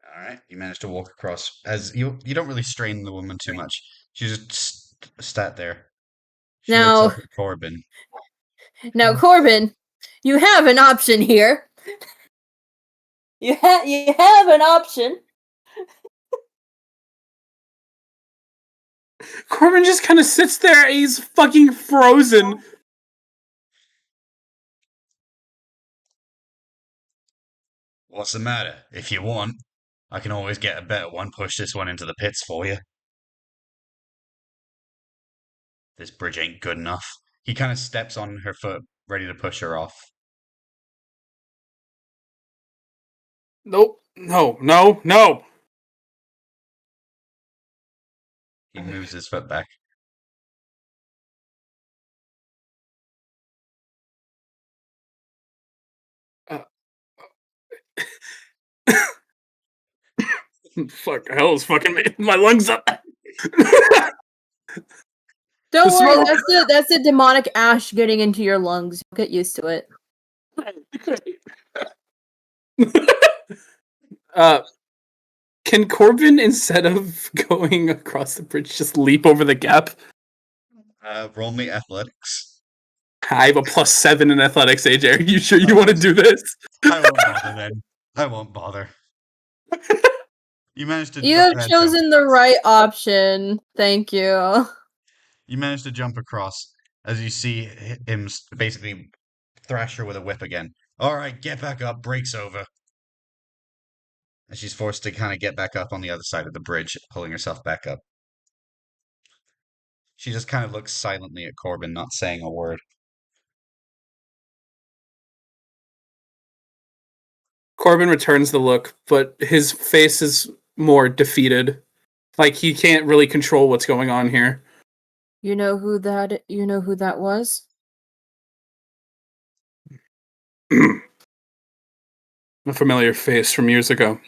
S3: All right, you manage to walk across. As you don't really strain the woman too much. She just sat there. She looks
S9: Now,
S3: up at Corbin.
S9: Corbin, you have an option here. You have an option.
S4: Corbin just kind of sits there. He's fucking frozen.
S3: What's the matter? If you want, I can always get a better one. Push this one into the pits for you. This bridge ain't good enough. He kind of steps on her foot, ready to push her off.
S4: Nope. No.
S3: He moves his foot back.
S4: Uh, fuck, hell is fucking my lungs up.
S9: Don't
S4: The
S9: worry,
S4: smoke-
S9: that's the demonic ash getting into your lungs. You'll get used to it.
S4: Can Corbin, instead of going across the bridge, just leap over the gap?
S3: Roll me athletics.
S4: I have a +7 in athletics, AJ. Are you sure you want to do this?
S3: I won't bother then. I won't bother. You managed to.
S9: You have chosen the right option. Thank you.
S3: You managed to jump across as you see him basically thrash her with a whip again. All right, get back up. Break's over. And she's forced to kind of get back up on the other side of the bridge, pulling herself back up. She just kind of looks silently at Corbin, not saying a word.
S4: Corbin returns the look, but his face is more defeated. Like he can't really control what's going on here.
S9: You know who that was?
S4: A familiar face from years ago.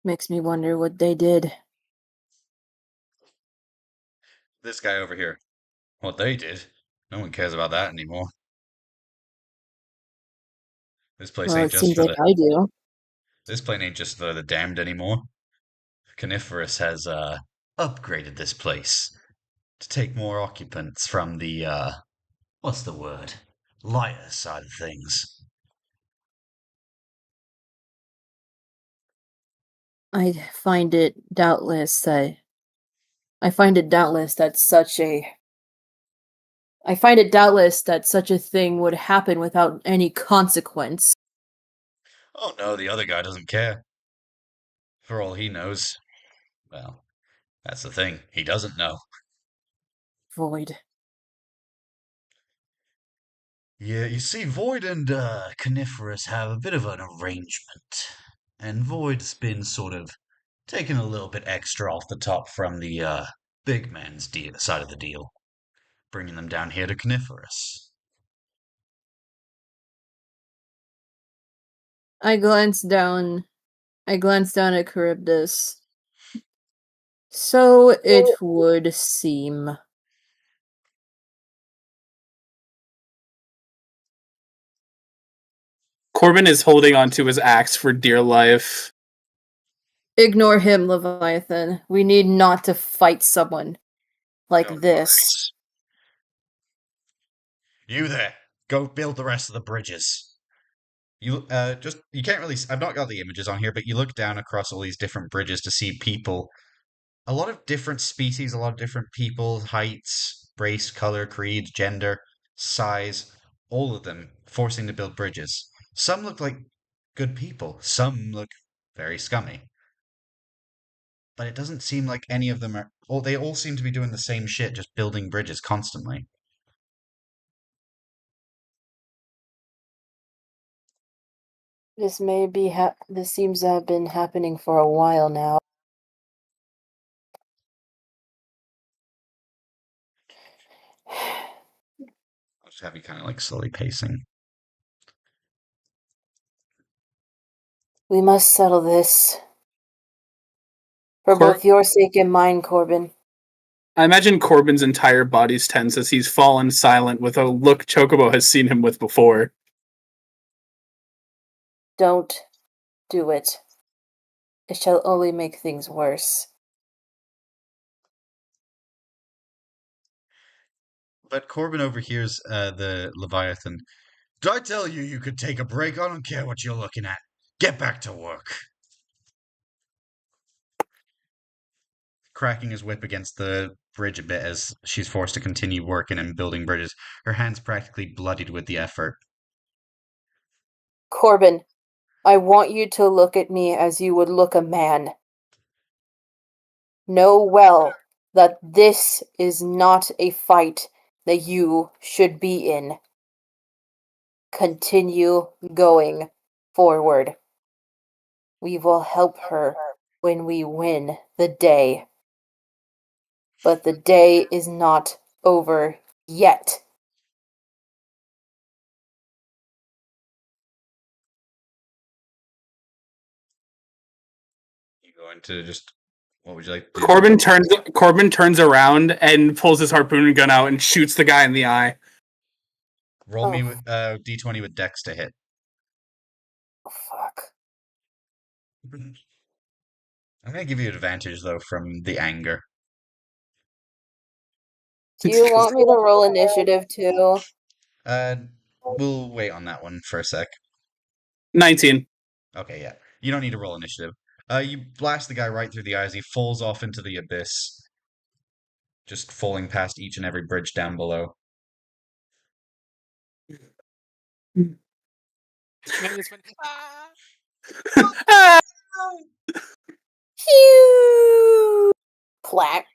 S9: Makes me wonder what they did.
S3: This guy over here. What they did? No one cares about that anymore. This place
S9: Well,
S3: ain't
S9: it
S3: just
S9: seems
S3: for
S9: like
S3: the.
S9: I do.
S3: This place ain't just for the damned anymore. Coniferous has upgraded this place to take more occupants from the what's the word? Lighter side of things.
S9: I find it doubtless that I find it doubtless that such a I find it doubtless that such a thing would happen without any consequence.
S3: Oh no, the other guy doesn't care. For all he knows. Well, that's the thing. He doesn't know.
S9: Void.
S3: Yeah, you see, Void and Coniferous have a bit of an arrangement. And Void's been sort of taking a little bit extra off the top from the big man's side of the deal, bringing them down here to Coniferous.
S9: I glance down at Charybdis. So it would seem.
S4: Corbin is holding onto his axe for dear life.
S9: Ignore him, Leviathan. We need not to fight someone like
S3: Don't
S9: this.
S3: worry. You there, go build the rest of the bridges. You you can't really. I've not got the images on here, but you look down across all these different bridges to see people a lot of different species, a lot of different people, heights, race, color, creed, gender, size, all of them forcing to build bridges. Some look like good people, some look very scummy. But it doesn't seem like any of them are. Well, they all seem to be doing the same shit, just building bridges constantly.
S9: This seems to have been happening for a while now.
S3: I'll just have you kind of like slowly pacing.
S9: We must settle this. For
S4: Cor-
S9: both your sake and mine, Corbin.
S4: I imagine Corbin's entire body's tense as he's fallen silent with a look Chocobo has seen him with before.
S9: Don't do it. It shall only make things worse.
S3: But Corbin overhears the Leviathan. Did I tell you you could take a break? I don't care what you're looking at. Get back to work. Cracking his whip against the bridge a bit as she's forced to continue working and building bridges, her hands practically bloodied with the effort.
S9: Corbin, I want you to look at me as you would look a man. Know well that this is not a fight that you should be in. Continue going forward. We will help her when we win the day. But the day is not over yet.
S3: You going to just. What would you like to do?
S4: Corbin turns around and pulls his harpoon gun out and shoots the guy in the eye.
S3: Roll me with d20 with Dex to hit.
S9: Oh, fuck.
S3: I'm gonna give you advantage though from the anger.
S9: Do you want me to roll initiative too?
S3: Uh, we'll wait on that one for a sec.
S4: 19.
S3: Okay, yeah. You don't need to roll initiative. You blast the guy right through the eyes. He falls off into the abyss, just falling past each and every bridge down below.
S1: And then this one. Ah!
S4: Ah!
S9: Phew! Clack.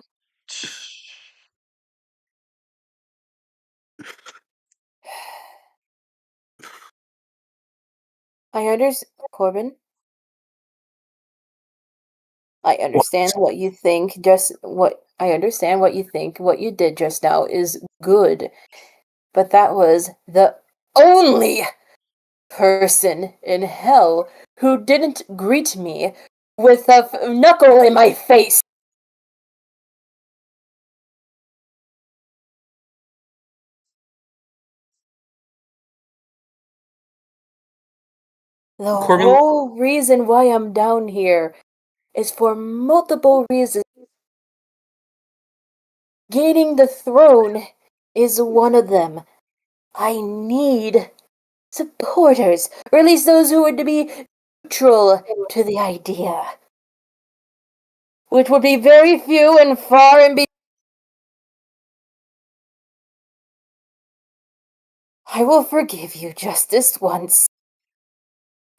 S9: I understand, Corbin. I understand what you think. I understand what you think. What you did just now is good, but that was the only person in hell who didn't greet me with a knuckle in my face. The
S4: Corbin,
S9: whole reason why I'm down here is for multiple reasons. Gaining the throne is one of them. I need supporters, or at least those who would be neutral to the idea, which would be very few and far in between. I will forgive you just this once.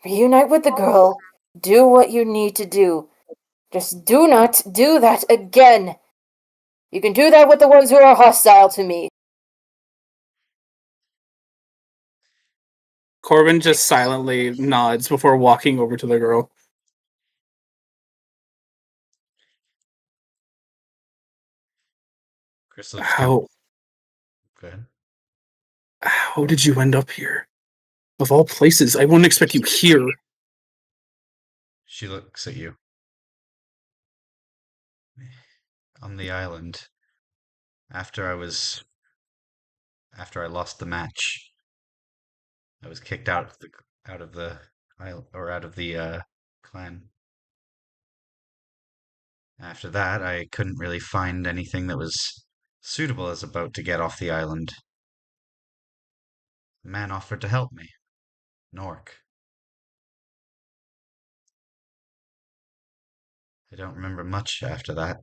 S9: Reunite with the girl. Do what you need to do. Just do not do that again. You can do that with the ones who are hostile to me.
S4: Corbin just silently nods before walking over to the girl.
S3: Crystal just kind of.
S4: How
S3: Go ahead.
S4: how did you end up here? Of all places, I wouldn't expect you here.
S3: She looks at you. On the island. After I lost the match, I was kicked out of the island or out of the clan. After that, I couldn't really find anything that was suitable as a boat to get off the island. The man offered to help me. Nork. I don't remember much after that.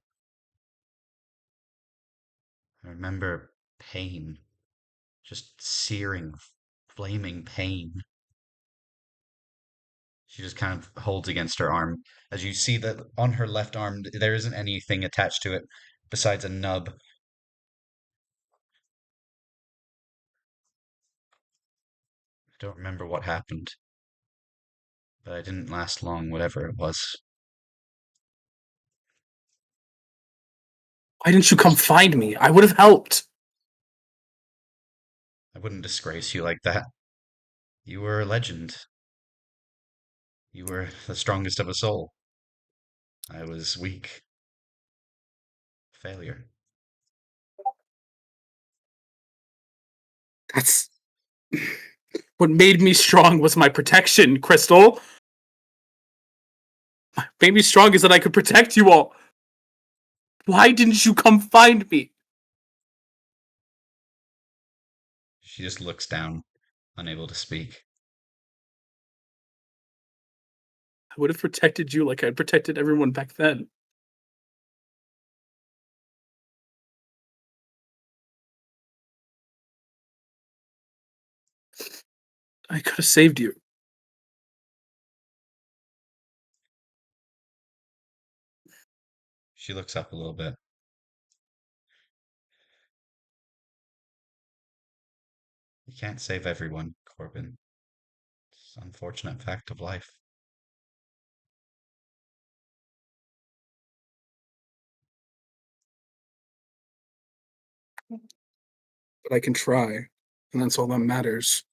S3: I remember pain, just searing, flaming pain. She just kind of holds against her arm as you see that on her left arm there isn't anything attached to it besides a nub. I don't remember what happened, but I didn't last long, whatever it was.
S4: Why didn't you come find me? I would have helped.
S3: I wouldn't disgrace you like that. You were a legend. You were the strongest of us all. I was weak. Failure.
S4: That's what made me strong was my protection, Crystal. What made me strong is that I could protect you all. Why didn't you come find me?
S3: She just looks down, unable to speak.
S4: I would have protected you like I'd protected everyone back then. I could have saved you.
S3: She looks up a little bit. You can't save everyone, Corbin. It's an unfortunate fact of life.
S4: But I can try, and that's all that matters.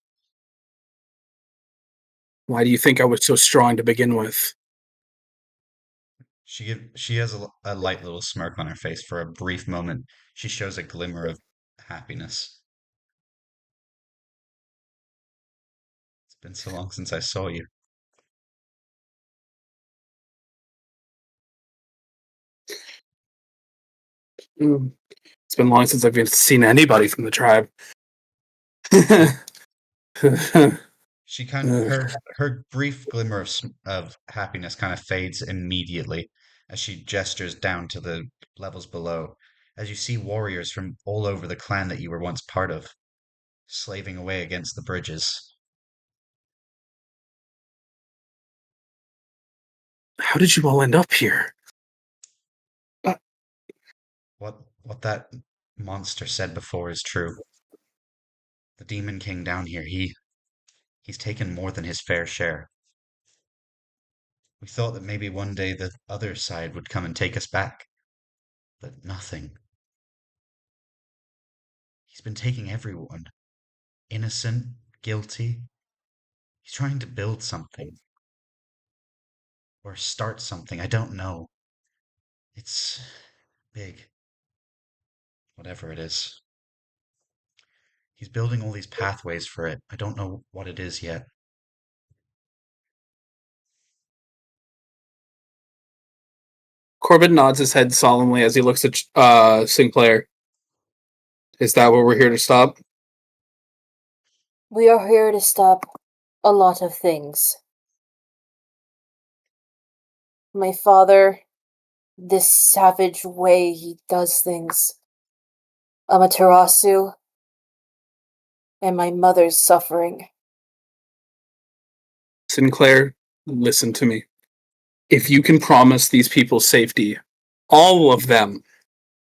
S4: Why do you think I was so strong to begin with?
S3: She has a light little smirk on her face for a brief moment. She shows a glimmer of happiness. It's been so long since I saw you.
S4: Mm. It's been long since I've seen anybody from the tribe.
S3: She kind of her brief glimmer of happiness kind of fades immediately as she gestures down to the levels below, as you see warriors from all over the clan that you were once part of, slaving away against the bridges.
S4: How did you all end up here?
S3: What that monster said before is true. The Demon King down here, he's taken more than his fair share. We thought that maybe one day the other side would come and take us back, but nothing. He's been taking everyone, innocent, guilty. He's trying to build something or start something. I don't know. It's big, whatever it is. He's building all these pathways for it. I don't know what it is yet.
S4: Corbin nods his head solemnly as he looks at Sinclair. Is that what we're here to stop?
S9: We are here to stop a lot of things. My father, this savage way he does things. Amaterasu, and my mother's suffering.
S4: Sinclair, listen to me. If you can promise these people safety, all of them,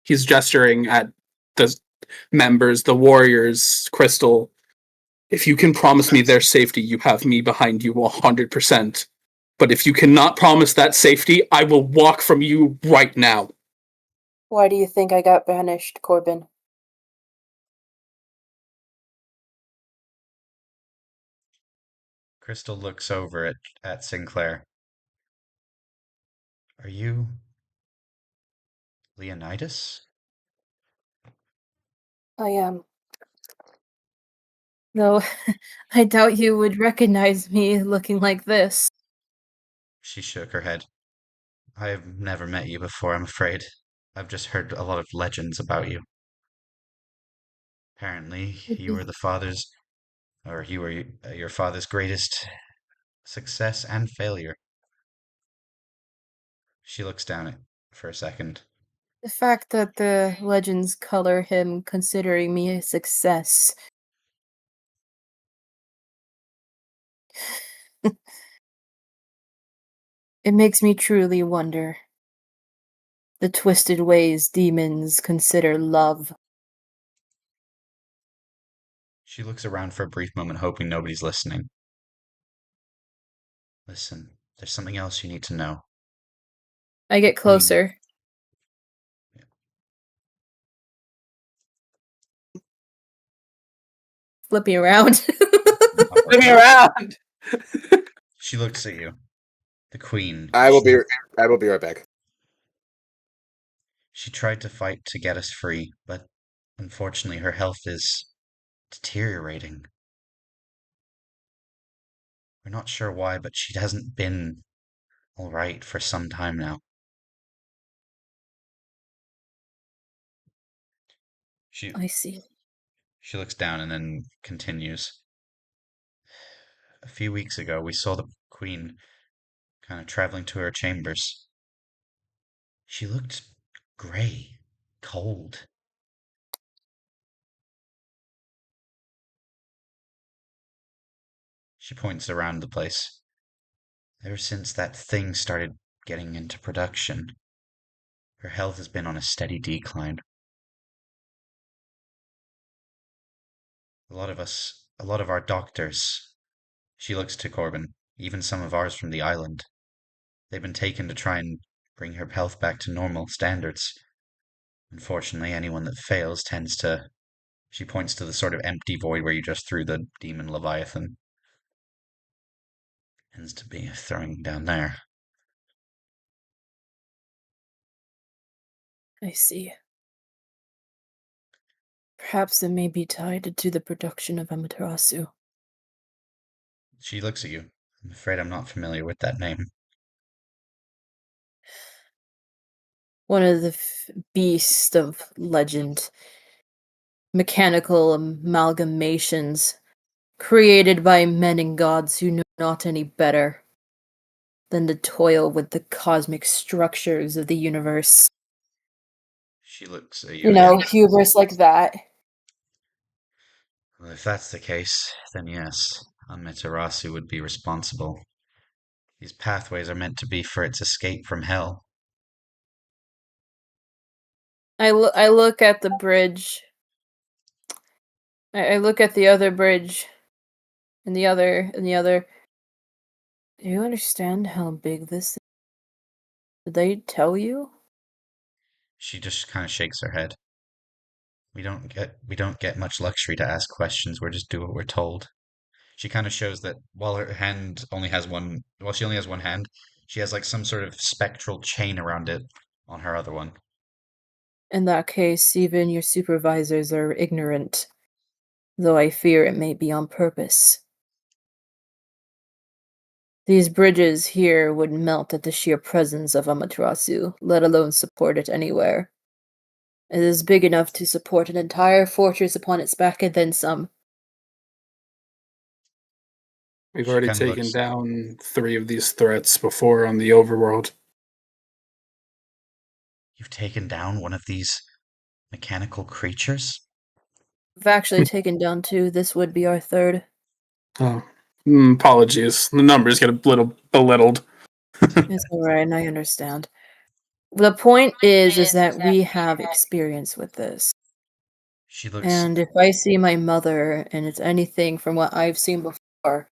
S4: he's gesturing at the members, the warriors, Crystal. If you can promise me their safety, you have me behind you 100%. But if you cannot promise that safety, I will walk from you right now.
S9: Why do you think I got banished, Corbin?
S3: Crystal looks over at Sinclair. Are you Leonidas?
S9: I am. Though I doubt you would recognize me looking like this.
S3: She shook her head. I've never met you before, I'm afraid. I've just heard a lot of legends about you. Apparently, you were the father's, or you were your father's greatest success and failure. She looks down it for a second.
S9: The fact that the legends color him considering me a success. It makes me truly wonder the twisted ways demons consider love.
S3: She looks around for a brief moment, hoping nobody's listening. Listen, there's something else you need to know.
S9: I get
S3: Queen.
S9: closer. Flip me around.
S4: Flip me around.
S3: She looks at you. The Queen.
S5: I will be right back.
S3: She tried to fight to get us free, but unfortunately her health is deteriorating. We're not sure why, but she hasn't been all right for some time now. She
S9: I see.
S3: she looks down and then continues. A few weeks ago, we saw the Queen kind of traveling to her chambers. She looked grey, cold. She points around the place. Ever since that thing started getting into production, her health has been on a steady decline. A lot of our doctors, she looks to Corbin, even some of ours from the island, they've been taken to try and bring her health back to normal standards. Unfortunately, anyone that fails tends to. She points to the sort of empty void where you just threw the demon Leviathan. Tends to be throwing down there.
S9: I see. Perhaps it may be tied to the production of Amaterasu.
S3: She looks at you. I'm afraid I'm not familiar with that name.
S9: One of the beasts of legend. Mechanical amalgamations created by men and gods who know not any better than to toil with the cosmic structures of the universe.
S3: She looks at you
S9: You know,
S3: again.
S9: hubris like that.
S3: Well, if that's the case, then yes, Amaterasu would be responsible. These pathways are meant to be for its escape from hell.
S9: I look at the bridge. I look at the other bridge. And the other. Do you understand how big this is? Did they tell you?
S3: She just kind of shakes her head. We don't get much luxury to ask questions. We just do what we're told. She kind of shows that while her hand only has one, well, she only has one hand, she has like some sort of spectral chain around it on her other one.
S9: In that case, even your supervisors are ignorant, though I fear it may be on purpose. These bridges here would melt at the sheer presence of Amaterasu, let alone support it anywhere. It is big enough to support an entire fortress upon its back and then some.
S4: We've
S3: She
S4: already
S3: kind of
S4: taken
S3: looks.
S4: down 3 of these threats before on the overworld.
S3: You've taken down one of these mechanical creatures?
S9: We've actually taken down 2. This would be our 3rd.
S4: Oh, apologies. The numbers get a little belittled.
S9: It's alright, and I understand. The point is that we have experience with this.
S3: She looks.
S9: And if I see my mother and it's anything from what I've seen before,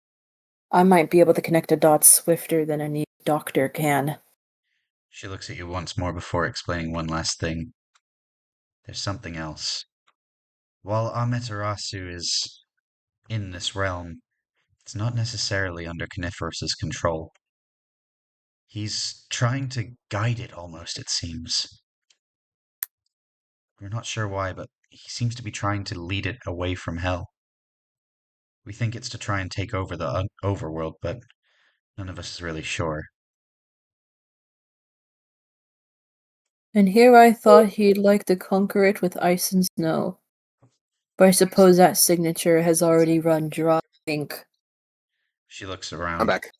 S9: I might be able to connect the dots swifter than any doctor can.
S3: She looks at you once more before explaining one last thing. There's something else. While Amaterasu is in this realm, it's not necessarily under Coniferous's control. He's trying to guide it almost, it seems. We're not sure why, but he seems to be trying to lead it away from hell. We think it's to try and take over the overworld, but none of us is really sure.
S9: And here I thought he'd like to conquer it with ice and snow. But I suppose that signature has already run dry ink.
S3: She looks
S5: I'm
S3: around.
S5: back.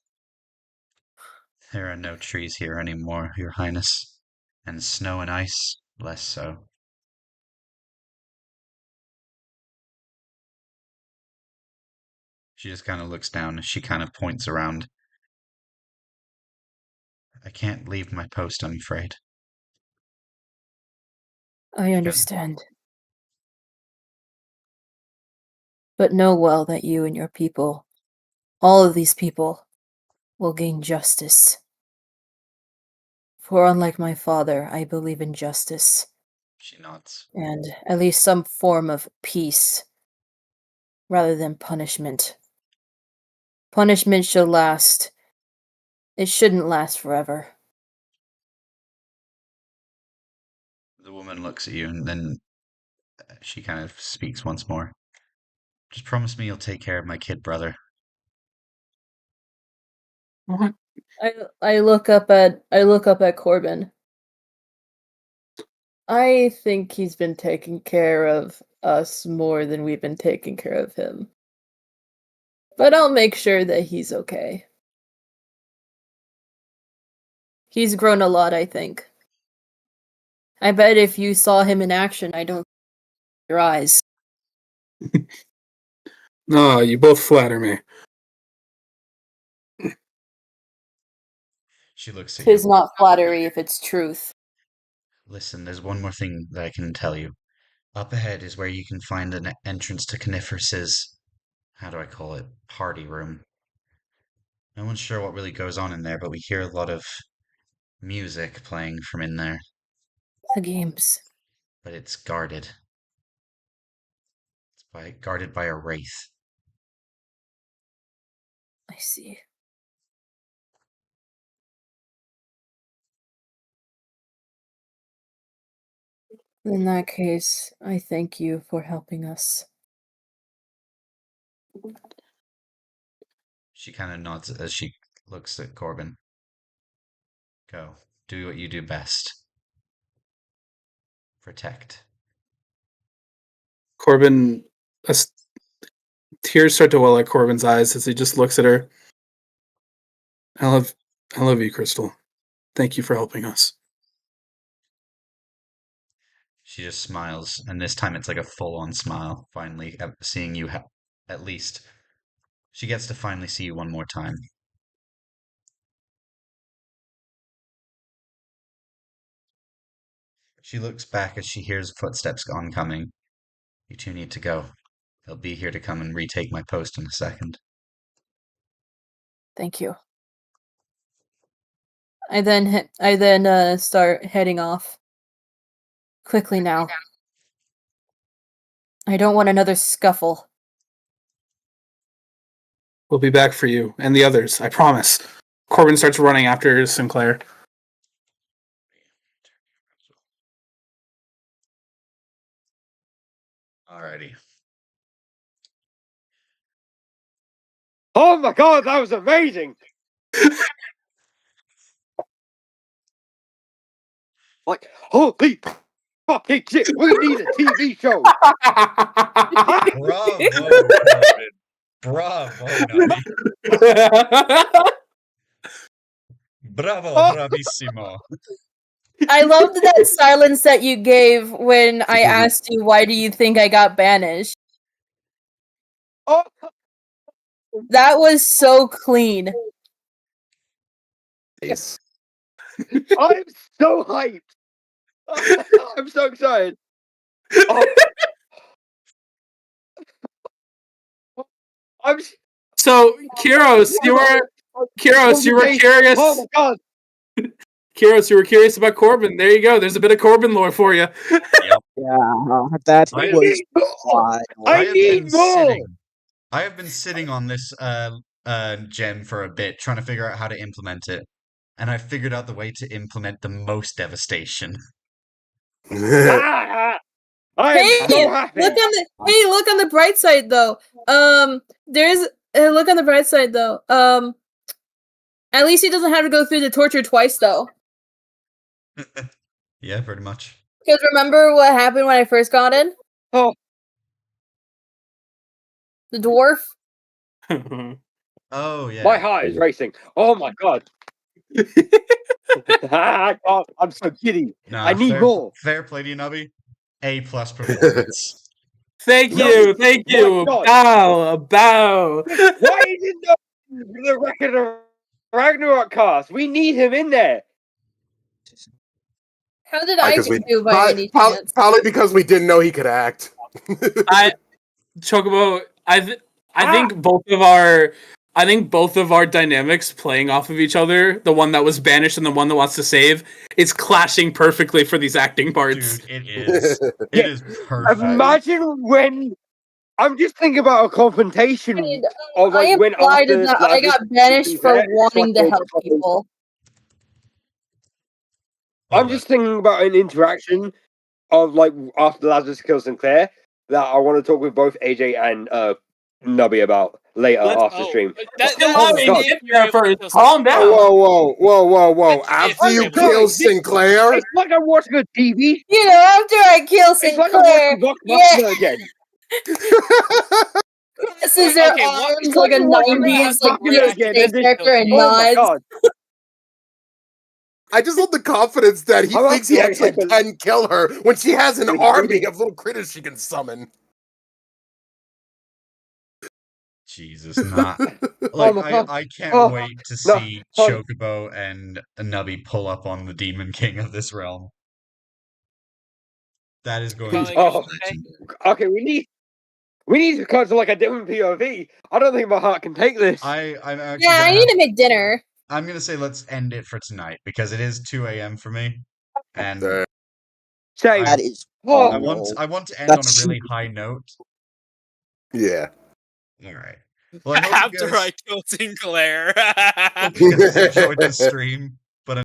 S3: There are no trees here anymore, Your Highness, and snow and ice less so. She just kind of looks down. She kind of points around. I can't leave my post, I'm afraid.
S9: I understand. But know well that you and your people, all of these people, will gain justice. For unlike my father, I believe in justice.
S3: She nods.
S9: And at least some form of peace, rather than punishment. Punishment should last. It shouldn't last forever.
S3: The woman looks at you and then she kind of speaks once more. Just promise me you'll take care of my kid brother.
S9: I look up at Corbin. I think he's been taking care of us more than we've been taking care of him. But I'll make sure that he's okay. He's grown a lot, I think. I bet if you saw him in action, I don't your eyes.
S4: No, you both flatter me.
S3: She looks at you.
S9: Tis not flattery if it's truth.
S3: Listen, there's one more thing that I can tell you. Up ahead is where you can find an entrance to Coniferous's, how do I call it, party room. No one's sure what really goes on in there, but we hear a lot of music playing from in there.
S9: The games.
S3: But it's guarded. Guarded by a wraith.
S9: I see. In that case, I thank you for helping us.
S3: She kind of nods as she looks at Corbin. Go. Do what you do best. Protect.
S4: Corbin, tears start to well at Corbin's eyes as he just looks at her. I love you, Crystal. Thank you for helping us.
S3: She just smiles, and this time it's like a full-on smile, finally seeing you at least. She gets to finally see you one more time. She looks back as she hears footsteps oncoming. You two need to go. They'll be here to come and retake my post in a second.
S9: Thank you. I then start heading off. Quickly now. I don't want another scuffle.
S4: We'll be back for you and the others, I promise. Corbin starts running after Sinclair.
S3: Alrighty.
S6: Oh my god, that was amazing! Like, holy fucking shit, we need a TV show!
S3: Bravo, Corbin. Bravo, Navi. Bravo, bravissimo.
S9: I loved that silence that you gave when I asked you why do you think I got banished.
S6: Oh,
S9: That was so clean.
S5: Yes.
S6: I'm so hyped! I'm so excited! Oh. I'm
S4: So, Kiros, you were curious.
S6: Oh my god!
S4: Kiros, you were curious about Corbin. There you go. There's a bit of Corbin lore for you.
S3: Yep.
S7: Yeah, that
S3: I
S7: was
S6: more!
S7: wild.
S6: I need more!
S3: I have been sitting on this gem for a bit, trying to figure out how to implement it, and I figured out the way to implement the most devastation.
S6: I am
S9: Hey,
S6: so happy!
S9: look on the bright side though. There's look on the bright side though. At least he doesn't have to go through the torture twice though.
S3: Yeah, pretty much.
S9: Because remember what happened when I first got in?
S6: Oh,
S9: The dwarf.
S3: Oh yeah.
S6: my heart is racing. Oh my god. I'm so giddy.
S3: Nah,
S6: I need more.
S3: Fair play to you, Nubby. A+ performance.
S4: Thank
S6: No,
S4: you, thank
S6: my
S4: you.
S6: God.
S4: Bow, bow.
S6: Why isn't the record of Ragnarok cast? We need him in there.
S9: How did I
S5: Because we
S9: do by any chance?
S5: probably because we didn't know he could act.
S4: Chocobo, I think both of our dynamics playing off of each other, the one that was banished and the one that wants to save, is clashing perfectly for these acting parts.
S3: Dude, it is. It is perfect.
S6: Imagine when I'm just thinking about a confrontation of
S9: I
S6: like when
S9: implied
S6: after
S9: that I got banished for wanting to help
S6: people.
S9: people.
S6: I'm just thinking about an interaction of like after Lazarus kills Sinclair that I want to talk with both AJ and Nubby about later after stream.
S4: Oh my God.
S1: if you're able to kill
S4: Calm down.
S5: Whoa. After you kill Sinclair?
S6: It's like I'm watching a TV.
S9: You know, after I kill Sinclair,
S6: It's like I'm watching Blockbuster again.
S9: Presses their arms like a 90s like
S6: again,
S9: character and
S6: oh my
S9: nods.
S6: God.
S5: I just love the confidence that he
S6: I'm
S5: thinks he
S6: up
S5: actually
S6: there.
S5: can kill her when she has an army of little critters she can summon.
S3: Jesus, not.
S6: Oh
S3: Like,
S6: my God.
S3: I can't wait to
S6: No.
S3: see Chocobo and Nubby pull up on the Demon King of this realm. That is going to be legend.
S6: Okay, we need to cut to like a different POV. I don't think my heart can take this.
S3: I'm actually
S9: Yeah, I need to make dinner.
S3: I'm gonna say let's end it for tonight because it is 2 a.m. for me, and
S6: Same.
S7: That is
S3: I want to end on a really high note.
S5: Yeah.
S3: All right. Well, I hope you
S1: After
S3: guys,
S1: I killed Sinclair.
S3: hope you guys enjoyed the stream.